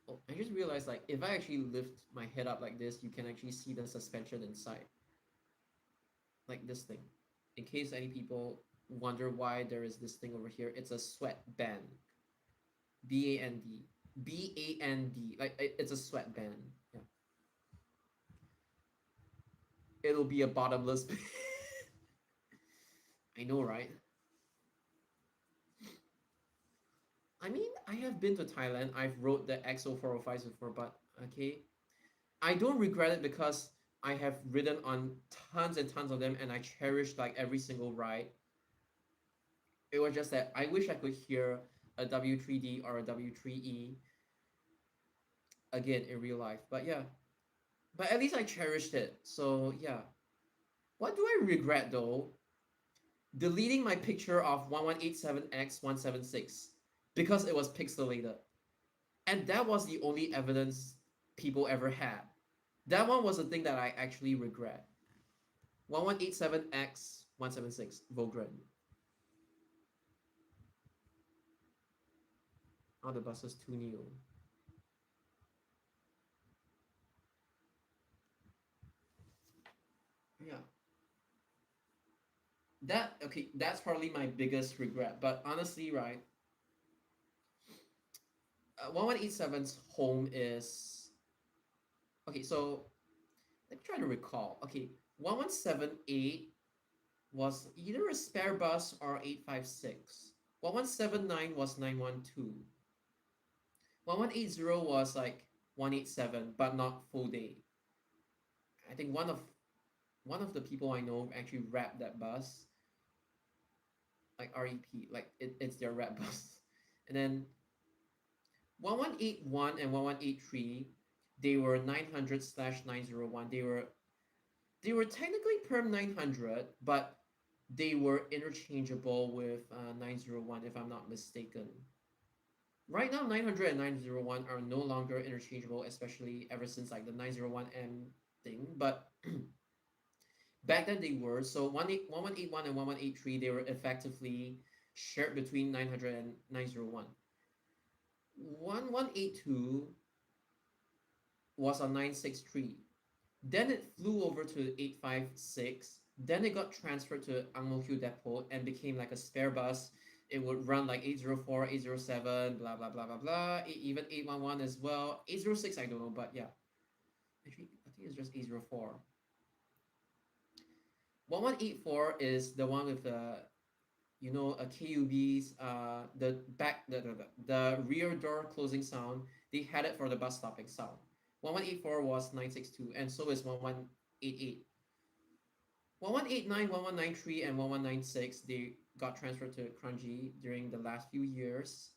Oh, I just realized like if I actually lift my head up like this, you can actually see the suspension inside. Like this thing. In case any people wonder why there is this thing over here, it's a sweat band. BAND. BAND. Like it's a sweat band. Yeah. It'll be a bottomless pit. I know, right? I mean, I have been to Thailand. I've rode the XO405s before, but okay. I don't regret it because I have ridden on tons and tons of them and I cherished like every single ride. It was just that I wish I could hear a W3D or a W3E again in real life. But yeah, but at least I cherished it. So yeah. What do I regret though? Deleting my picture of 1187X176 because it was pixelated. And that was the only evidence people ever had. That one was the thing that I actually regret. 1187X176 Vogren. Oh, the bus is too new. Yeah. That's probably my biggest regret. But honestly, right, 1187's home is okay. So let me try to recall. Okay, 1178 was either a spare bus or 856. 1179 was 912. 1180 was like 187, but not full day. I think one of the people I know actually wrapped that bus like REP, like it's their rap bus. And then 1181 and 1183, they were 900 slash 901. They were technically perm 900, but they were interchangeable with 901 if I'm not mistaken. Right now, 900 and 901 are no longer interchangeable, especially ever since like the 901M thing. But back then they were. So 1181 and 1183, they were effectively shared between 900 and 901. 1182 was on 963. Then it flew over to 856. Then it got transferred to Ang Mo Kio Depot and became like a spare bus. It would run like 804, 807, blah, blah, blah, blah, blah. Even 811 as well. 806, I don't know, but yeah. Actually, I think it's just 804. 1184 is the one with the a KUB's the rear door closing sound. They had it for the bus stopping sound. 1184 was 962, and so is 1188. 1189, 1193, and 1196 they got transferred to Crunchy during the last few years.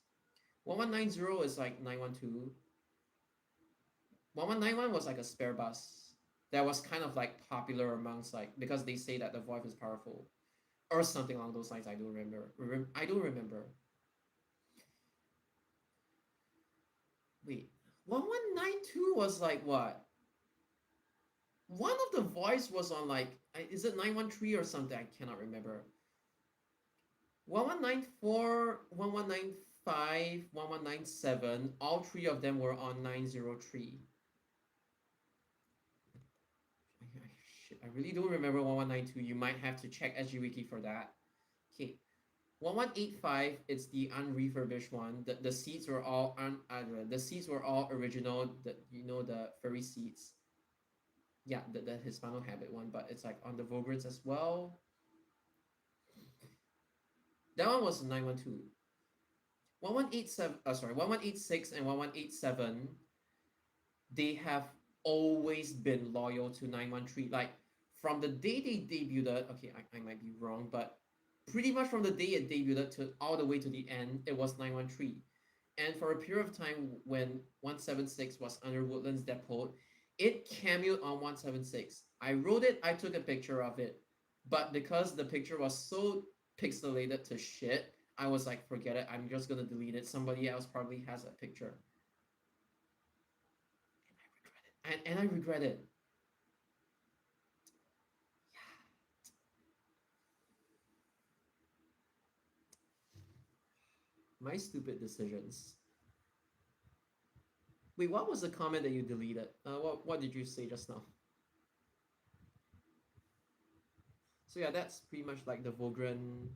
1190 is like 912. 1191 was like a spare bus that was kind of like popular amongst like because they say that the voice is powerful or something along those lines. I don't remember. I don't remember. Wait, 1192 was like what? One of the voice was on like is it 913 or something? I cannot remember. 1194, 1195, 1197. All three of them were on 903. I really don't remember 1192. You might have to check SG Wiki for that. Okay. 1185, it's the unrefurbished one. The seats were all the seats were all original. The furry seats. Yeah, the Hispano Habit one, but it's like on the Vogrants as well. That one was 912. 1187, sorry, 1186 and 1187, they have always been loyal to 913. Like from the day they debuted, okay, I might be wrong, but pretty much from the day it debuted to all the way to the end, it was 913. And for a period of time when 176 was under Woodlands Depot, it cameoed on 176. I wrote it, I took a picture of it, but because the picture was so pixelated to shit, I was like, forget it, I'm just gonna delete it. Somebody else probably has that picture. And I regret it. My stupid decisions. Wait, what was the comment that you deleted? What did you say just now? So yeah, that's pretty much like the Vogren.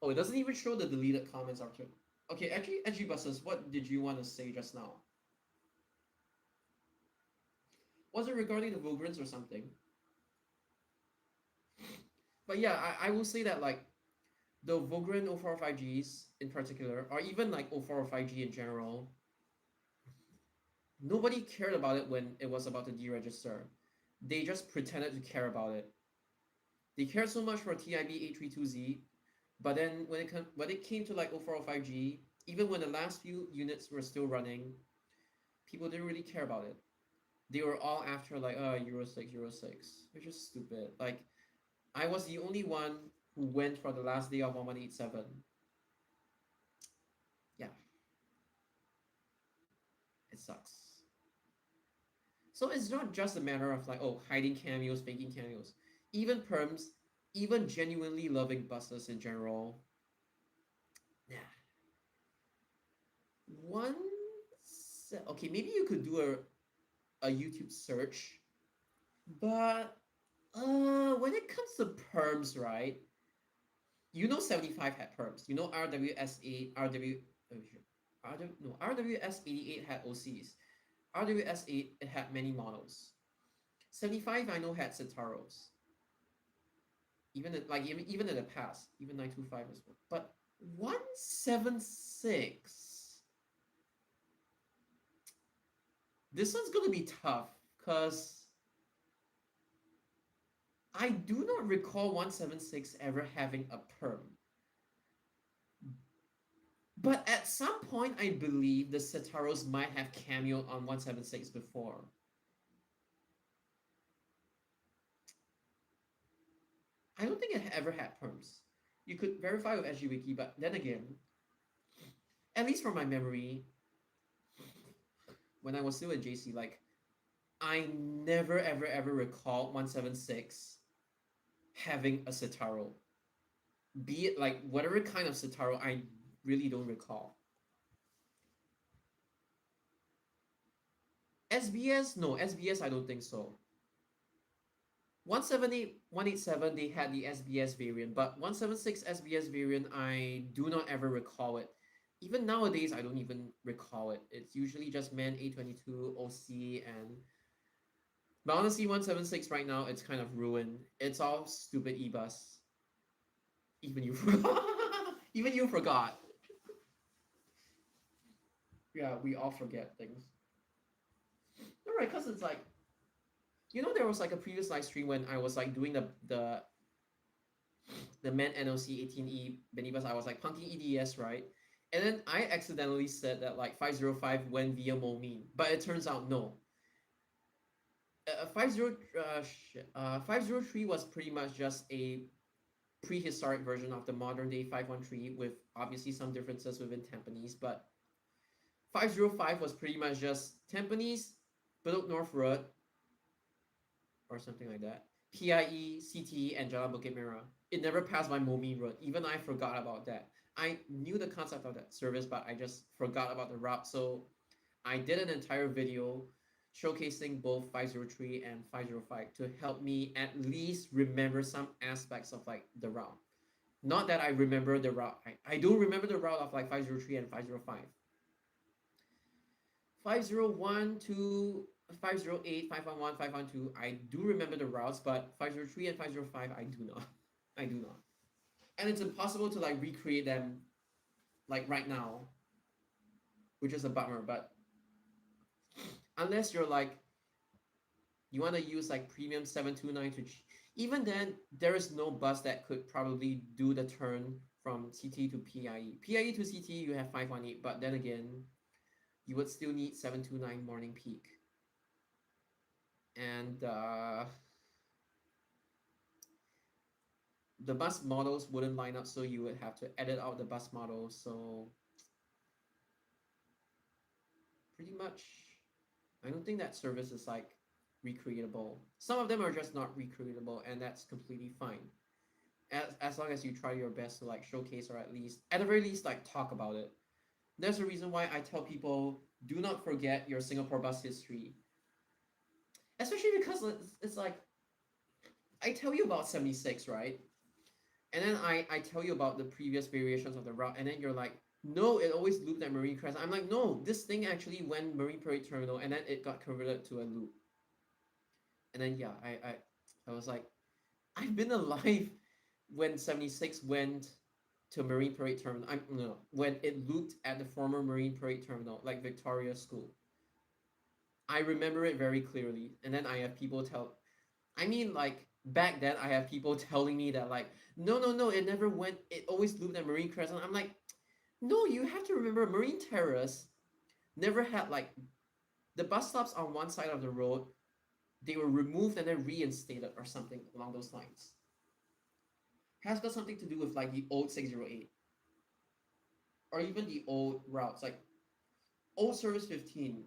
Oh, it doesn't even show the deleted comments, Arthur. Okay, actually, Buses, what did you want to say just now? Was it regarding the Vogrens or something? But yeah, I will say that like the Vogren 0405Gs in particular, or even like 0405G in general, nobody cared about it when it was about to deregister. They just pretended to care about it. They cared so much for TIB 832Z, but then when it came to like 0405G, even when the last few units were still running, people didn't really care about it. They were all after like Euro 6, Euro 6, which is stupid. Like I was the only one who went for the last day of 1187. Yeah, it sucks. So it's not just a matter of like, oh, hiding cameos, faking cameos. Even perms, even genuinely loving buses in general. Yeah. One okay, maybe you could do a YouTube search, but when it comes to perms, right? You know 75 had perms. You know RWS8, RWS88 had OCs. RWS8 it had many models. 75 I know had Citaros. Even in the past, even 925 as well. But 176, this one's gonna be tough because I do not recall 176 ever having a perm. But at some point, I believe the Citaros might have cameoed on 176 before. I don't think it ever had perms. You could verify with SGWiki, but then again, at least from my memory, when I was still in JC, like, I never ever recall 176 having a Citaro. Be it like whatever kind of Citaro, I really don't recall. SBS, no, SBS I don't think so. 178, 187, they had the SBS variant, but 176 SBS variant, I do not ever recall it. Even nowadays, I don't even recall it. It's usually just MAN A22, OC, and... But honestly, 176 right now, it's kind of ruined. It's all stupid E-bus. Even you forgot. Even you forgot. Yeah, we all forget things. Alright, because it's like... You know, there was like a previous live stream when I was like doing the MAN NLC 18E minibus. I was like punking EDS, right? And then I accidentally said that like 505 went via Momin, but it turns out no. 503 was pretty much just a prehistoric version of the modern day 513 with obviously some differences within Tampines, but 505 was pretty much just Tampines, Bedok North Road, or something like that. PIE, CTE, and Jalan Bukit Merah. It never passed by Momi Road. Even I forgot about that. I knew the concept of that service, but I just forgot about the route. So I did an entire video showcasing both 503 and 505 to help me at least remember some aspects of like the route. Not that I remember the route. I don't remember the route of like 503 and 505. 501 to 508, 511, 512, I do remember the routes, but 503 and 505, I do not. I do not. And it's impossible to like recreate them like right now, which is a bummer, but unless you're like, you want to use like premium 729 to Even then, there is no bus that could probably do the turn from CT to PIE. PIE to CT, you have 518, but then again, you would still need 729 morning peak. And the bus models wouldn't line up, so you would have to edit out the bus models. So pretty much, I don't think that service is like recreatable. Some of them are just not recreatable, and that's completely fine. As long as you try your best to like showcase or at the very least like talk about it. There's a reason why I tell people do not forget your Singapore bus history, especially because it's like I tell you about 76, right? And then I tell you about the previous variations of the route, and then you're like, no, it always looped at Marine Crest. I'm like, no, this thing actually went Marine Parade Terminal, and then it got converted to a loop. And then yeah, I was like, I've been alive when 76 went to Marine Parade Terminal. I'm no, when it looped at the former Marine Parade Terminal, like Victoria School. I remember it very clearly. And then I have people tell, I mean, like back then, I have people telling me that like, no, no, no, it never went. It always looped at Marine Crescent. I'm like, no, you have to remember, Marine Terrace never had like the bus stops on one side of the road. They were removed and then reinstated or something along those lines. Has got something to do with like the old 608 or even the old routes, like old Service 15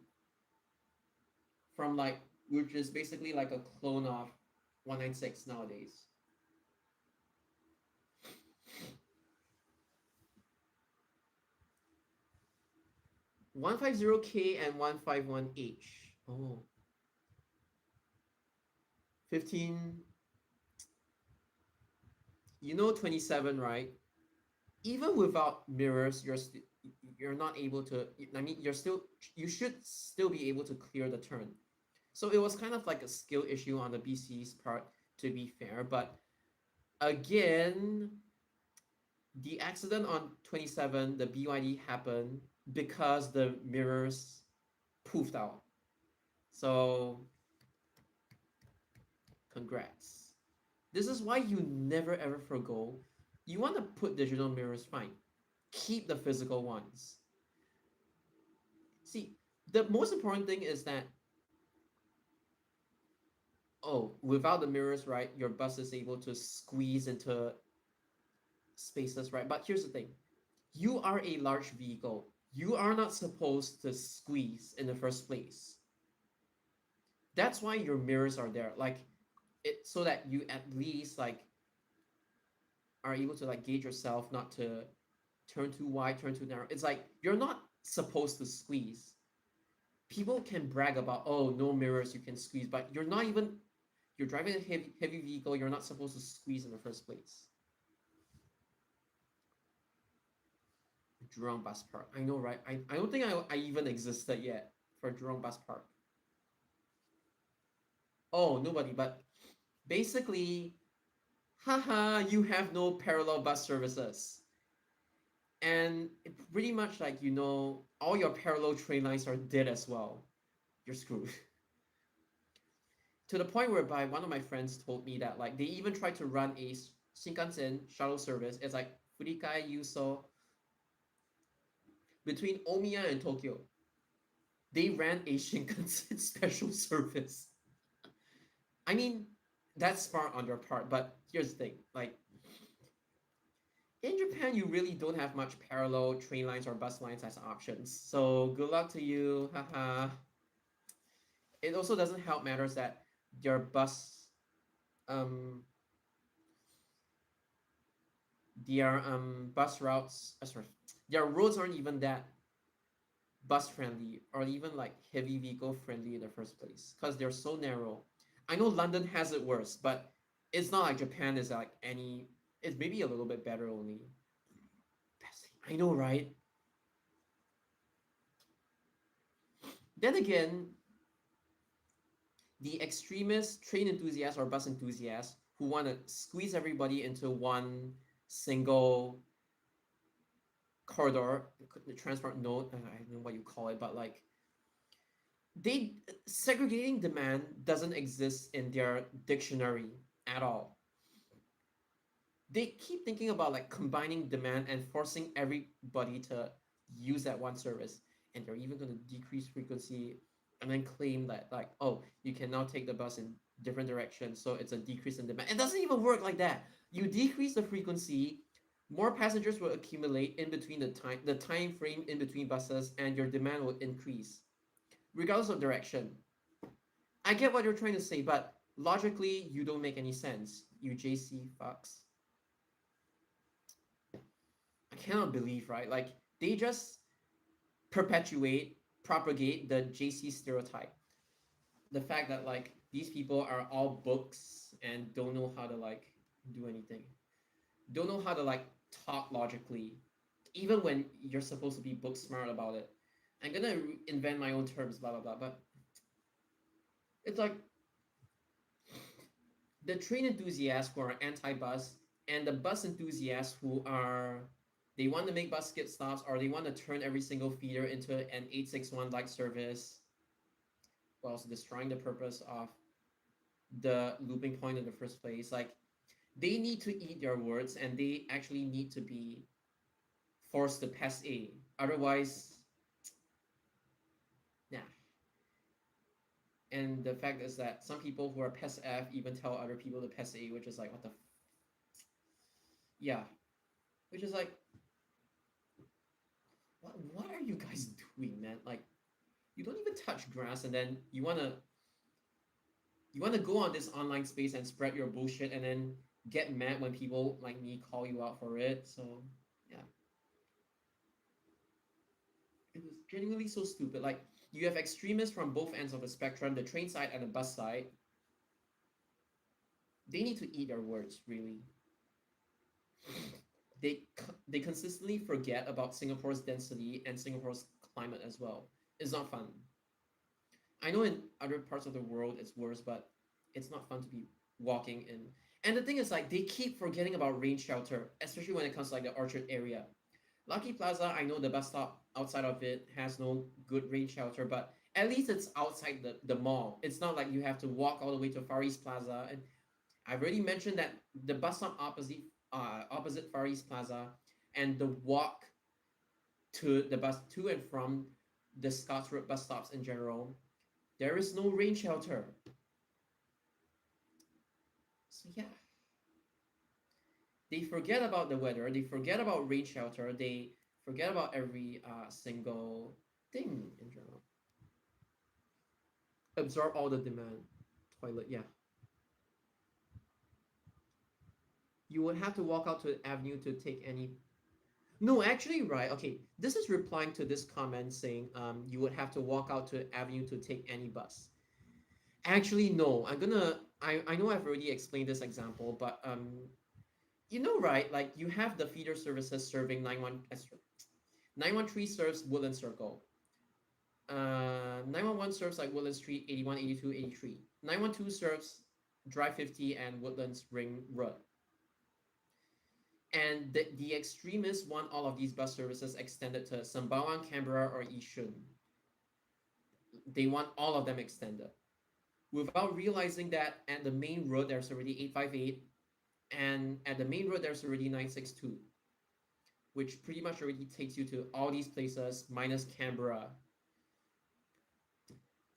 from like, which is basically like a clone of 196 nowadays. 150K and 151H. Oh. 15. You know 27, right? Even without mirrors, you're not able to. I mean, you should still be able to clear the turn. So it was kind of like a skill issue on the BC's part, to be fair. But again, the accident on 27, the BYD happened because the mirrors poofed out. So congrats. This is why you never ever forgo. You want to put digital mirrors, fine. Keep the physical ones. See, the most important thing is that, oh, without the mirrors, right, your bus is able to squeeze into spaces, right? But here's the thing, you are a large vehicle. You are not supposed to squeeze in the first place. That's why your mirrors are there, like it, so that you at least like are able to like gauge yourself not to turn too wide, turn too narrow. It's like you're not supposed to squeeze. People can brag about, oh, no mirrors, you can squeeze, but you're not even, you're driving a heavy vehicle, you're not supposed to squeeze in the first place. Jurong Bus Park. I know, right? I don't think I even existed yet for Jurong Bus Park. Oh, nobody, but basically, haha, you have no parallel bus services. And pretty much like, all your parallel train lines are dead as well. You're screwed. To the point whereby one of my friends told me that like they even tried to run a Shinkansen shuttle service. It's like Furikai Yuso between Omiya and Tokyo. They ran a Shinkansen special service. I mean, that's smart on their part, but here's the thing, like in Japan, you really don't have much parallel train lines or bus lines as options. So good luck to you, haha. It also doesn't help matters that your um, bus routes, sorry, their roads aren't even that bus friendly or even like heavy vehicle friendly in the first place because they're so narrow. I know London has it worse, but it's not like Japan is like any. It's maybe a little bit better only. I know, right? Then again, the extremist train enthusiasts or bus enthusiasts who want to squeeze everybody into one single corridor, the transport node, I don't know what you call it, but like they segregating demand doesn't exist in their dictionary. at all. They keep thinking about like combining demand and forcing everybody to use that one service, and they're even going to decrease frequency and then claim that like, oh, you can now take the bus in different directions, so it's a decrease in demand. It doesn't even work like that. You decrease the frequency, more passengers will accumulate in between the time frame in between buses, and your demand will increase regardless of direction. I get what you're trying to say, but logically you don't make any sense, you JC fucks. I cannot believe, right? Like, they just propagate the JC stereotype. The fact that like these people are all books and don't know how to like do anything, don't know how to like talk logically, even when you're supposed to be book smart about it. I'm gonna invent my own terms, blah blah blah. But it's like the train enthusiasts who are anti-bus and the bus enthusiasts who are, they want to make bus skip stops, or they want to turn every single feeder into an 861 like service, whilst destroying the purpose of the looping point in the first place. Like, they need to eat their words, and they actually need to be forced to pass A. Otherwise, yeah. And the fact is that some people who are PES F even tell other people to PES A, which is like, what the yeah. Which is like, what are you guys doing, man? Like, you don't even touch grass, and then you wanna go on this online space and spread your bullshit, and then get mad when people like me call you out for it. So yeah, it was genuinely so stupid. Like, you have extremists from both ends of the spectrum, the train side and the bus side. They need to eat their words, really. They consistently forget about Singapore's density and Singapore's climate as well. It's not fun. I know in other parts of the world it's worse, but it's not fun to be walking in. And the thing is, like, they keep forgetting about rain shelter, especially when it comes to like the Orchard area. Lucky Plaza, I know the bus stop outside of it has no good rain shelter, but at least it's outside the mall. It's not like you have to walk all the way to Far East Plaza. And I've already mentioned that the bus stop opposite Far East Plaza and the walk to the bus to and from the Scotts Road bus stops in general, there is no rain shelter. So yeah, they forget about the weather, they forget about rain shelter, they forget about every single thing in general. Absorb all the demand. Toilet, yeah. You would have to walk out to the avenue to take any. No, actually, right. Okay, this is replying to this comment saying you would have to walk out to the avenue to take any bus. Actually, no. I know I've already explained this example, but right? Like, you have the feeder services serving 913 serves Woodland Circle. 911 serves like Woodland Street, 81, 82, 83. 912 serves Drive 50 and Woodlands Ring Road. And the extremists want all of these bus services extended to Sembawang, Canberra, or Yishun. They want all of them extended, without realizing that at the main road there's already 858, and at the main road there's already 962, which pretty much already takes you to all these places minus Canberra.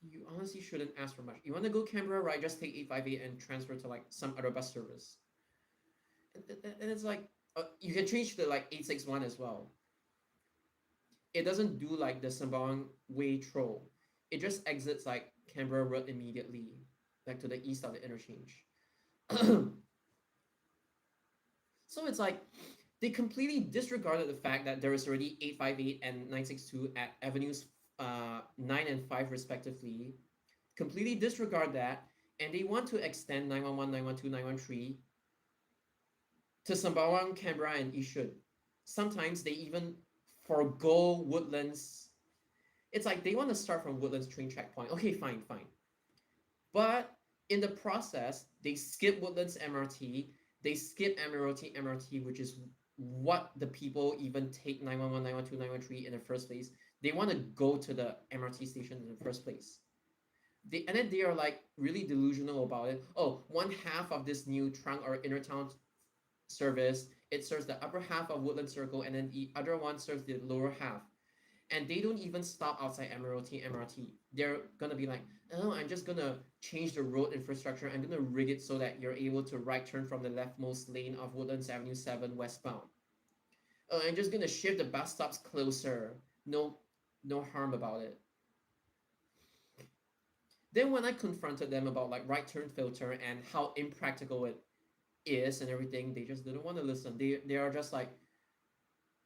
You honestly shouldn't ask for much. You want to go Canberra, right? Just take 858 and transfer to like some other bus service. And it's like, you can change to like 861 as well. It doesn't do like the Sembawang Way troll. It just exits like Canberra Road immediately, like to the east of the interchange. So it's like they completely disregarded the fact that there is already 858 and 962 at avenues 9 and 5 respectively. Completely disregard that, and they want to extend 911, 912, 913 to Sembawang, Canberra, and Yishun. Sometimes they even forgo Woodlands. It's like they want to start from Woodlands train checkpoint. Okay, fine. But in the process, they skip Woodlands MRT, they skip Admiralty MRT, which is what the people even take 911, 912, 913 in the first place. They want to go to the MRT station in the first place. And then they are like really delusional about it. Oh, one half of this new trunk or inner town service, it serves the upper half of Woodland Circle, and then the other one serves the lower half. And they don't even stop outside Admiralty MRT. They're gonna be like, oh, I'm just gonna change the road infrastructure. I'm gonna rig it so that you're able to right turn from the leftmost lane of Woodlands Avenue 7 westbound. Oh, I'm just gonna shift the bus stops closer. No harm about it. Then when I confronted them about like right turn filter and how impractical it is and everything, they just didn't want to listen. They are just like,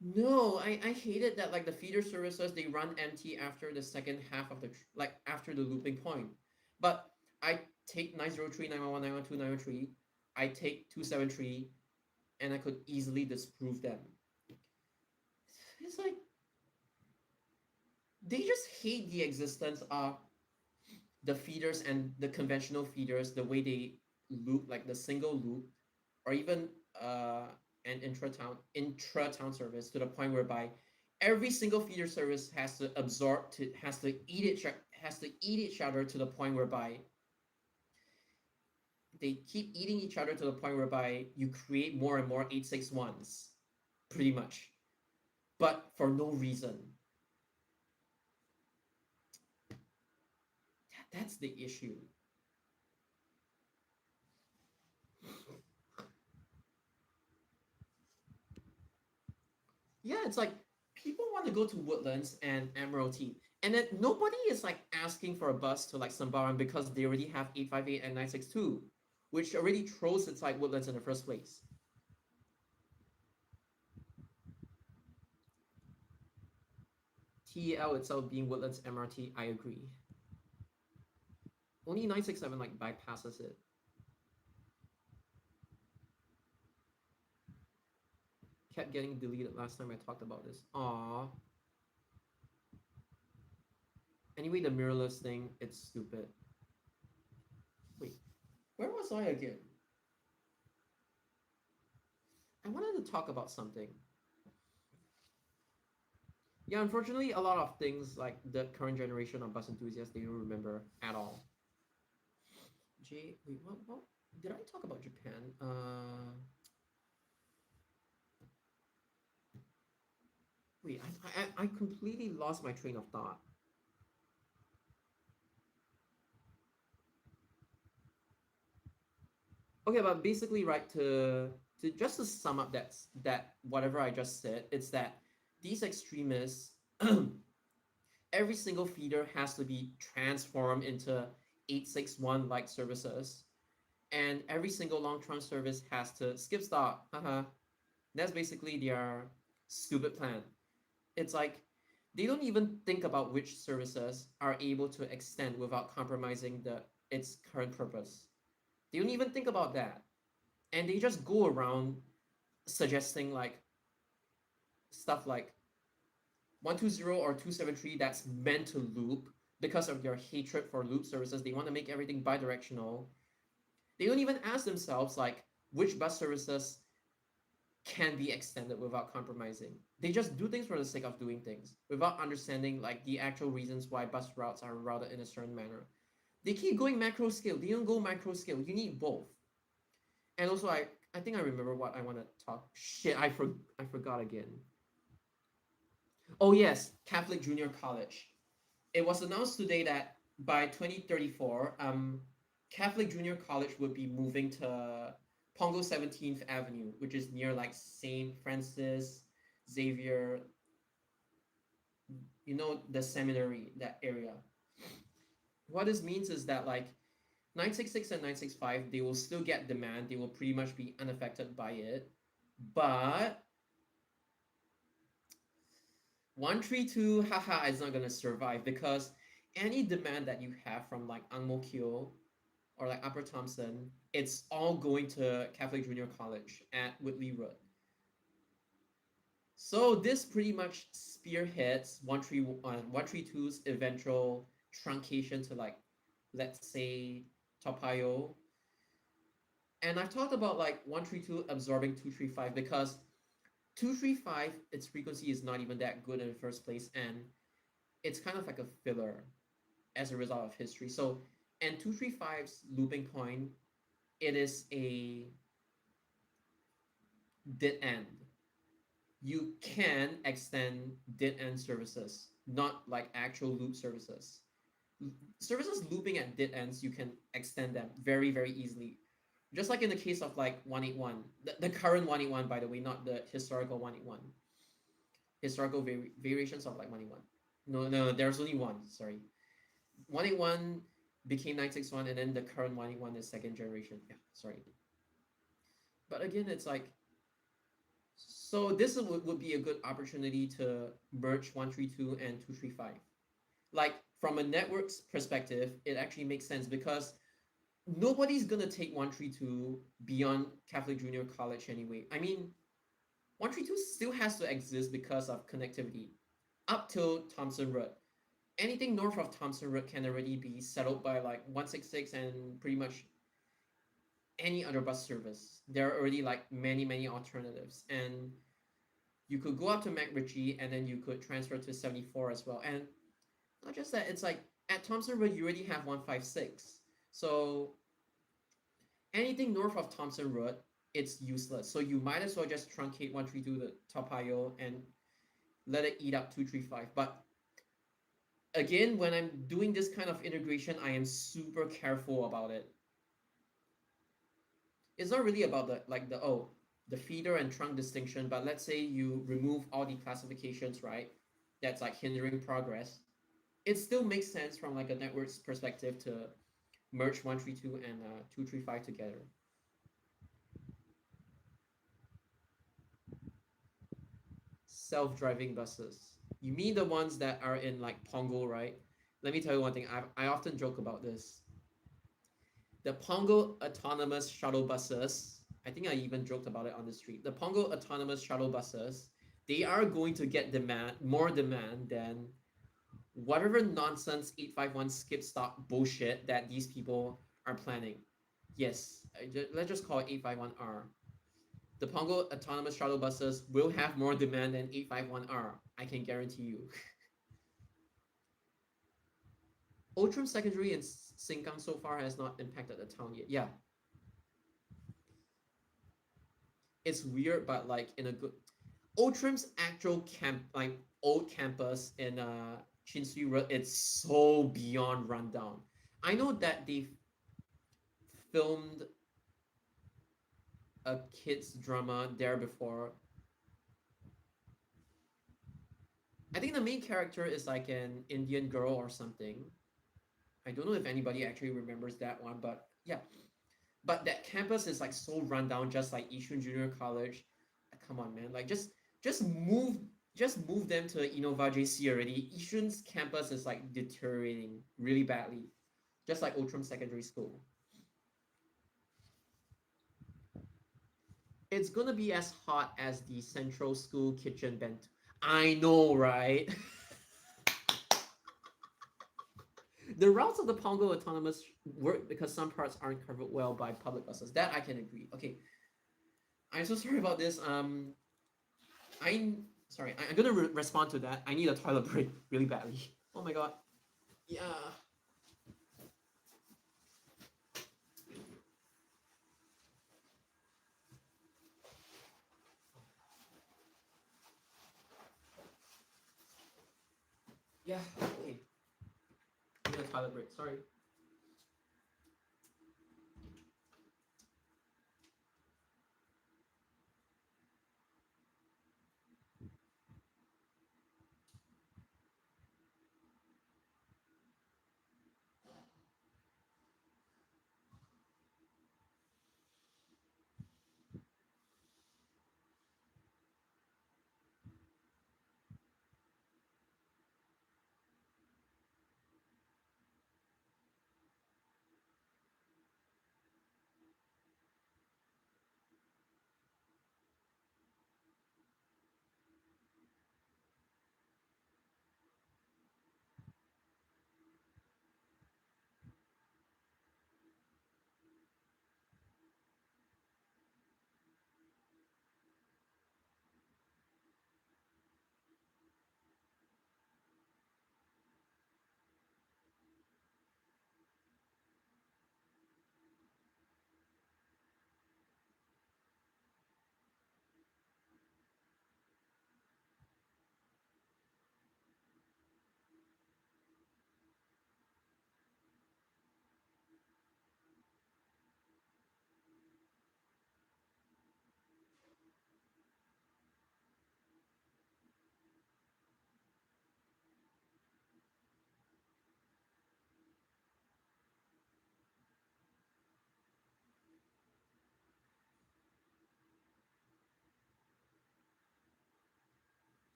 no, I hated that like the feeder services they run empty after the second half of the like after the looping point. But I take 903, 911, 912, 903, I take 273, and I could easily disprove them. It's like they just hate the existence of the feeders and the conventional feeders, the way they loop, like the single loop, or even an intra town service, to the point whereby every single feeder service has to eat each other to the point whereby they keep eating each other to the point whereby you create more and more 861s, pretty much, but for no reason. That's the issue. Yeah, it's like people want to go to Woodlands and Admiralty, and then nobody is like asking for a bus to like Sembawang because they already have 858 and 962, which already throws its like Woodlands in the first place. TEL itself being Woodlands MRT, I agree. Only 967 like bypasses it. Kept getting deleted last time I talked about this. Aww. Anyway, the mirrorless thing, it's stupid. Wait, where was I again? I wanted to talk about something. Yeah, unfortunately, a lot of things like the current generation of bus enthusiasts, they don't remember at all. Wait, what did I talk about Japan? Wait, I completely lost my train of thought. Okay, but basically, right, to just to sum up that whatever I just said, it's that these extremists, every single feeder has to be transformed into 861 like services, and every single long term service has to skip stop. Haha. That's basically their stupid plan. It's like they don't even think about which services are able to extend without compromising its current purpose. They don't even think about that. And they just go around suggesting like stuff like 120 or 273 that's meant to loop because of their hatred for loop services. They want to make everything bidirectional. They don't even ask themselves like which bus services can be extended without compromising. They just do things for the sake of doing things without understanding like the actual reasons why bus routes are routed in a certain manner. They keep going macro scale. They don't go micro scale. You need both. And also, I think I remember what I want to talk. Shit, I forgot again. Oh yes, Catholic Junior College. It was announced today that by 2034, Catholic Junior College would be moving to Pongo 17th Avenue, which is near like St. Francis Xavier, the seminary, that area. What this means is that like 966 and 965, they will still get demand. They will pretty much be unaffected by it. But 132, haha, is not going to survive because any demand that you have from like Ang Mo Kio or like Upper Thompson, it's all going to Catholic Junior College at Whitley Road. So this pretty much spearheads 132's eventual truncation to like, let's say, Topayo. And I've talked about like 132 absorbing 235 because 235, its frequency is not even that good in the first place, and it's kind of like a filler. as a result of history. So, and 235's looping point, it is a dead end. You can extend dead end services, not like actual loop services. Services looping at dead ends, you can extend them very, very easily. Just like in the case of like 181, the current 181, by the way, not the historical 181. Historical variations of like 181. No, no, there's only one, sorry. 181 became 961, and then the current 181 is second generation. Yeah, sorry. But again, it's like, so this would be a good opportunity to merge 132 and 235. Like from a network's perspective, it actually makes sense because nobody's gonna take 132 beyond Catholic Junior College anyway. I mean, 132 still has to exist because of connectivity up till Thompson Road. Anything north of Thompson Road can already be settled by like 166 and pretty much any other bus service. There are already like many, many alternatives. And you could go up to McRitchie and then you could transfer to 74 as well. And not just that, it's like at Thompson Road, you already have 156. So anything north of Thompson Road, it's useless. So you might as well just truncate 132 to Toa Payoh and let it eat up 235. But again, when I'm doing this kind of integration, I am super careful about it. It's not really about the feeder and trunk distinction, but let's say you remove all the classifications, right? That's like hindering progress. It still makes sense from like a network's perspective to merge 132 and 235 together. Self-driving buses. You mean the ones that are in like Pongo, right? Let me tell you one thing. I often joke about this. The Pongo autonomous shuttle buses, I think I even joked about it on the street. The Pongo autonomous shuttle buses, they are going to get more demand than whatever nonsense 851 skip stop bullshit that these people are planning. Yes, let's just call it 851R. The Pongo autonomous shuttle buses will have more demand than 851R. I can guarantee you. Outram Secondary in Sengkang so far has not impacted the town yet. Yeah. It's weird, but like in a good. Outram's actual like old campus in Chin Road, it's so beyond rundown. I know that they filmed a kids drama there before. I think the main character is like an Indian girl or something. I don't know if anybody actually remembers that one, but yeah. But that campus is like so rundown, just like Yishun Junior College. Come on, man! Like just move just move them to Innova JC already. Yishun's campus is like deteriorating really badly, just like Outram Secondary School. It's gonna be as hot as the Central School kitchen bent. I know, right? The routes of the Pongo Autonomous work because some parts aren't covered well by public buses. That I can agree. Okay, I'm so sorry about this. I'm sorry. I'm gonna respond to that. I need a toilet break really badly. Oh my god. Yeah. Yeah. Okay. I need a toilet break. Sorry.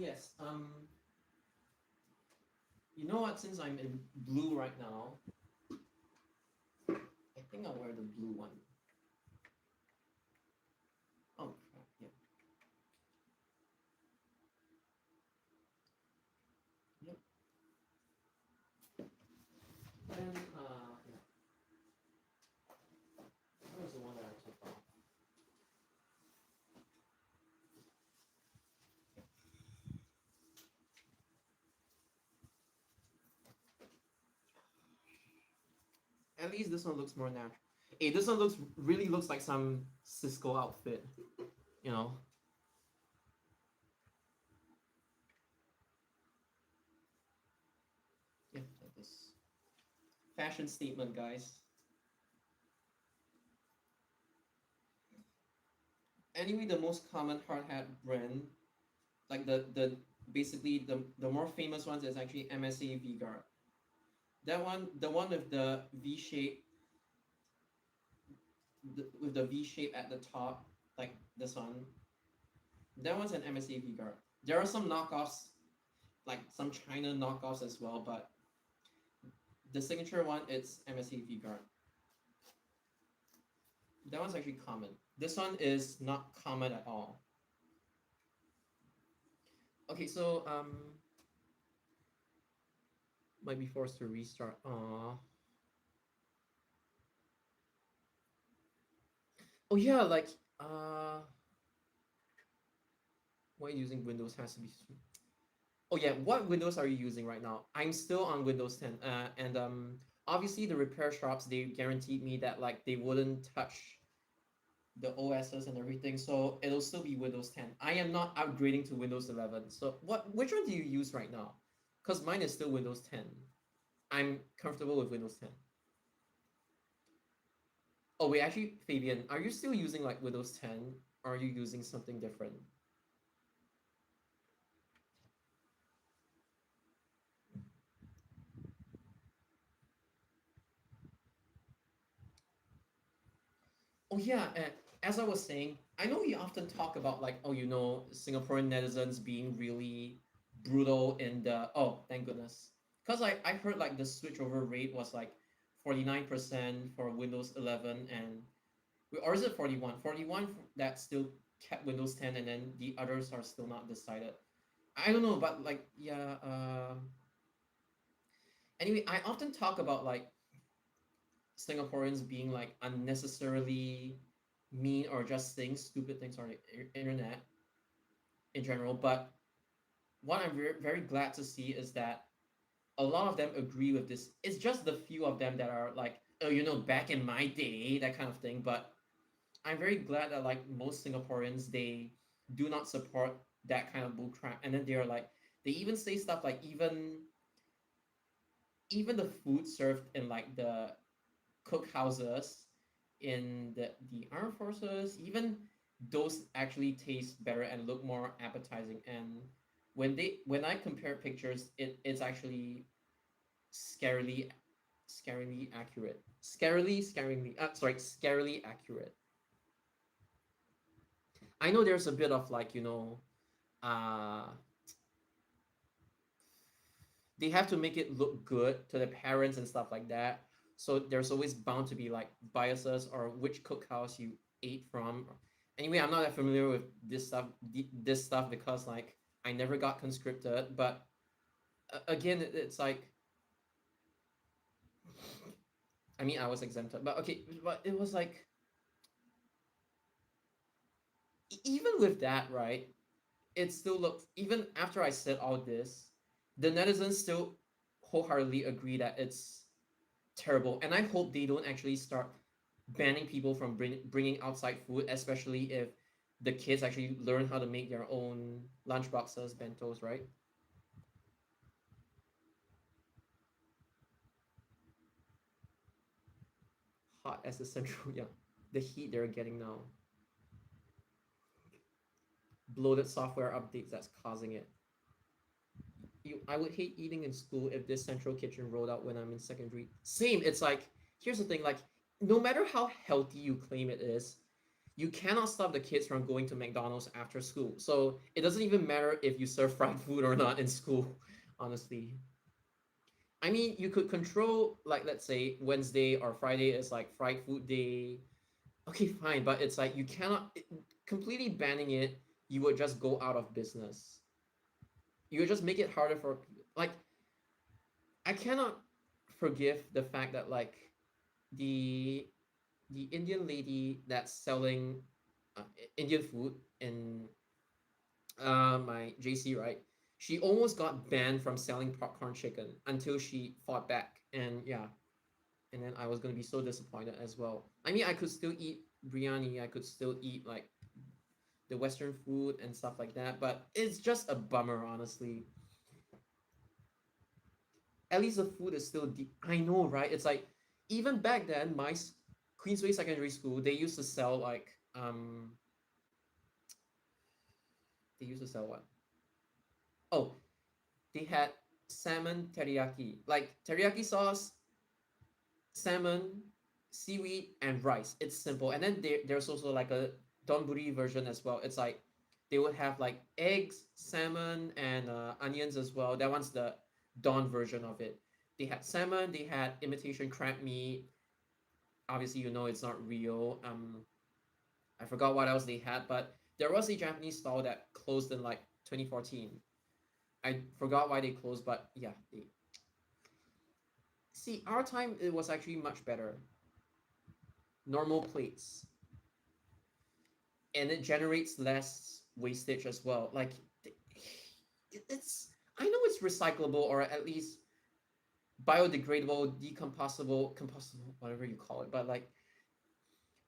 yes. You know what? Since I'm in blue right now, I think I'll wear the blue one. Oh crap! Yeah. Yep. Then yeah. That was the one that I took off. At least this one looks more natural. Hey, this one really looks like some Cisco outfit. You know. Yeah, like this. Fashion statement, guys. Anyway, the most common hard hat brand, like the basically the more famous ones is actually MSA V Guard. That one, the one with the V shape, with the V shape at the top, like this one. That one's an MSA V Guard. There are some knockoffs, like some China knockoffs as well, but the signature one it's MSA V Guard. That one's actually common. This one is not common at all. Okay, so might be forced to restart. Oh yeah, like why using Windows has to be. Oh yeah, what Windows are you using right now? I'm still on Windows 10, and obviously the repair shops they guaranteed me that like they wouldn't touch the OSs and everything, so it'll still be Windows 10. I am not upgrading to Windows 11. So which one do you use right now? Because mine is still Windows 10. I'm comfortable with Windows 10. Oh wait, actually, Fabian, are you still using like Windows 10? Or are you using something different? Oh yeah, and as I was saying, I know we often talk about like, oh, Singaporean netizens being really brutal in the thank goodness. Because I heard like the switchover rate was like 49% for Windows 11 and or is it 41? 41 that still kept Windows 10 and then the others are still not decided. I don't know, but like yeah, anyway, I often talk about like Singaporeans being like unnecessarily mean or just saying stupid things on the internet in general. But what I'm very glad to see is that a lot of them agree with this. It's just the few of them that are like, oh, back in my day, that kind of thing. But I'm very glad that like most Singaporeans they do not support that kind of bullcrap, and then they're like they even say stuff like even the food served in like the cookhouses in the armed forces, even those actually taste better and look more appetizing. And when I compare pictures, it's actually scarily scarily accurate. Scarily accurate. I know there's a bit of like, uh they have to make it look good to the parents and stuff like that. So there's always bound to be like biases or which cookhouse you ate from. Anyway, I'm not that familiar with this stuff because like I never got conscripted. But again, it's like I mean I was exempted, but okay, but it was like even with that, right? It still looks even after I said all this, the netizens still wholeheartedly agree that it's terrible. And I hope they don't actually start banning people from bringing outside food, especially if the kids actually learn how to make their own lunchboxes, bentos, right? Hot as the central, yeah. The heat they're getting now. Bloated software updates that's causing it. I would hate eating in school if this central kitchen rolled out when I'm in secondary. Same. It's like here's the thing. Like no matter how healthy you claim it is, You cannot stop the kids from going to McDonald's after school. So it doesn't even matter if you serve fried food or not in school, honestly. I mean, you could control, like, let's say Wednesday or Friday is like fried food day. Okay, fine, but it's like you cannot completely banning it. You would just go out of business. You would just make it harder for, like, I cannot forgive the fact that like the the Indian lady that's selling uh, Indian food in my JC, right? She almost got banned from selling popcorn chicken until she fought back, and yeah, and then I was gonna be so disappointed as well. I mean, I could still eat biryani, I could still eat like the Western food and stuff like that, but it's just a bummer, honestly. At least the food is still deep. I know, right? It's like even back then, my Queensway Secondary School, they used to sell like they used to sell what? Oh, they had salmon teriyaki, like teriyaki sauce, salmon, seaweed, and rice. It's simple. And then there's also like a donburi version as well. It's like they would have like eggs, salmon, and onions as well. That one's the don version of it. They had salmon. They had imitation crab meat. Obviously, you know it's not real. I forgot what else they had, but there was a Japanese stall that closed in like 2014. I forgot why they closed, but yeah, they see our time it was actually much better. Normal plates, and it generates less wastage as well. Like it's I know it's recyclable or at least biodegradable, decomposable, compostable, whatever you call it, but like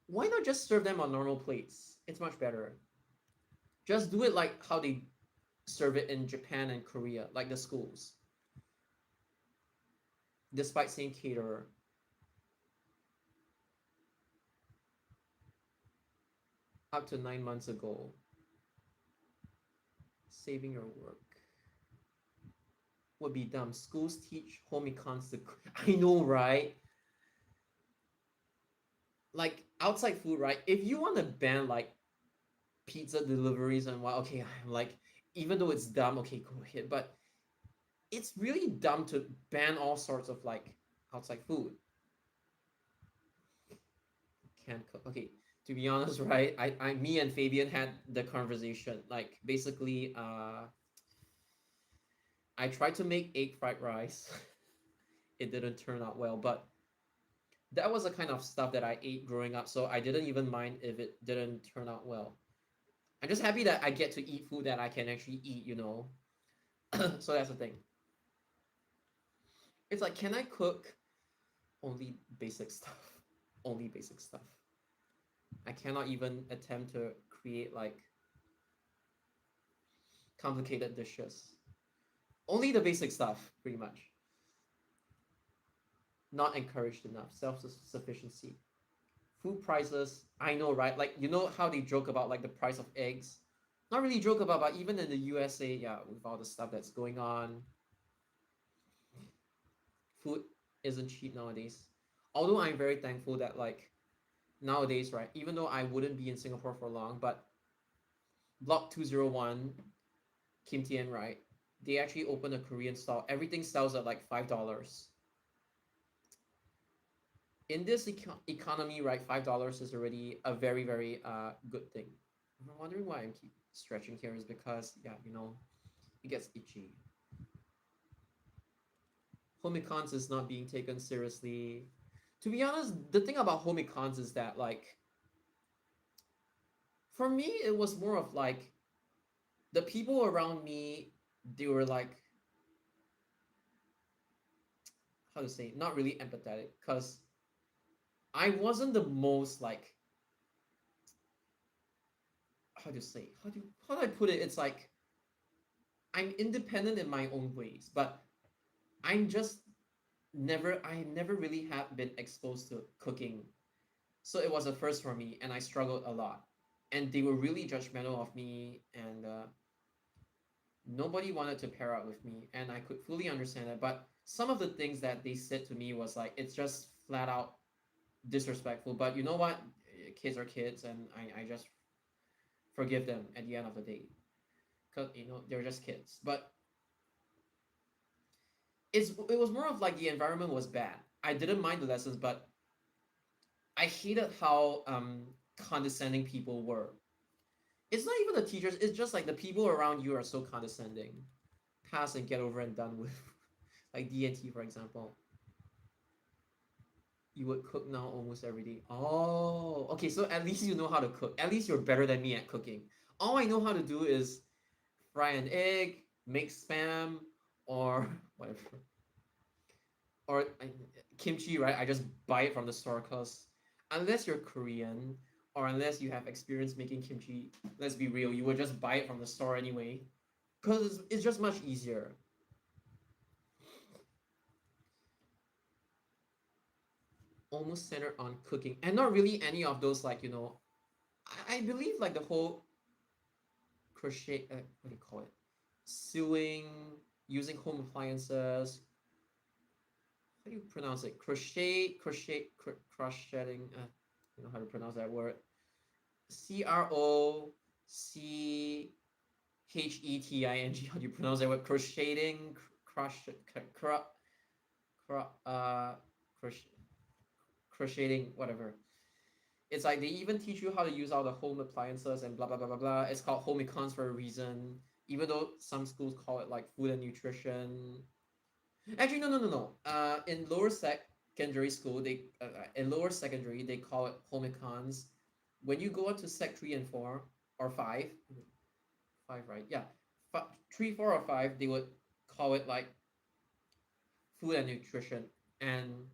why not just serve them on normal plates? It's much better. Just do it like how they serve it in Japan and Korea, like the schools. Despite saying caterer, up to 9 months ago, saving your work would be dumb. Schools teach home econs to. I know, right? Like outside food, right? If you want to ban like pizza deliveries and what, okay, I'm like, even though it's dumb, okay, go ahead. But it's really dumb to ban all sorts of like outside food. Can't cook. Okay, to be honest, right? Me and Fabian had the conversation. Like basically, I tried to make egg fried rice. It didn't turn out well, but that was the kind of stuff that I ate growing up, so I didn't even mind if it didn't turn out well. I'm just happy that I get to eat food that I can actually eat, you know. So that's the thing. It's like, can I cook only basic stuff? Only basic stuff. I cannot even attempt to create like complicated dishes. Only the basic stuff, pretty much. Not encouraged enough. Self sufficiency. Food prices, I know, right? Like, you know how they joke about like the price of eggs? Not really joke about, but even in the USA, yeah, with all the stuff that's going on, food isn't cheap nowadays. Although I'm very thankful that like nowadays, right, even though I wouldn't be in Singapore for long, but Block 201, Kim Tien, right, they actually opened a Korean stall. Everything sells at like $5. In this economy, right, $5 is already a very, very good thing. I'm wondering why I'm keep stretching here is because, yeah, you know, it gets itchy. Home econs is not being taken seriously. To be honest, the thing about home econs is that, like, for me, it was more of like the people around me, they were like, how to say, not really empathetic, because I wasn't the most like, how do I put it? It's like I'm independent in my own ways, but I'm just I never really have been exposed to cooking. So it was a first for me, and I struggled a lot. And they were really judgmental of me, and nobody wanted to pair up with me, and I could fully understand that. But some of the things that they said to me was like, it's just flat out disrespectful. But you know what? kids are kids, and I just forgive them at the end of the day, because they're just kids. But it was more of like the environment was bad. I didn't mind the lessons, but I hated how condescending people were. It's not even the teachers, it's just like the people around you are so condescending. Pass and get over and done with. Like D&T, for example. You would cook now almost every day. Oh, okay, so at least you know how to cook. At least you're better than me at cooking. All I know how to do is fry an egg, make spam, or whatever. Or kimchi, right? I just buy it from the store because unless you're Korean or unless you have experience making kimchi, let's be real, you would just buy it from the store anyway because it's just much easier. Almost centered on cooking and not really any of those like I believe like the whole crochet, what do you call it, sewing, using home appliances. How do you pronounce it? Crocheting. I don't know how to pronounce that word. Crocheting. How do you pronounce that word? Crocheting, cro, uh, crocheting, whatever. It's like they even teach you how to use all the home appliances and blah blah blah blah blah. It's called home econs for a reason. Even though some schools call it like food and nutrition. Actually, no, no, no, no. In lower secondary school, in lower secondary they call it home econs. When you go up to sec 3 and 4 or 5, right? Yeah, 3, 4, or 5, they would call it like food and nutrition, and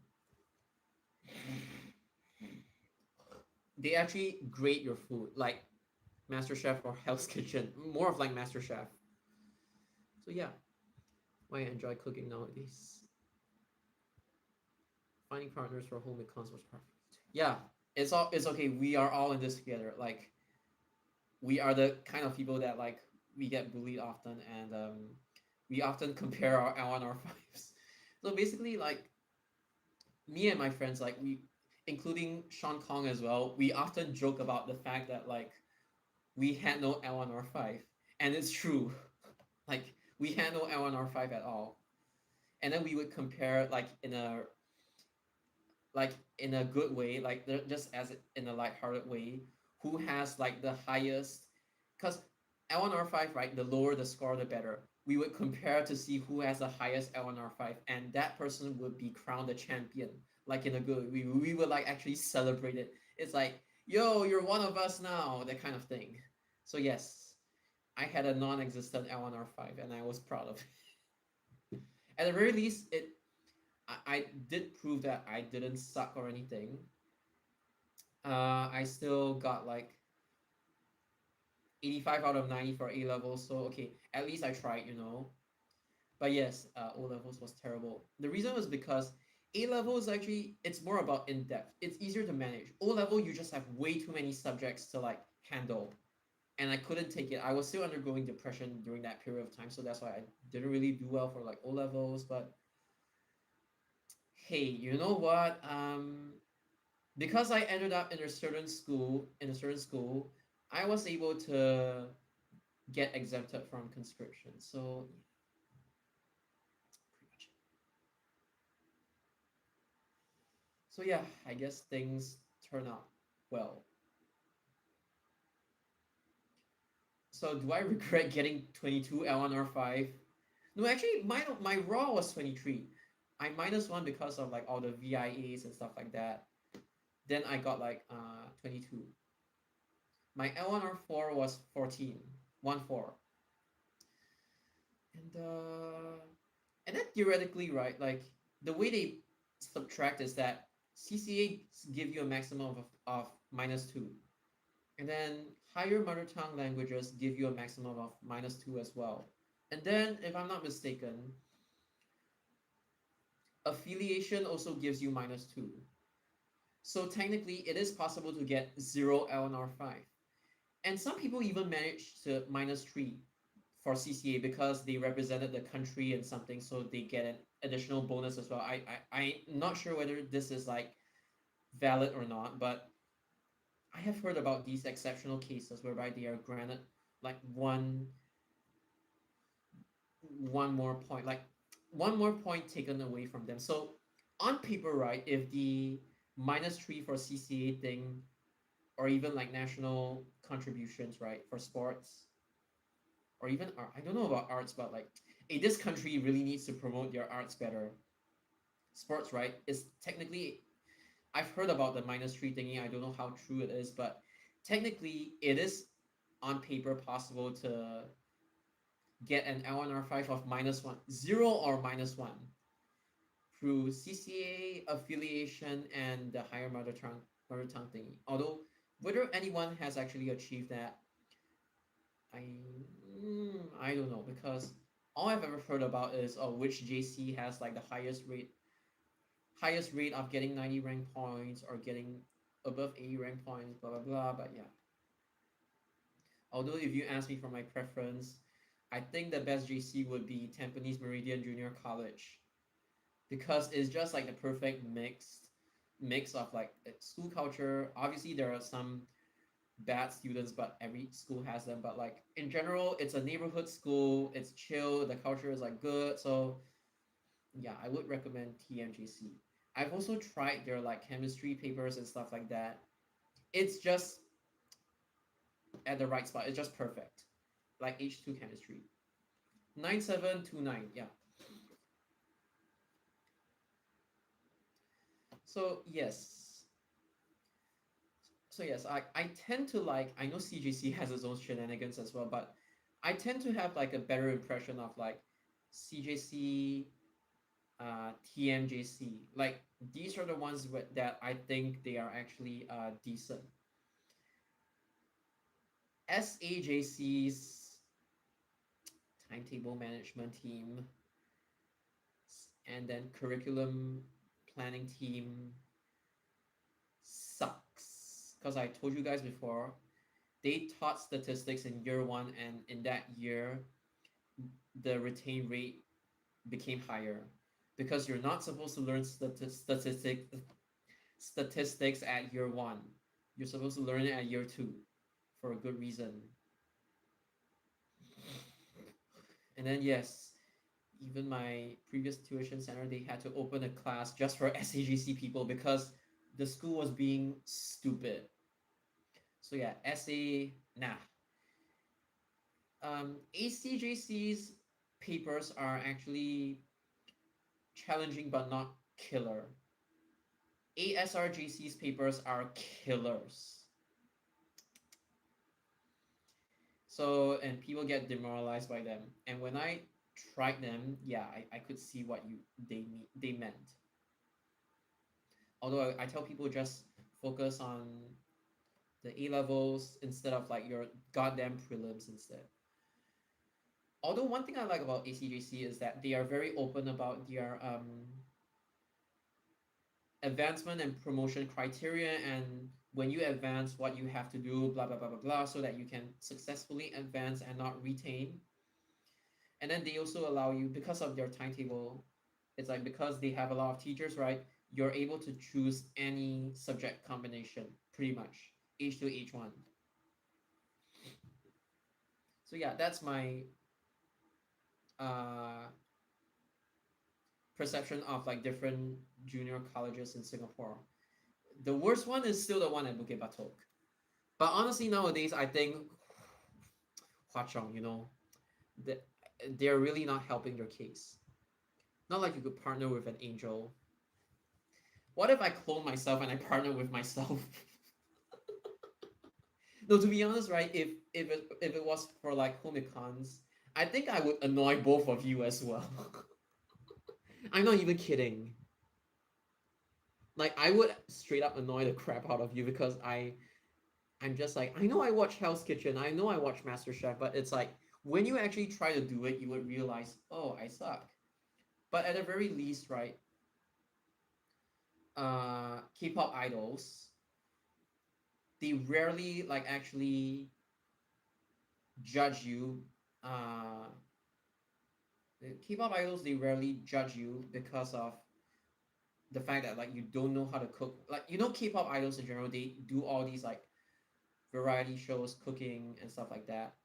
they actually grade your food like Master Chef or Hell's Kitchen, more of like Master Chef. So yeah, why I enjoy cooking nowadays. Finding partners for home econs was perfect. Yeah, it's okay. We are all in this together. Like we are the kind of people that like we get bullied often, and we often compare our L and our fives. So basically, like me and my friends, like including Sean Kong as well, we often joke about the fact that like we had no L1 or 5, and it's true. Like we had no L1 or 5 at all, and then we would compare like in a good way, like just as in a lighthearted way, who has like the highest, because L1 or 5, right? The lower the score, the better. We would compare to see who has the highest L1 or 5, and that person would be crowned the champion. Like in a good, we would like actually celebrate it. It's like, yo, you're one of us now, that kind of thing. So yes, I had a non-existent L1 or 5, and I was proud of it. At the very least, I did prove that I didn't suck or anything. I still got like 85 out of 90 for A levels, so okay, at least I tried. But yes, O levels was terrible. The reason was because A level is actually it's more about in depth. It's easier to manage. O level you just have way too many subjects to like handle, and I couldn't take it. I was still undergoing depression during that period of time, so that's why I didn't really do well for like O levels. But hey, you know what? Because I ended up in a certain school, I was able to get exempted from conscription. So yeah, pretty much it. So yeah, I guess things turn out well. So do I regret getting 22 L1 or 5? No, actually my raw was 23. I minus one because of like all the VIAs and stuff like that. Then I got like 22. My L1 or 4 was 14. 1 4. And then theoretically, right, like the way they subtract is that CCA give you a maximum of -2, and then higher mother tongue languages give you a maximum of -2 as well. And then, if I'm not mistaken, affiliation also gives you -2. So technically, it is possible to get 0 LNR 5. And some people even manage to -3 for CCA because they represented the country and something, so they get an additional bonus as well. I'm not sure whether this is like valid or not, but I have heard about these exceptional cases whereby they are granted like one more point, like one more point taken away from them. So on paper, right, if the -3 for CCA thing, or even like national contributions, right, for sports, or even art, I don't know about arts, but like, hey, this country really needs to promote their arts better. Sports, right, is technically, I've heard about the -3 thingy. I don't know how true it is, but technically it is on paper possible to get an L1R5 of -1, 0 or -1 through CCA affiliation and the higher mother tongue thingy. Although whether anyone has actually achieved that, I I don't know, because all I've ever heard about is which JC has like the highest rate of getting 90 rank points or getting above 80 rank points, blah blah blah. But yeah, although if you ask me for my preference, I think the best JC would be Tampines Meridian Junior College, because it's just like the perfect mix of like school culture. Obviously, there are some bad students, but every school has them. But like in general, it's a neighborhood school. It's chill. The culture is like good. So yeah, I would recommend TMGC. I've also tried their like chemistry papers and stuff like that. It's just at the right spot. It's just perfect. Like H2 chemistry. 9729. Yeah. So yes. So yes, I tend to like, I know CJC has its own shenanigans as well, but I tend to have like a better impression of like CJC, TMJC. Like these are the ones that I think they are actually decent. SAJC's timetable management team and then curriculum planning team sucks, because I told you guys before, they taught statistics in year one, and in that year the retain rate became higher, because you're not supposed to learn statistics at year one. You're supposed to learn it at year two for a good reason. And then yes, even my previous tuition center, they had to open a class just for SAGC people because the school was being stupid. So yeah, SA, nah. ACJC's papers are actually challenging but not killer. ASRJC's papers are killers. So, and people get demoralized by them. And when I tried them, yeah, I could see what they meant. Although I tell people just focus on the A levels instead of like your goddamn prelims instead. Although one thing I like about ACJC is that they are very open about their advancement and promotion criteria, and when you advance, what you have to do, blah blah blah blah blah, so that you can successfully advance and not retain. And then they also allow you, because of their timetable, it's like because they have a lot of teachers, right? You're able to choose any subject combination pretty much, H2 H1. So yeah, that's my uh perception of like different junior colleges in Singapore. The worst one is still the one at Bukit Batok. But honestly, nowadays, I think Hua Chong, that they're really not helping their case. Not like you could partner with an angel. What if I clone myself and I partner with myself? No, to be honest, right? If it was for like home econs, I think I would annoy both of you as well. I'm not even kidding. Like I would straight up annoy the crap out of you, because I'm just like, I know I watch Hell's Kitchen, I know I watch MasterChef, but it's like when you actually try to do it, you would realize, oh, I suck. But at the very least, right? K-pop idols, they rarely like actually judge you. Uh, K-pop idols, they rarely judge you because of the fact that like you don't know how to cook. Like K-pop idols in general, they do all these like variety shows, cooking, and stuff like that,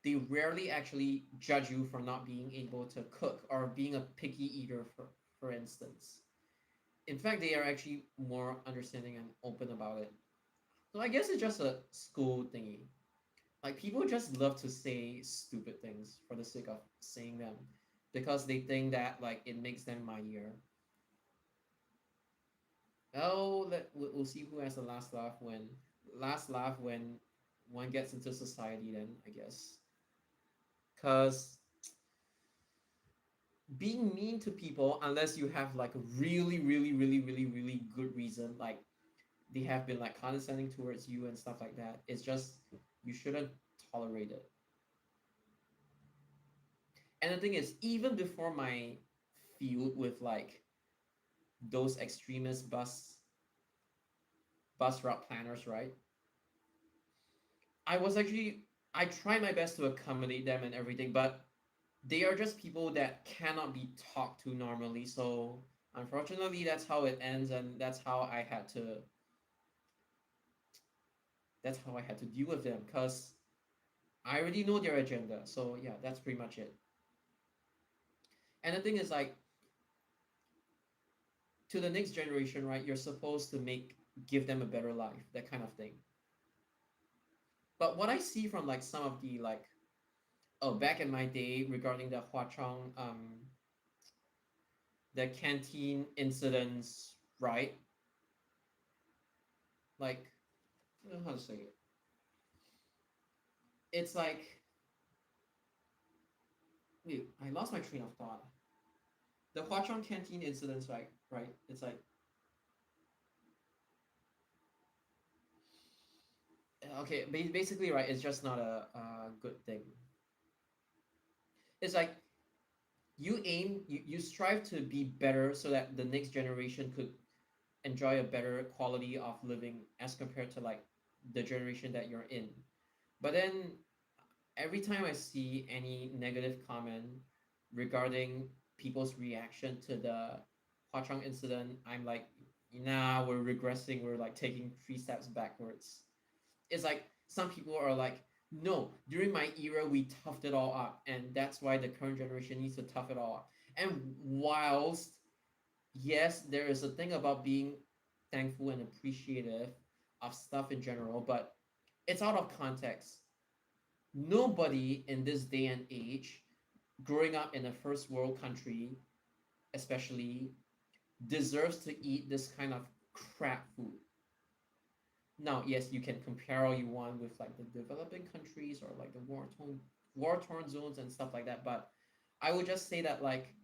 they rarely actually judge you for not being able to cook or being a picky eater, for instance. In fact, they are actually more understanding and open about it. So I guess it's just a school thingy. Like people just love to say stupid things for the sake of saying them because they think that like it makes them mightier. Oh, we'll see who has the last laugh when one gets into society. Then I guess because being mean to people unless you have like a really good reason, like they have been like condescending towards you and stuff like that, it's just you shouldn't tolerate it. And the thing is, even before my feud with like those extremist bus route planners, right? I was actually I try my best to accommodate them and everything, but they are just people that cannot be talked to normally. So unfortunately, that's how it ends, and that's how I had to deal with them because I already know their agenda. So yeah, that's pretty much it. And the thing is, like, to the next generation, right? You're supposed to give them a better life, that kind of thing. But what I see from like some of the like back in my day regarding the Huachong the canteen incidents, right? Like I don't know how to say it. It's like wait, I lost my train of thought. The Huachong canteen incidents, right? Right. It's like okay, basically, right. It's just not a good thing. It's like you strive to be better so that the next generation could enjoy a better quality of living as compared to like the generation that you're in. But then every time I see any negative comment regarding people's reaction to the Hua Chong incident, I'm like, nah, we're regressing. We're like taking 3 steps backwards. It's like some people are like, no, during my era, we toughed it all up. And that's why the current generation needs to tough it all up. And whilst yes, there is a thing about being thankful and appreciative of stuff in general, but it's out of context. Nobody in this day and age, growing up in a first world country, especially, deserves to eat this kind of crap food. Now, yes, you can compare all you want with like the developing countries or like the war torn zones and stuff like that, but I would just say that like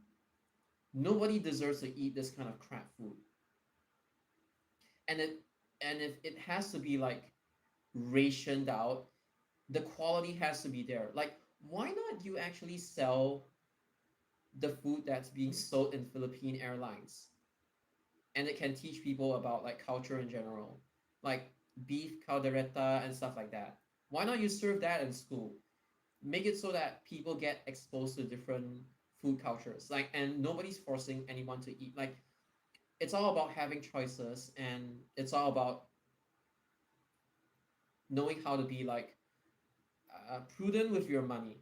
nobody deserves to eat this kind of crap food. and it and if it has to be like rationed out, the quality has to be there. Like, why not you actually sell the food that's being sold in Philippine Airlines, and it can teach people about like culture in general, like beef caldereta and stuff like that. Why not you serve that in school? Make it so that people get exposed to different food cultures, like, and nobody's forcing anyone to eat. Like, it's all about having choices, and it's all about knowing how to be like prudent with your money,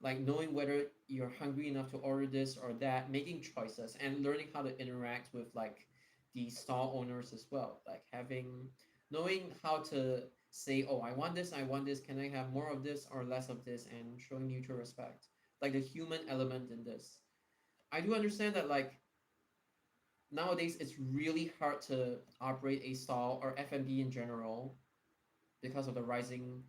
like knowing whether you're hungry enough to order this or that, making choices, and learning how to interact with like the stall owners as well, like having knowing how to say, oh, I want this, can I have more of this or less of this, and showing mutual respect, like the human element in this. I do understand that like nowadays it's really hard to operate a stall or F&B in general because of the rising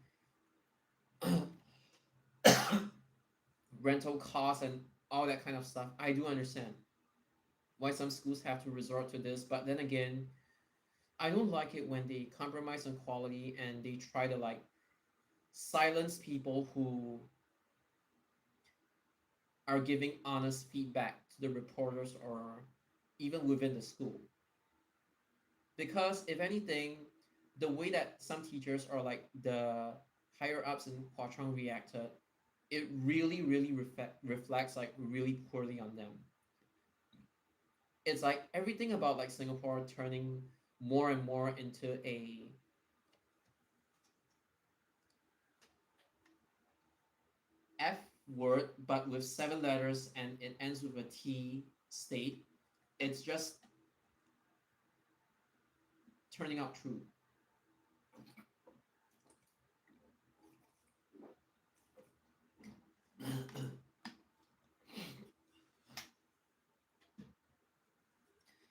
rental costs and all that kind of stuff. I do understand why some schools have to resort to this, but then again, I don't like it when they compromise on quality and they try to like silence people who are giving honest feedback to the reporters or even within the school. Because if anything, the way that some teachers or like the higher ups in Hua Chong reacted, it really reflects like really poorly on them. It's like everything about like Singapore turning more and more into a F word, but with 7 letters and it ends with a T state, it's just turning out true.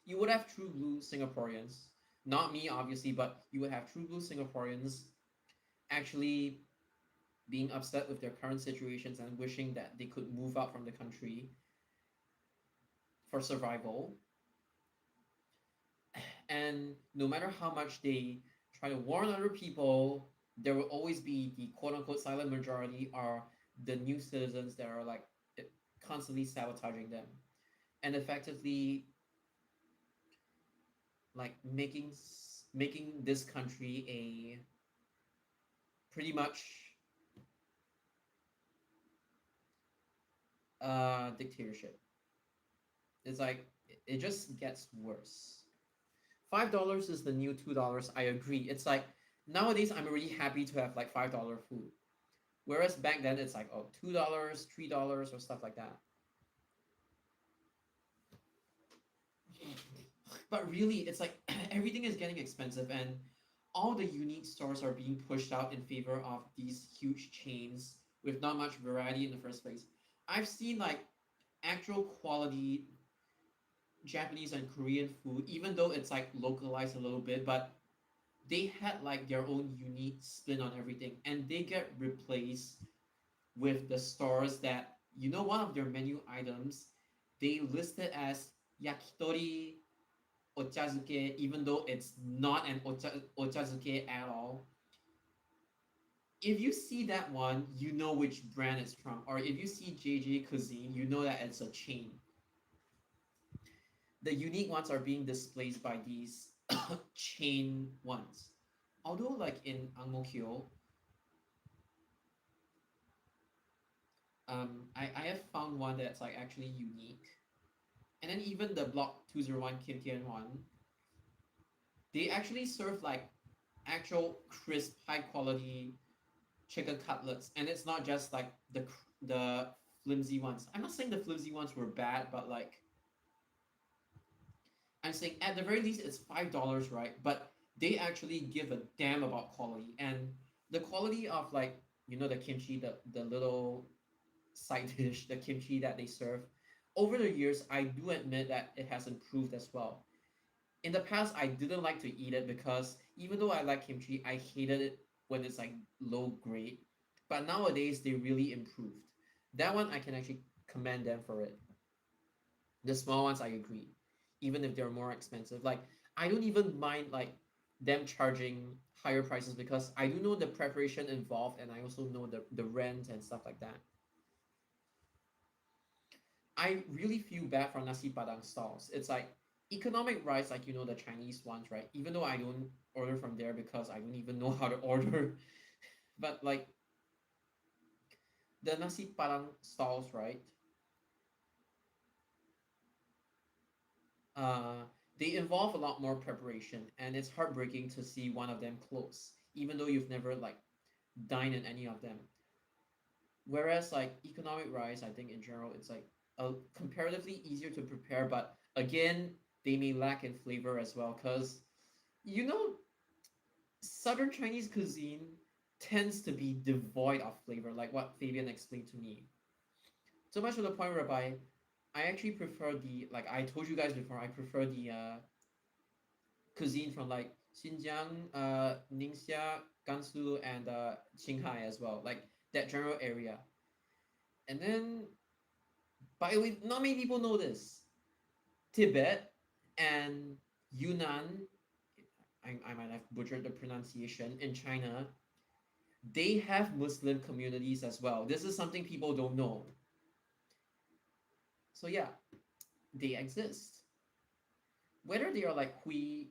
You would have true blue Singaporeans, not me obviously, but you would have true blue Singaporeans actually being upset with their current situations and wishing that they could move out from the country for survival. And no matter how much they try to warn other people, there will always be the quote unquote silent majority or the new citizens that are like constantly sabotaging them and effectively like making this country a pretty much dictatorship. It's like it just gets worse. $5 is the new $2. I agree. It's like nowadays I'm already happy to have like $5 food. Whereas back then it's like oh $2, $3 or stuff like that. But really it's like everything is getting expensive and all the unique stores are being pushed out in favor of these huge chains with not much variety in the first place. I've seen like actual quality Japanese and Korean food, even though it's like localized a little bit, but they had like their own unique spin on everything, and they get replaced with the stores that one of their menu items they listed as yakitori ochazuke, even though it's not an ochazuke at all. If you see that one, you know which brand it's from, or if you see JJ Cuisine, you know that it's a chain. The unique ones are being displaced by these chain ones. Although, like in Ang Mo Kio, I have found one that's like actually unique. And then even the Block 201 Kim Tian one, they actually serve like actual crisp, high quality chicken cutlets, and it's not just like the flimsy ones. I'm not saying the flimsy ones were bad, but like I'm saying at the very least it's $5, right? But they actually give a damn about quality and the quality of like the kimchi, the little side dish, the kimchi that they serve. Over the years, I do admit that it has improved as well. In the past, I didn't like to eat it because even though I like kimchi, I hated it when it's like low grade. But nowadays, they really improved. That one I can actually commend them for it. The small ones, I agree, even if they're more expensive. Like I don't even mind like them charging higher prices because I do know the preparation involved, and I also know the rent and stuff like that. I really feel bad for nasi padang stalls. It's like economic rice, like the Chinese ones, right? Even though I don't order from there because I don't even know how to order, but like the nasi padang stalls, right? uh, they involve a lot more preparation, and it's heartbreaking to see one of them close, even though you've never like dined in any of them. Whereas like economic rice, I think in general it's like comparatively easier to prepare, but again, they may lack in flavor as well, because you know Southern Chinese cuisine tends to be devoid of flavor, like what Fabian explained to me. So much to the point whereby I actually prefer the like I told you guys before, I prefer the cuisine from like Xinjiang, Ningxia, Gansu, and Qinghai as well, like that general area. And then, by the way, not many people know this. Tibet and Yunnan, I might have butchered the pronunciation, in China, they have Muslim communities as well. This is something people don't know. So yeah, they exist. Whether they are like Hui,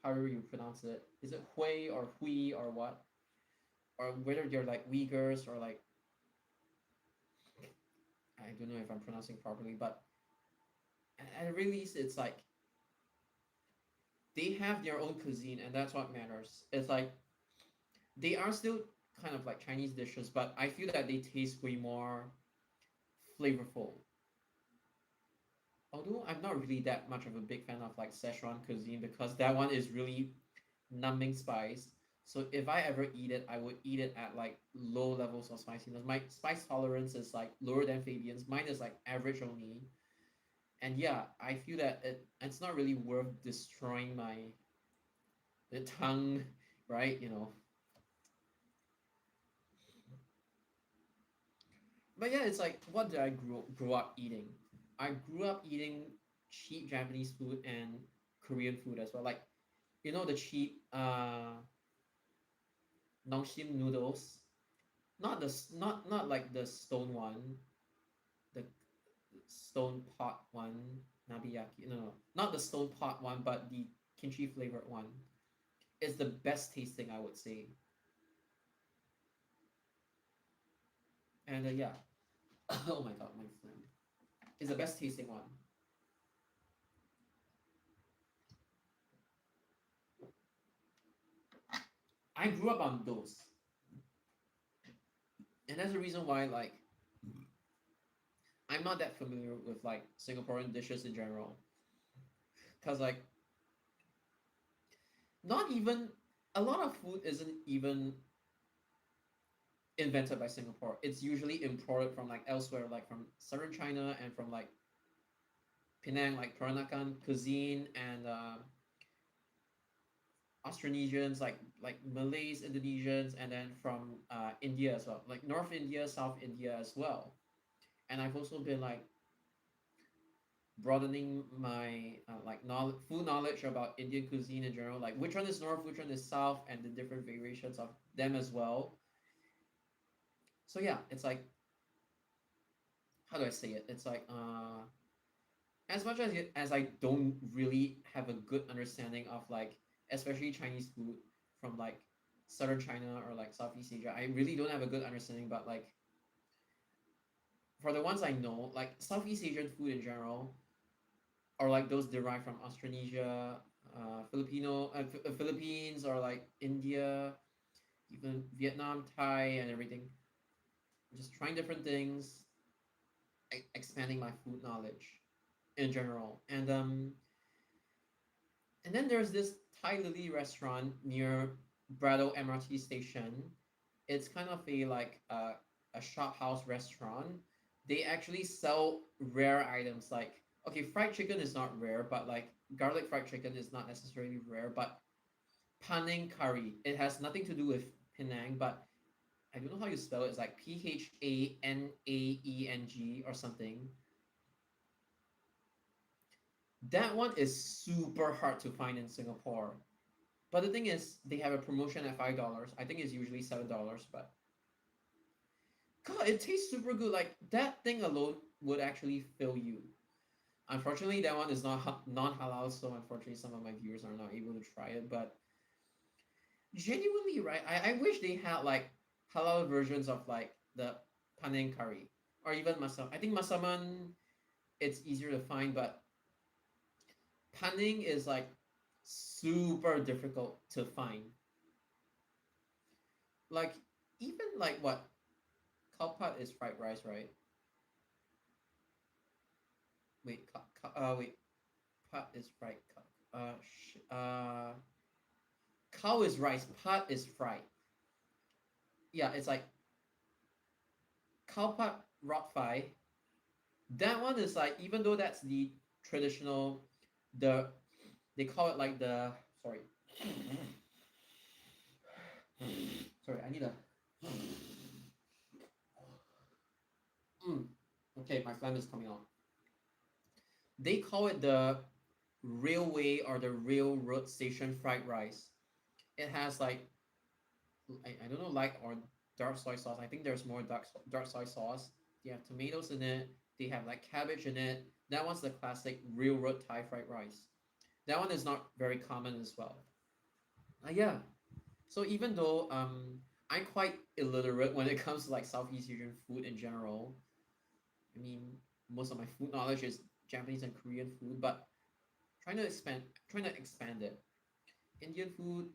however you pronounce it, is it Hui or Hui or what? Or whether they're like Uyghurs or like I don't know if I'm pronouncing properly, but at the very least, it's like they have their own cuisine, and that's what matters. It's like they are still kind of like Chinese dishes, but I feel that they taste way more flavorful. Although I'm not really that much of a big fan of like Szechuan cuisine because that one is really numbing spice. So if I ever eat it, I would eat it at like low levels of spiciness. My spice tolerance is like lower than Fabian's. Mine is like average only. And yeah, I feel that it's not really worth destroying my the tongue, right? But yeah, it's like what did I grow up eating? I grew up eating cheap Japanese food and Korean food as well. Like the cheap Nongshim noodles, not like the stone one, the stone pot one, nabiyaki. No, no, not the stone pot one, but the kimchi flavored one. It's the best tasting, I would say. And yeah, oh my god, my friend, it's the best tasting one. I grew up on those, and that's the reason why like I'm not that familiar with like Singaporean dishes in general, because like not even a lot of food isn't even invented by Singapore. It's usually imported from like elsewhere, like from southern China and from like Penang, like Peranakan cuisine and Austronesians, like Malays, Indonesians, and then from India as well, like North India, South India as well. And I've also been like broadening my like knowledge, full knowledge about Indian cuisine in general, like which one is north, which one is south, and the different variations of them as well. So yeah, it's like how do I say it? It's like as much as I don't really have a good understanding of like especially Chinese food from like southern China or like Southeast Asia, I really don't have a good understanding. But like for the ones I know, like Southeast Asian food in general, or like those derived from Australasia, Philippines, or like India, even Vietnam, Thai, and everything. Just trying different things, expanding my food knowledge in general. And then there's this Thai Lily restaurant near Brado MRT station. It's kind of a shop house restaurant. They actually sell rare items like okay, fried chicken is not rare, but like garlic fried chicken is not necessarily rare, but Panang curry. It has nothing to do with Penang, but I don't know how you spell it. It's like Phanaeng or something. That one is super hard to find in Singapore. But the thing is, they have a promotion at $5. I think it's usually $7, but God, it tastes super good. Like that thing alone would actually fill you. Unfortunately, that one is not non-halal, so unfortunately, some of my viewers are not able to try it. But genuinely, right? I wish they had like halal versions of like the panang curry or even masam. I think masaman it's easier to find, but panang is like super difficult to find. Like even like what kalpat is fried rice, right? Wait, pat is fried. Cow is rice. Pat is fried. Yeah, it's like kalpat rot fry. That one is like even though that's the traditional, the they call it like the sorry. Sorry, I need a. Mm. Okay, my phlegm is coming out. They call it the railway or the railroad station fried rice. It has like I don't know light or dark soy sauce. I think there's more dark soy sauce. They have tomatoes in it. They have like cabbage in it. That one's the classic railroad Thai fried rice. That one is not very common as well. Yeah. So even though I'm quite illiterate when it comes to like Southeast Asian food in general, I mean most of my food knowledge is Japanese and Korean food, but trying to expand it. Indian food,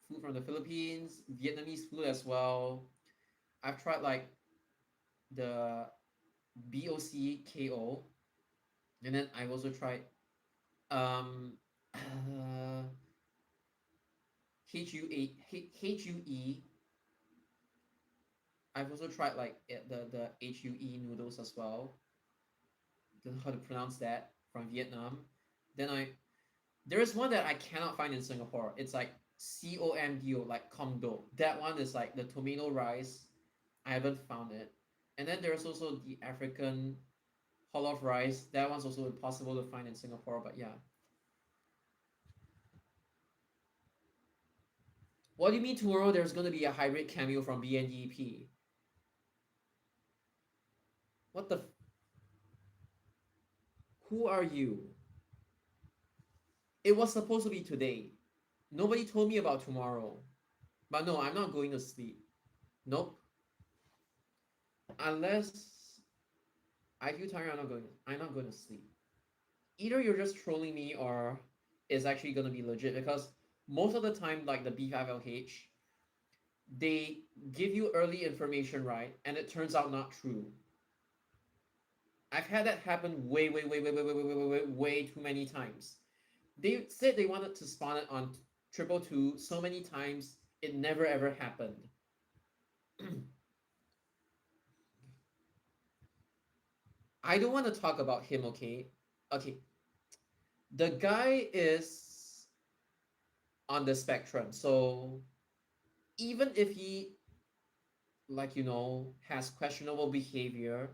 food from the Philippines, Vietnamese food as well. I've tried like the BOCKO, and then I've also tried um HUE. I've also tried like the HUE noodles as well. Don't know how to pronounce that, from Vietnam. Then there is one that I cannot find in Singapore. It's like COMDO, like comdo. That one is like the tomato rice. I haven't found it. And then there's also the African jollof rice. That one's also impossible to find in Singapore, but yeah. What do you mean tomorrow there's going to be a hybrid cameo from BNDP? What the? Who are you? It was supposed to be today. Nobody told me about tomorrow. But no, I'm not going to sleep. Nope. Unless I feel tired, I'm not going to sleep. Either you're just trolling me or it's actually going to be legit, because most of the time, like the B5LH, they give you early information, right? And it turns out not true. I've had that happen way too many times. They said they wanted to spawn it on 222 so many times, it never ever happened. I don't want to talk about him, okay? Okay. The guy is on the spectrum. So even if he, like, has questionable behavior,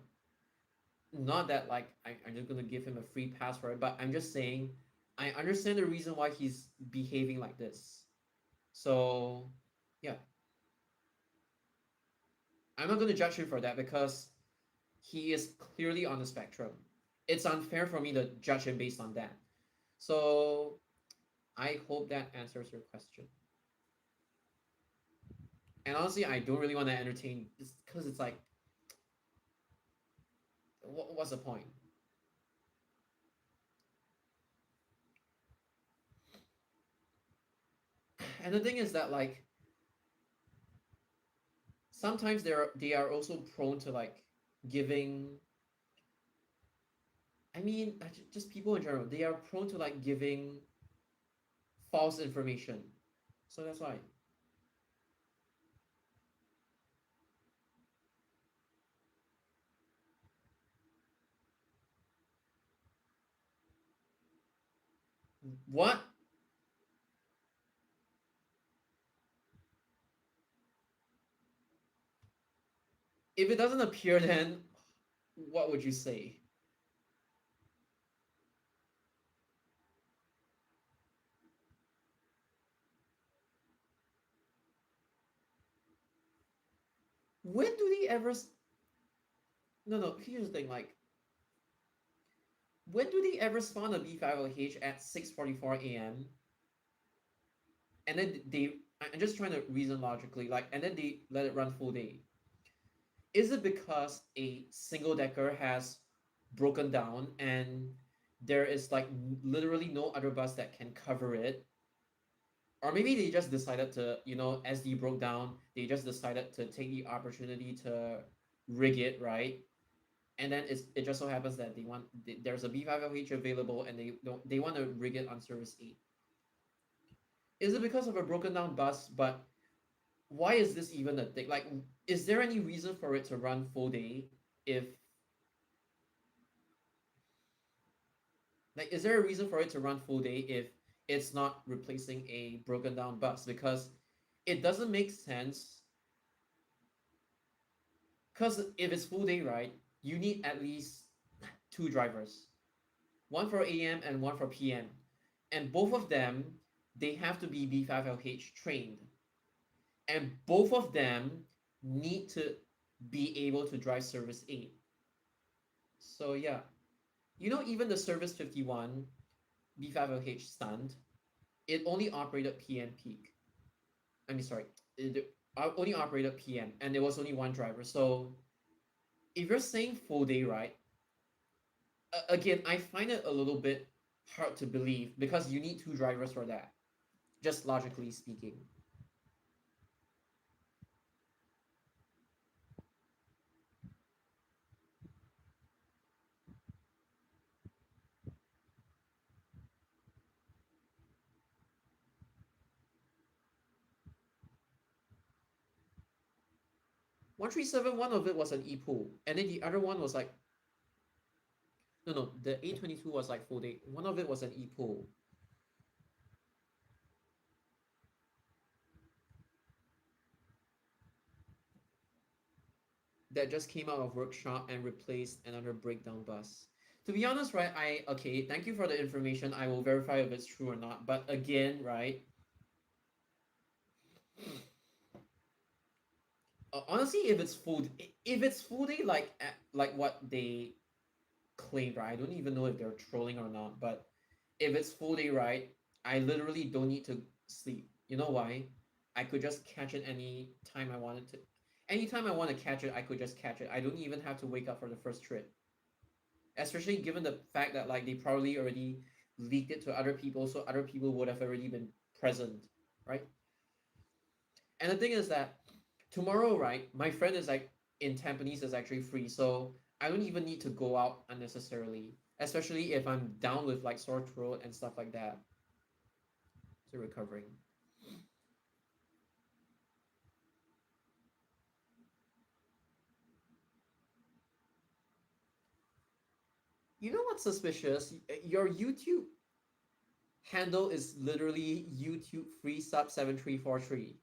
not that like I'm just gonna give him a free pass for it, but I'm just saying I understand the reason why he's behaving like this. So yeah, I'm not gonna judge him for that because he is clearly on the spectrum. It's unfair for me to judge him based on that. So I hope that answers your question. And honestly, I don't really want to entertain this because it's like, what's the point? And the thing is that like sometimes they are also prone to like giving. I mean, just people in general, they are prone to like giving false information. So that's why. What? If it doesn't appear, then what would you say? When do they ever? No, no. Here's the thing. Like, when do they ever spawn a B5LH at 6:44 a.m. and then they? I'm just trying to reason logically. Like, and then they let it run full day. Is it because a single decker has broken down and there is like literally no other bus that can cover it? Or maybe they just decided to, as the broke down, they just decided to take the opportunity to rig it, right? And then it just so happens that there's a B5LH available and they want to rig it on service 8. Is it because of a broken down bus? But why is this even a thing? Like, is there any reason for it to run full day if is there a reason for it to run full day if it's not replacing a broken down bus? Because it doesn't make sense. Because if it's full day, right, you need at least two drivers, one for AM and one for PM, and both of them they have to be B5LH trained, and both of them need to be able to drive service 8. So yeah, even the service 51 B5LH stunt, it only operated PM peak. I mean, sorry, it only operated PM, and there was only one driver. So if you're saying full day, right? Again, I find it a little bit hard to believe because you need two drivers for that, just logically speaking. 137, one of it was an e-pool, and then the other one was like, no, the A22 was like full day. One of it was an e-pool. That just came out of workshop and replaced another breakdown bus. To be honest, right, okay, thank you for the information. I will verify if it's true or not. But again, right, honestly, if it's full day, like what they claim, right, I don't even know if they're trolling or not. But if it's full day, right, I literally don't need to sleep. You know why? I could just catch it any time I wanted to. Anytime I want to catch it, I could just catch it. I don't even have to wake up for the first trip. Especially given the fact that like they probably already leaked it to other people, so other people would have already been present, right? And the thing is that tomorrow, right, my friend is like in Tampines is actually free, so I don't even need to go out unnecessarily, especially if I'm down with like sore throat and stuff like that. So recovering. You know what's suspicious? Your YouTube handle is literally YouTube free sub 7343.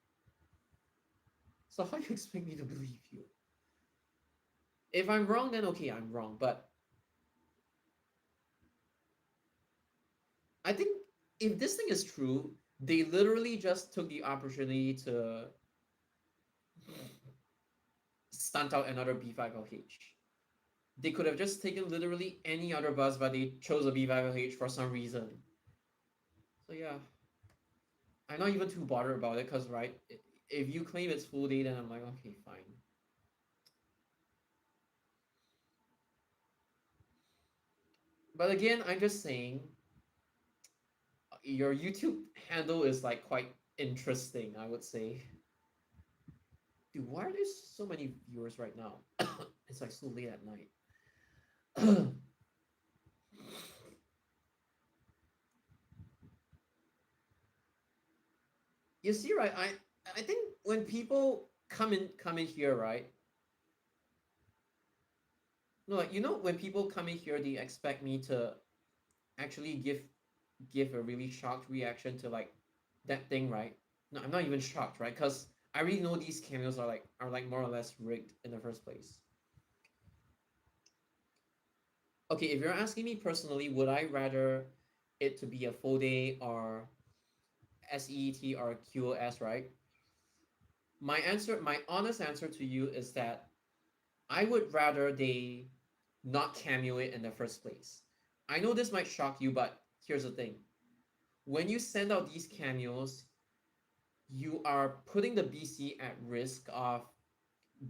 So how do you expect me to believe you? If I'm wrong, then okay, I'm wrong. But I think if this thing is true, they literally just took the opportunity to stunt out another B5LH. They could have just taken literally any other bus, but they chose a B5LH for some reason. So yeah, I'm not even too bothered about it because, right, if you claim it's full day, then I'm like, okay, fine. But again, I'm just saying, your YouTube handle is like quite interesting, I would say. Dude, why are there so many viewers right now? It's like so late at night. You see, right? I think when people come in here, right? No, like when people come in here, they expect me to actually give a really shocked reaction to like that thing, right? No, I'm not even shocked, right? Because I already know these cameos are like more or less rigged in the first place. Okay, if you're asking me personally, would I rather it to be a full day or SEET or QoS, right? My honest answer to you is that I would rather they not cameo it in the first place. I know this might shock you, but here's the thing. When you send out these cameos, you are putting the BC at risk of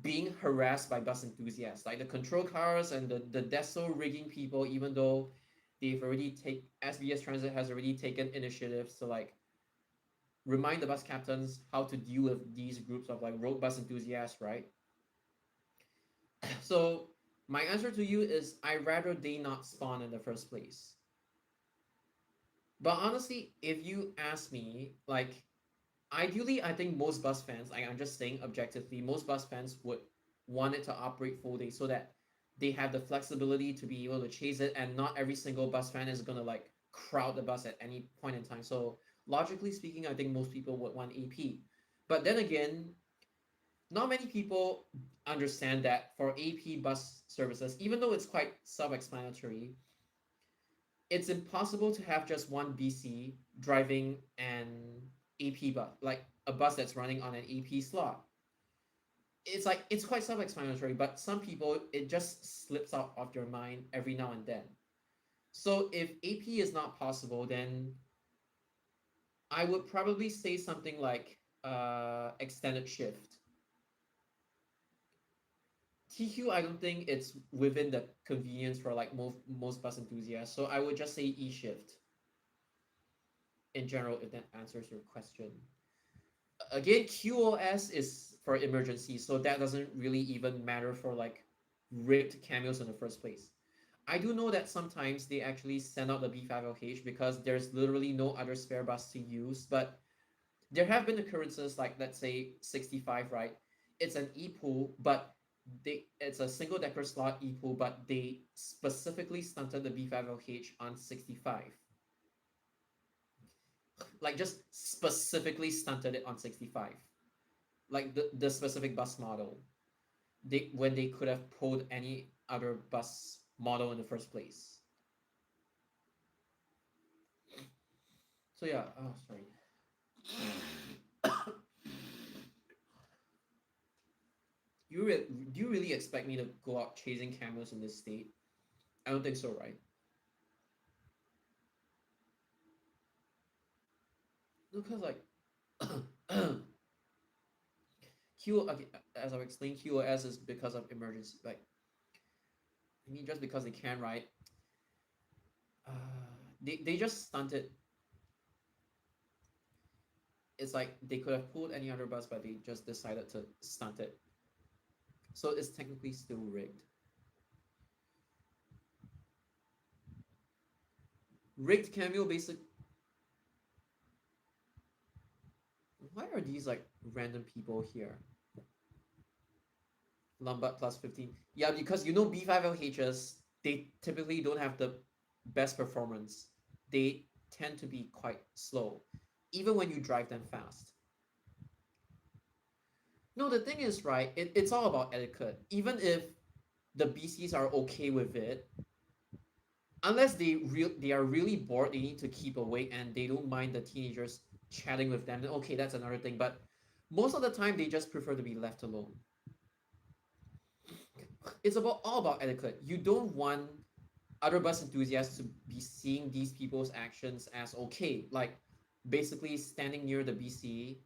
being harassed by bus enthusiasts, like the control cars and the Deso rigging people, even though they've already take SBS Transit has already taken initiatives to like remind the bus captains how to deal with these groups of like road bus enthusiasts, right? So my answer to you is I rather they not spawn in the first place. But honestly, if you ask me, like ideally, I think most bus fans, I'm just saying objectively, most bus fans would want it to operate full day so that they have the flexibility to be able to chase it, and not every single bus fan is gonna like crowd the bus at any point in time. So logically speaking, I think most people would want AP. But then again, not many people understand that for AP bus services, even though it's quite self-explanatory, it's impossible to have just one BC driving an AP bus, like a bus that's running on an AP slot. It's quite self-explanatory, but some people it just slips out of their mind every now and then. So if AP is not possible, then I would probably say something like extended shift. TQ, I don't think it's within the convenience for like most bus enthusiasts. So I would just say E shift in general, if that answers your question. Again, QoS is for emergency, so that doesn't really even matter for like rigged cameos in the first place. I do know that sometimes they actually send out the B5LH because there's literally no other spare bus to use, but there have been occurrences like let's say 65, right? it's an e-pool, but it's a single decker slot e-pool, but they specifically stunted the B5LH on 65. Like just specifically stunted it on 65. Like the specific bus model. When they could have pulled any other bus model in the first place. So yeah, oh sorry. Do you really expect me to go out chasing cameras in this state? I don't think so, right? Because like Q okay, as I've explained, QoS is because of emergency. Like I mean, just because they can, right? Uh, they just stunted. It's like they could have pulled any other bus, but they just decided to stunt it. So it's technically still rigged. Rigged cameo basic. Why are these like random people here? Lombard plus 15. Yeah, because you know B5LHs, they typically don't have the best performance. They tend to be quite slow, even when you drive them fast. No, the thing is, right, it's all about etiquette. Even if the BCs are okay with it, unless they are really bored, they need to keep awake and they don't mind the teenagers chatting with them, then okay, that's another thing. But most of the time, they just prefer to be left alone. It's all about etiquette. You don't want other bus enthusiasts to be seeing these people's actions as okay. Like basically standing near the BC.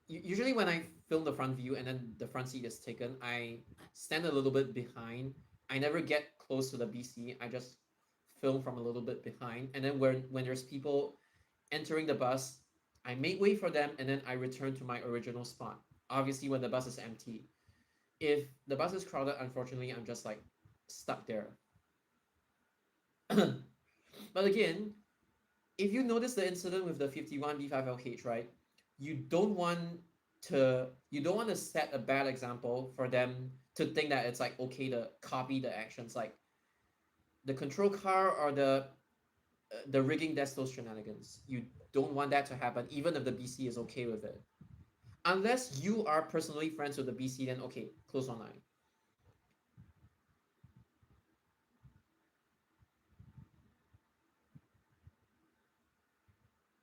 Usually when I film the front view and then the front seat is taken, I stand a little bit behind. I never get close to the BC. I just film from a little bit behind. And then when there's people entering the bus, I make way for them and then I return to my original spot. Obviously when the bus is empty. If the bus is crowded, unfortunately, I'm just like stuck there. But again, if you notice the incident with the 51 B5LH, right? You don't want you don't want to set a bad example for them to think that it's like okay to copy the actions like the control car or the rigging that's those shenanigans. You don't want that to happen even if the BC is okay with it. Unless you are personally friends with the BC, then okay, close one eye.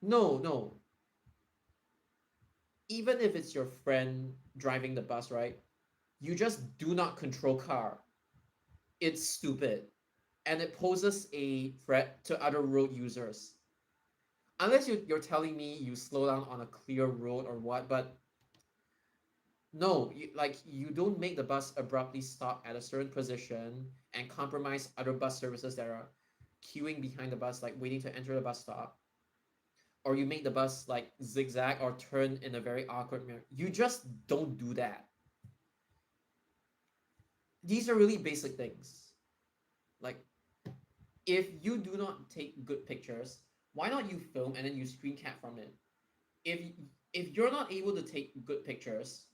No, no. Even if it's your friend driving the bus, right? You just do not control car. It's stupid. And it poses a threat to other road users. Unless you're telling me you slow down on a clear road or what, but no, you don't make the bus abruptly stop at a certain position and compromise other bus services that are queuing behind the bus, like waiting to enter the bus stop. Or you make the bus like zigzag or turn in a very awkward manner. You just don't do that. These are really basic things. Like if you do not take good pictures, why not you film and then you screen cap from it? If if you're not able to take good pictures,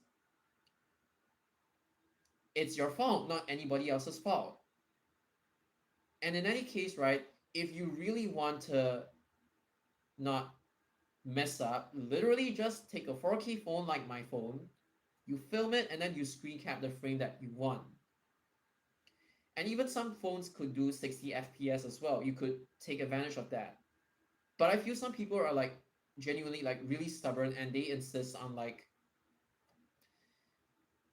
it's your fault, not anybody else's fault. And in any case, right, if you really want to not mess up, literally just take a 4K phone like my phone, you film it and then you screen cap the frame that you want. And even some phones could do 60 FPS as well. You could take advantage of that. But I feel some people are like genuinely like really stubborn and they insist on like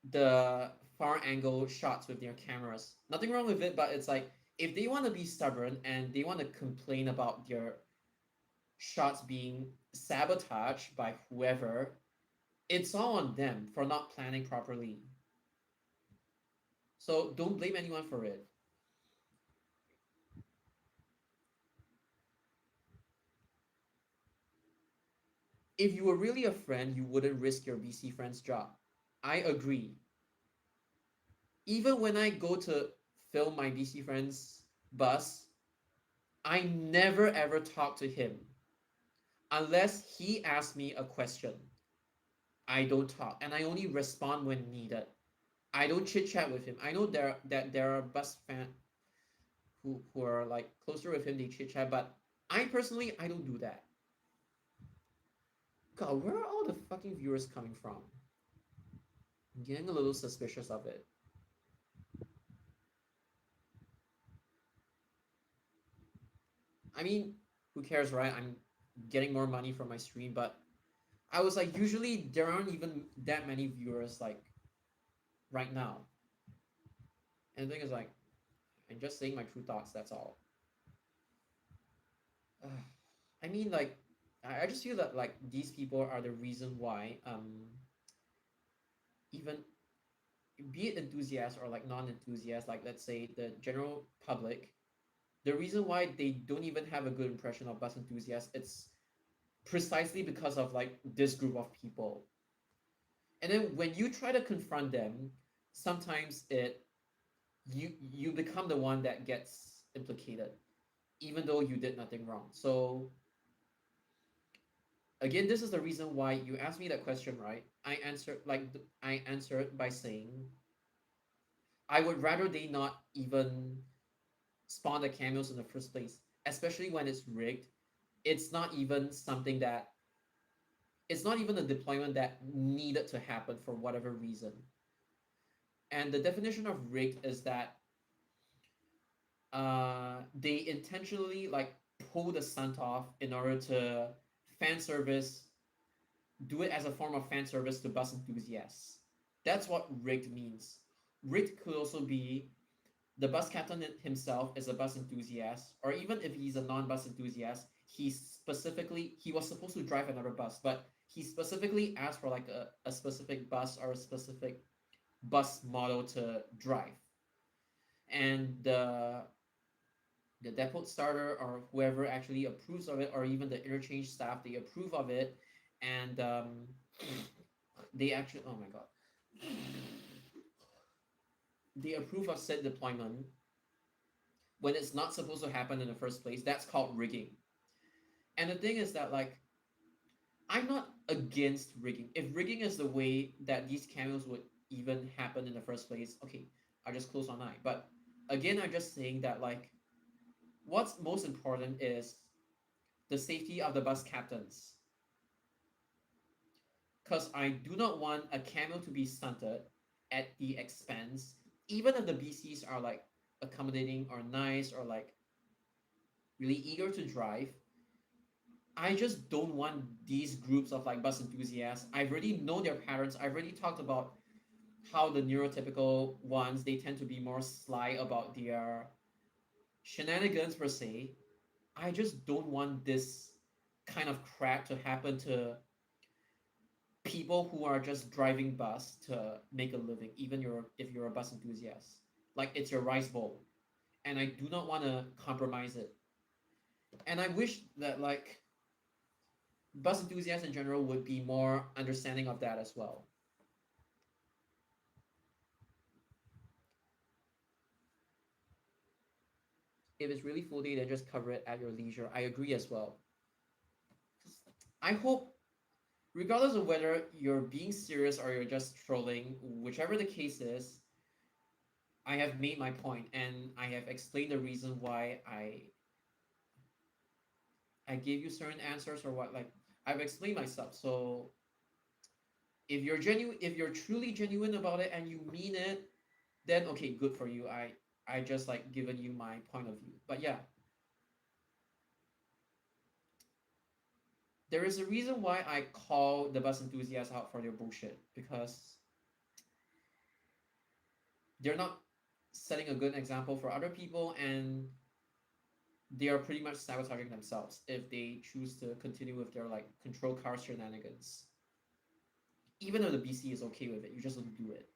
the far angle shots with their cameras. Nothing wrong with it, but it's like if they want to be stubborn and they want to complain about their shots being sabotaged by whoever, it's all on them for not planning properly. So don't blame anyone for it. If you were really a friend, you wouldn't risk your BC friend's job. I agree. Even when I go to film my BC friend's bus, I never ever talk to him unless he asks me a question. I don't talk, and I only respond when needed. I don't chit chat with him. I know there are bus fan who are like closer with him. They chit chat, but I personally I don't do that. God, where are all the fucking viewers coming from? I'm getting a little suspicious of it. I mean, who cares, right? I'm getting more money from my stream, but I was like, usually there aren't even that many viewers like right now. And the thing is like, I'm just saying my true thoughts. That's all. I mean, like, I just feel that like these people are the reason why even be it enthusiasts or like non-enthusiasts, like let's say the general public, the reason why they don't even have a good impression of bus enthusiasts, it's precisely because of like this group of people. And then when you try to confront them, sometimes you become the one that gets implicated, even though you did nothing wrong. So again, this is the reason why you asked me that question, right? I answered by saying I would rather they not even spawn the cameos in the first place, especially when it's rigged. It's not even something that it's not even a deployment that needed to happen for whatever reason. And the definition of rigged is that they intentionally like pull the stunt off in order to fan service, do it as a form of fan service to bus enthusiasts. That's what rigged means. Rigged could also be the bus captain himself is a bus enthusiast, or even if he's a non-bus enthusiast, he was supposed to drive another bus, but he specifically asked for like a specific bus or a specific bus model to drive. And the depot starter or whoever actually approves of it, or even the interchange staff, they approve of it, and they actually, oh my god, they approve of said deployment when it's not supposed to happen in the first place. That's called rigging. And the thing is that like I'm not against rigging. If rigging is the way that these cameos would even happen in the first place, okay, I just close one eye. But again, I'm just saying that like what's most important is the safety of the bus captains. Because I do not want a camel to be stunted at the expense, even if the BCs are like accommodating or nice or like really eager to drive. I just don't want these groups of like bus enthusiasts. I've already know their patterns. I've already talked about how the neurotypical ones they tend to be more sly about their shenanigans per se. I just don't want this kind of crap to happen to people who are just driving bus to make a living, even if you're a bus enthusiast. Like it's your rice bowl. And I do not want to compromise it. And I wish that like bus enthusiasts in general would be more understanding of that as well. If it's really full day, then just cover it at your leisure. I agree as well. I hope, regardless of whether you're being serious or you're just trolling, whichever the case is, I have made my point and I have explained the reason why I gave you certain answers or what like I've explained myself. So if you're genuine, if you're truly genuine about it and you mean it, then okay, good for you. I just like given you my point of view. But yeah, there is a reason why I call the bus enthusiasts out for their bullshit because they're not setting a good example for other people and they are pretty much sabotaging themselves if they choose to continue with their like control car shenanigans. Even though the BC is okay with it, you just don't do it.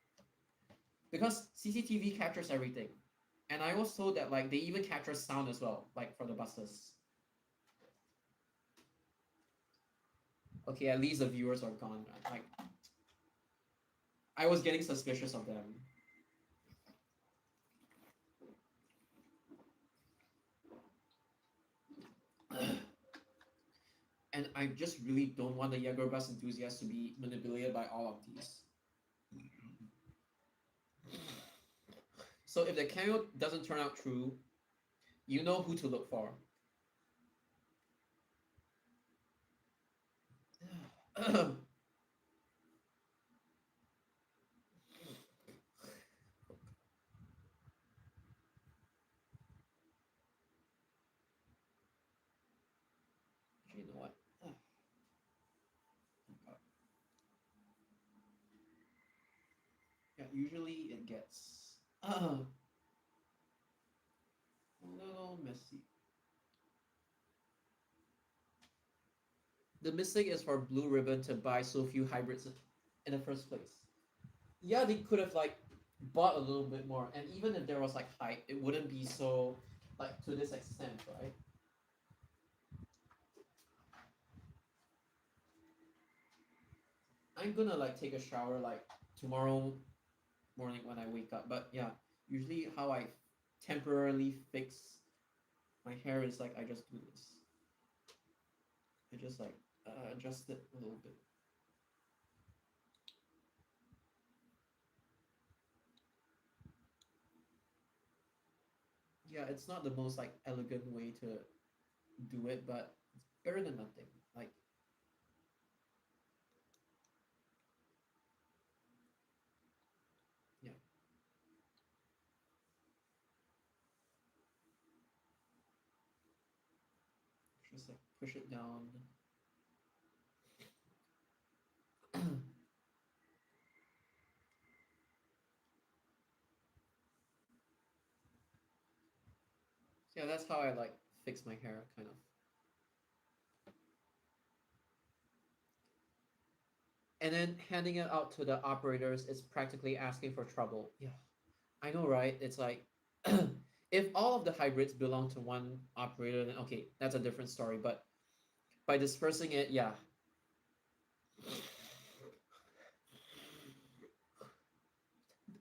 Because CCTV captures everything. And I was told that like they even capture sound as well, like for the buses. Okay, at least the viewers are gone. Like I was getting suspicious of them. And I just really don't want the Jaeger bus enthusiast to be manipulated by all of these. So if the cameo doesn't turn out true, you know who to look for. You know what? Yeah, usually it gets a little messy. The mistake is for Blue Ribbon to buy so few hybrids in the first place. Yeah, they could have like bought a little bit more, and even if there was like hype, it wouldn't be so like to this extent, right? I'm gonna like take a shower like tomorrow morning when I wake up. But yeah, usually how I temporarily fix my hair is like I just do this. I just like adjust it a little bit. Yeah, it's not the most like elegant way to do it, but it's better than nothing. Like yeah, just like push it down. Yeah, that's how I like fix my hair, kind of. And then handing it out to the operators is practically asking for trouble. Yeah, I know, right? It's like if all of the hybrids belong to one operator, then okay, that's a different story. But by dispersing it, yeah.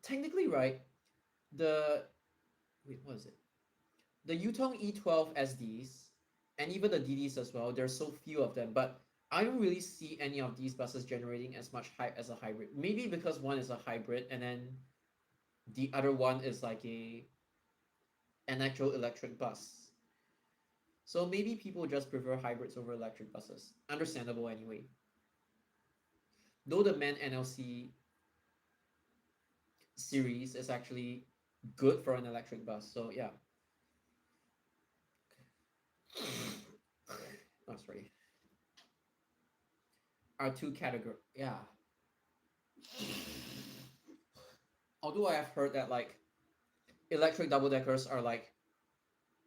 Technically, right? The wait, what is it? The Yutong E12 SDs and even the DDs as well. There's so few of them, but I don't really see any of these buses generating as much hype as a hybrid. Maybe because one is a hybrid and then the other one is like an actual electric bus. So maybe people just prefer hybrids over electric buses. Understandable anyway. Though the MAN NLC series is actually good for an electric bus. So yeah. Oh, sorry. Are two category. Yeah. Although I have heard that like electric double deckers are like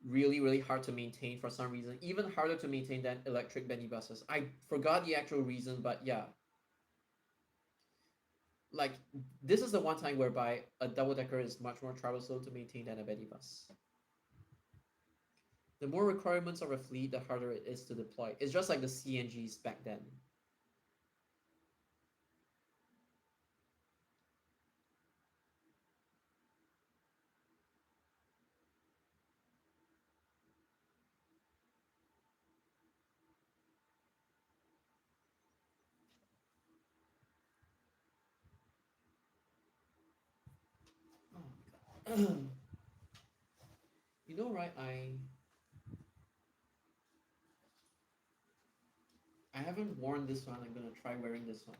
really hard to maintain for some reason, even harder to maintain than electric bendy buses. I forgot the actual reason, but yeah, like this is the one time whereby a double decker is much more troublesome to maintain than a bendy bus. The more requirements of a fleet, the harder it is to deploy. It's just like the CNGs back then. Oh my god. You know, right? I haven't worn this one. I'm gonna try wearing this one.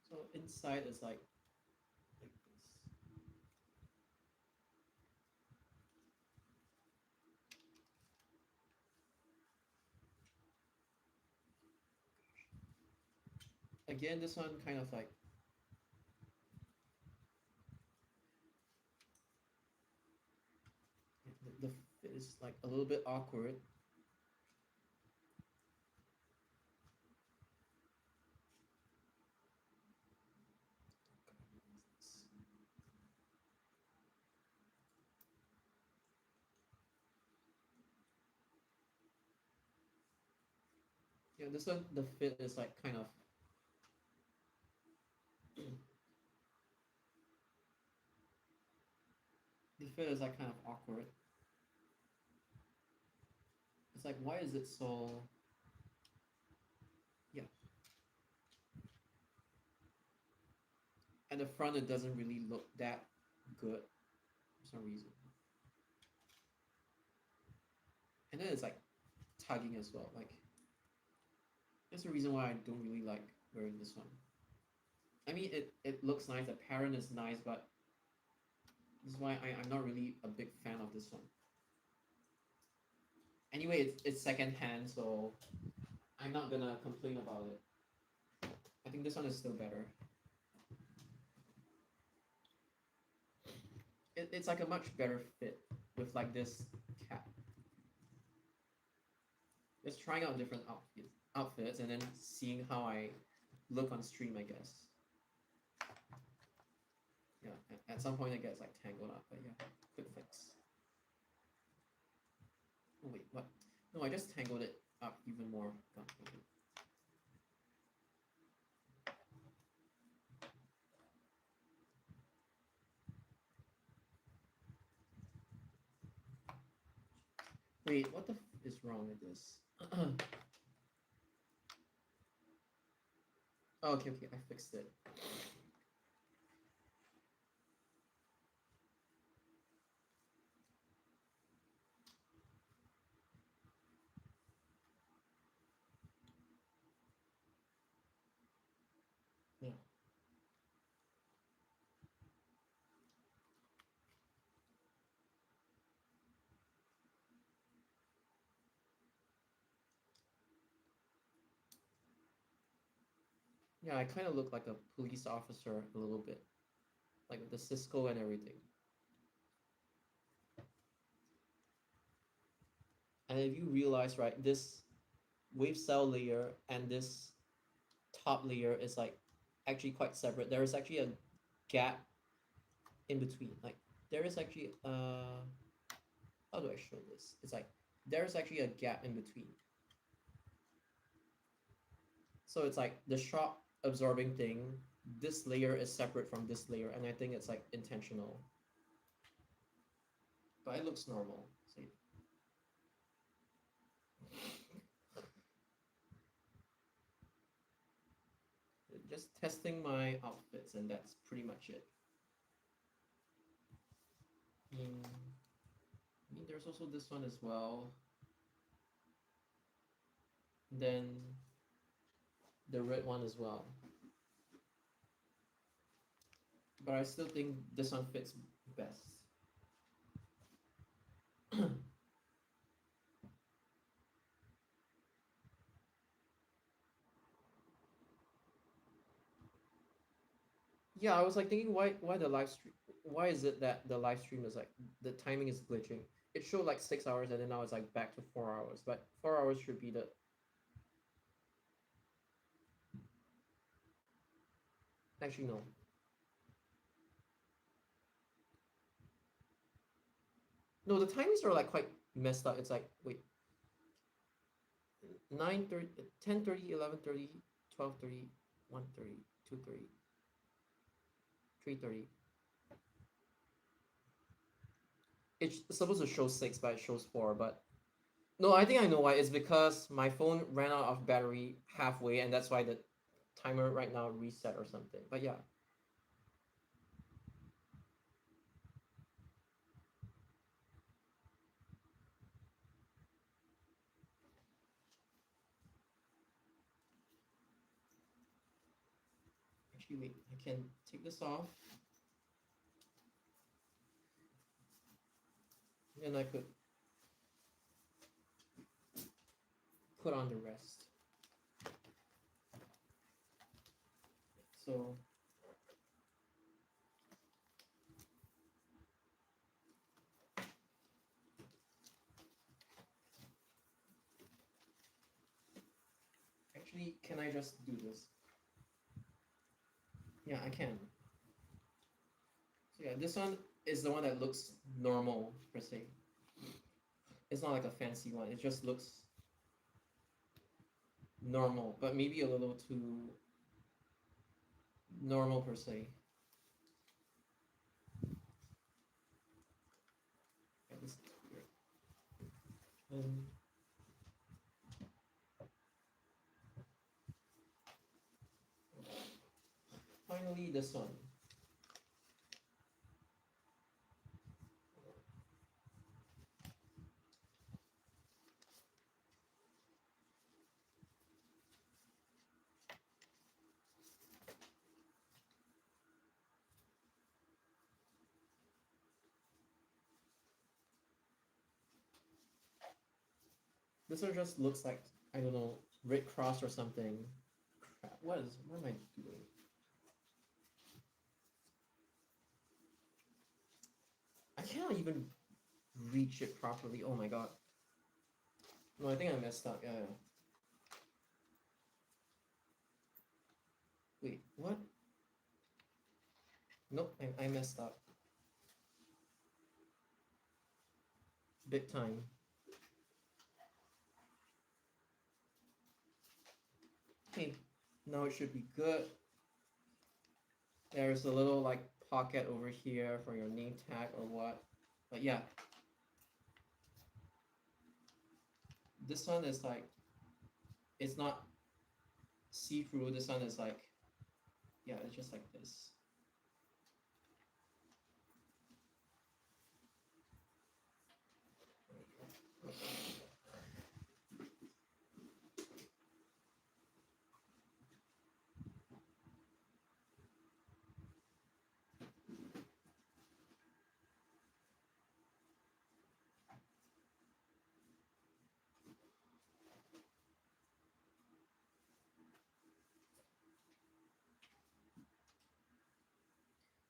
So inside is like this. Again, this one kind of like the fit is like a little bit awkward. Yeah, this one the fit is like kind of the fit is like kind of awkward. It's like, why is it so? Yeah. At the front, it doesn't really look that good for some reason. And then it's like tugging as well. Like, that's the reason why I don't really like wearing this one. I mean, it looks nice. The pattern is nice, but this is why I'm not really a big fan of this one. Anyway, it's second hand, so I'm not gonna complain about it. I think this one is still better. It's like a much better fit with like this cap. Just trying out different outfits and then seeing how I look on stream, I guess. Yeah, at some point it gets like tangled up, but yeah, quick fix. Oh wait, what? No, I just tangled it up even more. Wait, what the is wrong with this? Oh, okay, I fixed it. Yeah. Yeah, I kind of look like a police officer a little bit, like with the Cisco and everything. And if you realize, right, this wave cell layer and this top layer is like actually quite separate. There is actually a gap in between. Like there is actually how do I show this? It's like there's actually a gap in between. So it's like the shock absorbing thing, this layer is separate from this layer, and I think it's like intentional. But it looks normal. See? Just testing my outfits, and that's pretty much it. I mean, there's also this one as well. Then the red one as well. But I still think this one fits best. Yeah, I was like thinking why the live stream, why is it that the live stream is like the timing is glitching? It showed like 6 hours and then now it's like back to 4 hours, but 4 hours should be the actually no. No, the timings are like quite messed up. It's like wait 9:30, 10:30, 11:30, 12:30, 1:30, 2:30, 3:30. It's supposed to show 6, but it shows 4. But no, I think I know why. It's because my phone ran out of battery halfway, and that's why the timer right now reset or something. But yeah. Actually, wait, I can take this off. And I could put on the rest. So actually, can I just do this? Yeah, I can. So yeah, this one is the one that looks normal per se. It's not like a fancy one. It just looks normal, but maybe a little too normal per se. Um, Finally, this one. This one just looks like, I don't know, Red Cross or something. Crap, what am I doing? I cannot even reach it properly. Oh my god. No, I think I messed up. Yeah. Wait, what? Nope, I messed up. Big time. Okay, now it should be good. There's a little like pocket over here for your name tag or what. But yeah. This one is like, it's not see-through. This one is like, yeah, it's just like this.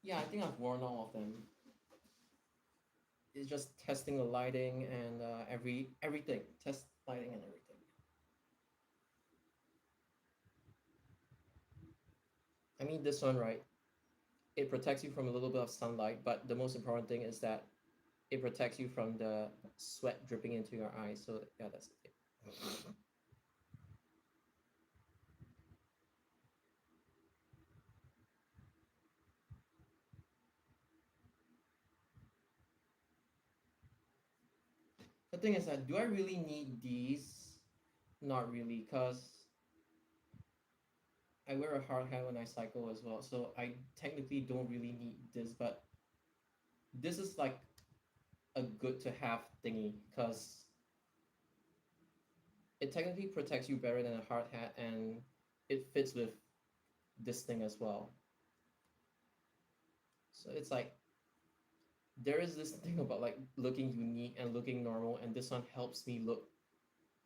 Yeah, I think I've worn all of them. It's just testing the lighting and everything. Test lighting and everything. I mean, this one, right? It protects you from a little bit of sunlight, but the most important thing is that it protects you from the sweat dripping into your eyes. So yeah, that's the thing. The thing is that do I really need these? Not really, because I wear a hard hat when I cycle as well, so I technically don't really need this, but this is like a good to have thingy because it technically protects you better than a hard hat and it fits with this thing as well. So it's like there is this thing about like looking unique and looking normal, and this one helps me look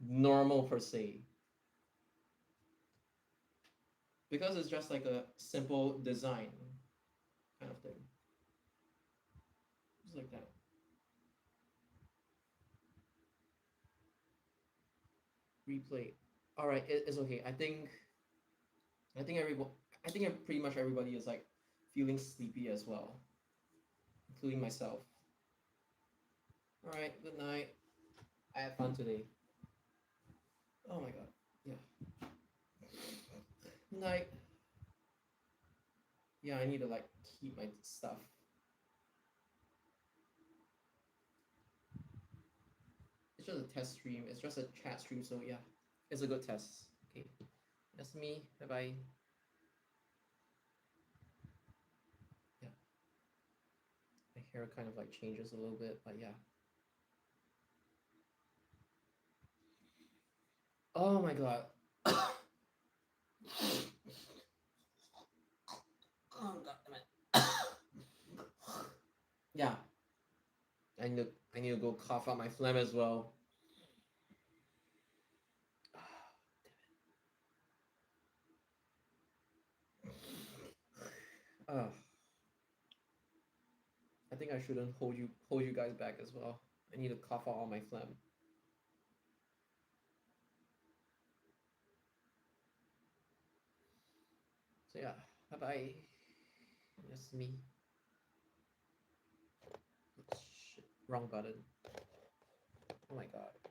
normal per se. Because it's just like a simple design kind of thing. Just like that. Replay. All right, it's okay. I think everybody, I think pretty much everybody is like feeling sleepy as well, including myself. All right, good night. I had fun today. Oh my god. Yeah. Good night. Yeah, I need to like keep my stuff. It's just a test stream. It's just a chat stream, so yeah, it's a good test. Okay, that's me. Bye bye. Yeah, my hair kind of like changes a little bit, but yeah. Oh my god. Oh god damn it. Yeah, I need to go cough out my phlegm as well. Uh, I think I shouldn't hold you guys back as well. I need to cough out all my phlegm. So yeah, bye bye. That's me. Shit, wrong button. Oh my god.